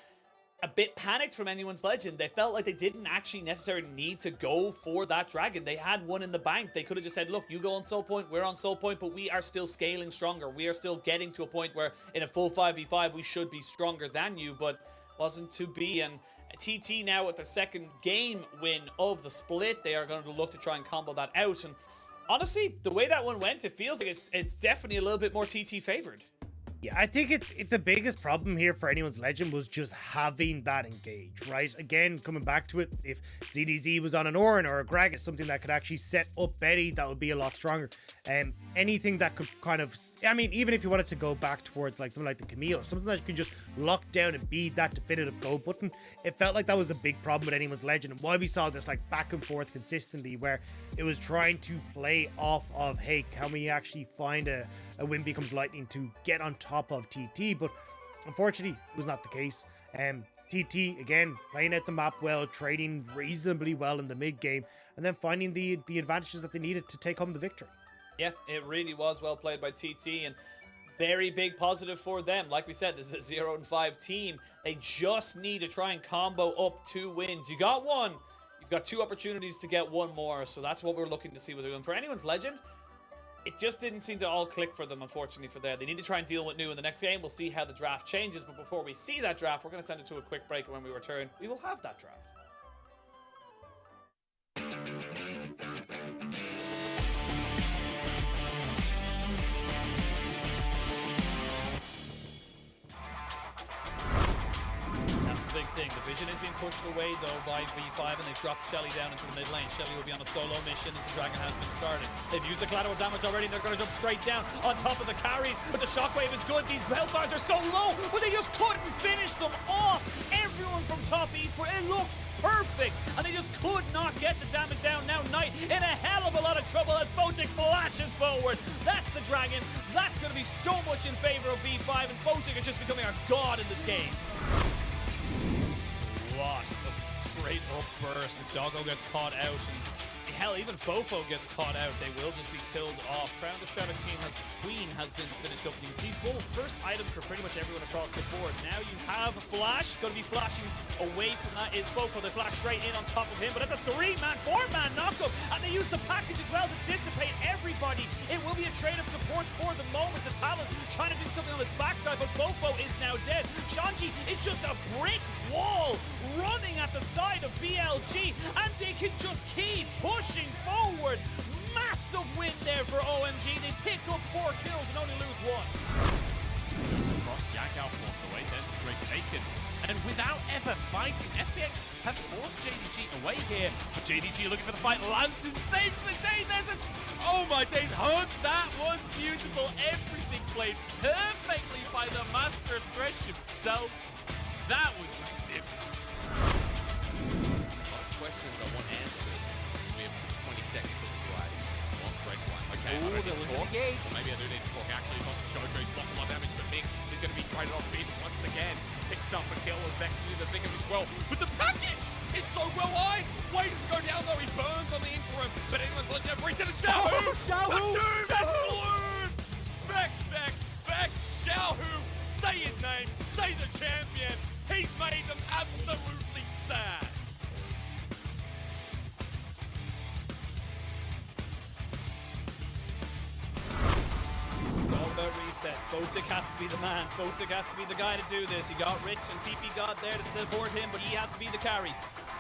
a bit panicked from anyone's legend. They felt like they didn't actually necessarily need to go for that Dragon. They had one in the bank. They could have just said, look, you go on soul point, we're on soul point, but we are still scaling stronger. We are still getting to a point where in a full 5v5 we should be stronger than you, but wasn't to be. And TT now with their second game win of the split, they are going to look to try and combo that out. And honestly, the way that one went, it feels like it's definitely a little bit more TT favored. Yeah, I think it's the biggest problem here for anyone's legend was just having that engage, right? Again, coming back to it, if ZDZ was on an Orin or a Gragas, something that could actually set up Betty, that would be a lot stronger. Anything that could kind of, I mean, even if you wanted to go back towards like something like the Camille, something that could just lock down and be that definitive go button, it felt like that was a big problem with anyone's legend, and why we saw this like back and forth consistently, where it was trying to play off of, hey, can we actually find a Wind Becomes Lightning to get on top of TT, but unfortunately it was not the case. TT again playing out the map well, trading reasonably well in the mid game, and then finding the advantages that they needed to take home the victory. Yeah, it really was well played by TT, and very big positive for them. Like we said, this is a 0-5 team. They just need to try and combo up 2 wins. You got one, you've got 2 opportunities to get 1 more, so that's what we're looking to see what they're doing. For anyone's legend, it just didn't seem to all click for them, unfortunately, for there. They need to try and deal with New in the next game. We'll see how the draft changes, but before we see that draft, we're going to send it to a quick break, and when we return, we will have that draft. Big thing. The vision is being pushed away though by V5, and they've dropped Shelly down into the mid lane. Shelly will be on a solo mission as the Dragon has been started. They've used the collateral damage already, and they're going to jump straight down on top of the carries, but the shockwave is good. These health bars are so low, but they just couldn't finish them off. Everyone from top eastward, it looked perfect, and they just could not get the damage down. Now Knight in a hell of a lot of trouble as Photic flashes forward. That's the Dragon. That's going to be so much in favor of V5, and Photic is just becoming a god in this game. What a straight up burst. If Doggo gets caught out, and hell, even Fofo gets caught out, they will just be killed off. Crown the Shadow Queen has been finished up. You see full first items for pretty much everyone across the board. Now you have Flash, going to be flashing away from that is Fofo. They flash straight in on top of him, but it's a 3-man, 4-man knockup, and they use the package as well to dissipate everybody. It will be a trade of supports for the moment. The Talon trying to do something on his backside, but Fofo is now dead. Shanji is just a brick wall running at the side of BLG, and they can just keep pushing forward. Massive win there for OMG. They pick up 4 kills and only lose 1. Yakao forced away. There's the trade taken. And without ever fighting, FPX have forced JDG away here. But JDG looking for the fight. Lantern saves the day. There's a... Oh my days, Hunt, that was beautiful. Everything played perfectly by the master of Thresh himself. That was magnificent. A lot of questions I want answered. We have 20 seconds of the drive. One break one. Okay, I don't need to talk. Or maybe I do need to talk. Actually, it's on Jojo. He's blocked a lot of damage, but Mick is going to be traded off feed once again. Picks up a kill as Vex into the thick of it as well. But the package! It's so well eyed! Way to go down though, he burns on the interim. But anyone's let down reset a Xiaohu! Xiaohu! Balloon! Vex! Xiaohu! Say his name! Say the champion! He's made them absolutely sad! It's all about resets. Photic has to be the man. Photic has to be the guy to do this. You got Rich and PP God there to support him, but he has to be the carry.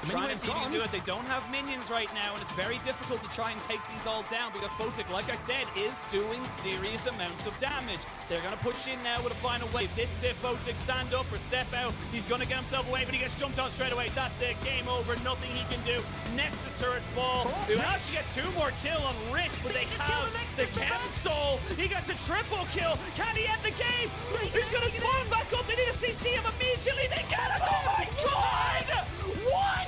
Trying to see if he can do it. They don't have minions right now, and it's very difficult to try and take these all down because Photic, like I said, is doing serious amounts of damage. They're going to push in now with a final wave. This is it. Photic, stand up or step out. He's going to get himself away, but he gets jumped on straight away. That's it. Game over. Nothing he can do. Nexus turrets fall. They will actually get 2 more kill on Rich, but they have the Chem Soul. He gets a triple kill. Can he end the game? He's going to spawn back up. They need to CC him immediately. They get him. Oh my god! What?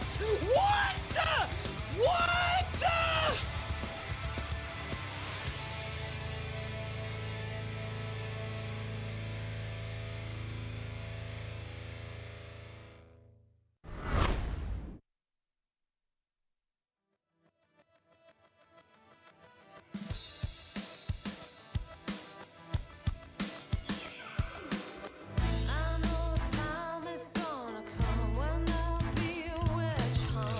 I know time is gonna come when there'll be a witch hunt.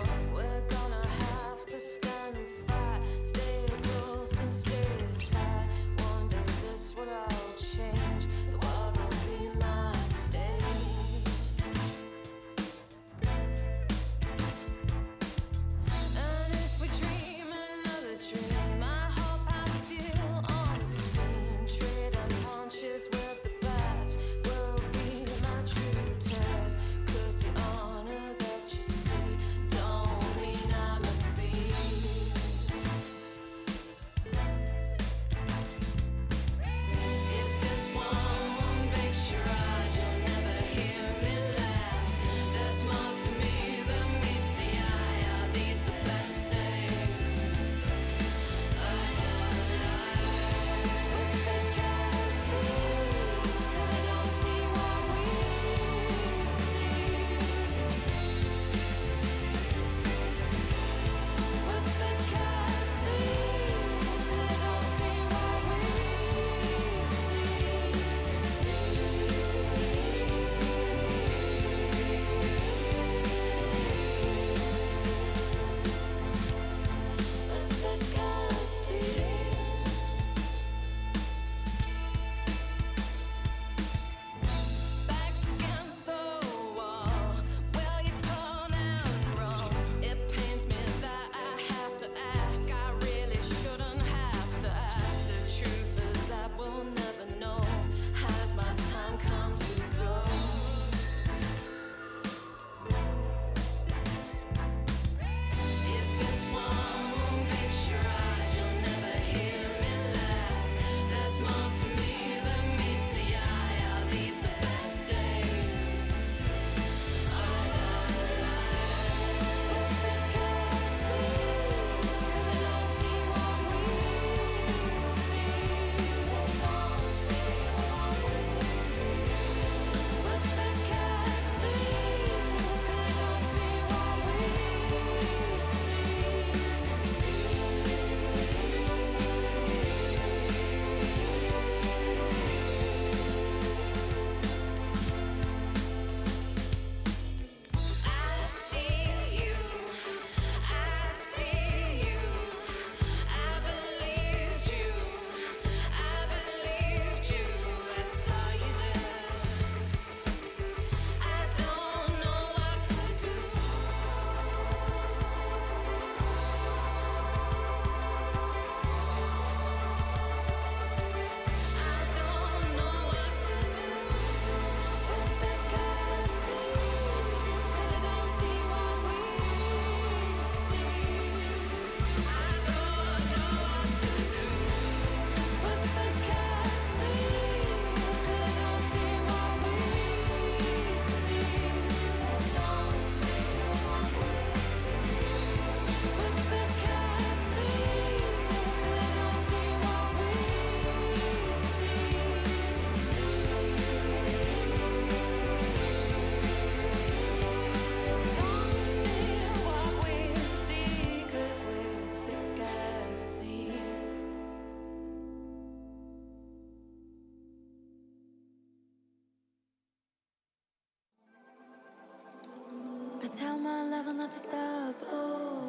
tell my lover not to stop. Oh,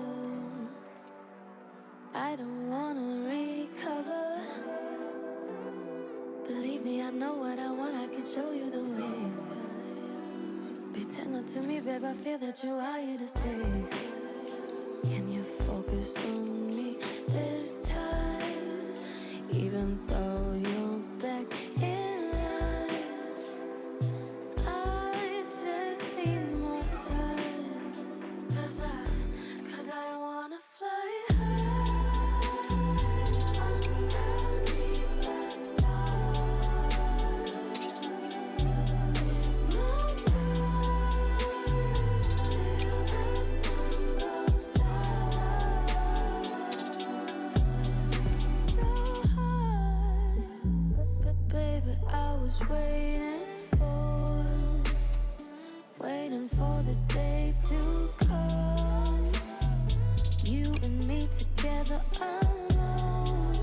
I don't wanna recover. Believe me, I know what I want. I can show you the way. Be tender to me, babe. I feel that you are here to stay. Can you focus on me this time? Even though you're back in line, I just need more time. Cause I wanna fly high underneath the stars. Till the sun goes so high. But baby, I was waiting for this day to come. You and me together alone.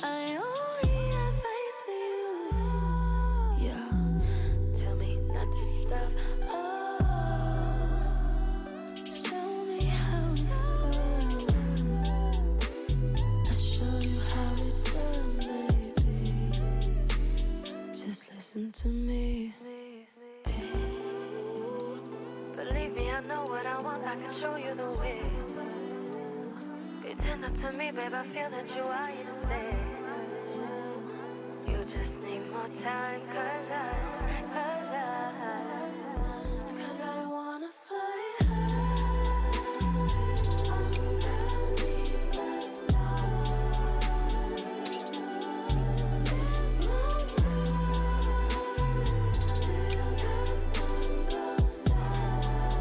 I only have eyes for you. Yeah, tell me not to stop. Oh, show me how it's done. I'll show you how it's done, baby. Just listen to me. Believe me, I know what I want. I can show you the way. Be tender to me, babe. I feel that you are here to stay. You just need more time, cause I wanna fly high underneath the stars. Till the sun goes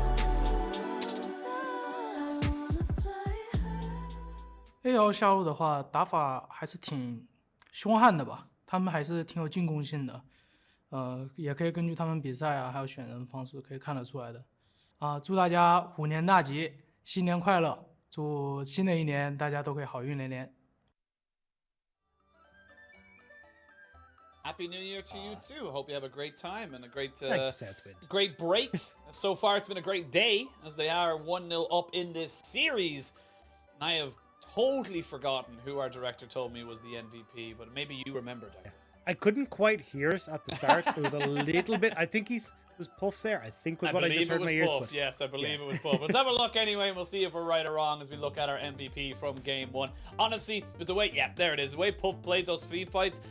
AL 下路的话，打法还是挺凶悍的吧，他们还是挺有进攻性的，也可以根据他们比赛啊，还有选人方式可以看得出来的。祝大家虎年大吉，新年快乐！祝新的一年大家都会好运连连。Happy New Year to you too. Hope you have a great time and a great Thank you, Southwind. great break. So far, it's been a great day as they are 1-0 up in this series. And I have totally forgotten who our director told me was the MVP, but maybe you remembered it. I couldn't quite hear it at the start. It was a little bit. I think was Puff there. I think was what I just heard in my ears. Puff. Yes, I believe it was Puff. Let's have a look anyway, and we'll see if we're right or wrong as we look at our MVP from game one. Honestly, with the way, there it is. The way Puff played those feed fights,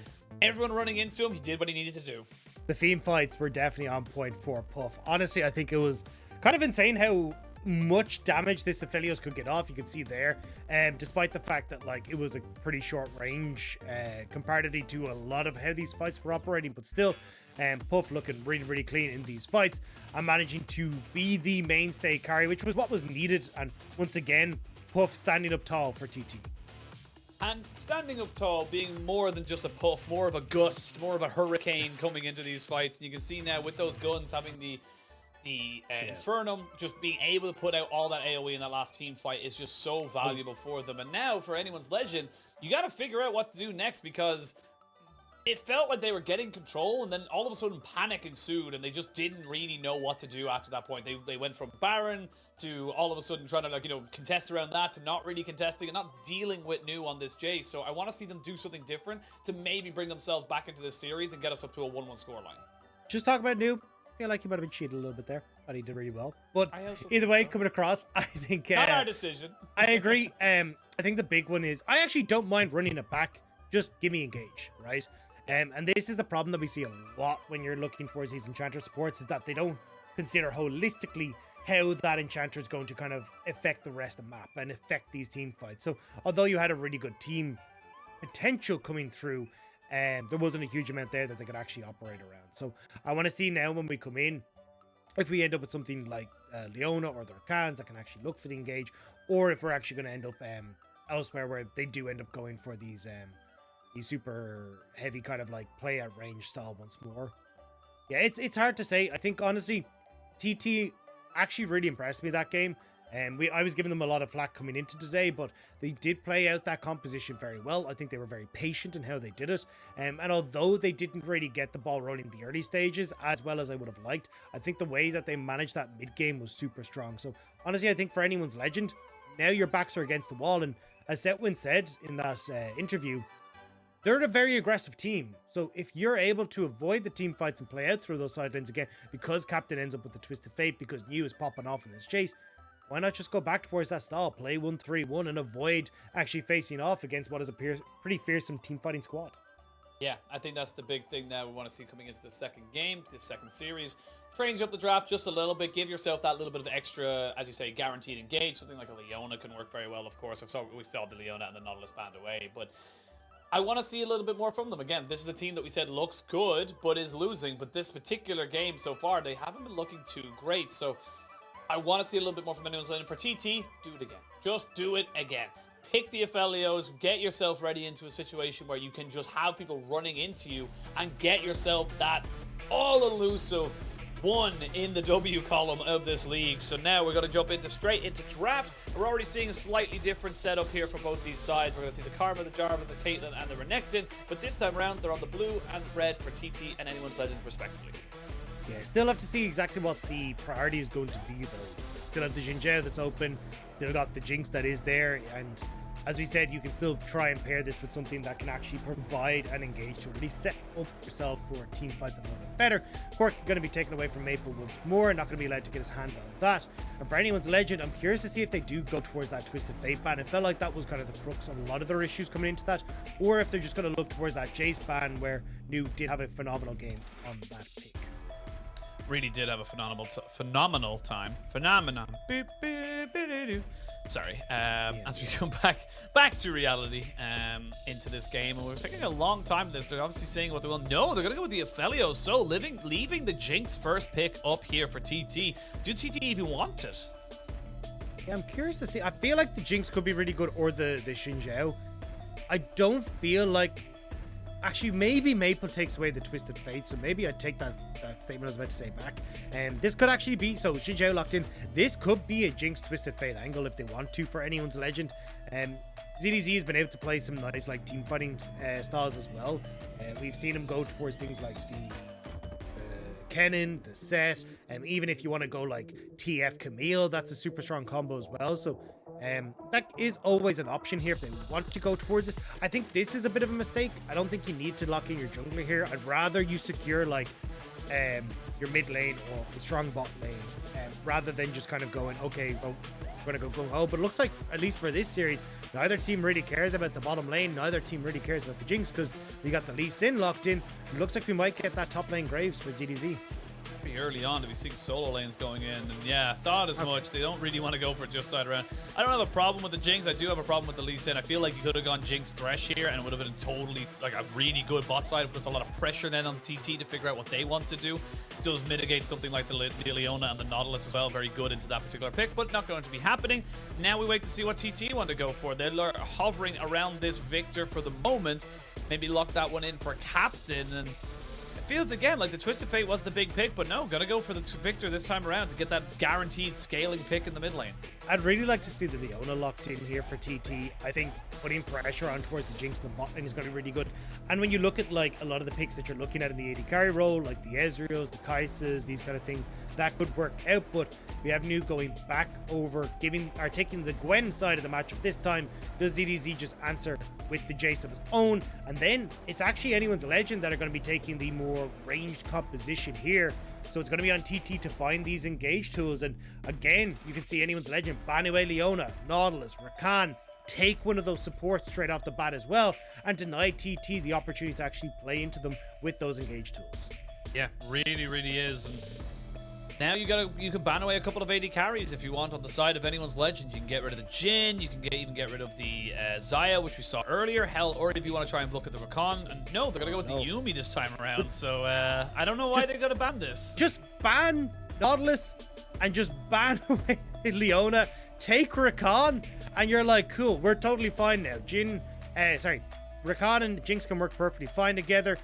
everyone running into him, he did what he needed to do. The theme fights were definitely on point for Puff. Honestly, I think it was kind of insane how much damage this Aphelios could get off. You can see there, despite the fact that like it was a pretty short range comparatively to a lot of how these fights were operating, but still Puff looking really, really clean in these fights and managing to be the mainstay carry, which was what was needed. And once again, Puff standing up tall for TT. And standing up tall, being more than just a puff, more of a gust, more of a hurricane coming into these fights. And you can see now with those guns having the Infernum, just being able to put out all that AoE in that last team fight is just so valuable for them. And now for anyone's legend, you got to figure out what to do next, because it felt like they were getting control and then all of a sudden panic ensued and they just didn't really know what to do after that point. They went from Baron to all of a sudden trying to contest around that, to not really contesting and not dealing with new on this Jace. So I want to see them do something different to maybe bring themselves back into this series and get us up to a 1-1 scoreline. Just talk about Noob. I feel like he might have been cheated a little bit there, but he did really well. But either way, coming across, I think not our decision. I agree. I think the big one is I actually don't mind running it back. Just give me engage, right? And this is the problem that we see a lot when you're looking towards these Enchanter supports, is that they don't consider holistically how that Enchanter is going to kind of affect the rest of the map and affect these team fights. So although you had a really good team potential coming through, there wasn't a huge amount there that they could actually operate around. So I want to see now when we come in, if we end up with something like Leona or their Khans that can actually look for the engage, or if we're actually going to end up elsewhere where they do end up going for these super heavy kind of like play at range style once more. Yeah, it's hard to say. I think honestly, TT actually really impressed me that game. I was giving them a lot of flack coming into today, but they did play out that composition very well. I think they were very patient in how they did it. And although they didn't really get the ball rolling in the early stages as well as I would have liked, I think the way that they managed that mid-game was super strong. So honestly, I think for anyone's legend, now your backs are against the wall. And as Setwin said in that interview, they're a very aggressive team. So if you're able to avoid the team fights and play out through those sidelines again, because Captain ends up with the Twisted Fate, because New is popping off in this chase, why not just go back towards that style, play 1-3-1 and avoid actually facing off against what is a pretty fearsome team fighting squad? Yeah, I think that's the big thing now we want to see coming into the second game, this second series. Trains you up the draft just a little bit, give yourself that little bit of extra, as you say, guaranteed engage. Something like a Leona can work very well, of course. We saw the Leona and the Nautilus banned away, but I want to see a little bit more from them. Again, this is a team that we said looks good, but is losing. But this particular game so far, they haven't been looking too great. So I want to see a little bit more from anyone's lane. For TT, do it again. Just do it again. Pick the Aphelios, get yourself ready into a situation where you can just have people running into you and get yourself that all-elusive one in the W column of this league. So now we're going to jump straight into draft. We're already seeing a slightly different setup here for both these sides. We're going to see the Karma, the Jarvan, the Caitlyn, and the Renekton. But this time around, they're on the blue and red for TT and anyone's legend, respectively. Yeah, still have to see exactly what the priority is going to be, though. Still have the Xin Zhao that's open. Still got the Jinx that is there. And as we said, you can still try and pair this with something that can actually provide an engage to really set up yourself for team fights a little bit better. Cork going to be taken away from Maple once more, not going to be allowed to get his hands on that. And for anyone's legend, I'm curious to see if they do go towards that Twisted Fate ban. It felt like that was kind of the crux of a lot of their issues coming into that, or if they're just going to look towards that Jace ban where New did have a phenomenal game on that pick. Really did have a phenomenal time. Phenomenon. Sorry. As we come back to reality into this game, and we're taking a long time to this. They're obviously saying what they will. No, they're gonna go with the Aphelios. So leaving the Jinx first pick up here for TT. Do TT even want it? Yeah, I'm curious to see. I feel like the Jinx could be really good, or the Xin Zhao. I don't feel like. Actually, maybe Maple takes away the Twisted Fate, so maybe I'd take that statement I was about to say back. This could actually be, so Xin Zhao locked in, this could be a Jinx Twisted Fate angle if they want to for anyone's legend. ZDZ has been able to play some nice like team fighting styles as well. We've seen him go towards things like the Kennen, the Set, even if you want to go like TF Camille, that's a super strong combo as well. So that is always an option here if they want to go towards it. I think this is a bit of a mistake. I don't think you need to lock in your jungler here. I'd rather you secure like your mid lane or a strong bot lane rather than just kind of going, okay, well, we're going to go gung-ho. But it looks like, at least for this series, neither team really cares about the bottom lane. Neither team really cares about the Jinx because we got the Lee Sin locked in. It looks like we might get that top lane Graves for ZDZ. Pretty early on to be seeing solo lanes going in, and yeah, thought as much. They don't really want to go for it just side around. I don't have a problem with the Jinx. I do have a problem with the Lee Sin. I feel like you could have gone Jinx Thresh here and it would have been totally like a really good bot side. It puts a lot of pressure then on TT to figure out what they want to do. It does mitigate something like the Leona and the Nautilus as well. Very good into that particular pick, but not going to be happening. Now we wait to see what TT want to go for. They're hovering around this Victor for the moment. Maybe lock that one in for Captain, and feels again like the Twisted Fate was the big pick, but no, gonna go for the Victor this time around to get that guaranteed scaling pick in the mid lane. I'd really like to see the Leona locked in here for TT. I think putting pressure on towards the Jinx and the bot lane is going to be really good. And when you look at like a lot of the picks that you're looking at in the AD carry role, like the Ezreals, the Kaisas, these kind of things, that could work out. But we have New going back over, taking the Gwen side of the matchup this time. Does ZDZ just answer with the Jace of his own? And then it's actually anyone's legend that are going to be taking the more ranged composition here. So it's going to be on TT to find these engage tools. And again, you can see anyone's legend, ban away Leona, Nautilus, Rakan, take one of those supports straight off the bat as well, and deny TT the opportunity to actually play into them with those engage tools. Yeah, really is. And now you can ban away a couple of AD carries if you want on the side of anyone's legend. You can get rid of the Jhin, you can even get rid of the Xayah, which we saw earlier. Hell, or if you want to try and look at the Rakan. And no, they're going to go with the Yuumi this time around. So I don't know why they're going to ban this. Just ban Nautilus and just ban away Leona. Take Rakan and you're like, cool, we're totally fine now. Rakan and Jinx can work perfectly fine together.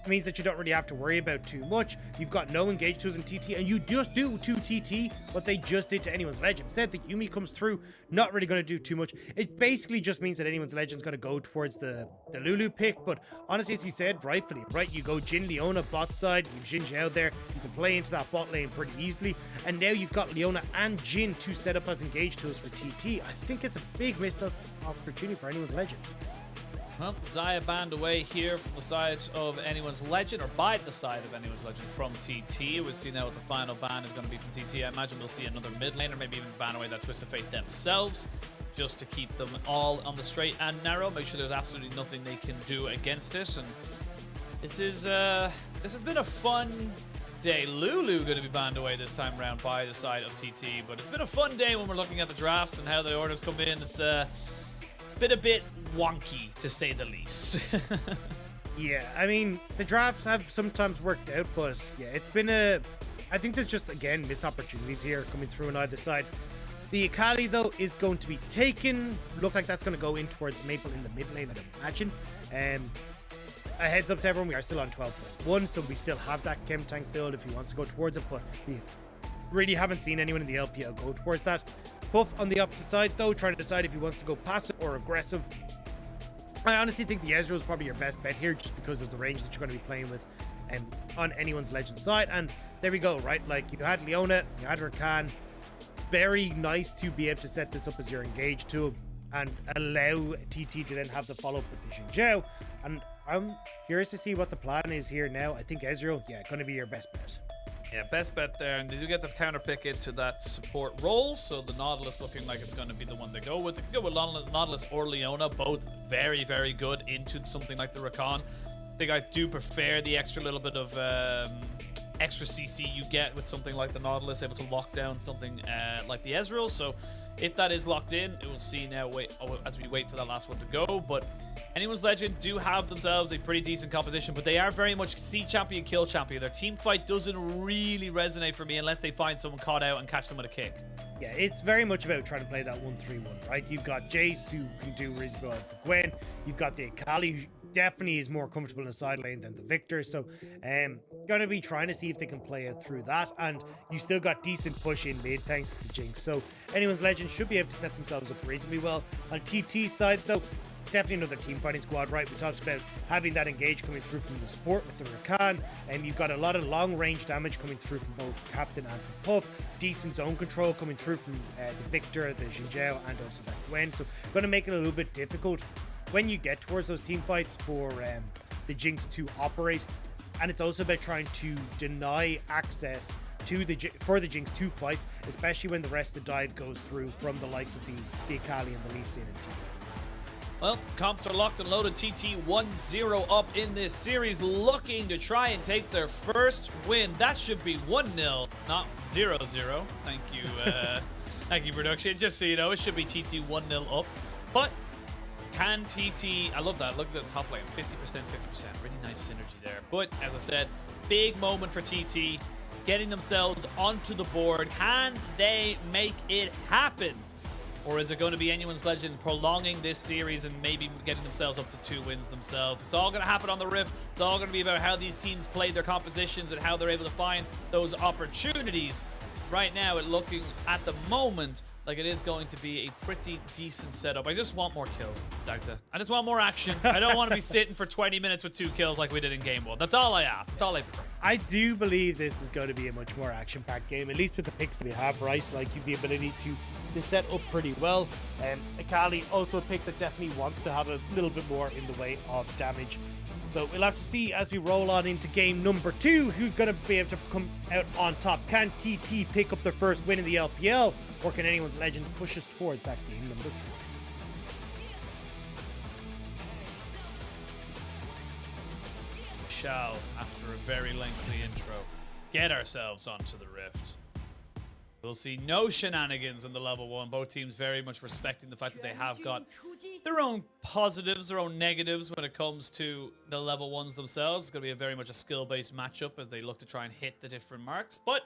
means that you don't really have to worry about too much. You've got no engage tools in TT, and you just do to TT what they just did to Anyone's Legend. Instead, the Yumi comes through, not really going to do too much. It basically just means that Anyone's Legend's going to go towards the Lulu pick, but honestly, as you said, rightfully, right? You go Jin, Leona bot side, you've Xin Zhao there, you can play into that bot lane pretty easily, and now you've got Leona and Jin to set up as engage tools for TT. I think it's a big missed opportunity for Anyone's Legend. Well, Zaya banned away here from the side of Anyone's Legend, or by the side of Anyone's Legend from TT. We'll see now what the final ban is going to be from TT. I imagine we'll see another mid laner, maybe even ban away that Twisted Fate themselves, just to keep them all on the straight and narrow. Make sure there's absolutely nothing they can do against it. And this has been a fun day. Lulu going to be banned away this time around by the side of TT, but it's been a fun day when we're looking at the drafts and how the orders come in. It's been a bit wonky, to say the least. Yeah, I mean, the drafts have sometimes worked out, but yeah, it's been I think there's just, again, missed opportunities here coming through on either side. The Akali, though, is going to be taken. Looks like that's going to go in towards Maple in the mid lane, I'd imagine. A heads up to everyone, we are still on 12.1, so we still have that Chem Tank build if he wants to go towards it, but we really haven't seen anyone in the LPL go towards that. Puff on the opposite side, though, trying to decide if he wants to go passive or aggressive. I honestly think the Ezreal is probably your best bet here, just because of the range that you're going to be playing with on Anyone's Legend side. And there we go, right? Like, you had Leona, you had Rakan. Very nice to be able to set this up as your engage tool and allow TT to then have the follow-up with the Xin Zhao. And I'm curious to see what the plan is here now. I think Ezreal, yeah, going to be your best bet. Yeah, best bet there, and they do get the counter pick into that support role, so the Nautilus looking like it's going to be the one to go with. They can go with Nautilus or Leona, both very, very good into something like the Rakan. I think I do prefer the extra little bit of extra CC you get with something like the Nautilus, able to lock down something like the Ezreal. So if that is locked in, we'll see now as we wait for that last one to go. But Anyone's Legend do have themselves a pretty decent composition, but they are very much see champion, kill champion. Their team fight doesn't really resonate for me unless they find someone caught out and catch them with a kick. Yeah, it's very much about trying to play that 1-3-1, right? You've got Jace, who can do reasonable with the Gwen. You've got the Akali, who definitely is more comfortable in the side lane than the Victor. So, going to be trying to see if they can play it through that. And you still got decent push in mid thanks to the Jinx. So, Anyone's Legend should be able to set themselves up reasonably well. On TT's side, though, definitely another team fighting squad, right? We talked about having that engage coming through from the support with the Rakan, and you've got a lot of long range damage coming through from both Captain and from Puff. Decent zone control coming through from the Victor, the Xin Zhao, and also that Gwen. So going to make it a little bit difficult when you get towards those team fights for the Jinx to operate. And it's also about trying to deny access to the Jinx to fights, especially when the rest of the dive goes through from the likes of the Akali and the Lee Sin and team fights. Well, comps are locked and loaded. TT 1-0 up in this series, looking to try and take their first win. That should be 1-0, not 0-0. Thank you, thank you, production. Just so you know, it should be TT 1-0 up. But can TT, I love that. Look at the top lane, 50%, 50%. Really nice synergy there. But as I said, big moment for TT, getting themselves onto the board. Can they make it happen? Or is it going to be Anyone's Legend prolonging this series and maybe getting themselves up to 2 wins themselves? It's all going to happen on the Rift. It's all going to be about how these teams play their compositions and how they're able to find those opportunities. Right now, it looking at the moment like it is going to be a pretty decent setup. I just want more kills, Doctor. I just want more action. I don't want to be sitting for 20 minutes with 2 kills like we did in Game 1. That's all I ask. That's all I pray. I do believe this is going to be a much more action-packed game, at least with the picks that we have, right? Like, you've the ability to set up pretty well. Akali also a pick that definitely wants to have a little bit more in the way of damage. So we'll have to see as we roll on into game number 2 who's going to be able to come out on top. Can TT pick up their first win in the LPL, or can Anyone's Legend push us towards that game number 3? Shall, after a very lengthy intro, get ourselves onto the Rift. We'll see no shenanigans in the level 1. Both teams very much respecting the fact that they have got their own positives, their own negatives when it comes to the level 1s themselves. It's going to be very much a skill-based matchup as they look to try and hit the different marks. But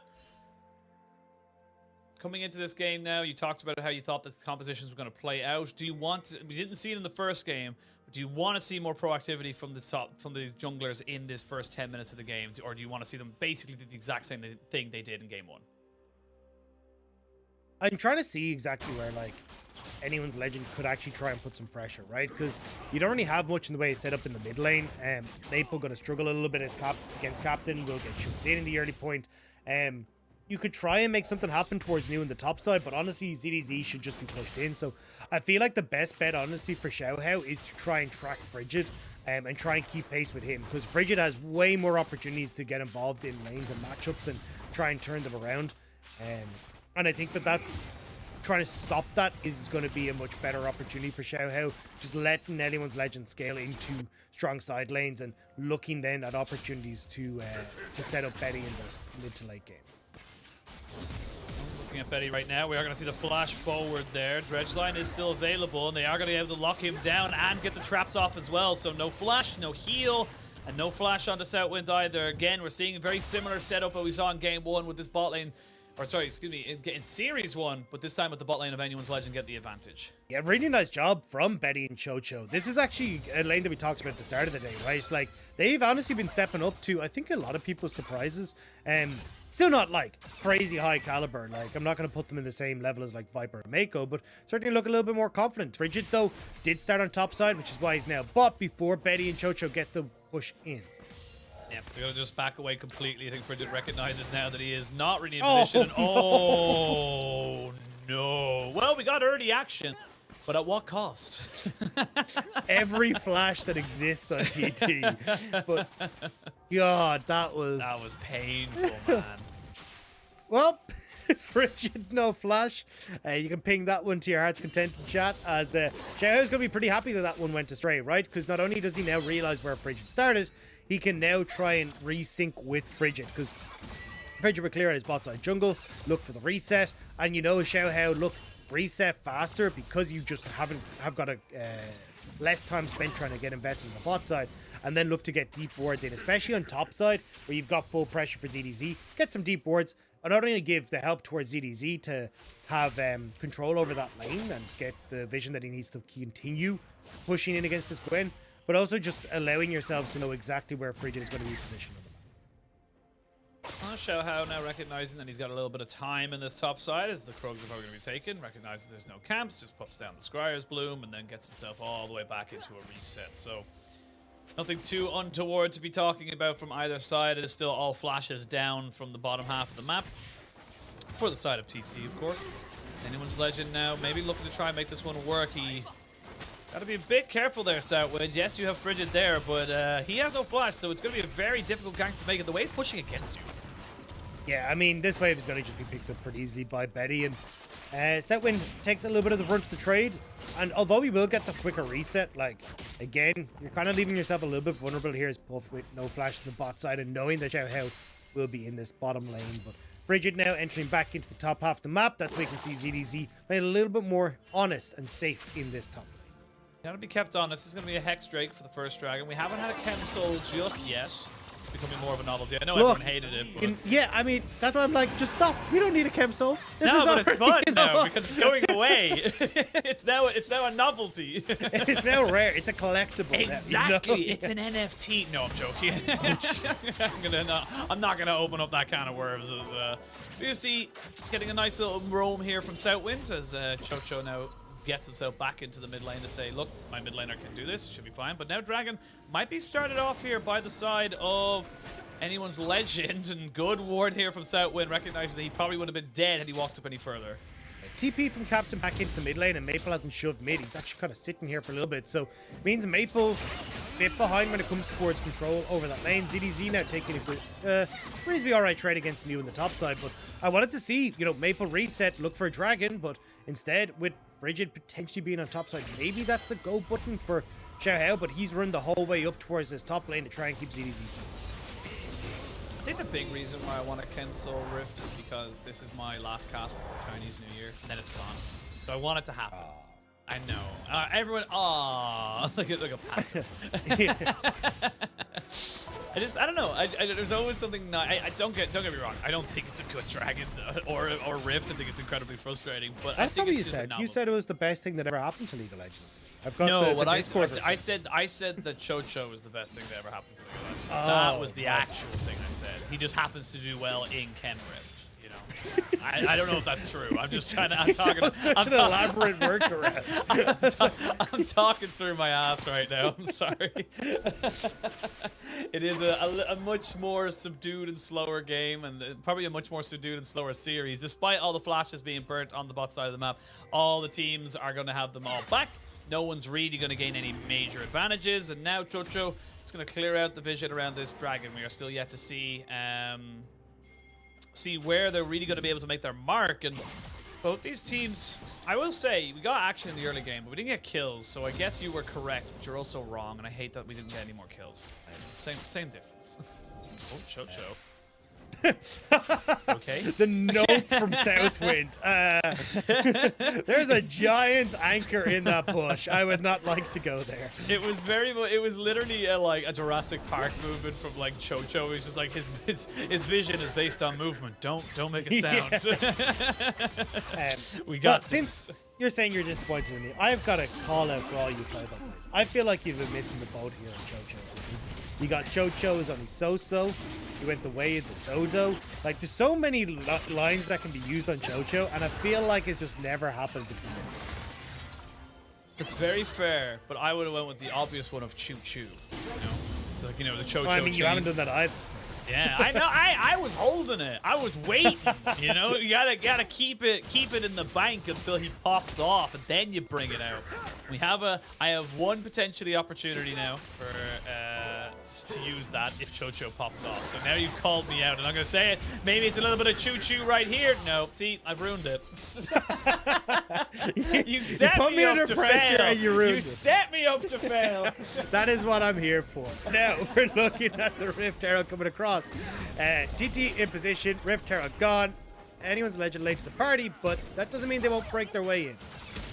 coming into this game now, you talked about how you thought that the compositions were going to play out. Do you want to, we didn't see it in the first game, but do you want to see more proactivity from these junglers in this first 10 minutes of the game, or do you want to see them basically do the exact same thing they did in game 1? I'm trying to see exactly where, like, anyone's legend could actually try and put some pressure, right? Because you don't really have much in the way of setup in the mid lane. Maple going to struggle a little bit against Captain. Will get shot in the early point. You could try and make something happen towards New in the top side, but honestly, ZDZ should just be pushed in. So I feel like the best bet, honestly, for Xiaohao is to try and track Frigid and try and keep pace with him, because Frigid has way more opportunities to get involved in lanes and matchups and try and turn them around. And I think that that's trying to stop that is going to be a much better opportunity for Xiaohao. Just letting anyone's legend scale into strong side lanes and looking then at opportunities to set up Betty in the mid to late game. Looking at Betty right now, we are going to see the flash forward there. Dredgeline is still available, and they are going to be able to lock him down and get the traps off as well. So no flash, no heal, and no flash onto Southwind either. Again, we're seeing a very similar setup that we saw in game 1 with this bot lane. Or sorry, excuse me, in Series 1, but this time with the bot lane of anyone's legend get the advantage. Yeah, really nice job from Betty and Chocho. This is actually a lane that we talked about at the start of the day, right? Like, they've honestly been stepping up to, I think, a lot of people's surprises. Still not, like, crazy high caliber. Like, I'm not going to put them in the same level as, like, Viper and Mako, but certainly look a little bit more confident. Frigid, though, did start on top side, which is why he's now bot before Betty and Chocho get the push in. Yeah, we're going to just back away completely. I think Frigid recognizes now that he is not really in position. And, oh, no. Well, we got early action, but at what cost? Every flash that exists on TT. But, God, that was painful, man. Well, Frigid, no flash. You can ping that one to your heart's content in chat, as Xiaohao's going to be pretty happy that one went astray, right? Because not only does he now realize where Frigid started, he can now try and resync with Frigid, because Frigid will clear out his bot side jungle, look for the reset, and you know Xiaohao, look, reset faster because you just have got a less time spent trying to get invested in the bot side, and then look to get deep wards in, especially on top side where you've got full pressure for ZDZ. Get some deep wards, and not only give the help towards ZDZ to have control over that lane and get the vision that he needs to continue pushing in against this Gwen, but also just allowing yourselves to know exactly where Frigid is going to be positioned. Xiaohao now recognizing that he's got a little bit of time in this top side as the Krugs are probably going to be taken. Recognizes there's no camps, just pops down the Scryer's Bloom and then gets himself all the way back into a reset. So nothing too untoward to be talking about from either side. It is still all flashes down from the bottom half of the map. For the side of TT, of course. Anyone's legend now, maybe looking to try and make this one work. He got to be a bit careful there, Southwind. Yes, you have Frigid there, but he has no flash, so it's going to be a very difficult gank to make it. The way he's pushing against you. Yeah, I mean, this wave is going to just be picked up pretty easily by Betty, and Southwind takes a little bit of the brunt of the trade, and although he will get the quicker reset, like, again, you're kind of leaving yourself a little bit vulnerable here as Puff with no flash to the bot side and knowing that Xiaohao will be in this bottom lane, but Frigid now entering back into the top half of the map. That's where you can see ZDZ playing a little bit more honest and safe in this top lane. Gotta be kept honest. This is going to be a Hex Drake for the first dragon. We haven't had a Chem Soul just yet. It's becoming more of a novelty. I know everyone hated it, but... Yeah, I mean, that's why I'm like, just stop. We don't need a Chem Soul. No, but it's fun now because it's going away. it's now a novelty. It's now rare. It's a collectible. Exactly. Now, you know? It's an NFT. No, I'm joking. I'm not gonna open up that can of worms. We see getting a nice little roam here from Southwind as Chocho now gets himself back into the mid lane to say, look, my mid laner can do this, should be fine. But now Dragon might be started off here by the side of anyone's legend, and good ward here from Southwind, recognizing that he probably would have been dead had he walked up any further. TP from Captain back into the mid lane, and Maple hasn't shoved mid. He's actually kind of sitting here for a little bit, so it means Maple a bit behind when it comes towards control over that lane. ZDZ now taking a reasonably alright trade against Mew in the top side, but I wanted to see, you know, Maple reset, look for a dragon, but instead with Frigid potentially being on top side, maybe that's the go button for Xiaohao, but he's run the whole way up towards this top lane to try and keep ZDZ safe. I think the big reason why I want a Ken Soul Rift is because this is my last cast before Chinese New Year, and then it's gone. So I want it to happen. I know. Everyone, look at Pat. I don't know. There's always something. I don't get me wrong. I don't think it's a good dragon or rift. I think it's incredibly frustrating. But That's I think not what you it's just a said. You novelty. said it was the best thing that ever happened to League of Legends. I've got No, the what I Discord said, receipts. I said that Chocho was the best thing that ever happened to League of Legends. Oh, That was the right. actual thing I said. He just happens to do well in Ken Rift. You know, I don't know if that's true. I'm just trying to. I'm talking. Such I'm an elaborate workaround. I'm talking through my ass right now. I'm sorry. It is a much more subdued and slower game, and probably a much more subdued and slower series. Despite all the flashes being burnt on the bot side of the map, all the teams are going to have them all back. No one's really going to gain any major advantages, and now Chocho is going to clear out the vision around this dragon. We are still yet to see where they're really going to be able to make their mark. And both these teams, I will say, we got action in the early game, but we didn't get kills. So I guess you were correct, but you're also wrong, and I hate that we didn't get any more kills. Same difference. Oh, Chocho. Okay. The note from Southwind. There's a giant anchor in that bush. I would not like to go there. It was it was literally like a Jurassic Park movement from like Chocho. He's just like his vision is based on movement. Don't make a sound. Yeah. We got But since you're saying you're disappointed in me, I've got a call out for all you play that plays. I feel like you've been missing the boat here on Chocho. You got Chocho is only so-so. You went the way of the dodo. Like, there's so many lines that can be used on Chocho, and I feel like it's just never happened before. It's very fair, but I would have went with the obvious one of Choo Choo. You know, it's like, you know, the Chocho. Well, I mean, you chain. haven't done that either. So. Yeah, I know. I was holding it. I was waiting. You know, you gotta keep it in the bank until he pops off, and then you bring it out. I have one potentially opportunity now for to use that if Chocho pops off. So now you've called me out, and I'm gonna say it. Maybe it's a little bit of Choo Choo right here. No, see, I've ruined it. You set put me up under to pressure fail. and you ruined it. Set me up to fail. That is what I'm here for. Now, we're looking at the Rift Arrow coming across. TT in position, Rift Arrow gone. Anyone's legend late to the party, but that doesn't mean they won't break their way in.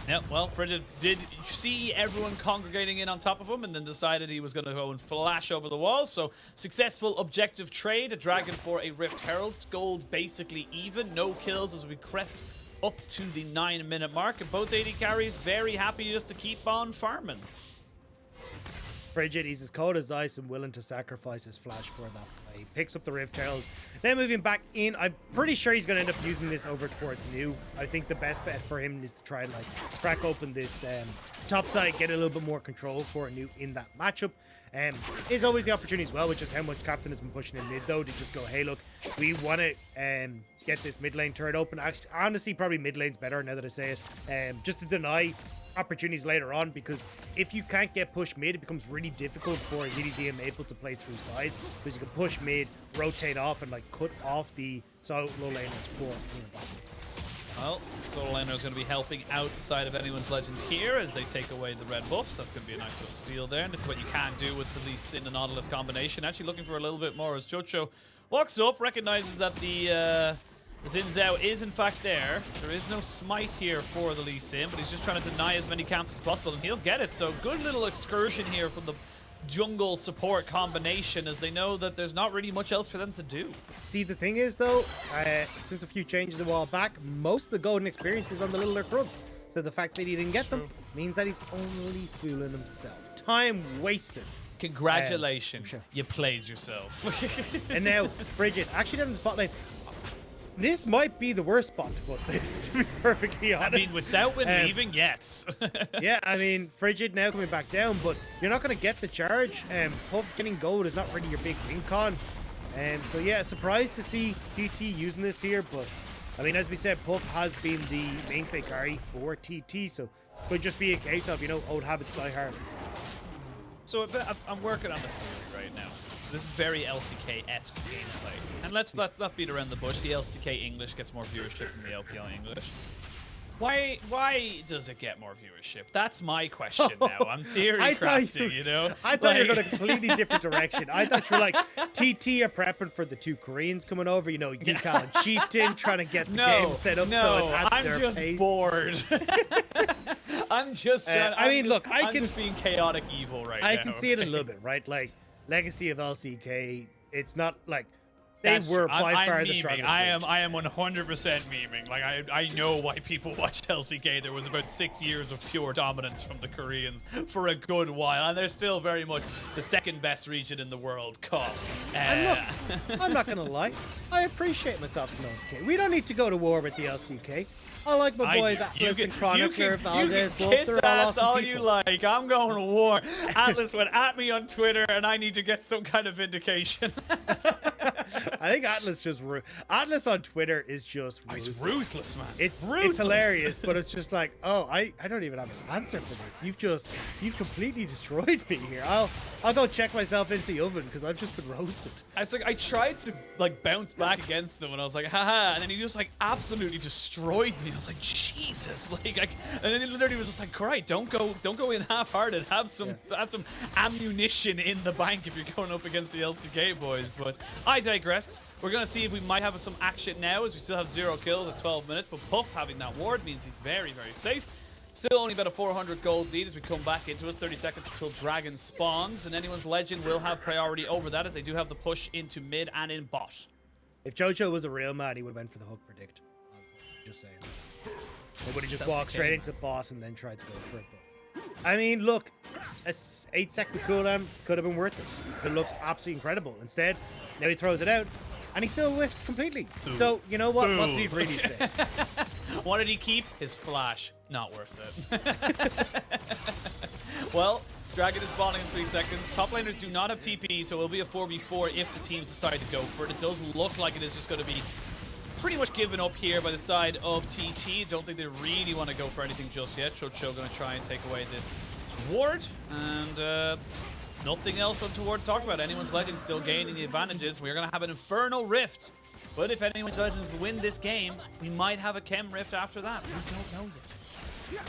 Yep, well, Frigid did see everyone congregating in on top of him and then decided he was going to go and flash over the wall. So, successful objective trade, a dragon for a Rift Herald. Gold basically even, no kills as we crest up to the 9-minute mark. And both AD carries very happy just to keep on farming. Frigid, he's as cold as ice and willing to sacrifice his flash for that play. He picks up the Rift Herald. Then moving back in, I'm pretty sure he's going to end up using this over towards New. I think the best bet for him is to try and like crack open this top side, get a little bit more control for New in that matchup. Is always the opportunity as well, which is how much Captain has been pushing in mid though, to just go, hey look, we want to get this mid lane turret open. Actually, honestly, probably mid lane's better now that I say it. Just to deny opportunities later on, because if you can't get pushed mid, it becomes really difficult for ZDZ and Maple to play through sides, because you can push mid, rotate off, and like cut off the solo laners for Well, Solo Laner is going to be helping out the side of anyone's legend here as they take away the red buffs. That's going to be a nice little steal there, and this is what you can do with the Lee Sin and Nautilus combination. Actually looking for a little bit more as Chocho walks up, recognizes that the Xin Zhao is in fact there. There is no smite here for the Lee Sin, but he's just trying to deny as many camps as possible, and he'll get it. So good little excursion here from the jungle support combination, as they know that there's not really much else for them to do. See, the thing is though, since a few changes a while back, most of the golden experience is on the Little Grubs. So the fact that he didn't get them means that he's only fooling himself. Time wasted. Congratulations, sure. you played yourself. And now, Frigid, actually down in the spotlight. This might be the worst spot to post this, to be perfectly honest. I mean, without leaving, yes. Yeah, I mean, Frigid now coming back down, but you're not going to get the charge. Puff getting gold is not really your big win con. So yeah, surprised to see TT using this here, but I mean, as we said, Puff has been the mainstay carry for TT, so could just be a case of, you know, old habits die hard. So I'm working on the theory right now. So this is very LCK-esque gameplay. And let's not beat around the bush. The LCK English gets more viewership than the LPL English. Why does it get more viewership? That's my question now. I'm theory crafting, you know? I thought you were going a completely different direction. I thought you were like, TT are prepping for the 2 Koreans coming over, you know, Yukal and Chieftain trying to get the game set up so it's at their pace. I'm just bored. I'm just I mean, look, I'm just being chaotic evil right now. I can see it a little bit, right? Like, legacy of LCK, it's not like they were by far the strongest. I am 100% memeing. Like I know why people watch LCK. There was about 6 years of pure dominance from the Koreans for a good while, and they're still very much the second best region in the world. And look, I'm not gonna lie, I appreciate myself some LCK. We don't need to go to war with the LCK. I like my boys Atlas and Chronicler, Valdez, both. Kiss They're all ass awesome all people. you like. I'm going to war. Atlas went at me on Twitter, and I need to get some kind of vindication. I think Atlas just Atlas on Twitter is just ruthless. It's ruthless, man. It's ruthless. hilarious, but it's just like, oh, I don't even have an answer for this. You've completely destroyed me here. I'll go check myself into the oven because I've just been roasted. It's like I tried to like bounce back against him, and I was like, haha, and then he just like absolutely destroyed me. I was like, Jesus, and then he literally was just like, great, don't go in half-hearted. Have some ammunition in the bank if you're going up against the LCK boys. But I digress. We're gonna see if we might have some action now, as we still have 0 kills at 12 minutes. But Puff having that ward means he's very, very safe. Still only about a 400 gold lead as we come back into us. 30 seconds until Dragon spawns, and anyone's Legend will have priority over that, as they do have the push into mid and in bot. If JoJo was a real man, he would have went for the hook predict. Just saying. They would have just walked straight into boss and then tried to go for it. But I mean, look, a 8-second cooldown could have been worth it. It looks absolutely incredible. Instead, now he throws it out, and he still whiffs completely. Boom. So, you know what? Boom. What did he really say? What did he keep? His flash. Not worth it. Well, Dragon is spawning in 3 seconds. Top laners do not have TP, so it'll be a 4v4 if the teams decide to go for it. It does look like it is just going to be pretty much given up here by the side of TT. Don't think they really want to go for anything just yet. Chocho going to try and take away this ward, and nothing else untoward to talk about. Anyone's Legends still gaining the advantages. We're going to have an Infernal Rift, but if Anyone's Legends win this game, we might have a Chem Rift after that. We don't know yet.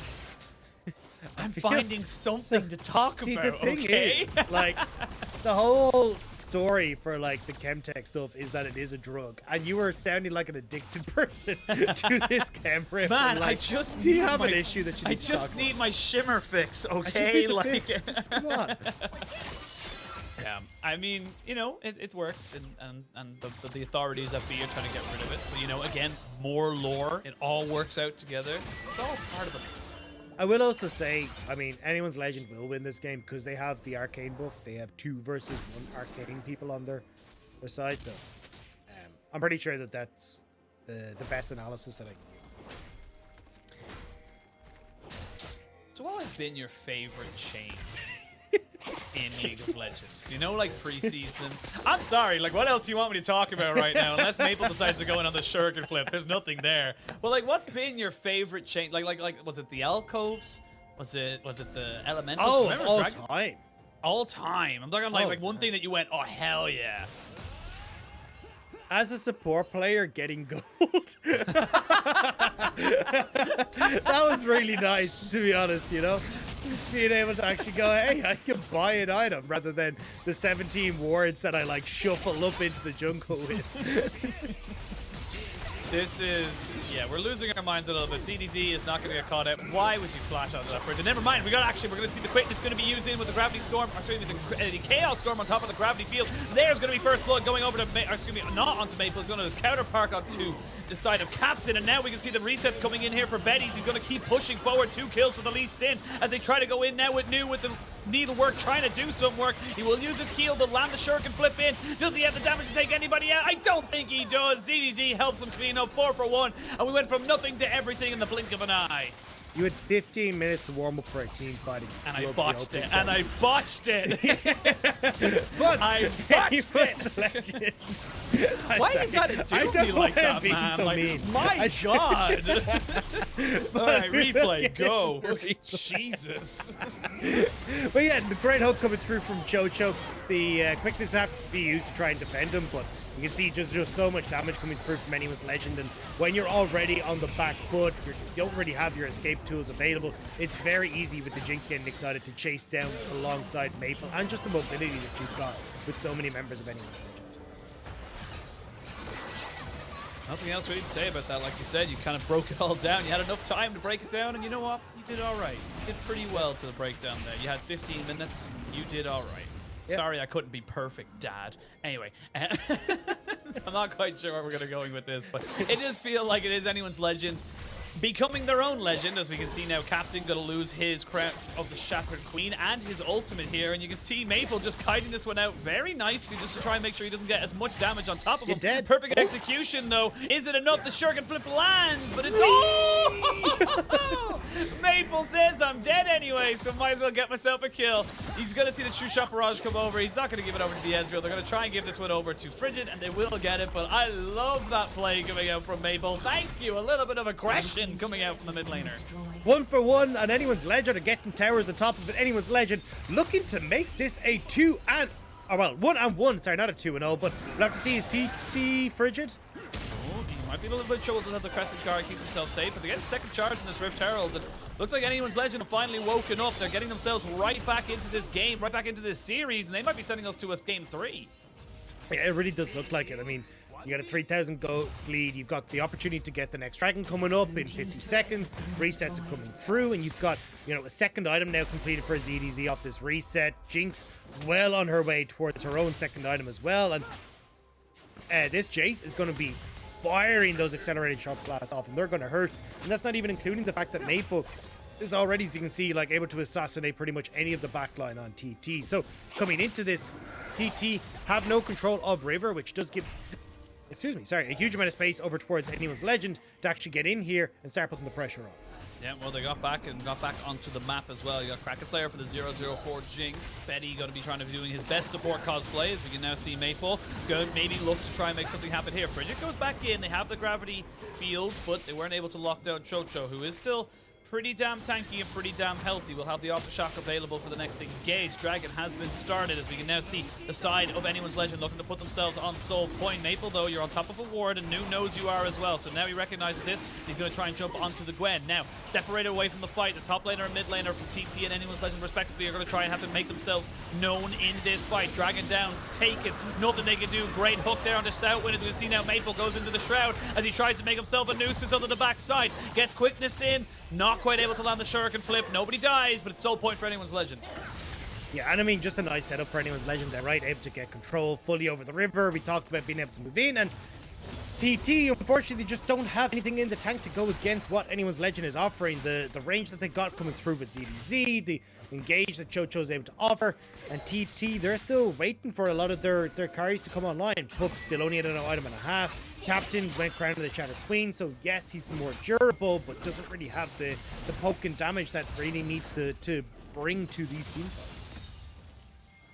I'm finding something to talk about, the thing okay? Is, like, the whole story for, like, the Chemtech stuff is that it is a drug. And you were sounding like an addicted person to this Chem Rift. Man, like, I just do you need have my, an issue that you need I just to need my shimmer fix, okay? I just need the fix. Just come on. Yeah, I mean, you know, it works, and the authorities at B are trying to get rid of it. So, you know, again, more lore. It all works out together. It's all part of the... I will also say, I mean, Anyone's Legend will win this game because they have the Arcane buff. They have 2 versus 1 Arcane people on their side, so I'm pretty sure that that's the best analysis that I can give. So what has been your favorite change in League of Legends? You know, like preseason? I'm sorry, like what else do you want me to talk about right now? Unless Maple decides to go in on the shuriken flip, there's nothing there. But like, what's been your favorite change? Like was it the alcoves? Was it the elementals? Oh, all time. All time. I'm talking like one thing that you went, oh hell yeah. As a support player, getting gold. That was really nice, to be honest, you know? Being able to actually go, hey, I can buy an item, rather than the 17 wards that I, like, shuffle up into the jungle with. This is, yeah, we're losing our minds a little bit. CDZ is not going to get caught out. Why would you flash out of that bridge? And never mind, we're going to see the quickness going to be used in with the Gravity Storm, or excuse me, the Chaos Storm on top of the Gravity Field. There's going to be First Blood going over to, not onto Maple. It's going to counter park onto the side of Captain, and now we can see the resets coming in here for Betty's. He's going to keep pushing forward. 2 kills for the Lee Sin as they try to go in now with New with the needlework, trying to do some work. He will use his heal, but land the shuriken flip in. Does he have the damage to take anybody out? I don't think he does. ZDZ helps him clean up 4 for 1, and we went from nothing to everything in the blink of an eye. You had 15 minutes to warm up for a team fighting. And I botched it. And I botched it. But I botched it. Why you gotta do me like that, man? So like, mean. My God. All right, replay, go. Jesus. But yeah, the great hook coming through from Chocho. The quickness have to be used to try and defend him, but you can see just so much damage coming through from Anyone's Legend, and when you're already on the back foot, you don't really have your escape tools available. It's very easy with the Jinx getting excited to chase down alongside Maple, and just the mobility that you've got with so many members of Anyone's Legend. Nothing else really to say about that. Like you said, you kind of broke it all down. You had enough time to break it down, and you know what? You did all right. You did pretty well to the breakdown there. You had 15 minutes. You did all right. Sorry I couldn't be perfect, Dad. Anyway, so I'm not quite sure where we're going to go with this, but it does feel like it is anyone's legend becoming their own legend. As we can see now, Captain going to lose his crown of the Shattered Queen and his ultimate here, and you can see Maple just kiting this one out very nicely just to try and make sure he doesn't get as much damage on top of him. Dead. Perfect execution though. Is it enough? The shuriken flip lands, but it's oh! Maple says I'm dead anyway, so might as well get myself a kill. He's going to see the true shot barrage come over. He's not going to give it over to the Ezreal. They're going to try and give this one over to Frigid, and they will get it, but I love that play coming out from Maple. Thank you. A little bit of aggression coming out from the mid laner. 1 for 1 on anyone's legend, or getting towers on top of it. Anyone's legend looking to make this a 2 and, oh well, 1 and 1. Sorry, not a 2-0, but we'll have to see his TC Frigid. Oh, he might be a little bit trouble to have the Crescent Guard, keeps himself safe, but they get second charge in this Rift Herald, and looks like anyone's legend have finally woken up. They're getting themselves right back into this game, right back into this series, and they might be sending us to a game 3. Yeah, it really does look like it. I mean, you got a 3,000 gold lead. You've got the opportunity to get the next dragon coming up in 50 seconds. Resets are coming through, and you've got, you know, a second item now completed for ZDZ off this reset. Jinx well on her way towards her own second item as well, and this Jace is going to be firing those accelerated shot blasts off, and they're going to hurt. And that's not even including the fact that Maple is already, as you can see, like able to assassinate pretty much any of the backline on TT. So coming into this, TT have no control of River, which does give, a huge amount of space over towards anyone's legend to actually get in here and start putting the pressure on. Yeah, well, they got back onto the map as well. You got Kraken Slayer for the 004 Jinx. Betty going to be trying to be doing his best support cosplay, as we can now see Maple go maybe look to try and make something happen here. Frigid goes back in. They have the gravity field, but they weren't able to lock down Chocho, who is still pretty damn tanky and pretty damn healthy. We'll have the Aftershock available for the next engage. Dragon has been started, as we can now see the side of anyone's legend looking to put themselves on soul point. Maple, though, you're on top of a ward, and Nu knows you are as well, so now he recognizes this. He's going to try and jump onto the Gwen. Now, separated away from the fight, the top laner and mid laner from TT and anyone's legend respectively are going to try and have to make themselves known in this fight. Dragon down, taken, nothing they can do. Great hook there on the Southwind. As we can see now, Maple goes into the Shroud as he tries to make himself a nuisance onto the backside. Gets quickness in, not quite able to land the shuriken flip. Nobody dies, but it's soul point for anyone's legend. Yeah, and I mean, just a nice setup for anyone's legend there, right? Able to get control fully over the river. We talked about being able to move in, and TT, unfortunately, just don't have anything in the tank to go against what anyone's legend is offering. The range that they got coming through with ZDZ, the engage that Chocho's able to offer, and TT, they're still waiting for a lot of their carries to come online. Pup still only at an item and a half. Captain went crown to the Shattered Queen, so yes, he's more durable, but doesn't really have the poke and damage that really needs to bring to these team fights.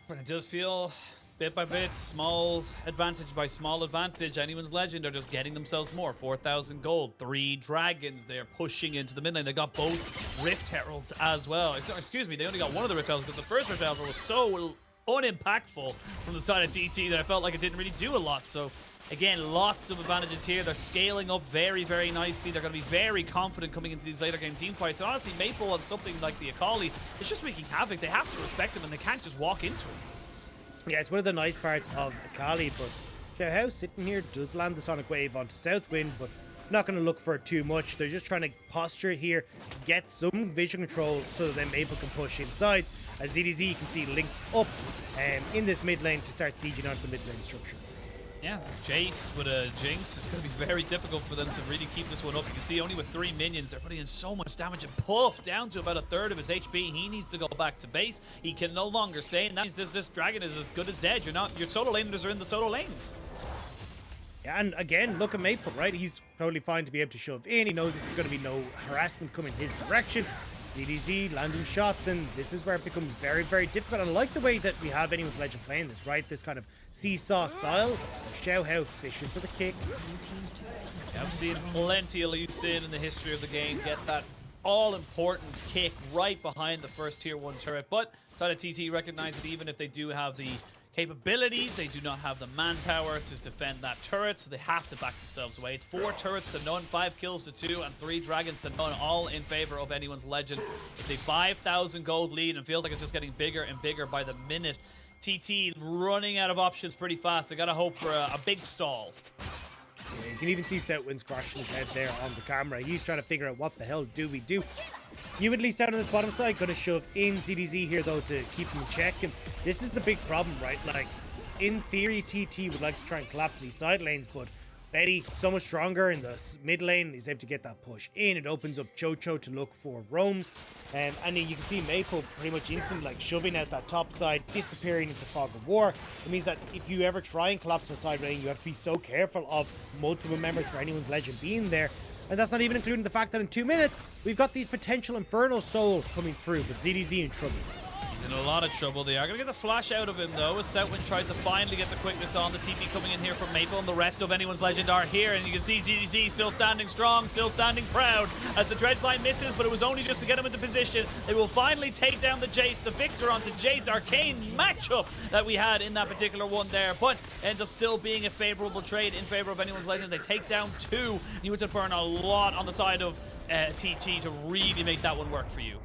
And it does feel bit by bit, small advantage by small advantage. Anyone's legend are just getting themselves more. 4,000 gold, 3 dragons. They're pushing into the mid lane. They got both Rift Heralds as well. Excuse me, they only got one of the Rift Heralds, but the first Rift Herald was so unimpactful from the side of TT that I felt like it didn't really do a lot. So again, lots of advantages here. They're scaling up very, very nicely. They're going to be very confident coming into these later game team fights. And honestly, Maple on something like the Akali is just wreaking havoc. They have to respect him, and they can't just walk into him. Yeah, it's one of the nice parts of Akali, but Xiao Hao sitting here does land the Sonic Wave onto Southwind, but not going to look for too much. They're just trying to posture here, get some vision control so that then Maple can push inside. As ZDZ, you can see links up in this mid lane to start sieging onto the mid lane structure. Yeah, Jace with a Jinx, it's going to be very difficult for them to really keep this one up. You can see only with 3 minions, they're putting in so much damage, and Puff down to about 1/3 of his HP. He needs to go back to base. He can no longer stay, and that means this dragon is as good as dead. Your solo laners are in the solo lanes. Yeah, and again, look at Maple, right? He's totally fine to be able to shove in. He knows that there's going to be no harassment coming his direction. ZDZ landing shots, and this is where it becomes very, very difficult. And I like the way that we have anyone's legend playing this, right? This kind of seesaw style. Xiao Hao fishing for the kick. Yeah, I've seen plenty of Lee Sin in the history of the game get that all-important kick right behind the first tier 1 turret. But side of TT recognize that even if they do have the capabilities, they do not have the manpower to defend that turret, so they have to back themselves away. It's 4 turrets to none, 5 kills to 2, and 3 dragons to none, all in favor of anyone's legend. It's a 5,000 gold lead, and feels like it's just getting bigger and bigger by the minute. TT running out of options pretty fast. They gotta hope for a big stall. Yeah, you can even see Southwind scratching his head there on the camera. He's trying to figure out what the hell do we do. You at least down on this bottom side, gonna shove in ZDZ here though to keep him in check. And this is the big problem, right? Like, in theory, TT would like to try and collapse these side lanes, but Betty, so much stronger in the mid lane, is able to get that push in. It opens up Chocho to look for roams. And you can see Maple pretty much instantly like shoving out that top side, disappearing into Fog of War. It means that if you ever try and collapse the side lane, you have to be so careful of multiple members for anyone's legend being there. And that's not even including the fact that in 2 minutes, we've got the potential Infernal Soul coming through, but ZDZ in trouble. He's in a lot of trouble. They are going to get the flash out of him, though, as Setwin tries to finally get the quickness on. The TP coming in here from Maple, and the rest of anyone's legend are here. And you can see ZDZ still standing strong, still standing proud, as the dredge line misses, but it was only just to get him into position. They will finally take down the Jace, the victor onto Jace. Arcane matchup that we had in that particular one there, but ends up still being a favorable trade in favor of anyone's legend. They take down 2. You had to burn a lot on the side of TT to really make that one work for you.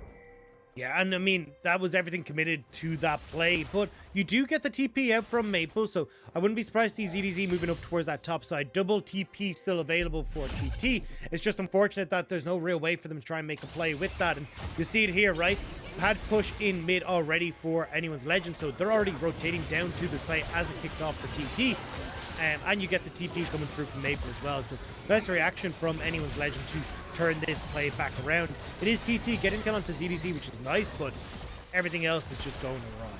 Yeah, and I mean, that was everything committed to that play, but you do get the TP out from Maple, so I wouldn't be surprised to see ZDZ moving up towards that top side. Double TP still available for TT. It's just unfortunate that there's no real way for them to try and make a play with that, and you see it here, right? Had push in mid already for anyone's legend, so they're already rotating down to this play as it kicks off for TT. And you get the TP coming through from Maple as well, so best reaction from anyone's legend to turn this play back around. It is TT getting kill onto ZDZ, which is nice, but everything else is just going awry.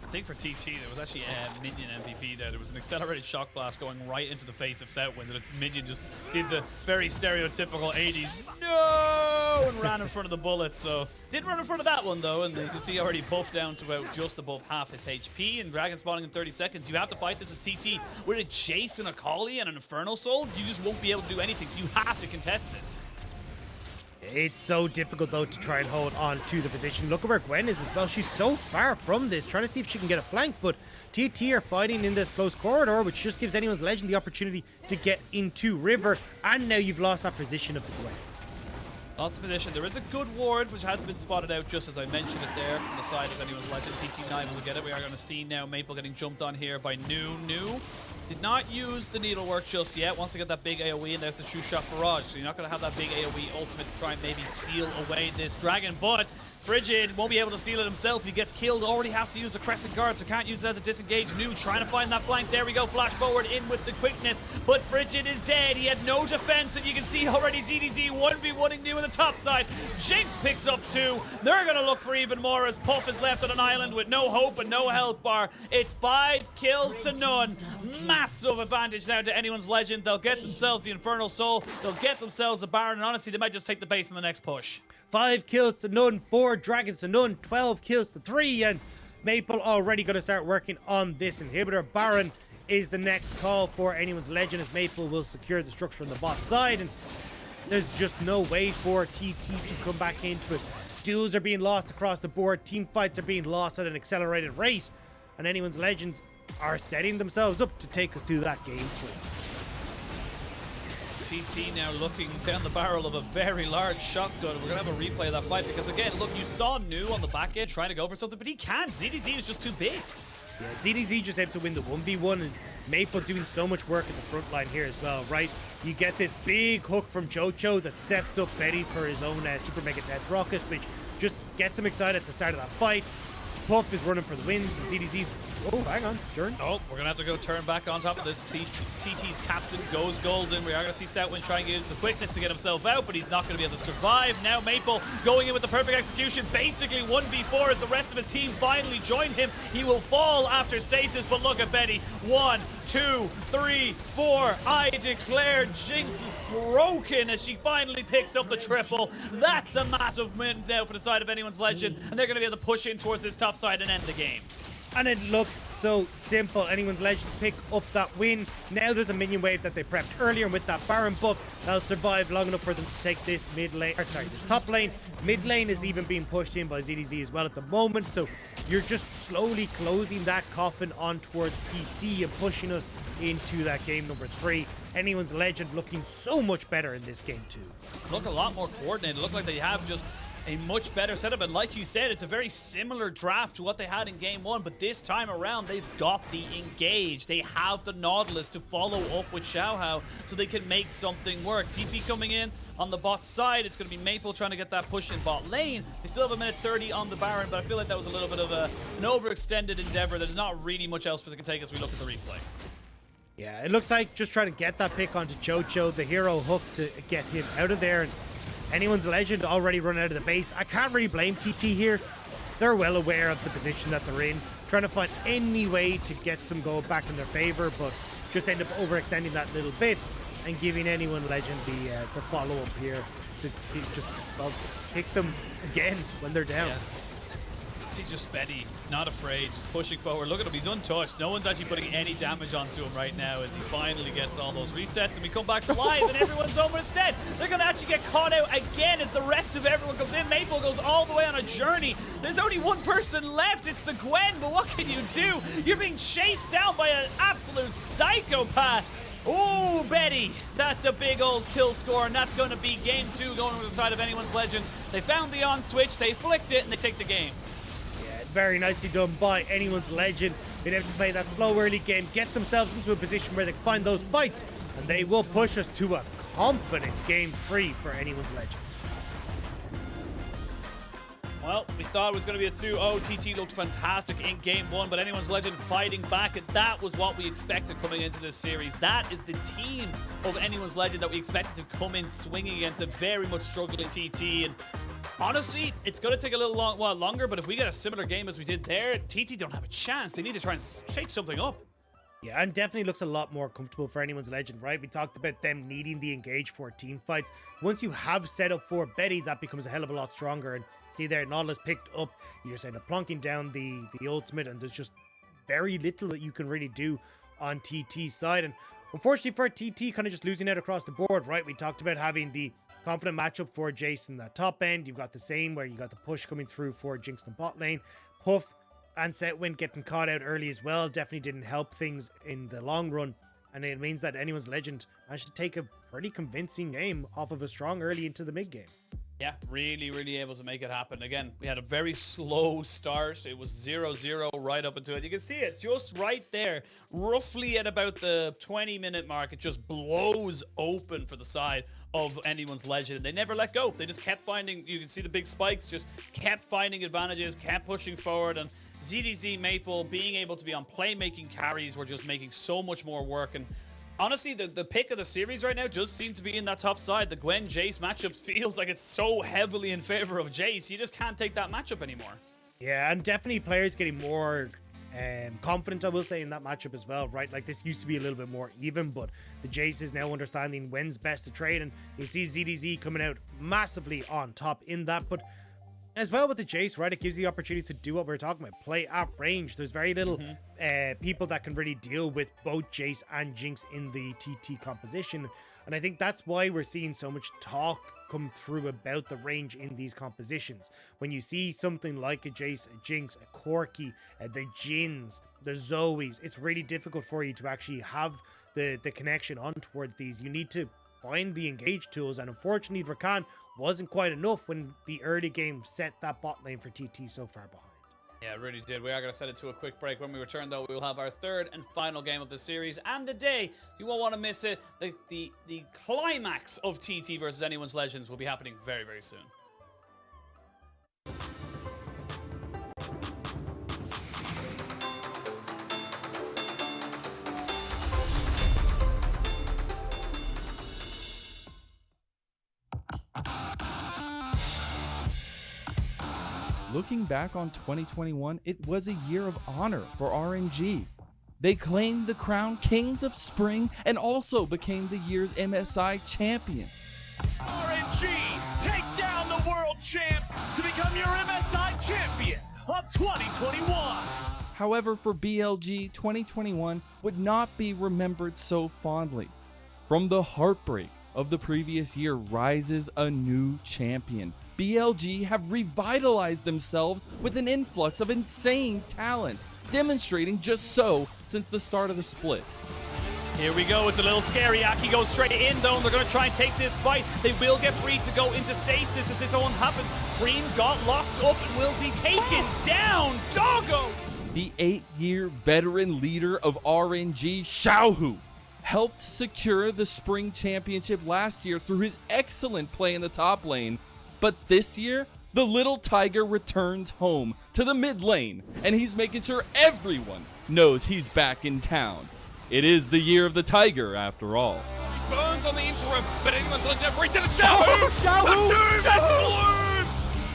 I think for TT, there was actually a minion MVP there. There was an accelerated shock blast going right into the face of Setwin, and the minion just did the very stereotypical 80s no and ran in front of the bullet. So didn't run in front of that one though, and you can see already buffed down to about just above half his HP. And dragon spawning in 30 seconds. You have to fight this as TT with a Jace and a Kali and an Infernal Soul. You just won't be able to do anything, so you have to contest this. It's so difficult, though, to try and hold on to the position. Look at where Gwen is as well. She's so far from this, trying to see if she can get a flank, but TT are fighting in this close corridor, which just gives anyone's legend the opportunity to get into River, and now you've lost that position of the Gwen. Lost the position. There is a good ward, which has been spotted out just as I mentioned it there from the side of anyone's legend. TT9 will get it. We are going to see now Maple getting jumped on here by New. Did not use the needlework just yet. Wants to get that big AoE, and there's the true shot barrage. So you're not going to have that big AoE ultimate to try and maybe steal away this dragon. But Frigid won't be able to steal it himself. He gets killed. Already has to use a crescent guard, so can't use it as a disengage. New trying to find that flank. There we go. Flash forward in with the quickness. But Frigid is dead. He had no defense, and you can see already ZDZ 1v1ing New on the top side. Jinx picks up 2. They're going to look for even more as Puff is left on an island with no hope and no health bar. It's 5 kills to none. Massive advantage now to anyone's legend. They'll get themselves the Infernal Soul. They'll get themselves a Baron, and honestly, they might just take the base in the next push. 5 kills to none, 4 dragons to none, 12 kills to 3, and Maple already going to start working on this inhibitor. Baron is the next call for anyone's legend, as Maple will secure the structure on the bot side, and there's just no way for TT to come back into it. Duels are being lost across the board, team fights are being lost at an accelerated rate, and anyone's legends are setting themselves up to take us to that game point. TT now looking down the barrel of a very large shotgun. We're going to have a replay of that fight because, again, look, you saw New on the back end trying to go for something, but he can't. ZDZ is just too big. Yeah, ZDZ just able to win the 1v1, and Maple doing so much work at the front line here as well, right? You get this big hook from Chocho that sets up Betty for his own Super Mega Death Rocket, which just gets him excited at the start of that fight. Puff is running for the wins, and ZDZ's... Oh, hang on. Turn. Oh, we're going to have to go turn back on top of this. TT's captain goes golden. We are going to see Setwin trying to use the quickness to get himself out, but he's not going to be able to survive. Now Maple going in with the perfect execution. Basically 1v4 as the rest of his team finally join him. He will fall after stasis, but look at Betty. 1, 2, 3, 4. I declare Jinx is broken as she finally picks up the triple. That's a massive win now for the side of anyone's legend, and they're going to be able to push in towards this top side and end the game. And it looks so simple. Anyone's legend pick up that win. Now there's a minion wave that they prepped earlier, and with that Baron buff, that'll survive long enough for them to take this mid lane, or sorry, this top lane. Mid lane is even being pushed in by ZDZ as well at the moment, so you're just slowly closing that coffin on towards TT and pushing us into that game number 3. Anyone's legend looking so much better in this game too. Look a lot more coordinated. Look like they have just a much better setup, and like you said, it's a very similar draft to what they had in game 1, but this time around they've got the engage. They have the Nautilus to follow up with Xiaohao so they can make something work. TP coming in on the bot side, it's going to be Maple trying to get that push in bot lane. They still have a minute 30 on the Baron, but I feel like that was a little bit of an overextended endeavor. There's not really much else for they can take as we look at the replay. Yeah, it looks like just trying to get that pick onto Jojo, the hero hook to get him out of there. And Anyone's Legend already run out of the base. I can't really blame TT here. They're well aware of the position that they're in, trying to find any way to get some gold back in their favor, but just end up overextending that little bit and giving Anyone Legend the follow-up here to just, well, pick them again when they're down. Yeah. See just Betty, not afraid, just pushing forward. Look at him, he's untouched. No one's actually putting any damage onto him right now as he finally gets all those resets, and we come back to live and everyone's home instead. They're going to actually get caught out again as the rest of everyone comes in. Maple goes all the way on a journey. There's only one person left, it's the Gwen, but what can you do? You're being chased down by an absolute psychopath. Oh, Betty, that's a big old kill score, and that's going to be game 2 going over the side of Anyone's Legend. They found the on switch, they flicked it, and they take the game. Very nicely done by Anyone's Legend. Being able to play that slow early game, get themselves into a position where they can find those fights, and they will push us to a confident game 3 for Anyone's Legend. Well, we thought it was going to be a 2-0. TT looked fantastic in game 1, but Anyone's Legend fighting back, and that was what we expected coming into this series. That is the team of Anyone's Legend that we expected to come in swinging against the very much struggling TT. And honestly, it's going to take a little while longer, but if we get a similar game as we did there, TT don't have a chance. They need to try and shake something up. Yeah, and definitely looks a lot more comfortable for Anyone's Legend, right? We talked about them needing the engage for team fights. Once you have set up for Betty, that becomes a hell of a lot stronger. And see there, Nautilus picked up, you just end up plonking down the ultimate, and there's just very little that you can really do on TT's side. And unfortunately for TT, kind of just losing out across the board, right? We talked about having the confident matchup for Jason at top end. You've got the same where you got the push coming through for Jinx in the bot lane. Puff and Setwind getting caught out early as well definitely didn't help things in the long run. And it means that Anyone's Legend managed to take a pretty convincing game off of a strong early into the mid game. Yeah, really able to make it happen. Again, we had a very slow start. It was 0-0 right up into it. You can see it just right there, roughly at about the 20-minute mark. It just blows open for the side of Anyone's Legend. They never let go. They just kept finding, you can see the big spikes, just kept finding advantages, kept pushing forward. And ZDZ Maple being able to be on playmaking carries were just making so much more work. And honestly, the pick of the series right now just seems to be in that top side. The Gwen-Jace matchup feels like it's so heavily in favor of Jace. You just can't take that matchup anymore. Yeah, and definitely players getting more confident, I will say, in that matchup as well, right? Like, this used to be a little bit more even, but the Jace is now understanding when's best to trade, and you see ZDZ coming out massively on top in that. But as well with the Jace, right, it gives you the opportunity to do what we're talking about, play at range. There's very little people that can really deal with both Jace and Jinx in the TT composition, and I think that's why we're seeing so much talk come through about the range in these compositions. When you see something like a Jace, a Jinx, a Corki, the Jins, the Zoes, it's really difficult for you to actually have the connection on towards these. You need to find the engage tools, and unfortunately Rakan wasn't quite enough when the early game set that bot lane for TT so far behind. Yeah, it really did. We are going to set it to a quick break. When we return, though, we will have our third and final game of the series and the day. You won't want to miss it. The climax of TT versus Anyone's Legends will be happening very, very soon. Looking back on 2021, it was a year of honor for RNG. They claimed the crown Kings of Spring and also became the year's MSI champion. RNG, take down the world champs to become your MSI champions of 2021. However, for BLG, 2021 would not be remembered so fondly. From the heartbreak of the previous year rises a new champion. BLG have revitalized themselves with an influx of insane talent, demonstrating just so since the start of the split. Here we go, it's a little scary. Aki goes straight in though, and they're going to try and take this fight. They will get free to go into stasis as this all happens. Cream got locked up and will be taken down. Doggo! The 8-year veteran leader of RNG, Xiaohu, helped secure the Spring Championship last year through his excellent play in the top lane. But this year, the little tiger returns home to the mid lane, and he's making sure everyone knows he's back in town. It is the year of the tiger, after all. He burns on the interim, but anyone's let it reset a Xiaohu! Xiaohu! Jet Bloom!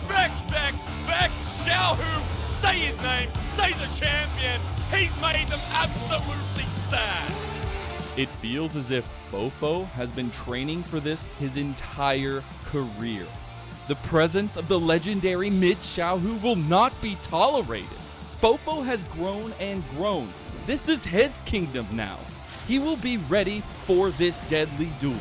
Vex, Xiaohu! Say his name, say the champion! He's made them absolutely sad! It feels as if Fofo has been training for this his entire career. The presence of the legendary mid Xiaohu will not be tolerated. Fofo has grown and grown. This is his kingdom now. He will be ready for this deadly duel.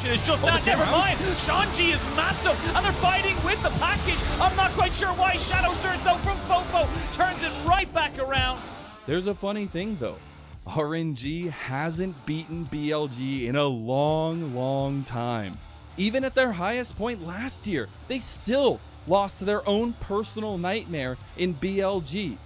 It's just that, never mind. Shanji is massive, and they're fighting with the package. I'm not quite sure why. Shadow Surge, though, from Fofo turns it right back around. There's a funny thing, though. RNG hasn't beaten BLG in a long time. Even at their highest point last year, they still lost to their own personal nightmare in BLG.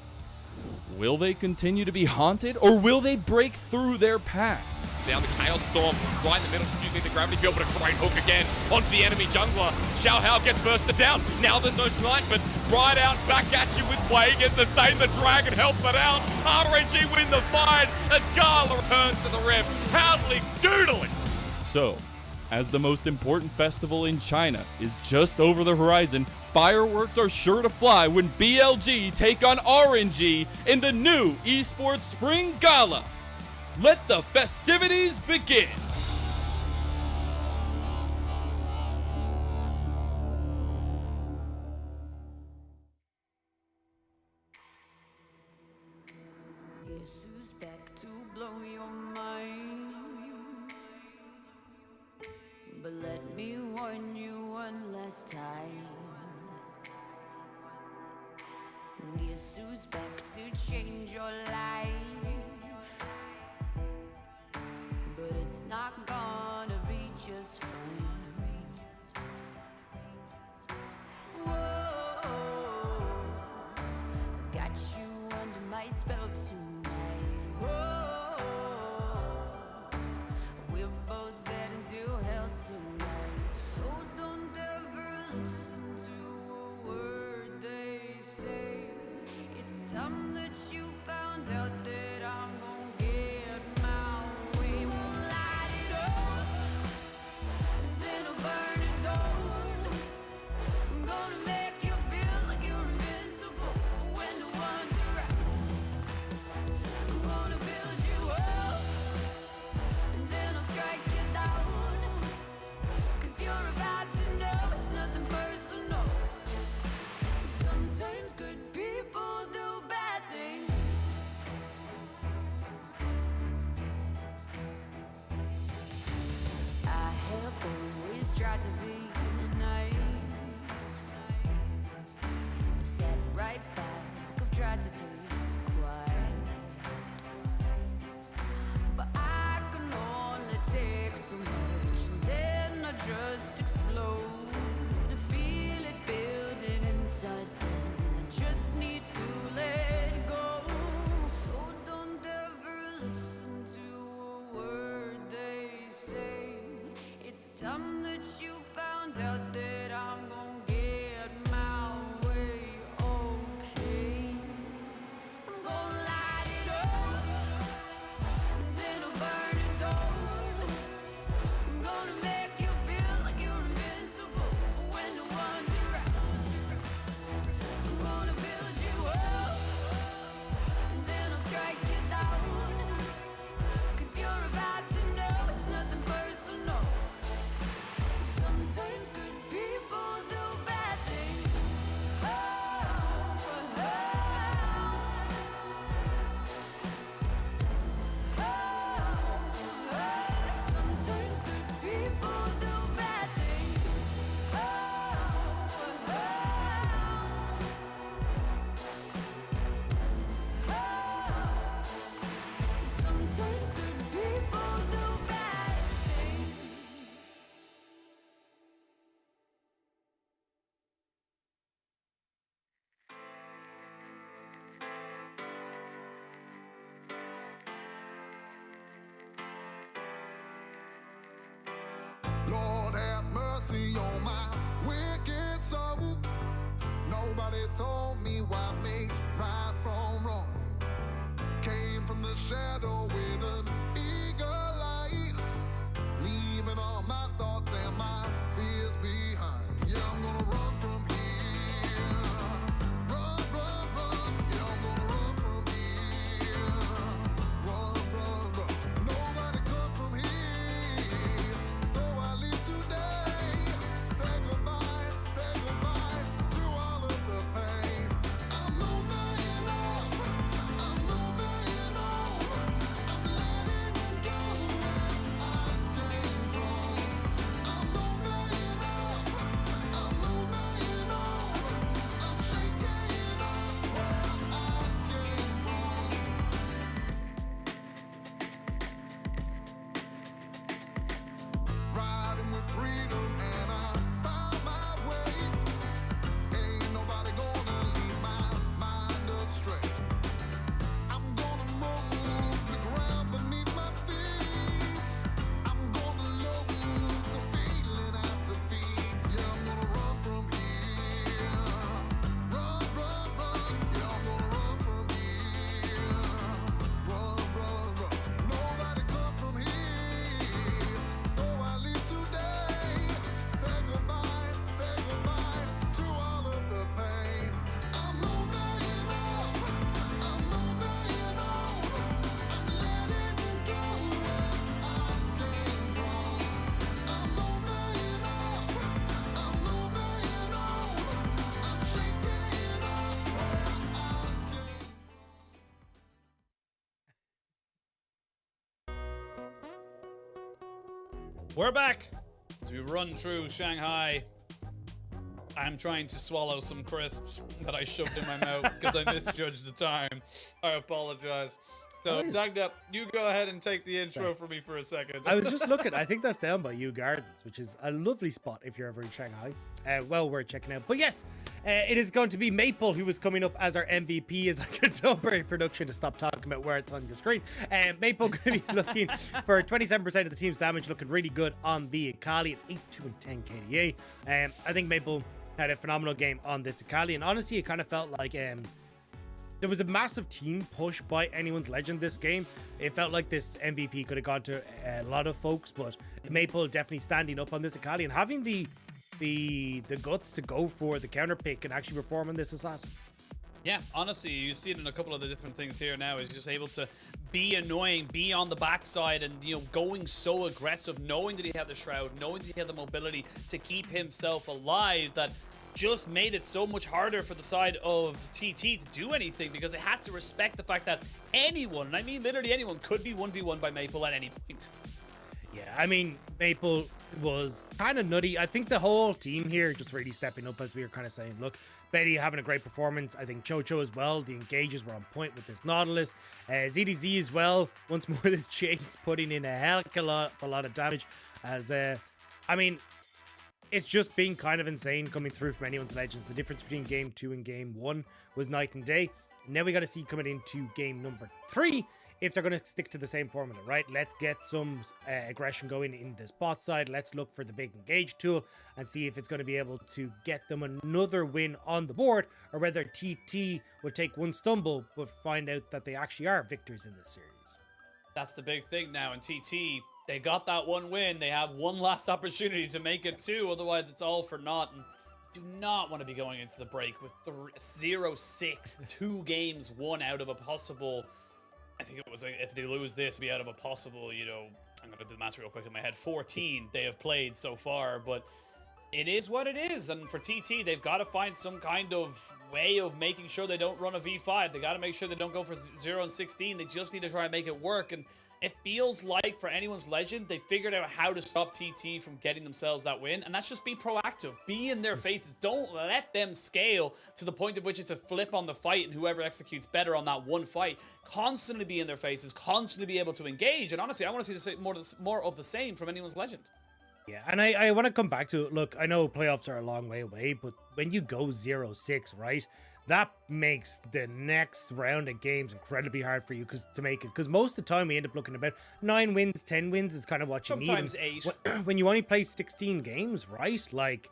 Will they continue to be haunted, or will they break through their past? Down the Chaos Storm, right in the middle, the gravity field, but a great hook again onto the enemy jungler. Xiao Hao gets bursted down. Now there's no snipe, but right out, back at you with Wei, get the same, the dragon helps it out. RNG win the fight as Gala returns to the rift, howdly doodly. So, as the most important festival in China is just over the horizon, fireworks are sure to fly when BLG take on RNG in the new Esports Spring Gala. Let the festivities begin! Guess who's back to blow your mind? But let me warn you one last time. Guess who's back to change your life? But it's not gonna be just fine. Whoa, I've got you under my spell tonight. Whoa, we're both heading to hell tonight. So don't ever listen to a word they say. It's time that you found out that I'm gonna get my way. Won't light it up, then I'll burn it down. I'm gonna make you feel like you're invincible when no one's around. I'm gonna build you up, and then I'll strike you down. 'Cause you're about to know it's nothing personal. Sometimes good people do bad things. I have always tried to be nice. I've sat right back, I've tried to be quiet. But I can only take so much, and then I just explode. To feel it building inside, then I just need to let go. So don't ever listen to a word they say. It's time that you found out that I'm gonna get my way, okay? Somebody told me what makes right from wrong. Came from the shadow with an eagle eye, leaving all my thoughts and my fears behind. Yeah, I'm gonna run from here. Run, run, run. Yeah, I'm gonna run from here. Run, run, run. Nobody come from here. So I leave today. Say goodbye to all of the pain. I'm moving on. I'm moving on. I'm letting go where I came from. I'm moving on. I'm moving on. I'm shaking off where I came from. Riding with freedom and I found my way. Ain't nobody gonna lead my mind astray. I'm gonna move the ground beneath my feet. I'm gonna lose the feeling at defeat. Yeah, I'm gonna run from here. Run, run, run. Yeah, I'm gonna run from here. Run, run, run. Nobody come from here. So I leave today. Say goodbye to all of the pain. I'm moving on. I'm moving on. I'm letting go where I came from. I'm moving on. I'm moving on. I'm shaking off where I came from. We're back as we run through Shanghai. I'm trying to swallow some crisps that I shoved in my mouth because I misjudged the time. I apologize. So, Nice. Dagda, you go ahead and take the intro for me for a second. I was just looking. I think that's down by Yew Gardens, which is a lovely spot if you're ever in Shanghai. Well worth checking out. But yes, it is going to be Maple who is coming up as our MVP. As I can tell by production to stop talking about where it's on your screen. Maple going to be looking for 27% of the team's damage, looking really good on the Akali at 8, 2, and 10 KDA. I think Maple had a phenomenal game on this Akali, and honestly, it kind of felt like there was a massive team push by anyone's legend this game. It felt like this MVP could have gone to a lot of folks, but Maple definitely standing up on this Akali and having the guts to go for the counter pick and actually perform on this assassin. Yeah, honestly, you see it in a couple of the different things here now. He's just able to be annoying, be on the backside, and going so aggressive, knowing that he had the shroud, knowing that he had the mobility to keep himself alive, that just made it so much harder for the side of TT to do anything, because they had to respect the fact that anyone, and I mean literally anyone, could be 1v1 by Maple at any point. Yeah, I mean, Maple was kind of nutty. I think the whole team here just really stepping up, as we were kind of saying. Look, Betty having a great performance. I think Chocho as well. The engages were on point with this Nautilus. ZDZ as well. Once more, this Chase putting in a hell of a lot of damage. As, I mean, it's just been kind of insane coming through from anyone's legends. The difference between game 2 and game 1 was night and day. Now we got to see coming into game number 3 if they're going to stick to the same formula, right? Let's get some aggression going in this bot side. Let's look for the big engage tool and see if it's going to be able to get them another win on the board, or whether TT will take one stumble but find out that they actually are victors in this series. That's the big thing now. In TT, they got that one win. They have one last opportunity to make it 2. Otherwise, it's all for naught. And do not want to be going into the break with 0-6, 2 games, 1 out of a possible. I think it was if they lose this, be out of a possible, I'm going to do the math real quick in my head, 14 they have played so far, but it is what it is. And for TT, they've got to find some kind of way of making sure they don't run a V5. They got to make sure they don't go for 0-16. They just need to try and make it work. And it feels like for anyone's legend, they figured out how to stop TT from getting themselves that win. And that's just be proactive. Be in their faces. Don't let them scale to the point of which it's a flip on the fight and whoever executes better on that one fight. Constantly be in their faces. Constantly be able to engage. And honestly, I want to see more of the same from anyone's legend. Yeah, and I want to come back to, look, I know playoffs are a long way away, but when you go 0-6, right, that makes the next round of games incredibly hard for you to make it. Because most of the time we end up looking about 9 wins, 10 wins is kind of what you need. Sometimes 8. When you only play 16 games, right, like,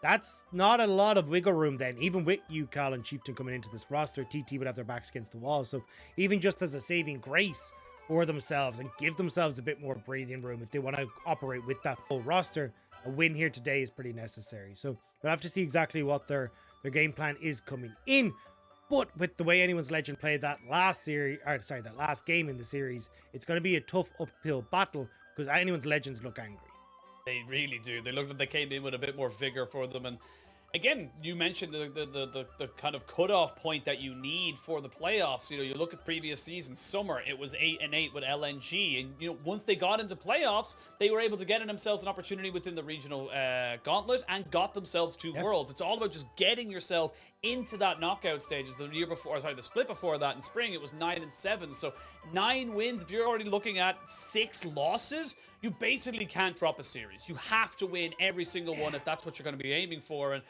That's not a lot of wiggle room then. Even with you, Cal and Chieftain coming into this roster, TT would have their backs against the wall. So even just as a saving grace for themselves and give themselves a bit more breathing room if they want to operate with that full roster, a win here today is pretty necessary. So we'll have to see exactly what their game plan is coming in. But with the way Anyone's Legend played that last game in the series, it's going to be a tough uphill battle because Anyone's Legends look angry. They really do. They look like they came in with a bit more vigor for them. And again, you mentioned the kind of cutoff point that you need for the playoffs. You know, you look at previous seasons, summer, it was 8-8 with LNG. And, you know, once they got into playoffs, they were able to get themselves an opportunity within the regional gauntlet and got themselves to Worlds. It's all about just getting yourself into that knockout stages. The split before that in spring, it was 9-7. So 9 wins. If you're already looking at 6 losses, you basically can't drop a series. You have to win every single one if that's what you're going to be aiming for. And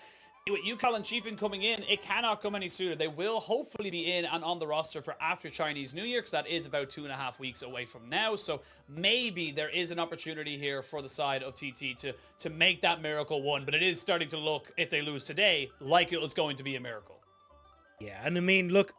with UCAL and Chieftain coming in, it cannot come any sooner. They will hopefully be in and on the roster for after Chinese New Year, because that is about 2.5 weeks away from now. So maybe there is an opportunity here for the side of TT to make that miracle one. But it is starting to look, if they lose today, like it was going to be a miracle. Yeah, and I mean, look,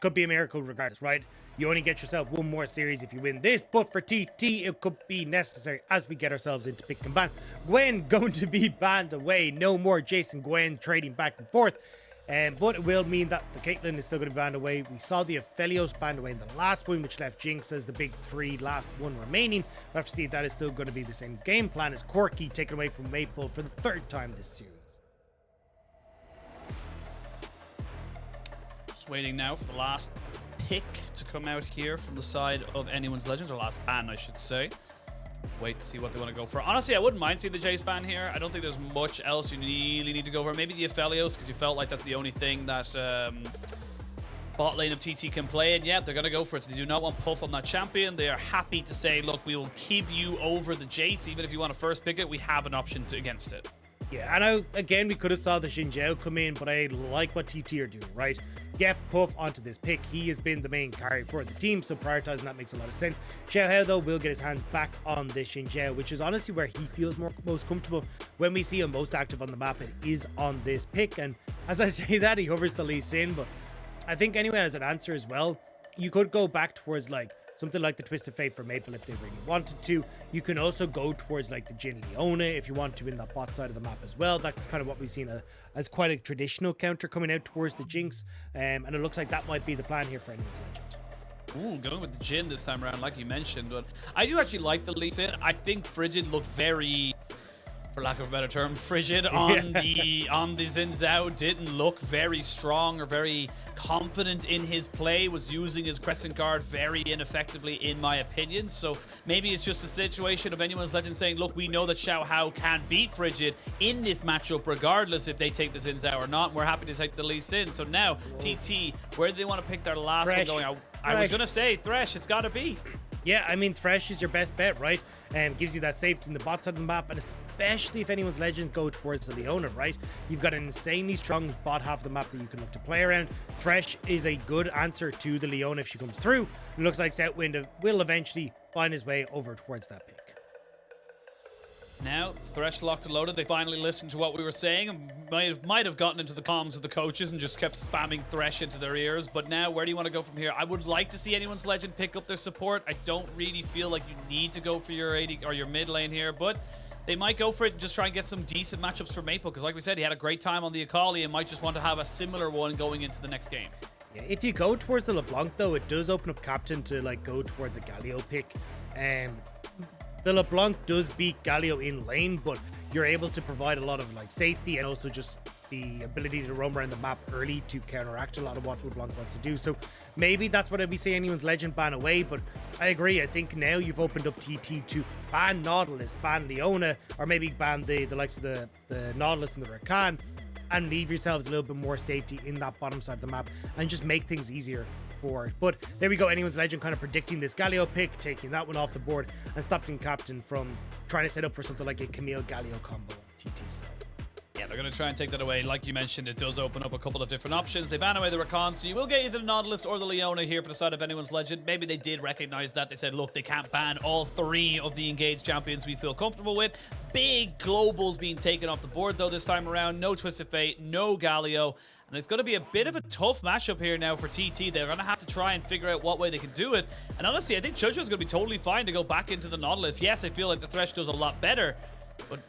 could be a miracle regardless, right? You only get yourself one more series if you win this, but for TT, it could be necessary as we get ourselves into pick and ban. Gwen going to be banned away. No more Jason Gwen trading back and forth. But it will mean that the Caitlyn is still going to be banned away. We saw the Aphelios banned away in the last one, which left Jinx as the big 3 last one remaining. We'll have to see if that is still going to be the same game plan as Corki taken away from Maple for the 3rd time this series. Just waiting now for the last pick to come out here from the side of Anyone's Legends, or last ban, I should say. Wait to see what they want to go for. Honestly, I wouldn't mind seeing the Jace ban here. I don't think there's much else you really need to go for. Maybe the Aphelios, because you felt like that's the only thing that bot lane of TT can play. And yeah, they're going to go for it. So they do not want Puff on that champion. They are happy to say, look, we will give you over the Jace. Even if you want to first pick it, we have an option against it. Yeah, and again, we could have saw the Xin Zhao come in, but I like what TT are doing, right? Get Puff onto this pick. He has been the main carry for the team, so prioritizing that makes a lot of sense. Xiao Hao, though, will get his hands back on the Xin Zhao, which is honestly where he feels most comfortable. When we see him most active on the map, it is on this pick. And as I say that, he hovers the Lee Sin, but I think anyway, as an answer as well, you could go back towards like something like the Twisted Fate for Maple if they really wanted to. You can also go towards like the Jin Leona if you want to in that bot side of the map as well. That's kind of what we've seen as quite a traditional counter coming out towards the Jinx. And it looks like that might be the plan here for Anyone's Legend. Ooh, going with the Jin this time around, like you mentioned. But I do actually like the Lee Sin. I think Frigid looked very, for lack of a better term, frigid on the Xin Zhao. Didn't look very strong or very confident in his play. Was using his crescent guard very ineffectively, in my opinion. So maybe it's just a situation of Anyone's Legend saying, look, we know that Xiao Hao can beat Frigid in this matchup regardless if they take the Xin Zhao or not. We're happy to take the Lee Sin. So now, TT, where do they want to pick their last Thresh. one going? I was going to say Thresh. It's got to be. Yeah, I mean, Thresh is your best bet, right? Gives you that safety in the bot side of the map, and especially if Anyone's Legend go towards the Leona, right? You've got an insanely strong bot half of the map that you can look to play around. Thresh is a good answer to the Leona if she comes through. It looks like Southwind will eventually find his way over towards that pick. Now, Thresh locked and loaded. They finally listened to what we were saying and might have gotten into the comms of the coaches and just kept spamming Thresh into their ears. But now, where do you want to go from here? I would like to see Anyone's Legend pick up their support. I don't really feel like you need to go for your AD or your mid lane here, but they might go for it and just try and get some decent matchups for Maple, because like we said, he had a great time on the Akali and might just want to have a similar one going into the next game. Yeah, if you go towards the LeBlanc, though, it does open up Captain to like go towards a Galio pick. The LeBlanc does beat Galio in lane, but you're able to provide a lot of like safety and also just the ability to roam around the map early to counteract a lot of what LeBlanc wants to do. So maybe that's what I'd be saying Anyone's Legend ban away, but I agree. I think now you've opened up TT to ban Nautilus, ban Leona, or maybe ban the likes of the Nautilus and the Rakan, and leave yourselves a little bit more safety in that bottom side of the map and just make things easier for it. But there we go, Anyone's Legend kind of predicting this Galio pick, taking that one off the board and stopping Captain from trying to set up for something like a Camille Galio combo TT style. Yeah, they're going to try and take that away. Like you mentioned, it does open up a couple of different options. They ban away the Rakan, so you will get either the Nautilus or the Leona here for the side of anyone's legend. Maybe they did recognize that. They said, look, they can't ban all 3 of the engaged champions we feel comfortable with. Big globals being taken off the board, though, this time around. No Twisted Fate, no Galio. And it's going to be a bit of a tough matchup here now for TT. They're going to have to try and figure out what way they can do it. And honestly, I think Jojo's going to be totally fine to go back into the Nautilus. Yes, I feel like the Thresh does a lot better, but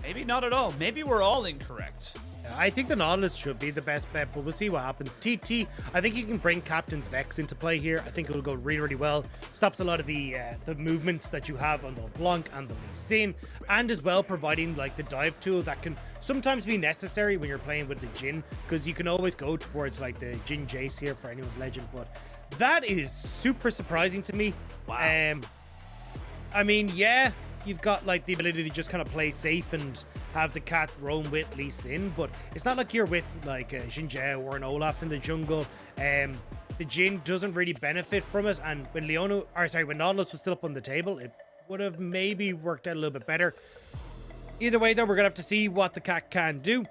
maybe not at all. Maybe we're all incorrect. I think the Nautilus should be the best bet, but we'll see what happens. TT, I think you can bring Captain's Vex into play here. I think it'll go really, really well. Stops a lot of the movements that you have on the LeBlanc and the Lee Sin, and as well providing like the dive tool that can sometimes be necessary when you're playing with the Jhin, because you can always go towards like the Jhin Jace here for anyone's legend, but that is super surprising to me. Wow. I mean, yeah, you've got like the ability to just kind of play safe and have the cat roam with Lee Sin, but it's not like you're with like a Xinjiao or an Olaf in the jungle. The Jhin doesn't really benefit from it, and when when Nautilus was still up on the table, it would have maybe worked out a little bit better. Either way, though, we're gonna have to see what the cat can do.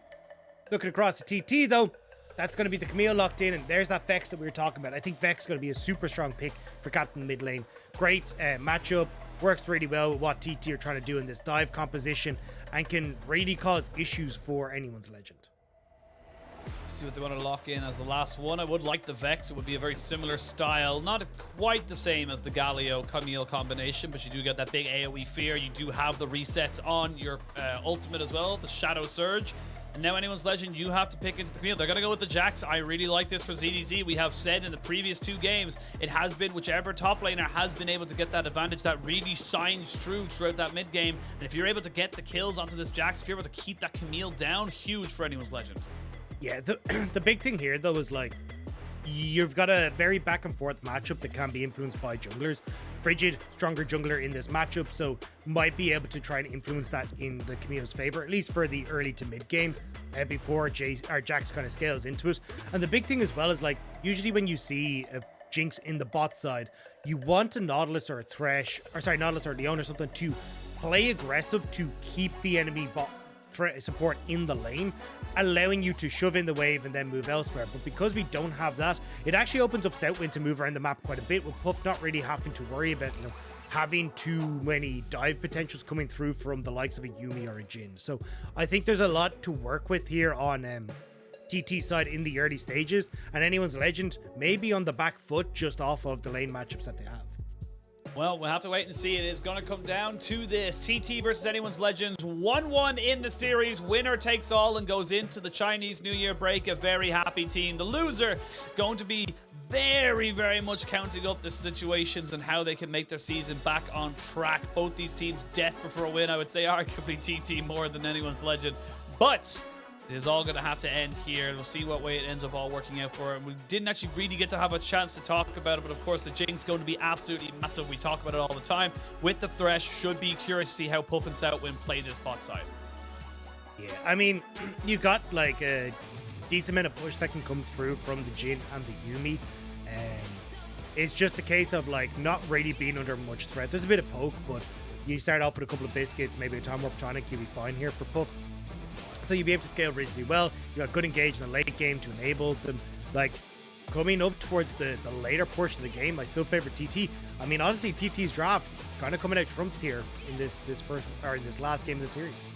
Looking across the TT, though, that's going to be the Camille locked in, and there's that Vex that we were talking about. I think Vex is going to be a super strong pick for Captain mid lane. Great matchup, works really well with what TT are trying to do in this dive composition, and can really cause issues for anyone's legend. See what they want to lock in as the last one. I would like the Vex. It would be a very similar style. Not quite the same as the Galio-Camille combination, but you do get that big AoE fear. You do have the resets on your ultimate as well, the Shadow Surge. And now anyone's legend, you have to pick into the Camille. They're going to go with the Jax. I really like this for ZDZ. We have said in the previous 2 games, it has been whichever top laner has been able to get that advantage that really shines through throughout that mid game. And if you're able to get the kills onto this Jax, if you're able to keep that Camille down, huge for anyone's legend. Yeah, the big thing here, though, is like, you've got a very back and forth matchup that can be influenced by junglers. Frigid, stronger jungler in this matchup, so might be able to try and influence that in the Camille's favor, at least for the early to mid game, before Jax kind of scales into it. And the big thing as well is like, usually when you see a Jinx in the bot side, you want a Nautilus or a Thresh, or sorry, Nautilus or Leon or something to play aggressive to keep the enemy bot support in the lane, allowing you to shove in the wave and then move elsewhere. But because we don't have that, it actually opens up Southwind to move around the map quite a bit, with Puff not really having to worry about, you know, having too many dive potentials coming through from the likes of a Yumi or a Jhin. So I think there's a lot to work with here on TT side in the early stages, and anyone's legend may be on the back foot just off of the lane matchups that they have. Well, we'll have to wait and see. It is going to come down to this. TT versus anyone's legends. 1-1 in the series. Winner takes all and goes into the Chinese New Year break. A very happy team. The loser going to be very, very much counting up the situations and how they can make their season back on track. Both these teams desperate for a win. I would say arguably TT more than anyone's legend. But it is all going to have to end here. We'll see what way it ends up all working out for. And we didn't actually really get to have a chance to talk about it, but of course the Jinx going to be absolutely massive. We talk about it all the time. With the Thresh, should be curious to see how Puff and Southwind play this bot side. Yeah, I mean, you got like a decent amount of push that can come through from the Jhin and the Yumi. It's just a case of like not really being under much threat. There's a bit of poke, but you start off with a couple of biscuits, maybe a Time Warp Tonic, you'll be fine here for Puff. So you'll be able to scale reasonably well. You got good engage in the late game to enable them. Like, coming up towards the later portion of the game, I still favor TT. I mean, honestly, TT's draft kind of coming out trumps here in this last game of the series.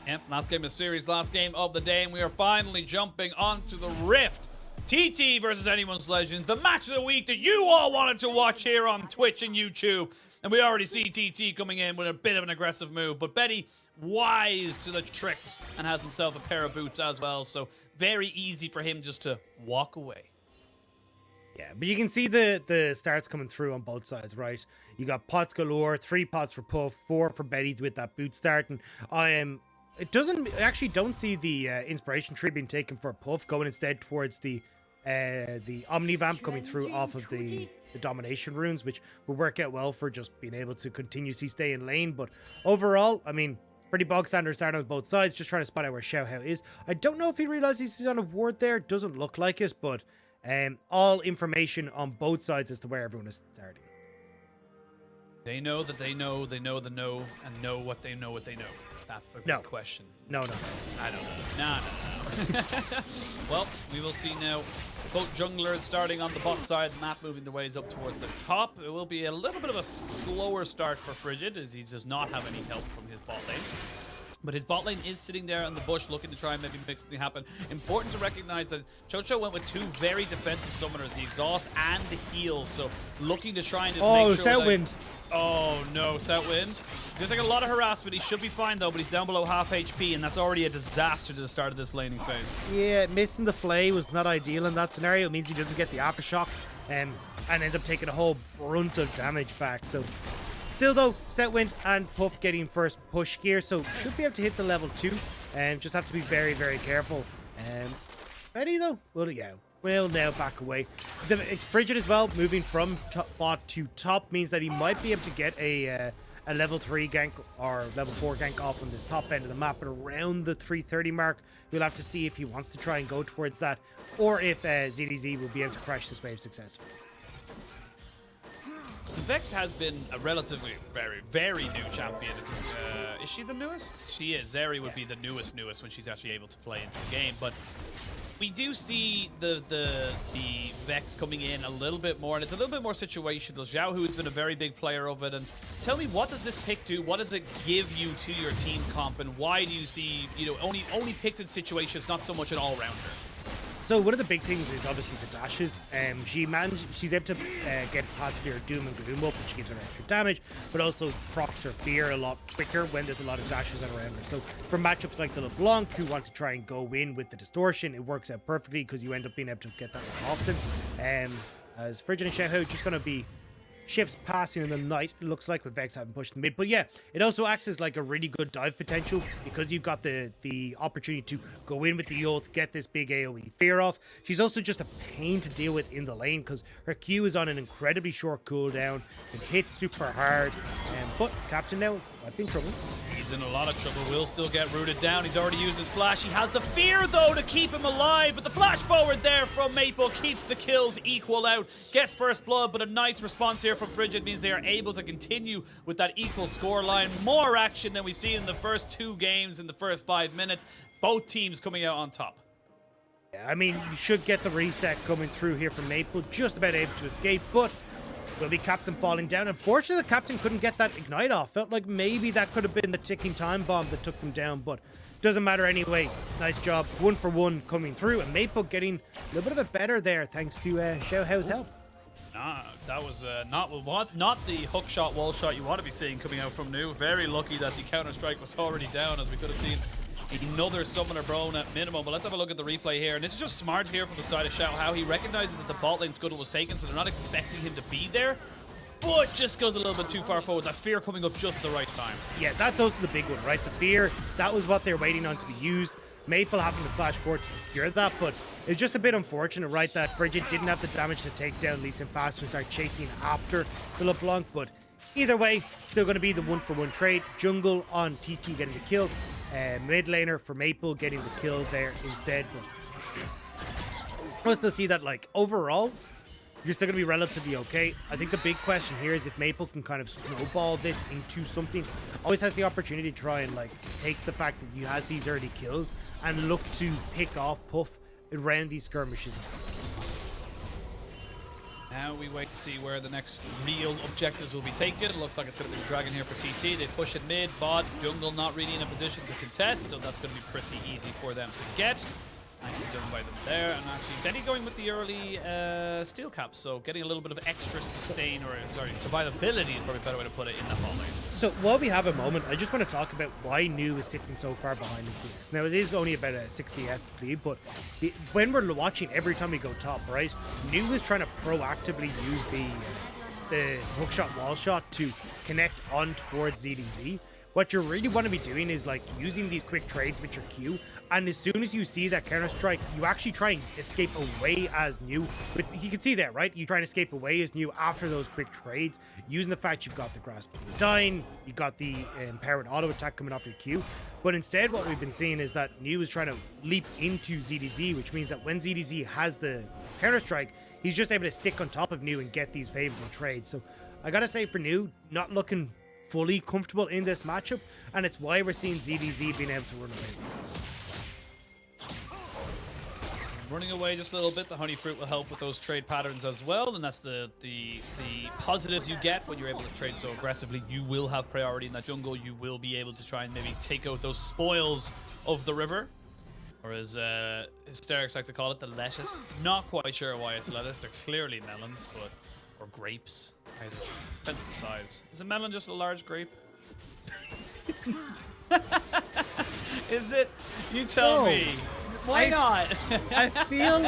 Yep, last game of the series, last game of the day, and we are finally jumping onto the Rift. TT versus anyone's legend, the match of the week that you all wanted to watch here on Twitch and YouTube. And we already see TT coming in with a bit of an aggressive move, but Betty wise to the tricks and has himself a pair of boots as well, so very easy for him just to walk away. Yeah, but you can see the starts coming through on both sides, right? You got pots galore, 3 pots for Puff, 4 for Betty with that boot start, and I actually don't see the inspiration tree being taken for Puff, going instead towards the Omnivamp coming through off of the domination runes, which will work out well for just being able to continuously stay in lane. But overall, I mean, pretty bog standard start on both sides, just trying to spot out where Xiaohao is. I don't know if he realizes he's on a ward there, doesn't look like it, but all information on both sides as to where everyone is starting. They know that they know the know and know what they know what they know. That's the No. big question. No. I don't know. No. Well, we will see now. Both junglers starting on the bot side, Matt moving the ways up towards the top. It will be a little bit of a slower start for Frigid, as he does not have any help from his bot lane. But his bot lane is sitting there in the bush looking to try and maybe make something happen. Important to recognize that Chocho went with two very defensive summoners, the exhaust and the heal. So looking to try and just make sure Southwind. Oh no, Southwind. It's going to take a lot of harassment. He should be fine though, but he's down below half HP, and that's already a disaster to the start of this laning phase. Yeah, missing the flay was not ideal in that scenario. It means he doesn't get the aftershock and ends up taking a whole brunt of damage back. So still though, Southwind and Puff getting first push here, so should be able to hit the level 2. Just have to be very, very careful. Ready though? Well, yeah. Will now back away. It's Frigid as well, moving from bot to top means that he might be able to get a level 3 gank or level 4 gank off on this top end of the map, but around the 330 mark, we'll have to see if he wants to try and go towards that, or if ZDZ will be able to crash this wave successfully. Vex has been a relatively very, very new champion. Is she the newest? She is. Zeri would be the newest when she's actually able to play into the game, but we do see the Vex coming in a little bit more, and it's a little bit more situational. Xiaohu has been a very big player of it, and tell me, what does this pick do? What does it give you to your team comp, and why do you see, only picked in situations, not so much an all-rounder? So one of the big things is obviously the dashes. She's able to get past her Doom and Gloom up, which gives her extra damage, but also procs her fear a lot quicker when there's a lot of dashes around her. So for matchups like the LeBlanc, who want to try and go in with the distortion, it works out perfectly because you end up being able to get that more often. As Frigid and Xiaohu just going to be ships passing in the night, it looks like, with Vex having pushed the mid. But yeah, it also acts as like a really good dive potential because you've got the opportunity to go in with the ult, get this big AoE fear off. She's also just a pain to deal with in the lane because her Q is on an incredibly short cooldown and hits super hard. But Captain now might be in trouble. He's in a lot of trouble. Will still get rooted down. He's already used his flash. He has the fear, though, to keep him alive. But the flash forward there from Maple keeps the kills equal out. Gets first blood, but a nice response here from Frigid means they are able to continue with that equal score line. More action than we've seen in the first 2 games in the first 5 minutes. Both teams coming out on top. Yeah, I mean, you should get the reset coming through here from Maple. Just about able to escape, but will be Captain falling down. Unfortunately, the Captain couldn't get that ignite off. Felt like maybe that could have been the ticking time bomb that took them down, but doesn't matter anyway. Nice job. 1 for 1 coming through, and Maple getting a little bit of it better there thanks to Xiaohu's help. Nah, that was not the hook shot, wall shot you want to be seeing coming out from New. Very lucky that the counter-strike was already down, as we could have seen another summoner Brown at minimum. But let's have a look at the replay here. And this is just smart here from the side of Xiaohu. He recognizes that the bot lane scuttle was taken, so they're not expecting him to be there. But just goes a little bit too far forward. That fear coming up just the right time. Yeah, that's also the big one, right? The fear, that was what they're waiting on to be used. Maple having to flash forward to secure that, but it's just a bit unfortunate, right, that Frigid didn't have the damage to take down Lee Sin faster and start chasing after the LeBlanc. But either way, still going to be the 1 for 1 trade. Jungle on TT getting the kill. Mid laner for Maple getting the kill there instead. But we'll still see that, like, overall, you're still going to be relatively okay. I think the big question here is if Maple can kind of snowball this into something. Always has the opportunity to try and, like, take the fact that he has these early kills and look to pick off Puff around these skirmishes. Now we wait to see where the next real objectives will be taken. It looks like it's going to be the Dragon here for TT. They push it mid, bot, jungle not really in a position to contest, so that's going to be pretty easy for them to get. Nicely done by them there. And actually, Benny going with the early steel caps, so getting a little bit of extra sustain, or sorry, survivability is probably a better way to put it in the bot lane. So while we have a moment, I just want to talk about why New is sitting so far behind in CS. Now, it is only about a 6 CS lead, but when we're watching every time we go top, right, New is trying to proactively use the hookshot wall shot to connect on towards ZDZ. What you really want to be doing is like using these quick trades with your Q, and as soon as you see that counter-strike, you actually try and escape away as New. You can see that, right? You try and escape away as New after those quick trades, using the fact you've got the Grasp of the Dying, you've got the empowered auto attack coming off your Q. But instead, what we've been seeing is that New is trying to leap into ZDZ, which means that when ZDZ has the counter-strike, he's just able to stick on top of New and get these favorable trades. So I gotta say, for New, not looking fully comfortable in this matchup, and it's why we're seeing ZDZ being able to run away with this. Running away just a little bit, the honey fruit will help with those trade patterns as well, and that's the positives you get when you're able to trade so aggressively. You will have priority in that jungle. You will be able to try and maybe take out those spoils of the river, or as hysterics like to call it, the lettuce. Not quite sure why it's lettuce. They're clearly melons, but or grapes. Either depends on the size. Is a melon just a large grape? Is it? You tell me. Why not? I feel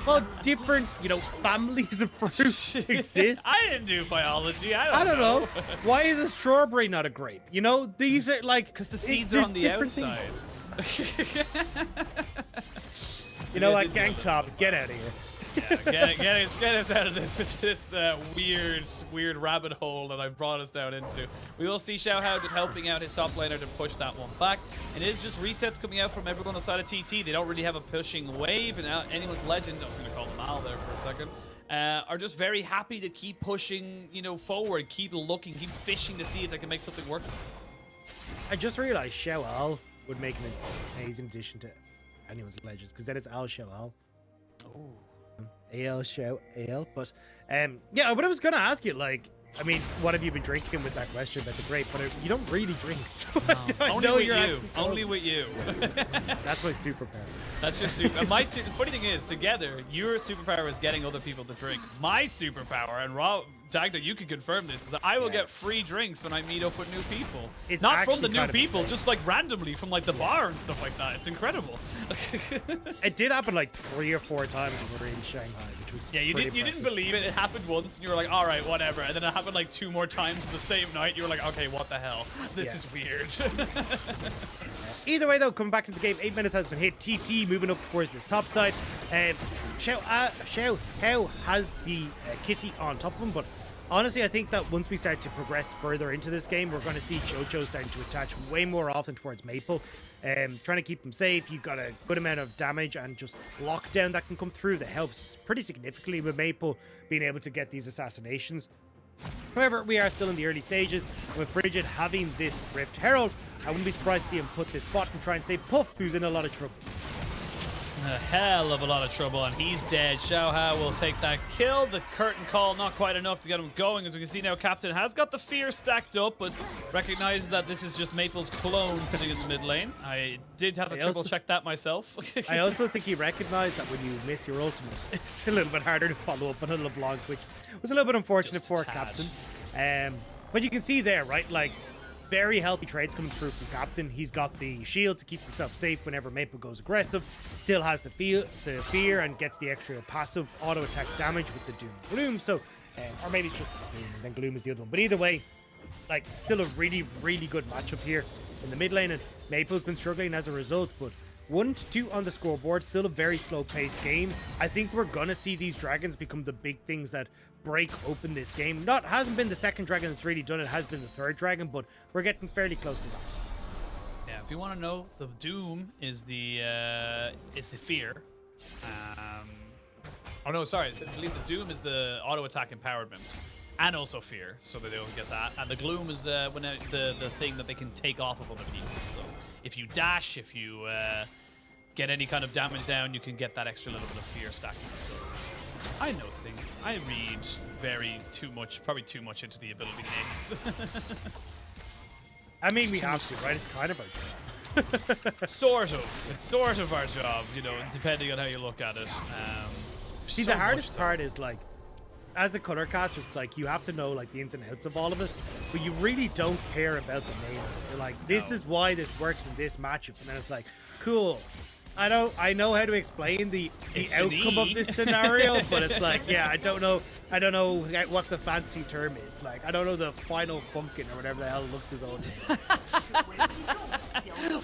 well, different, families of fruit exist. I didn't do biology. I don't know. Why is a strawberry not a grape? These are like because the seeds are on the outside. You know what, Gang Top, get out of here. Yeah, get us out of this weird rabbit hole that I've brought us down into. We will see Xiaohao just helping out his top laner to push that one back. It is just resets coming out from everyone on the side of TT. They don't really have a pushing wave, and anyone's legend, I was going to call them Al there for a second, are just very happy to keep pushing, forward, keep looking, keep fishing to see if they can make something work. I just realized Xiaohao would make an amazing addition to anyone's legends, because then it's Al Xiaohao. Oh. AL show AL, but yeah, but I was gonna ask you, what have you been drinking with that question about the grape? But you don't really drink, so No. I Only know with you're you. Only with you. That's my superpower. That's your super. The funny thing is, together, your superpower is getting other people to drink. My superpower, and Dagda, you can confirm this, is that I will get free drinks when I meet up with new people. It's not from the actually new kind of people, insane. just like randomly from like the bar and stuff like that. It's incredible. It did happen like 3 or 4 times when we were in Shanghai, which was Yeah, you didn't believe it. It happened once, and you were like, all right, whatever. And then it happened like 2 more times the same night. You were like, okay, what the hell? This is weird. Either way, though, coming back to the game, 8 minutes has been hit. TT moving up towards this top side. Xiao has the kitty on top of him, but honestly, I think that once we start to progress further into this game, we're going to see Jojo starting to attach way more often towards Maple. Trying to keep him safe. You've got a good amount of damage and just lockdown that can come through that helps pretty significantly with Maple being able to get these assassinations. However, we are still in the early stages. With Frigid having this Rift Herald, I wouldn't be surprised to see him put this bot and try and save Puff, who's in a lot of trouble. A hell of a lot of trouble, and he's dead. Xiaohao will take that kill. The curtain call not quite enough to get him going. As we can see now, Captain has got the fear stacked up, but recognizes that this is just Maple's clone sitting in the mid lane. I did have to triple check that myself. I also think he recognized that when you miss your ultimate, it's a little bit harder to follow up on a LeBlanc, which was a little bit unfortunate for Captain. But you can see there, right? Very healthy trades coming through from Captain. He's got the shield to keep himself safe whenever Maple goes aggressive. Still has the fear and gets the extra passive auto attack damage with the Doom and Gloom. So, or maybe it's just Doom and then Gloom is the other one. But either way, still a really, really good matchup here in the mid lane. And Maple's been struggling as a result, but 1-2 on the scoreboard. Still a very slow-paced game. I think we're gonna see these dragons become the big things that break open this game. Hasn't been the second dragon that's really done it, has been the third dragon, but we're getting fairly close to that. Yeah, if you want to know, the Doom is the fear. Oh no, sorry. I believe the Doom is the auto attack empowerment, and also fear, so that they don't get that. And the Gloom is the thing that they can take off of other people. So if you dash, if you get any kind of damage down, you can get that extra little bit of fear stacking. So I know things. I read probably too much into the ability names. I mean, we have to, right? It's kind of our job. Sort of. It's sort of our job, depending on how you look at it. See, the hardest part is, as a color caster, it's you have to know, the ins and outs of all of it, but you really don't care about the name. You're like, this is why this works in this matchup, and then it's cool. I know how to explain the outcome of this scenario, but it's I don't know what the fancy term is. I don't know the final funkin' or whatever the hell looks his own name.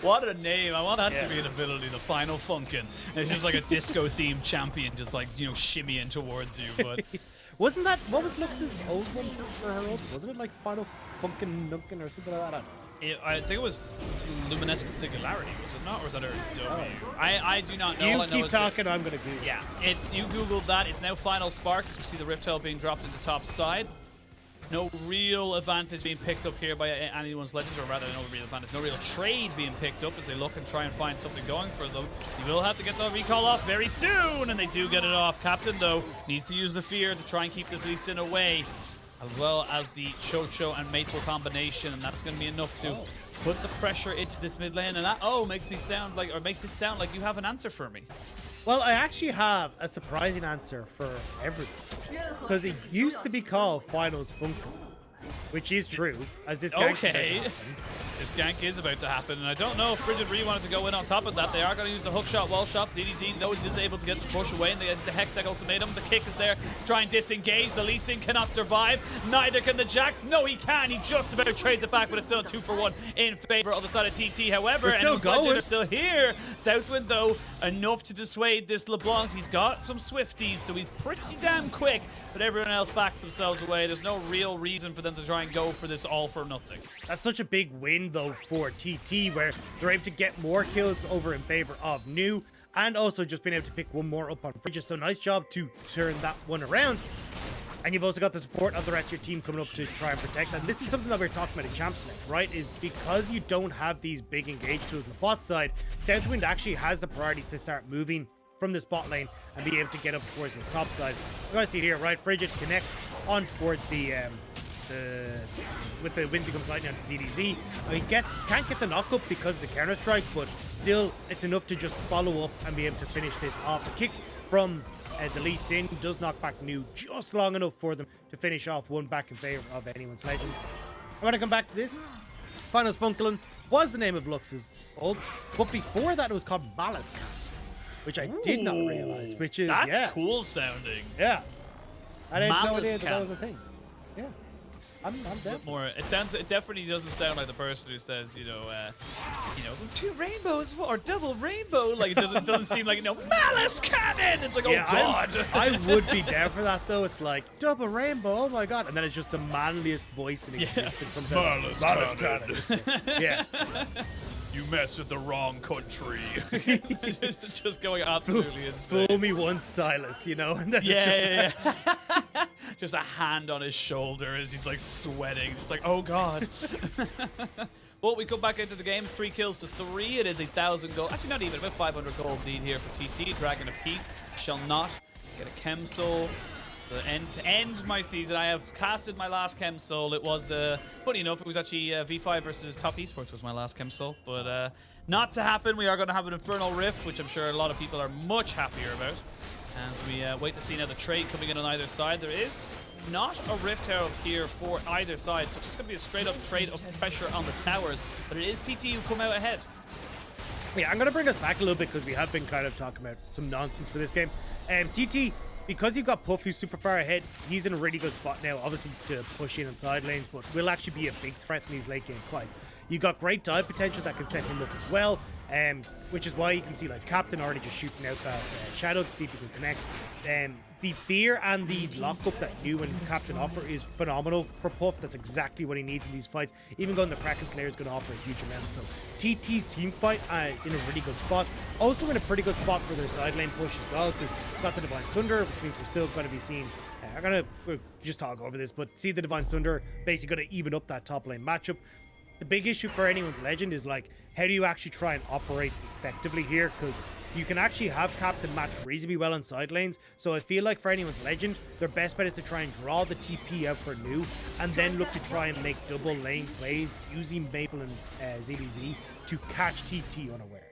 What a name. I want that to be an ability, the final funkin'. It's just like a disco themed champion just shimmying towards you, but wasn't that what was Lux's old one for her old? Wasn't it Final Funkin' Nunkin or something like that? I think it was Luminescent Singularity, was it not? Or was that her W? I do not know. You keep talking, I'm going to Google. Yeah, you Googled that. It's now Final Spark, because we see the Rift Hell being dropped into top side. No real advantage being picked up here by anyone's Legends, or rather no real advantage, no real trade being picked up as they look and try and find something going for them. He will have to get the recall off very soon, and they do get it off. Captain, though, needs to use the fear to try and keep this Lee Sin away, as well as the Chocho and Maple combination, and that's going to be enough to put the pressure into this mid lane, and that makes it sound like you have an answer for me. Well, I actually have a surprising answer for everyone, because it used to be called Finals Funko, which is true, as this gank is about to happen. This gank is about to happen, and I don't know if Frigid Ree wanted to go in on top of that. They are going to use the hook shot, wall shot. ZDZ, though, is able to get to push away, and they use the Hextech ultimatum. The kick is there. Try and disengage. The Lee Sin cannot survive. Neither can the Jax. No, he can. He just about trades it back, but it's still a 2-for-1 in favor of the side of TT. However, they're still here. Southwind, though, enough to dissuade this LeBlanc. He's got some Swifties, so he's pretty damn quick, but everyone else backs themselves away. There's no real reason for them to try and go for this all for nothing. That's such a big win, though, for TT, where they're able to get more kills over in favor of New, and also just being able to pick one more up on Frigid. So nice job to turn that one around. And you've also got the support of the rest of your team coming up to try and protect that. And this is something that we were talking about in Champs Select, right? Is because you don't have these big engage tools on the bot side, Southwind actually has the priorities to start moving from this bot lane and be able to get up towards his top side. You're gonna see here, right? Frigid connects on towards with the wind becomes lightning onto ZDZ. He can't get the knock up because of the counter strike, but still it's enough to just follow up and be able to finish this off. The kick from the Lee Sin does knock back New just long enough for them to finish off one back in favor of anyone's Legend. I want to come back to this. Finals Funkelin was the name of Lux's ult, but before that it was called Malice Cannon, which I did not realize, which is that's cool sounding. Yeah, I didn't know Malice that was a thing. Yeah, I'm down. More. It definitely doesn't sound like the person who says, two rainbows or double rainbow. Like it doesn't seem like Malice Cannon. It's like, yeah, oh god. I would be down for that though. It's like double rainbow. Oh my god, and then it's just the manliest voice in existence comes out. Malice Cannon. Yeah. You messed with the wrong country. Just going absolutely insane. Fool me once, Silas, and then it's just just a hand on his shoulder as he's like sweating, just like, oh god. Well, we come back into the games, 3 kills to 3. It is 1,000 gold, actually not even, about 500 gold lead here for TT. Dragon of Peace shall not get a Chem Soul. To end my season, I have casted my last Chem Soul. It was funny enough, it was actually V5 versus Top Esports was my last Chem Soul, but not to happen. We are going to have an Infernal Rift, which I'm sure a lot of people are much happier about, as we wait to see now the trade coming in on either side. There is not a Rift Herald here for either side, so it's just going to be a straight up trade of pressure on the towers, but it is TT who come out ahead. Yeah, I'm going to bring us back a little bit because we have been kind of talking about some nonsense for this game. TT, because you've got Puff who's super far ahead, he's in a really good spot now, obviously to push in on side lanes, but will actually be a big threat in these late game fights. You got great dive potential that can set him up as well, which is why you can see like Captain already just shooting out past Shadow to see if he can connect. The fear and the lockup that you and Captain offer is phenomenal for Puff. That's exactly what he needs in these fights. Even going the Kraken Slayer is going to offer a huge amount. So TT's team fight is in a really good spot. Also in a pretty good spot for their side lane push as well, because we've got the Divine Sunder, which means we're still going to be seeing. We'll just talk over this, but see the Divine Sunder basically going to even up that top lane matchup. The big issue for anyone's Legend is like, how do you actually try and operate effectively here? Because you can actually have Captain match reasonably well on side lanes. So I feel like for anyone's Legend, their best bet is to try and draw the TP out for New, and then look to try and make double lane plays using Maple and ZDZ to catch TT unaware.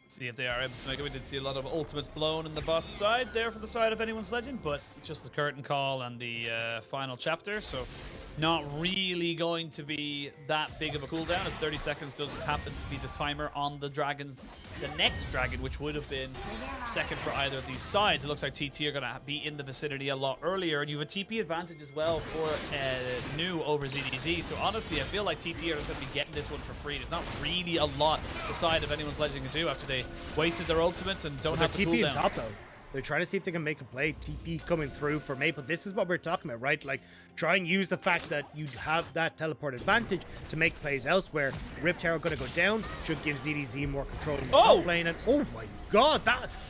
See if they are able to make it. We did see a lot of ultimates blown in the bot side there for the side of anyone's Legend, but just the curtain call and the final chapter, so not really going to be that big of a cooldown, as 30 seconds does happen to be the timer on the next dragon, which would have been second for either of these sides. It looks like TT are going to be in the vicinity a lot earlier, and you have a TP advantage as well for New over ZDZ. So honestly, I feel like TT are just going to be getting this one for free. There's not really a lot the side of anyone's Legend can do after they wasted their ultimates and don't have the cooldowns. TP top though. They're trying to see if they can make a play. TP coming through for Maple. This is what we're talking about, right? Like, try and use the fact that you have that teleport advantage to make plays elsewhere. Rift Herald going to go down. Should give ZDZ more control in the top lane. And oh my god,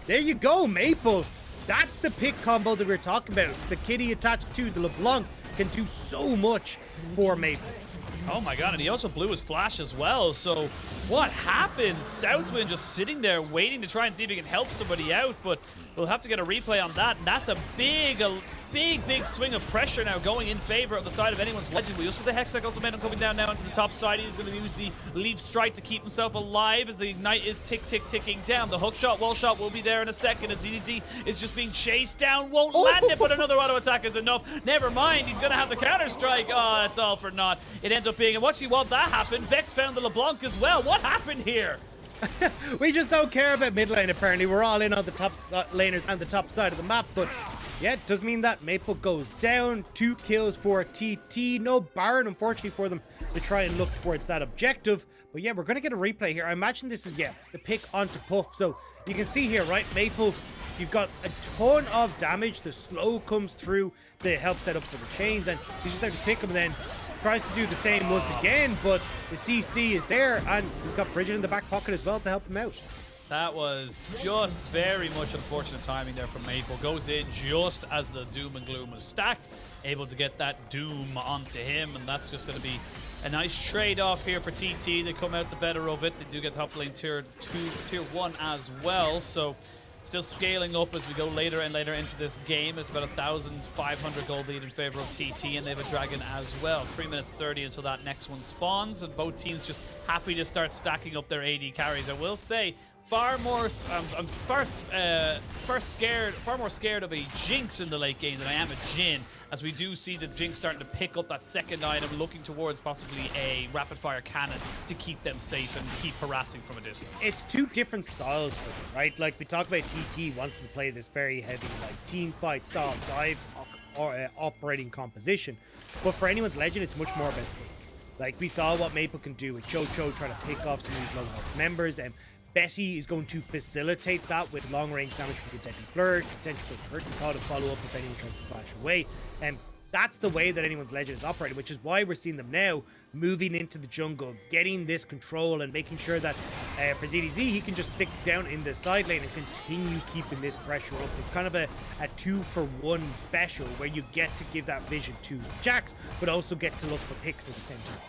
there you go, Maple. That's the pick combo that we're talking about. The kitty attached to the LeBlanc. can do so much for Maple. Oh my god, and he also blew his flash as well. So what happened? Southwind just sitting there waiting to try and see if he can help somebody out, but we'll have to get a replay on that. And that's a big swing of pressure now going in favor of the side of Anyone's Legend. We also see the Hextech ultimatum coming down now into the top side. He's going to use the leap strike to keep himself alive as the Ignite is ticking down. The hook shot, wall shot will be there in a second as ZDZ is just being chased down. Won't land it, but another auto attack is enough. Never mind, he's going to have the counter strike. Oh, that's all for naught. It ends up being, and watch you while that happened, Vex found the LeBlanc as well. What happened here? We just don't care about mid lane, apparently. We're all in on the top laners and the top side of the map, but yeah, it does mean that Maple goes down. 2 kills for TT. No Baron, unfortunately, for them to try and look towards that objective. But yeah, we're going to get a replay here. I imagine this is, yeah, the pick onto Puff. So you can see here, right, Maple, you've got a ton of damage. The slow comes through to help set up for the chains, and you just have to pick him and then tries to do the same once again, but the CC is there, and he's got Bridget in the back pocket as well to help him out. That was just very much unfortunate timing there from Maple. Goes in just as the Doom and Gloom was stacked, able to get that Doom onto him, and that's just going to be a nice trade-off here for TT. They come out the better of it. They do get top lane tier 1 as well, so still scaling up as we go later and later into this game. It's about 1,500 gold lead in favor of TT, and they have a dragon as well. 3 minutes 30 until that next one spawns, and both teams just happy to start stacking up their AD carries. I will say, I'm far more scared of a Jinx in the late game than I am a Jhin, as we do see the Jinx starting to pick up that second item, looking towards possibly a rapid fire cannon to keep them safe and keep harassing from a distance. It's 2 different styles for them, right? Like, we talk about TT wanting to play this very heavy, like, team fight style dive or operating composition, but for Anyone's Legend, it's much more about pick. Like, we saw what Maple can do with Chocho trying to pick off some of these low health members, and Betty is going to facilitate that with long-range damage from the Deadly Flourish, potential Curtain Call to follow up if anyone tries to flash away. And that's the way that Anyone's Legend is operating, which is why we're seeing them now moving into the jungle, getting this control and making sure that for ZDZ, he can just stick down in the side lane and continue keeping this pressure up. It's kind of a 2-for-1 special where you get to give that vision to Jax, but also get to look for picks at the same time.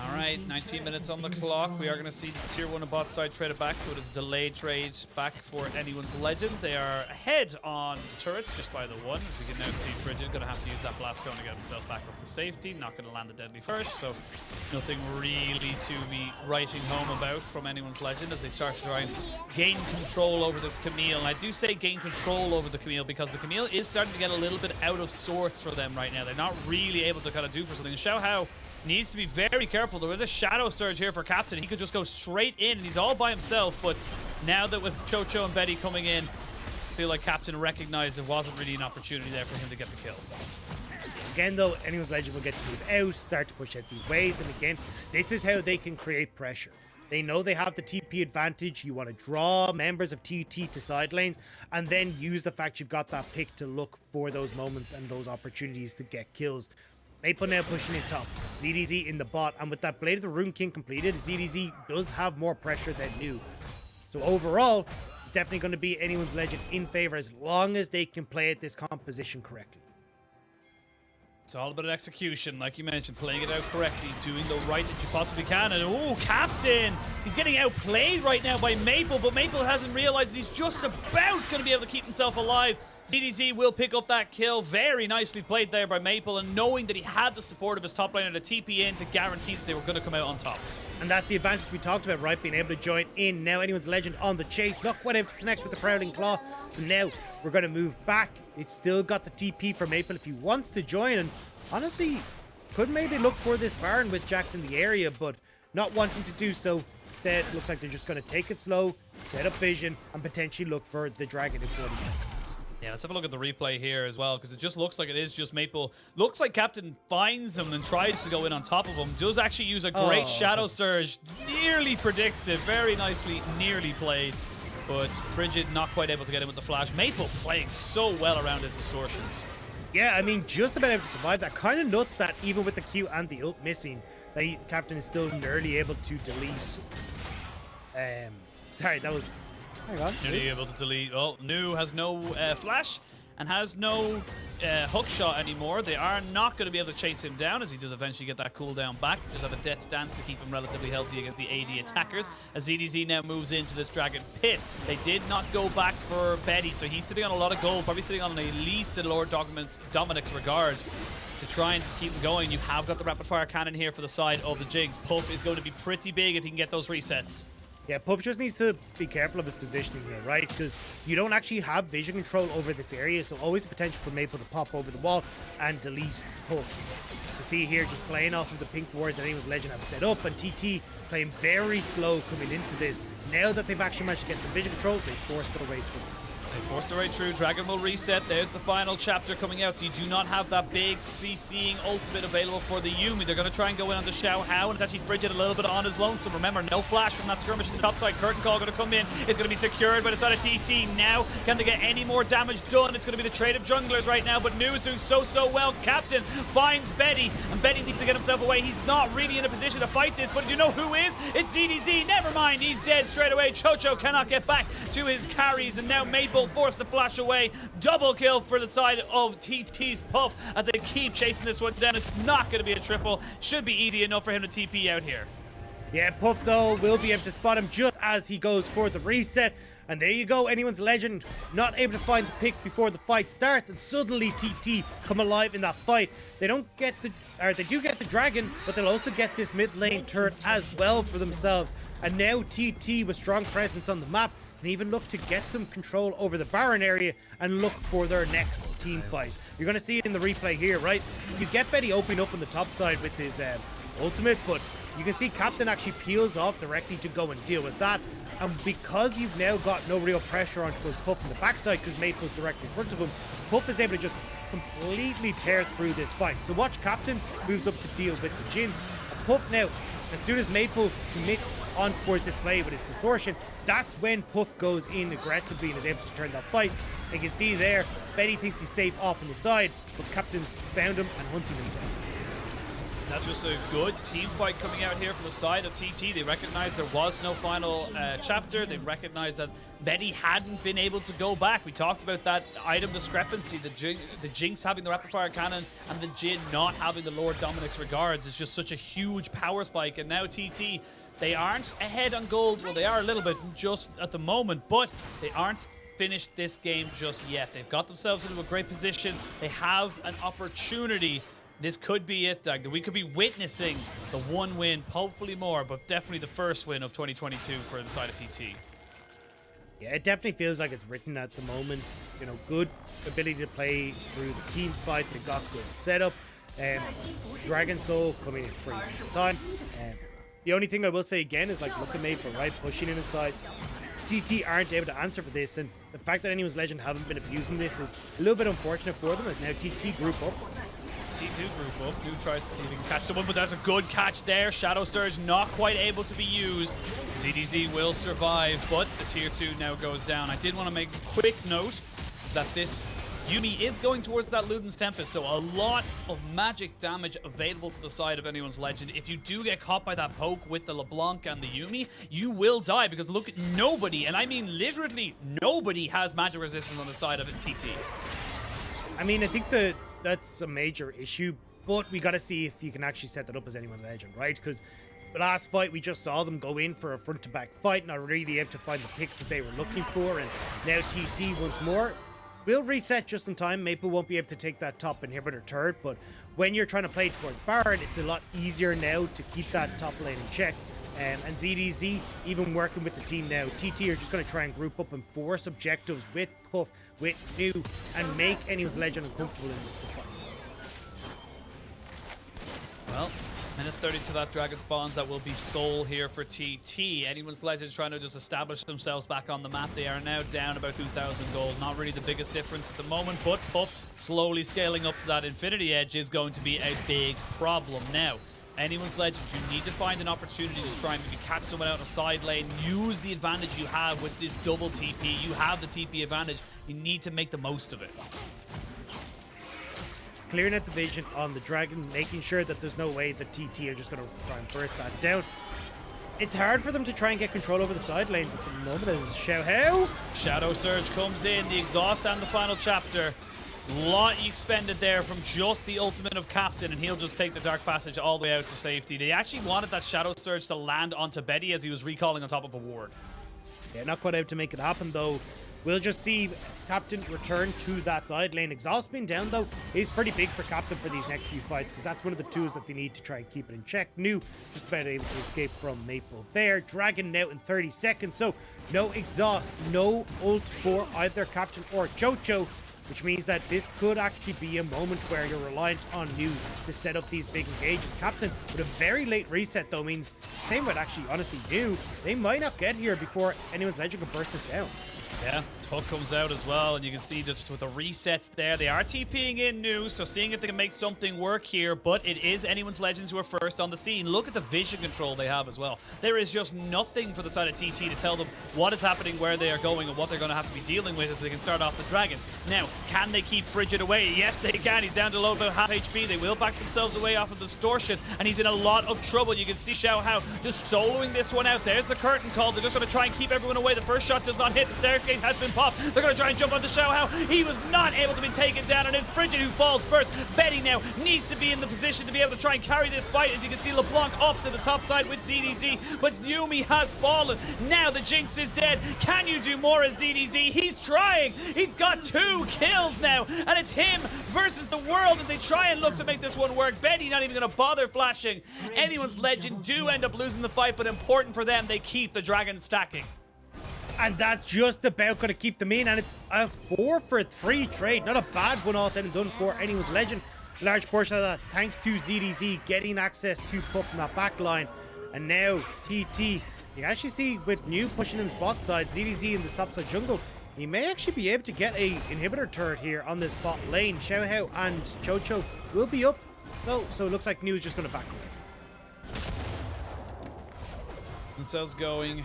All right, 19 minutes on the clock. We are going to see the tier 1 and bot side traded back, so it is a delayed trade back for Anyone's Legend. They are ahead on turrets just by the 1, as we can now see Frigid going to have to use that blast cone to get himself back up to safety. Not going to land the Deadly first, so nothing really to be writing home about from Anyone's Legend as they start to try and gain control over this Camille. And I do say gain control over the Camille because the Camille is starting to get a little bit out of sorts for them right now. They're not really able to kind of do for something. Xiao Hao needs to be very careful. There is a shadow surge here for Captain. He could just go straight in, and he's all by himself. But now that with Chocho and Betty coming in, I feel like Captain recognized it wasn't really an opportunity there for him to get the kill. Again, though, Anyone's Legend will get to move out, start to push out these waves, and again, this is how they can create pressure. They know they have the TP advantage. You want to draw members of TT to side lanes, and then use the fact you've got that pick to look for those moments and those opportunities to get kills. Maple now pushing in top. ZDZ in the bot, and with that Blade of the Rune King completed, ZDZ does have more pressure than new. So overall, it's definitely going to be Anyone's Legend in favor as long as they can play at this composition correctly. It's all about execution, like you mentioned, playing it out correctly, doing the right that you possibly can. And oh, Captain! He's getting outplayed right now by Maple, but Maple hasn't realized that he's just about going to be able to keep himself alive. ZDZ will pick up that kill. Very nicely played there by Maple, and knowing that he had the support of his top laner to TP in to guarantee that they were going to come out on top. And that's the advantage we talked about, right? Being able to join in. Now Anyone's Legend on the chase. Not quite able to connect with the Prowling Claw. So now we're going to move back. It's still got the TP for Maple if he wants to join. And honestly, could maybe look for this Baron with Jax in the area, but not wanting to do so. Instead, it looks like they're just going to take it slow, set up vision, and potentially look for the dragon in 40 seconds. Yeah, let's have a look at the replay here as well, because it just looks like it is just Maple. Looks like Captain finds him and tries to go in on top of him. Does actually use a great Shadow Surge. Nearly predicts it. Very nicely, nearly played. But Frigid not quite able to get him with the flash. Maple playing so well around his distortions. Yeah, I mean, just about able to survive that. Kind of nuts that even with the Q and the ult missing, that Captain is still nearly able to delete. Sorry, that was... Hang on. Nearly able to delete. Oh, Nu has no flash. and has no hook shot anymore. They are not going to be able to chase him down, as he does eventually get that cooldown back. Just have a death stance to keep him relatively healthy against the AD attackers. As ZDZ now moves into this Dragon Pit. They did not go back for Betty, so he's sitting on a lot of gold, probably sitting on at least in Lord Dominic's regard to try and just keep him going. You have got the rapid fire cannon here for the side of the Jigs. Puff is going to be pretty big if he can get those resets. Yeah, Puff just needs to be careful of his positioning here, right? Because you don't actually have vision control over this area, so always the potential for Maple to pop over the wall and delete Puff. You see here, just playing off of the pink wards that Anyone's Legend have set up, and TT playing very slow coming into this. Now that they've actually managed to get some vision control, they forced their way through. They forced their way through. Dragon will reset. There's the final chapter coming out, so you do not have that big CCing ultimate available for the Yuumi. They're going to try and go in on the Xiao Hao, and it's actually Frigid a little bit on his lonesome. Remember, no flash from that skirmish in the top side. Curtain Call going to come in. It's going to be secured by the side of TT. Now, can they get any more damage done? It's going to be the trade of junglers right now, but Nu is doing so well. Captain finds Betty, and Betty needs to get himself away. He's not really in a position to fight this, but you know who is? It's ZDZ. Never mind, he's dead straight away. Chocho cannot get back to his carries, and now Maple forced to flash away. Double kill for the side of TT's Puff as they keep chasing this one down. It's not going to be a triple. Should be easy enough for him to TP out here. Yeah, Puff, though, will be able to spot him just as he goes for the reset. And there you go, Anyone's Legend not able to find the pick before the fight starts, and suddenly TT come alive in that fight. They don't get the, or they do get the dragon, but they'll also get this mid lane turret as well for themselves. And now TT with strong presence on the map can even look to get some control over the Baron area and look for their next team fight. You're going to see it in the replay here, right? You get Betty opening up on the top side with his ultimate, but you can see Captain actually peels off directly to go and deal with that. And because you've now got no real pressure onto his Puff in the backside because Maple's directly in front of him, Puff is able to just completely tear through this fight. So watch Captain moves up to deal with the Jin. And Puff now, as soon as Maple commits on towards this play with his distortion, that's when Puff goes in aggressively and is able to turn that fight. You can see there, Betty thinks he's safe off on the side, but Captain's found him and hunting him down. That's just a good team fight coming out here from the side of TT. They recognized there was no final chapter. They recognized that Betty hadn't been able to go back. We talked about that item discrepancy. The Jinx having the rapid fire cannon and the Jin not having the Lord Dominic's regards is just such a huge power spike. And now TT, they aren't ahead on gold. Well, they are a little bit just at the moment, but they aren't finished this game just yet. They've got themselves into a great position. They have an opportunity. This could be it, Doug. We could be witnessing the one win, hopefully more, but definitely the first win of 2022 for the side of TT. Yeah, it definitely feels like it's written at the moment. You know, good ability to play through the team fight. They got good setup. Dragon Soul coming in 3 minutes time. The only thing I will say again is, like, look at Maple, right? Pushing in inside. TT aren't able to answer for this, and the fact that Anyone's Legend haven't been abusing this is a little bit unfortunate for them, as now TT group up. T2 group up. Nu tries to see if he can catch someone, but that's a good catch there. Shadow Surge not quite able to be used. ZDZ will survive, but the tier 2 now goes down. I did want to make a quick note that this Yuumi is going towards that Luden's Tempest, so a lot of magic damage available to the side of Anyone's Legend. If you do get caught by that poke with the LeBlanc and the Yuumi, you will die, because look, nobody, and I mean literally nobody, has magic resistance on the side of TT. I mean, I think that's a major issue, but we got to see if you can actually set that up as Anyone's Legend, right? Because the last fight, we just saw them go in for a front-to-back fight, not really able to find the picks that they were looking for, and now TT once more will reset just in time. Maple won't be able to take that top inhibitor turret, but when you're trying to play towards Baron, it's a lot easier now to keep that top lane in check. And ZDZ, even working with the team now, TT are just going to try and group up and force objectives with Puff, with Nu, and make Anyone's Legend uncomfortable in the fights. Well, minute 30 to that dragon spawns. That will be Soul here for TT. Anyone's Legend trying to just establish themselves back on the map. They are now down about 2,000 gold. Not really the biggest difference at the moment, but Puff slowly scaling up to that Infinity Edge is going to be a big problem. Now, Anyone's Legend, you need to find an opportunity to try and maybe catch someone out in a side lane. Use the advantage you have with this double TP. You have the TP advantage. You need to make the most of it. Clearing out the vision on the dragon, making sure that there's no way that TT are just going to try and burst that down. it's hard for them to try and get control over the side lanes at the moment as Xiao. Shadow Surge comes in, the exhaust and the final chapter. Lot expended there from just the ultimate of Captain, and he'll just take the Dark Passage all the way out to safety. They actually wanted that Shadow Surge to land onto Betty as he was recalling on top of a ward. Yeah, not quite able to make it happen though. We'll just see Captain return to that side lane. Exhaust being down though is pretty big for Captain for these next few fights, because that's one of the tools that they need to try and keep it in check. New just about able to escape from Maple there. Dragon now in 30 seconds, so no exhaust, no ult for either Captain or Chocho, which means that this could actually be a moment where you're reliant on New to set up these big engages. Captain with a very late reset though means, same with actually honestly New, they might not get here before anyone's legend can burst this down. Yeah, Hook comes out as well, and you can see just with the resets there, they are TPing in New, so seeing if they can make something work here, but it is anyone's legends who are first on the scene. Look at the vision control they have as well. There is just nothing for the side of TT to tell them what is happening, where they are going, and what they're going to have to be dealing with as they can start off the Dragon. Now, can they keep Bridget away? Yes, they can. He's down to low about half HP. They will back themselves away off of the distortion, and he's in a lot of trouble. You can see Xiao Hao just soloing this one out. There's the curtain call. They're just going to try and keep everyone away. The first shot does not hit. The stairs gate has been popped. They're going to try and jump onto Xiao Hao. He was not able to be taken down, and it's Frigid who falls first. Betty now needs to be in the position to be able to try and carry this fight. As you can see, LeBlanc up to the top side with ZDZ, but Yumi has fallen. Now the Jinx is dead. Can you do more as ZDZ? He's trying. He's got 2 kills now, and it's him versus the world as they try and look to make this one work. Betty not even going to bother flashing. Anyone's legend do end up losing the fight, but important for them, they keep the Dragon stacking. And that's just about going to keep them in, and it's a 4-for-3 trade. Not a bad one all said and done for anyone's legend. A large portion of that thanks to ZDZ getting access to Puff from that back line. And now TT, you can actually see with New pushing in the spot side, ZDZ in the top side jungle, he may actually be able to get a inhibitor turret here on this bot lane. Xiao Hao and Chocho will be up though, so it looks like New is just going to back away. Themselves going.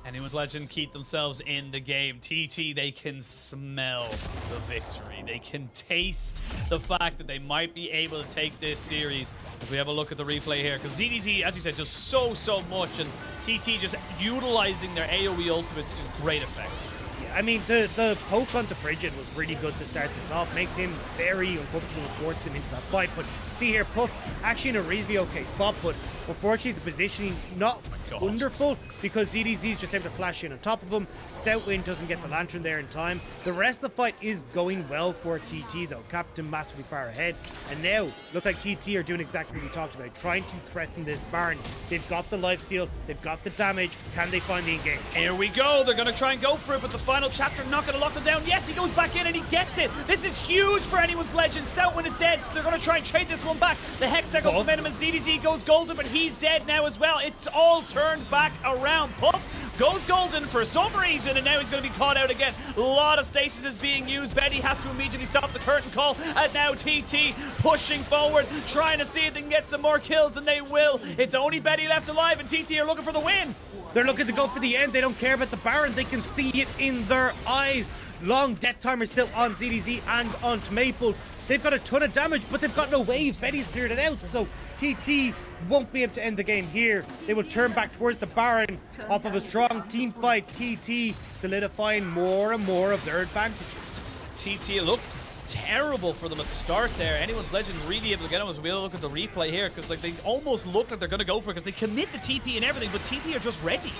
Anyone's legend keep themselves in the game. TT, they can smell the victory. They can taste the fact that they might be able to take this series as we have a look at the replay here. Because ZDT, as you said, does so much, and TT just utilizing their AoE ultimates to great effect. I mean, the poke onto Frigid was really good to start this off. Makes him very uncomfortable and forced him into that fight. But see here, Puff actually in a reasonably okay spot, but unfortunately the positioning not wonderful because ZDZ is just able to flash in on top of him. Southwind doesn't get the Lantern there in time. The rest of the fight is going well for TT though. Captain massively far ahead. And now, looks like TT are doing exactly what we talked about, trying to threaten this Baron. They've got the lifesteal, they've got the damage. Can they find the engage? Here we go. They're going to try and go for it, but the final chapter not going to lock them down. Yes, he goes back in and he gets it. This is huge for anyone's legend. Southwind is dead, so they're going to try and trade this one back. The Hextech ultimatum and ZDZ goes golden, but he's dead now as well. It's all turned back around. Puff goes golden for some reason, and now he's going to be caught out again. A lot of stasis is being used. Betty has to immediately stop the curtain call as now TT pushing forward, trying to see if they can get some more kills, and they will. It's only Betty left alive, and TT are looking for the win. They're looking to go for the end. They don't care about the Baron. They can see it in their eyes. Long death timer still on ZDZ and on Maple. They've got a ton of damage, but they've got no wave. Betty's cleared it out, so TT won't be able to end the game here. They will turn back towards the Baron off of a strong team fight. TT solidifying more and more of their advantages. TT look terrible for them at the start there. Anyone's legend really able to get them as we look at the replay here, because like they almost look like they're going to go for it because they commit the TP and everything, but TT are just ready.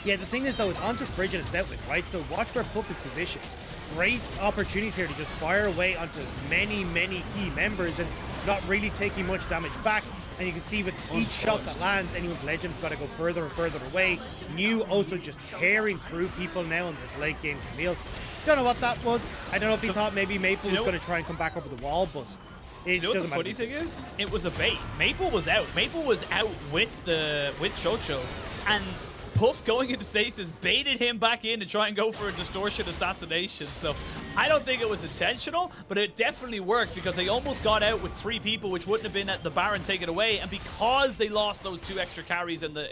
Yeah, the thing is though, it's onto Frigid and Southwind, right? So watch where Puff is positioned. Great opportunities here to just fire away onto many key members and not really taking much damage back. And you can see with each shot that lands, anyone's legend's got to go further and further away. New also just tearing through people now in this late game. Camille, don't know what that was. I don't know if he thought maybe Maple was going to try and come back over the wall, but it you know what doesn't the funny matter. thing is? It was a bait. Maple was out. Maple was out with Chocho, and Puff going into stasis baited him back in to try and go for a distortion assassination. So I don't think it was intentional, but it definitely worked because they almost got out with 3 people, which wouldn't have been at the Baron taken away. And because they lost those 2 extra carries in the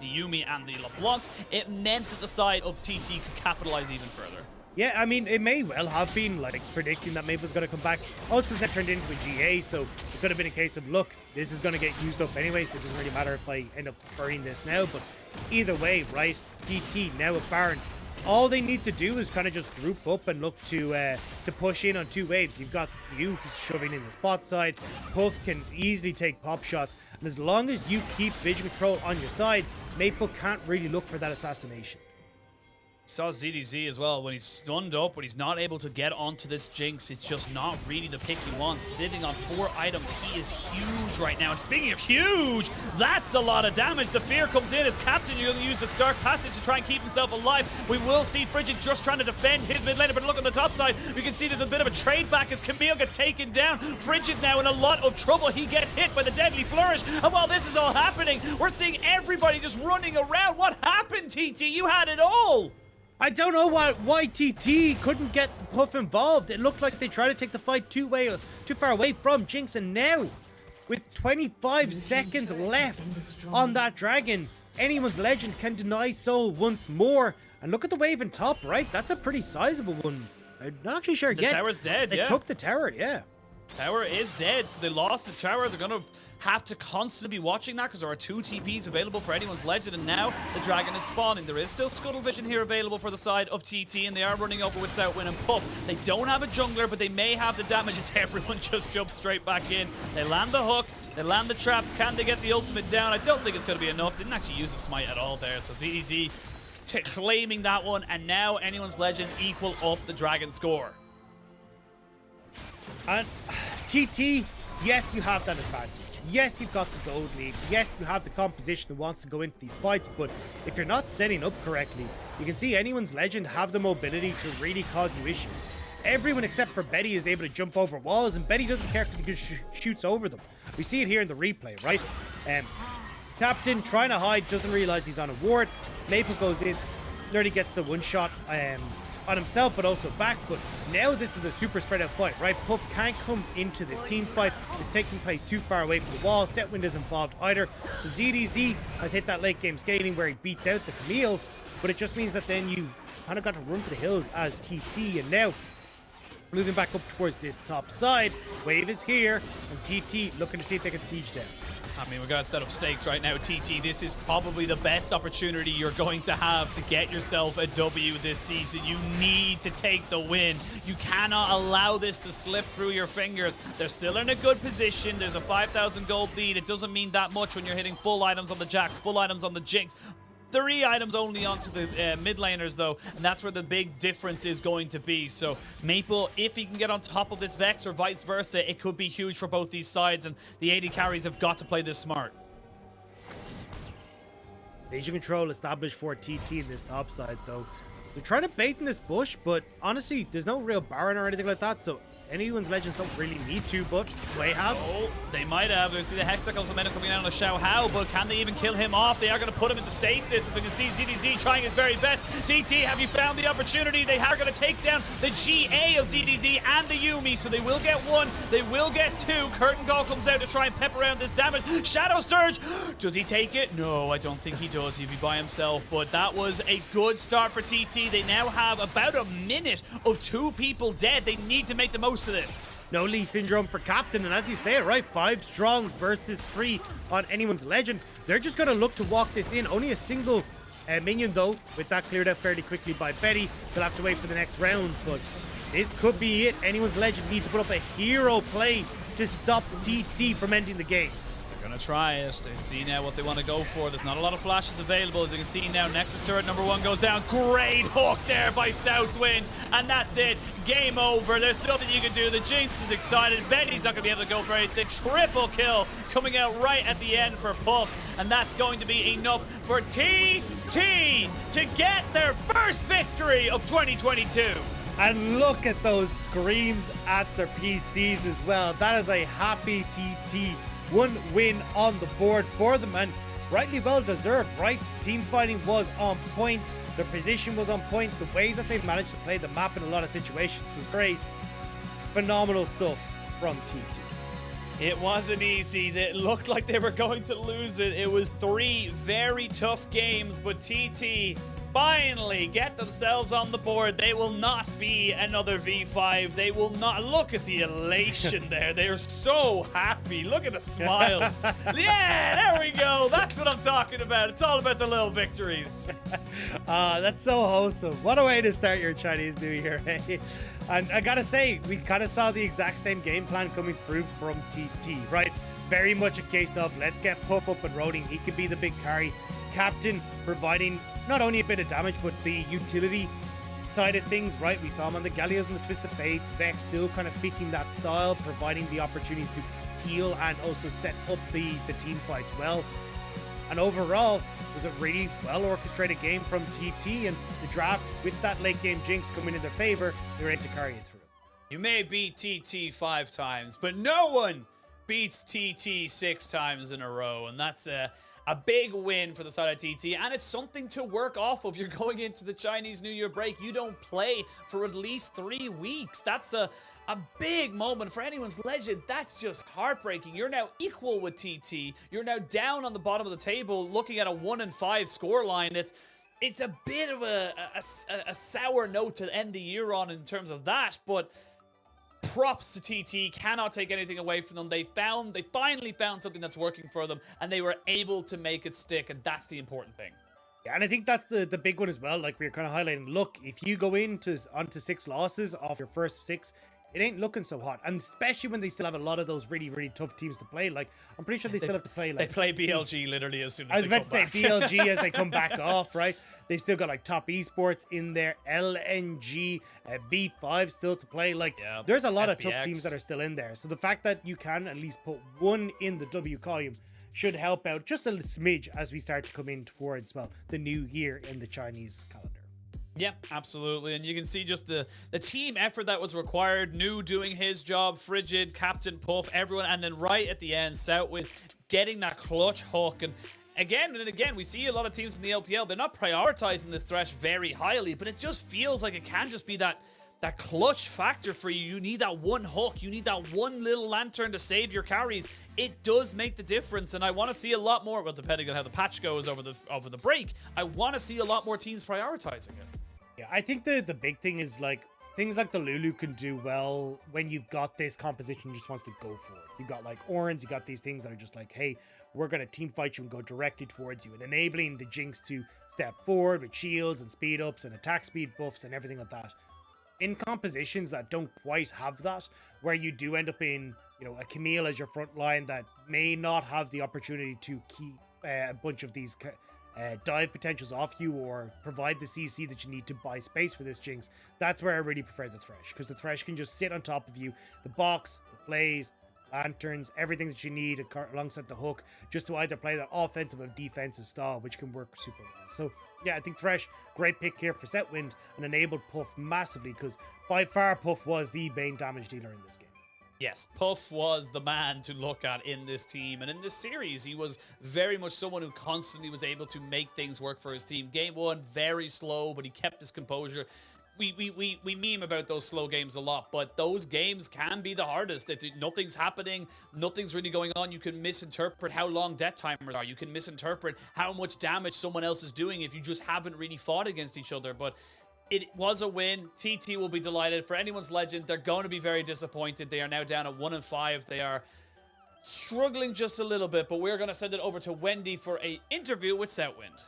Yumi and the LeBlanc, it meant that the side of TT could capitalize even further. Yeah, I mean, it may well have been like predicting that Maple's going to come back. Also, it's not turned into a GA, so it could have been a case of, look, this is going to get used up anyway, so it doesn't really matter if I end up burying this now. But either way, right, TT now with Baron. All they need to do is kind of just group up and look to push in on 2 waves. You've got you who's shoving in the spot side. Puff can easily take pop shots. And as long as you keep vision control on your sides, Maple can't really look for that assassination. Saw ZDZ as well. When he's stunned up, when he's not able to get onto this Jinx, it's just not really the pick he wants. Living on 4 items, he is huge right now. And speaking of huge, that's a lot of damage. The fear comes in as Captain. You're going to use the Stark Passage to try and keep himself alive. We will see Frigid just trying to defend his mid laner, but look on the top side. You can see there's a bit of a trade back as Camille gets taken down. Frigid now in a lot of trouble. He gets hit by the Deadly Flourish. And while this is all happening, we're seeing everybody just running around. What happened, TT? You had it all. I don't know why TT couldn't get Puff involved. It looked like they tried to take the fight too far away from Jinx, and now, with 25 seconds left on that dragon, anyone's legend can deny soul once more. And look at the wave in top, right? That's a pretty sizable one. I'm not actually sure yet. The tower's dead, They took the tower, yeah. Tower is dead, so they lost the tower. They're going to have to constantly be watching that because there are 2 TPs available for anyone's legend, and now the dragon is spawning. There is still Scuttle Vision here available for the side of TT, and they are running over with Southwind and Puff. They don't have a jungler, but they may have the damage as everyone just jumps straight back in. They land the hook, they land the traps. Can they get the ultimate down? I don't think it's going to be enough. Didn't actually use the smite at all there, so ZDZ claiming that one, and now anyone's legend equal up the dragon score. And TT, yes, you have that advantage. Yes, you've got the gold lead. Yes, you have the composition that wants to go into these fights, but if you're not setting up correctly, you can see anyone's legend have the mobility to really cause you issues. Everyone except for Betty is able to jump over walls, and Betty doesn't care because he just shoots over them. We see it here in the replay, right? Captain trying to hide, doesn't realize he's on a ward. Maple goes in, nearly gets the one shot on himself, but also back. But now this is a super spread out fight, right? Puff can't come into this team fight. It's taking place too far away from the wall. Setwind isn't involved either. So ZDZ has hit that late game scaling where he beats out the Camille, but it just means that then you kind of got to run for the hills as TT. And now moving back up towards this top side, wave is here, and TT looking to see if they can siege down. I mean, we've got to set up stakes right now, TT. This is probably the best opportunity you're going to have to get yourself a W this season. You need to take the win. You cannot allow this to slip through your fingers. They're still in a good position. There's a 5,000 gold lead. It doesn't mean that much when you're hitting full items on the Jax, full items on the Jinx. 3 items only onto the mid laners, though, and that's where the big difference is going to be. So Maple, if he can get on top of this Vex or vice versa, it could be huge for both these sides, and the AD carries have got to play this smart. Vision control established for TT in this top side, though. They're trying to bait in this bush, but honestly, there's no real Baron or anything like that, so anyone's legends don't really need to, but they have. Oh, they might have. There's the Hexacle momentum coming out on the Xiao Hao, but can they even kill him off? They are going to put him into stasis, as we can see ZDZ trying his very best. TT, have you found the opportunity? They are going to take down the GA of ZDZ and the Yuumi, so they will get 1, they will get 2. Curtain Call comes out to try and pepper around this damage. Shadow Surge, does he take it? No, I don't think he does. He'd be by himself, but that was a good start for TT. They now have about a minute of 2 people dead. They need to make the most of this. No Lee Syndrome for Captain, and as you say it, right, 5 strong versus 3 on anyone's legend. They're just going to look to walk this in. Only a single minion, though, with that cleared out fairly quickly by Betty. They'll have to wait for the next round, but this could be it. Anyone's legend needs to put up a hero play to stop TT from ending the game. Gonna try it. They see now what they want to go for. There's not a lot of flashes available, as you can see now. Nexus turret number 1 goes down. Great hook there by Southwind, and that's it. Game over. There's nothing you can do. The Jinx is excited. Betty's not gonna be able to go for it. The triple kill coming out right at the end for Puff, and that's going to be enough for TT to get their first victory of 2022. And look at those screams at their PCs as well. That is a happy TT. 1 win on the board for them, and rightly well deserved, right? Team fighting was on point. Their position was on point. The way that they managed to play the map in a lot of situations was great. Phenomenal stuff from TT. It wasn't easy. It looked like they were going to lose it. It was 3 very tough games, but TT finally get themselves on the board. They will not be another V5. They will not. Look at the elation there. They're so happy. Look at the smiles. Yeah, there we go. That's what I'm talking about. It's all about the little victories. That's so wholesome. What a way to start your Chinese New Year, eh? And I gotta say, we kind of saw the exact same game plan coming through from TT, right? Very much a case of let's get Puff up and rolling. He could be the big carry. Captain providing not only a bit of damage, but the utility side of things, right? We saw him on the Gallios and the Twisted Fates. Vex still kind of fitting that style, providing the opportunities to heal and also set up the team fights well. And overall, it was a really well orchestrated game from TT, and the draft with that late game jinx coming in their favor, they were able to carry it through. You may beat TT 5 times, but no one beats TT 6 times in a row, and that's a big win for the side of TT, and it's something to work off of. You're going into the Chinese New Year break. You don't play for at least 3 weeks. That's a big moment for anyone's legend. That's just heartbreaking. You're now equal with TT. You're now down on the bottom of the table looking at a 1-5 scoreline. It's a bit of a sour note to end the year on in terms of that, but props to TT. Cannot take anything away from them. They finally found something that's working for them, and they were able to make it stick, and that's the important thing. Yeah, and I think that's the big one as well. Like we were kind of highlighting, look, if you go onto 6 losses off your first 6, it ain't looking so hot. And especially when they still have a lot of those really, really tough teams to play. Like, I'm pretty sure they still have to play, like... They play BLG literally as soon as I was they about to say BLG as they come back off, right? They've still got, like, top esports in there. LNG, V5 still to play. Like, yeah, there's a lot FBX. of tough teams that are still in there. So the fact that you can at least put one in the W column should help out just a smidge as we start to come in towards, well, the new year in the Chinese calendar. Yeah, absolutely. And you can see just the team effort that was required. New doing his job, Frigid, Captain Puff, everyone. And then right at the end, Southwind getting that clutch hook. And again, we see a lot of teams in the LPL. They're not prioritizing this Thresh very highly, but it just feels like it can just be that clutch factor for you. You need that one hook. You need that one little lantern to save your carries. It does make the difference, and I want to see a lot more. Well, depending on how the patch goes over the break, I want to see a lot more teams prioritizing it. Yeah, I think the big thing is like things like the Lulu can do well when you've got this composition just wants to go for it. You've got like Orange, you got these things that are just like, hey, we're going to team fight you and go directly towards you, and enabling the Jinx to step forward with shields and speed ups and attack speed buffs and everything like that. In compositions that don't quite have that, where you do end up in, you know, a Camille as your front line that may not have the opportunity to keep a bunch of these dive potentials off you or provide the CC that you need to buy space for this Jinx, that's where I really prefer the Thresh, because the Thresh can just sit on top of you, the box, the plays, lanterns, everything that you need alongside the hook, just to either play that offensive or defensive style, which can work super well. So yeah, I think Thresh, great pick here for Setwind, and enabled Puff massively, because by far Puff was the main damage dealer in this game. Yes, Puff was the man to look at in this team, and in this series, he was very much someone who constantly was able to make things work for his team. Game 1, very slow, but he kept his composure. We meme about those slow games a lot, but those games can be the hardest. If nothing's happening, nothing's really going on, you can misinterpret how long death timers are. You can misinterpret how much damage someone else is doing if you just haven't really fought against each other. But it was a win. TT will be delighted. For anyone's legend, they're going to be very disappointed. They are now down at 1-5. They are struggling just a little bit, but we're going to send it over to Wendy for an interview with Southwind.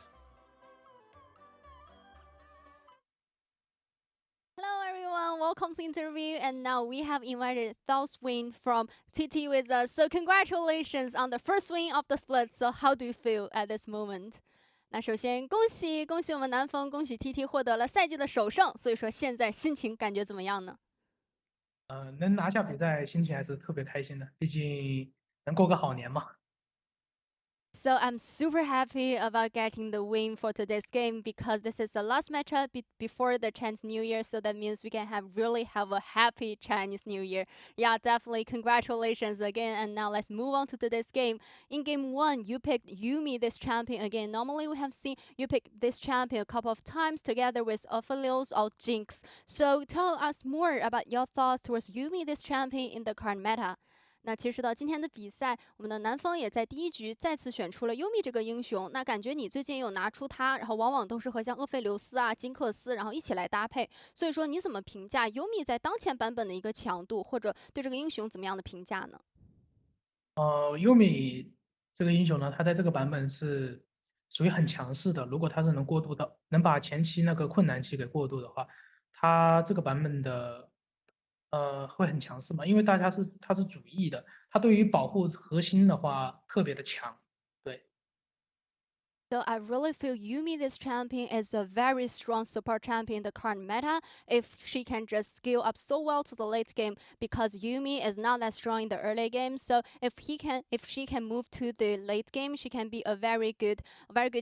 Hello everyone, welcome to interview, and now we have invited Southwind from TT with us. So congratulations on the first win of the split. So how do you feel at this moment? 那首先恭喜我们南风，恭喜 TT 获得了赛季的首胜。所以说现在心情感觉怎么样呢？能拿下比赛，心情还是特别开心的，毕竟能过个好年嘛。So I'm super happy about getting the win for today's game because this is the last matchup before the Chinese New Year. So that means we can really have a happy Chinese New Year. Yeah, definitely. Congratulations again. And now let's move on to today's game. In game 1, you picked Yuumi, this champion again. Normally we have seen you pick this champion a couple of times together with Aphelios or Jinx. So tell us more about your thoughts towards Yuumi, this champion in the current meta. 那其实说到今天的比赛，我们的南方也在第一局再次选出了优米这个英雄。那感觉你最近有拿出他，然后往往都是和像厄斐琉斯啊、金克斯，然后一起来搭配。所以说你怎么评价优米在当前版本的一个强度，或者对这个英雄怎么样的评价呢？优米这个英雄呢，他在这个版本是属于很强势的。如果他是能过渡到，能把前期那个困难期给过渡的话，他这个版本的会很强势嘛，因为他是主 E 的，他对于保护核心的话特别的强。对。So I really feel Yumi, this champion, is a very strong support champion in the current meta. If she can just scale up so well to the late game, because Yumi is not that strong in the early game. So if she can move to the late game, she can be a very good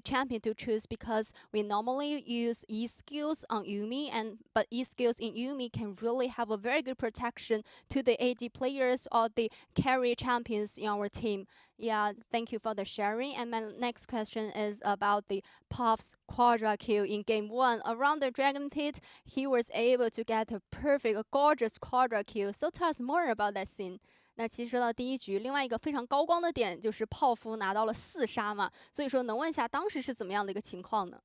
champion to choose. Because we normally use E skills on Yumi, but E skills in Yumi can really have a very good protection to the AD players or the carry champions in our team. Yeah, thank you for the sharing. And my next question is about the Puff's quadra kill in game 1. Around the Dragon Pit, he was able to get a perfect, a gorgeous quadra kill. So tell us more about that scene. 那其实说到第一局，另外一个非常高光的点就是泡芙拿到了4杀嘛，所以说能问一下当时是怎么样的一个情况呢？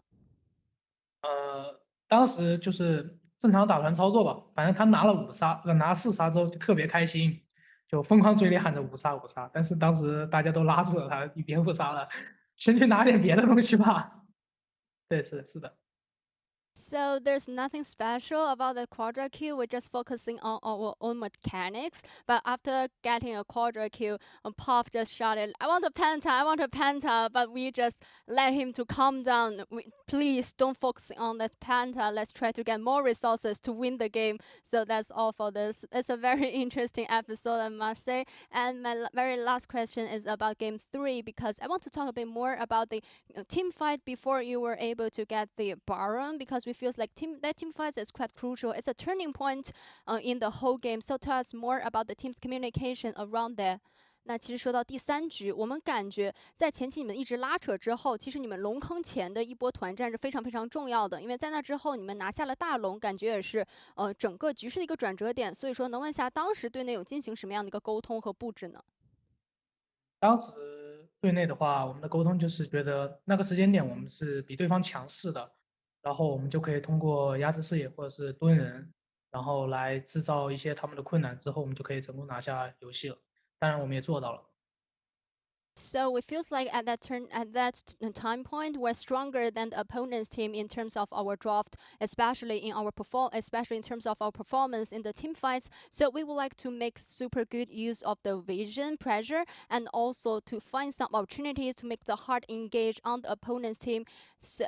当时就是正常打团操作吧，反正他拿了5杀，拿4杀之后就特别开心。就疯狂嘴里喊着5杀5杀，但是当时大家都拉住了他，你别5杀了，先去拿点别的东西吧。对，是的。So there's nothing special about the quadra kill. We're just focusing on our own mechanics. But after getting a quadra kill, Pop just shouted, "I want a penta! I want a penta!" But we just let him to calm down. Please don't focus on that penta. Let's try to get more resources to win the game. So that's all for this. It's a very interesting episode, I must say. And my very last question is about game 3, because I want to talk a bit more about the team fight before you were able to get the Baron, because we feel like that team fight is quite crucial. It's a turning point in the whole game. So tell us more about the team's communication around there. 那其实说到第3局，我们感觉在前期你们一直拉扯之后，其实你们龙坑前的一波团战是非常非常重要的，因为在那之后你们拿下了大龙，感觉也是整个局势的一个转折点。所以说能问一下当时队内有进行什么样的一个沟通和布置呢？当时队内的话，我们的沟通就是觉得那个时间点我们是比对方强势的，然后我们就可以通过压制视野或者是蹲人，然后来制造一些他们的困难，之后我们就可以成功拿下游戏了。当然我们也做到了。So it feels like at that time point, we're stronger than the opponent's team in terms of our draft, especially in terms of our performance in the team fights. So we would like to make super good use of the vision, pressure, and also to find some opportunities to make the hard engage on the opponent's team.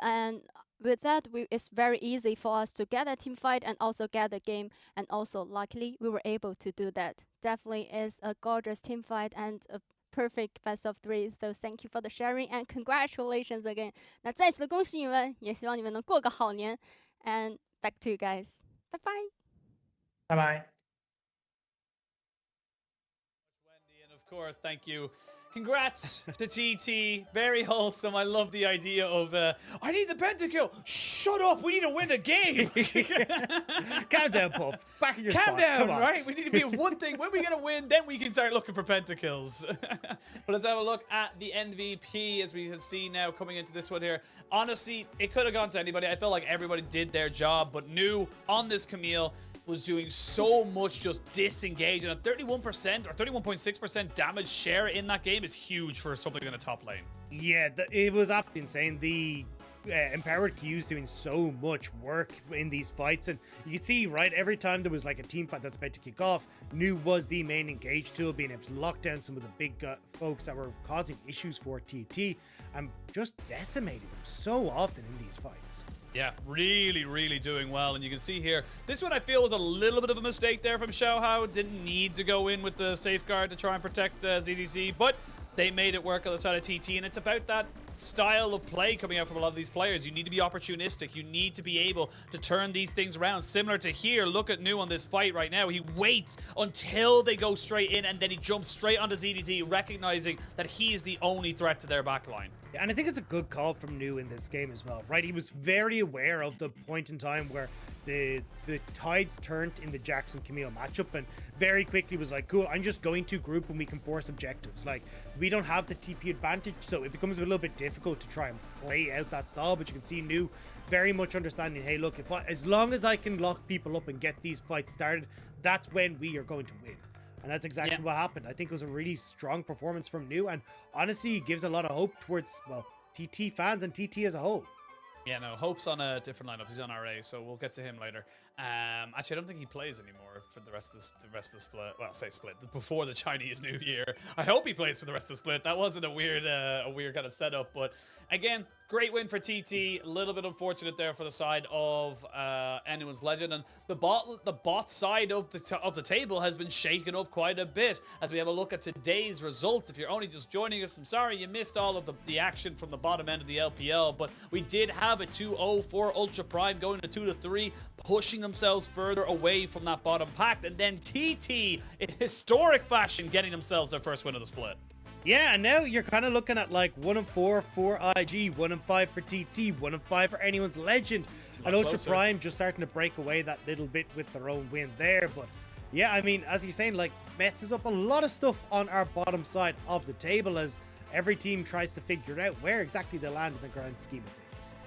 And with that, it's very easy for us to get a team fight and also get the game. And also, luckily, we were able to do that. Definitely is a gorgeous team fight and a perfect best of 3. So thank you for the sharing and congratulations again. 那再次的恭喜你们，也希望你们能过个好年。And back to you guys. Bye bye. 拜拜。Wendy, and of course, thank you. Congrats to TT. Very wholesome. I love the idea of, I need the pentakill. Shut up. We need to win a game. Calm down, Puff. Back in your Calm spot. down, Come on. right? We need to be one thing. When we get a win, then we can start looking for pentakills. But let's have a look at the MVP as we can see now coming into this one here. Honestly, it could have gone to anybody. I felt like everybody did their job, but New on this Camille was doing so much just disengaging. A 31% or 31.6% damage share in that game is huge for something in the top lane. Yeah, it was absolutely insane. The empowered Q's doing so much work in these fights, and you can see right every time there was like a team fight that's about to kick off, New was the main engage tool, being able to lock down some of the big folks that were causing issues for TT and just decimating them so often in these fights. Yeah, really doing well. And you can see here, this one I feel was a little bit of a mistake there from Xiaohao. Didn't need to go in with the safeguard to try and protect ZDC, but they made it work on the side of TT. And it's about that style of play coming out from a lot of these players. You need to be opportunistic. You need to be able to turn these things around. Similar to here, look at New on this fight right now. He waits until they go straight in, and then he jumps straight onto ZDZ, recognizing that he is the only threat to their backline. Yeah, and I think it's a good call from New in this game as well, right? He was very aware of the point in time where the tides turned in the Jackson Camille matchup, and very quickly was like, cool, I'm just going to group and we can force objectives. Like, we don't have the TP advantage, so it becomes a little bit difficult to try and play out that style. But you can see New very much understanding, hey, look, as long as I can lock people up and get these fights started, that's when we are going to win. And that's exactly what happened. I think it was a really strong performance from New, and honestly, it gives a lot of hope towards, well, TT fans and TT as a whole. Yeah, no, Hope's on a different lineup. He's on RA, so we'll get to him later. Actually, I don't think he plays anymore for the rest of the split. Well, say split before the Chinese New Year. I hope he plays for the rest of the split. That wasn't a weird kind of setup, but again, great win for TT. A little bit unfortunate there for the side of Anyone's Legend, and the bot side of the table has been shaken up quite a bit as we have a look at today's results. If you're only just joining us, I'm sorry you missed all of the action from the bottom end of the LPL, but we did have a 2-0 for Ultra Prime going to 2-3, pushing themselves further away from that bottom pack, and then TT in historic fashion getting themselves their first win of the split. Yeah, and now you're kind of looking at like 1-4 for IG, 1-5 for TT, 1-5 for Anyone's Legend, and Ultra Prime just starting to break away that little bit with their own win there. But yeah, I mean, as you're saying, like, messes up a lot of stuff on our bottom side of the table as every team tries to figure out where exactly they land in the grand scheme of things.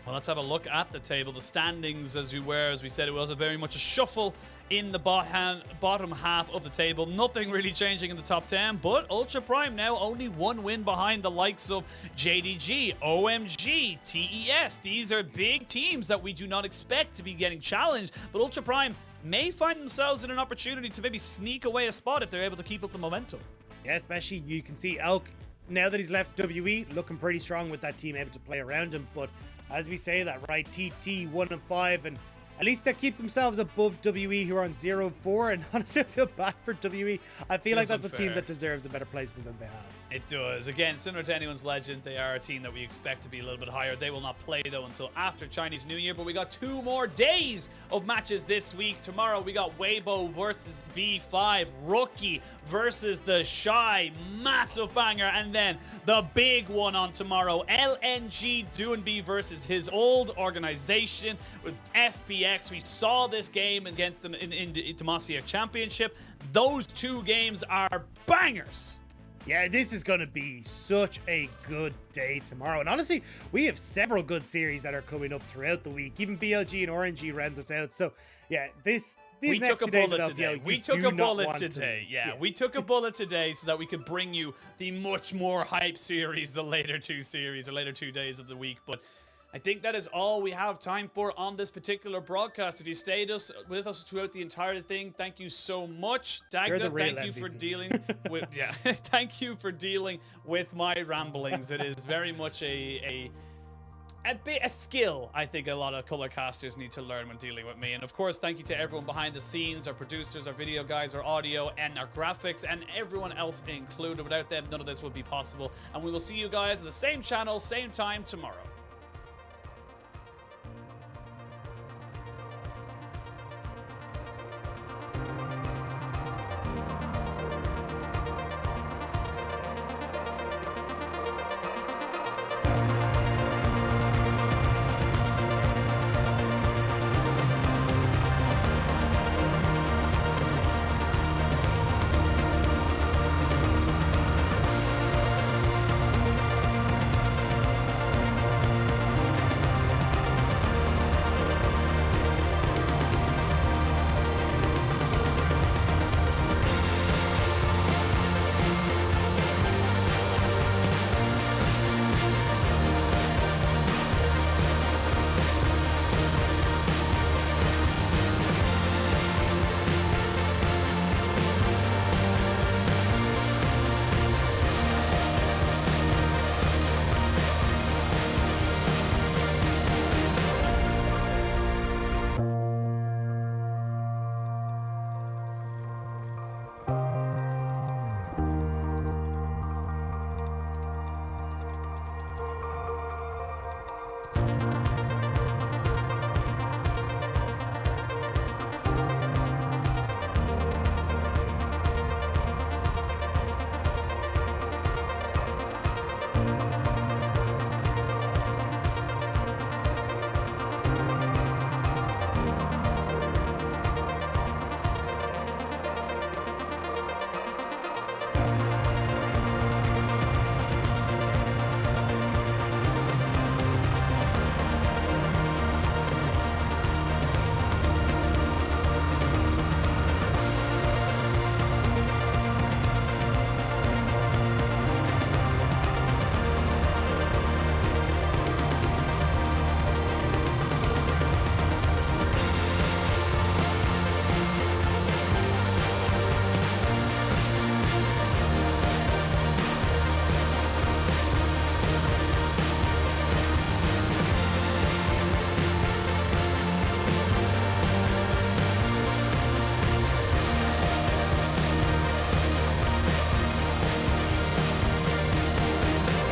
Well, let's have a look at the table, the standings. As we said, it was very much a shuffle in the bottom half of the table. Nothing really changing in the top 10, but Ultra Prime now only one win behind the likes of JDG, OMG, TES. These are big teams that we do not expect to be getting challenged, but Ultra Prime may find themselves in an opportunity to maybe sneak away a spot if they're able to keep up the momentum. Yeah, especially you can see Elk, now that he's left WE, looking pretty strong with that team able to play around him, but as we say that, right, TT 1-5, and at least they keep themselves above WE, who are on 0-4, and honestly, I feel bad for WE. I feel like that's a team that deserves a better placement than they have. It does. Again, similar to Anyone's Legend, they are a team that we expect to be a little bit higher. They will not play, though, until after Chinese New Year, but we got 2 more days of matches this week. Tomorrow, we got Weibo versus V5, Rookie versus The Shy, massive banger, and then the big one on tomorrow, LNG Doonby versus his old organization with FPX. We saw this game against them in the Demacia Championship. Those 2 games are bangers. Yeah, this is going to be such a good day tomorrow. And honestly, we have several good series that are coming up throughout the week. Even BLG and RNG round us out. So, yeah, these next took a 2 days bullet of today. LPL, We took a bullet today. Yeah, we took a bullet today so that we could bring you the much more hype series, the later 2 series or later 2 days of the week. But I think that is all we have time for on this particular broadcast. If you stayed with us throughout the entire thing, thank you so much. Dagda, thank you for dealing with thank you for dealing with my ramblings. It is very much a skill I think a lot of color casters need to learn when dealing with me. And of course, thank you to everyone behind the scenes, our producers, our video guys, our audio, and our graphics, and everyone else included. Without them, none of this would be possible. And we will see you guys on the same channel, same time tomorrow.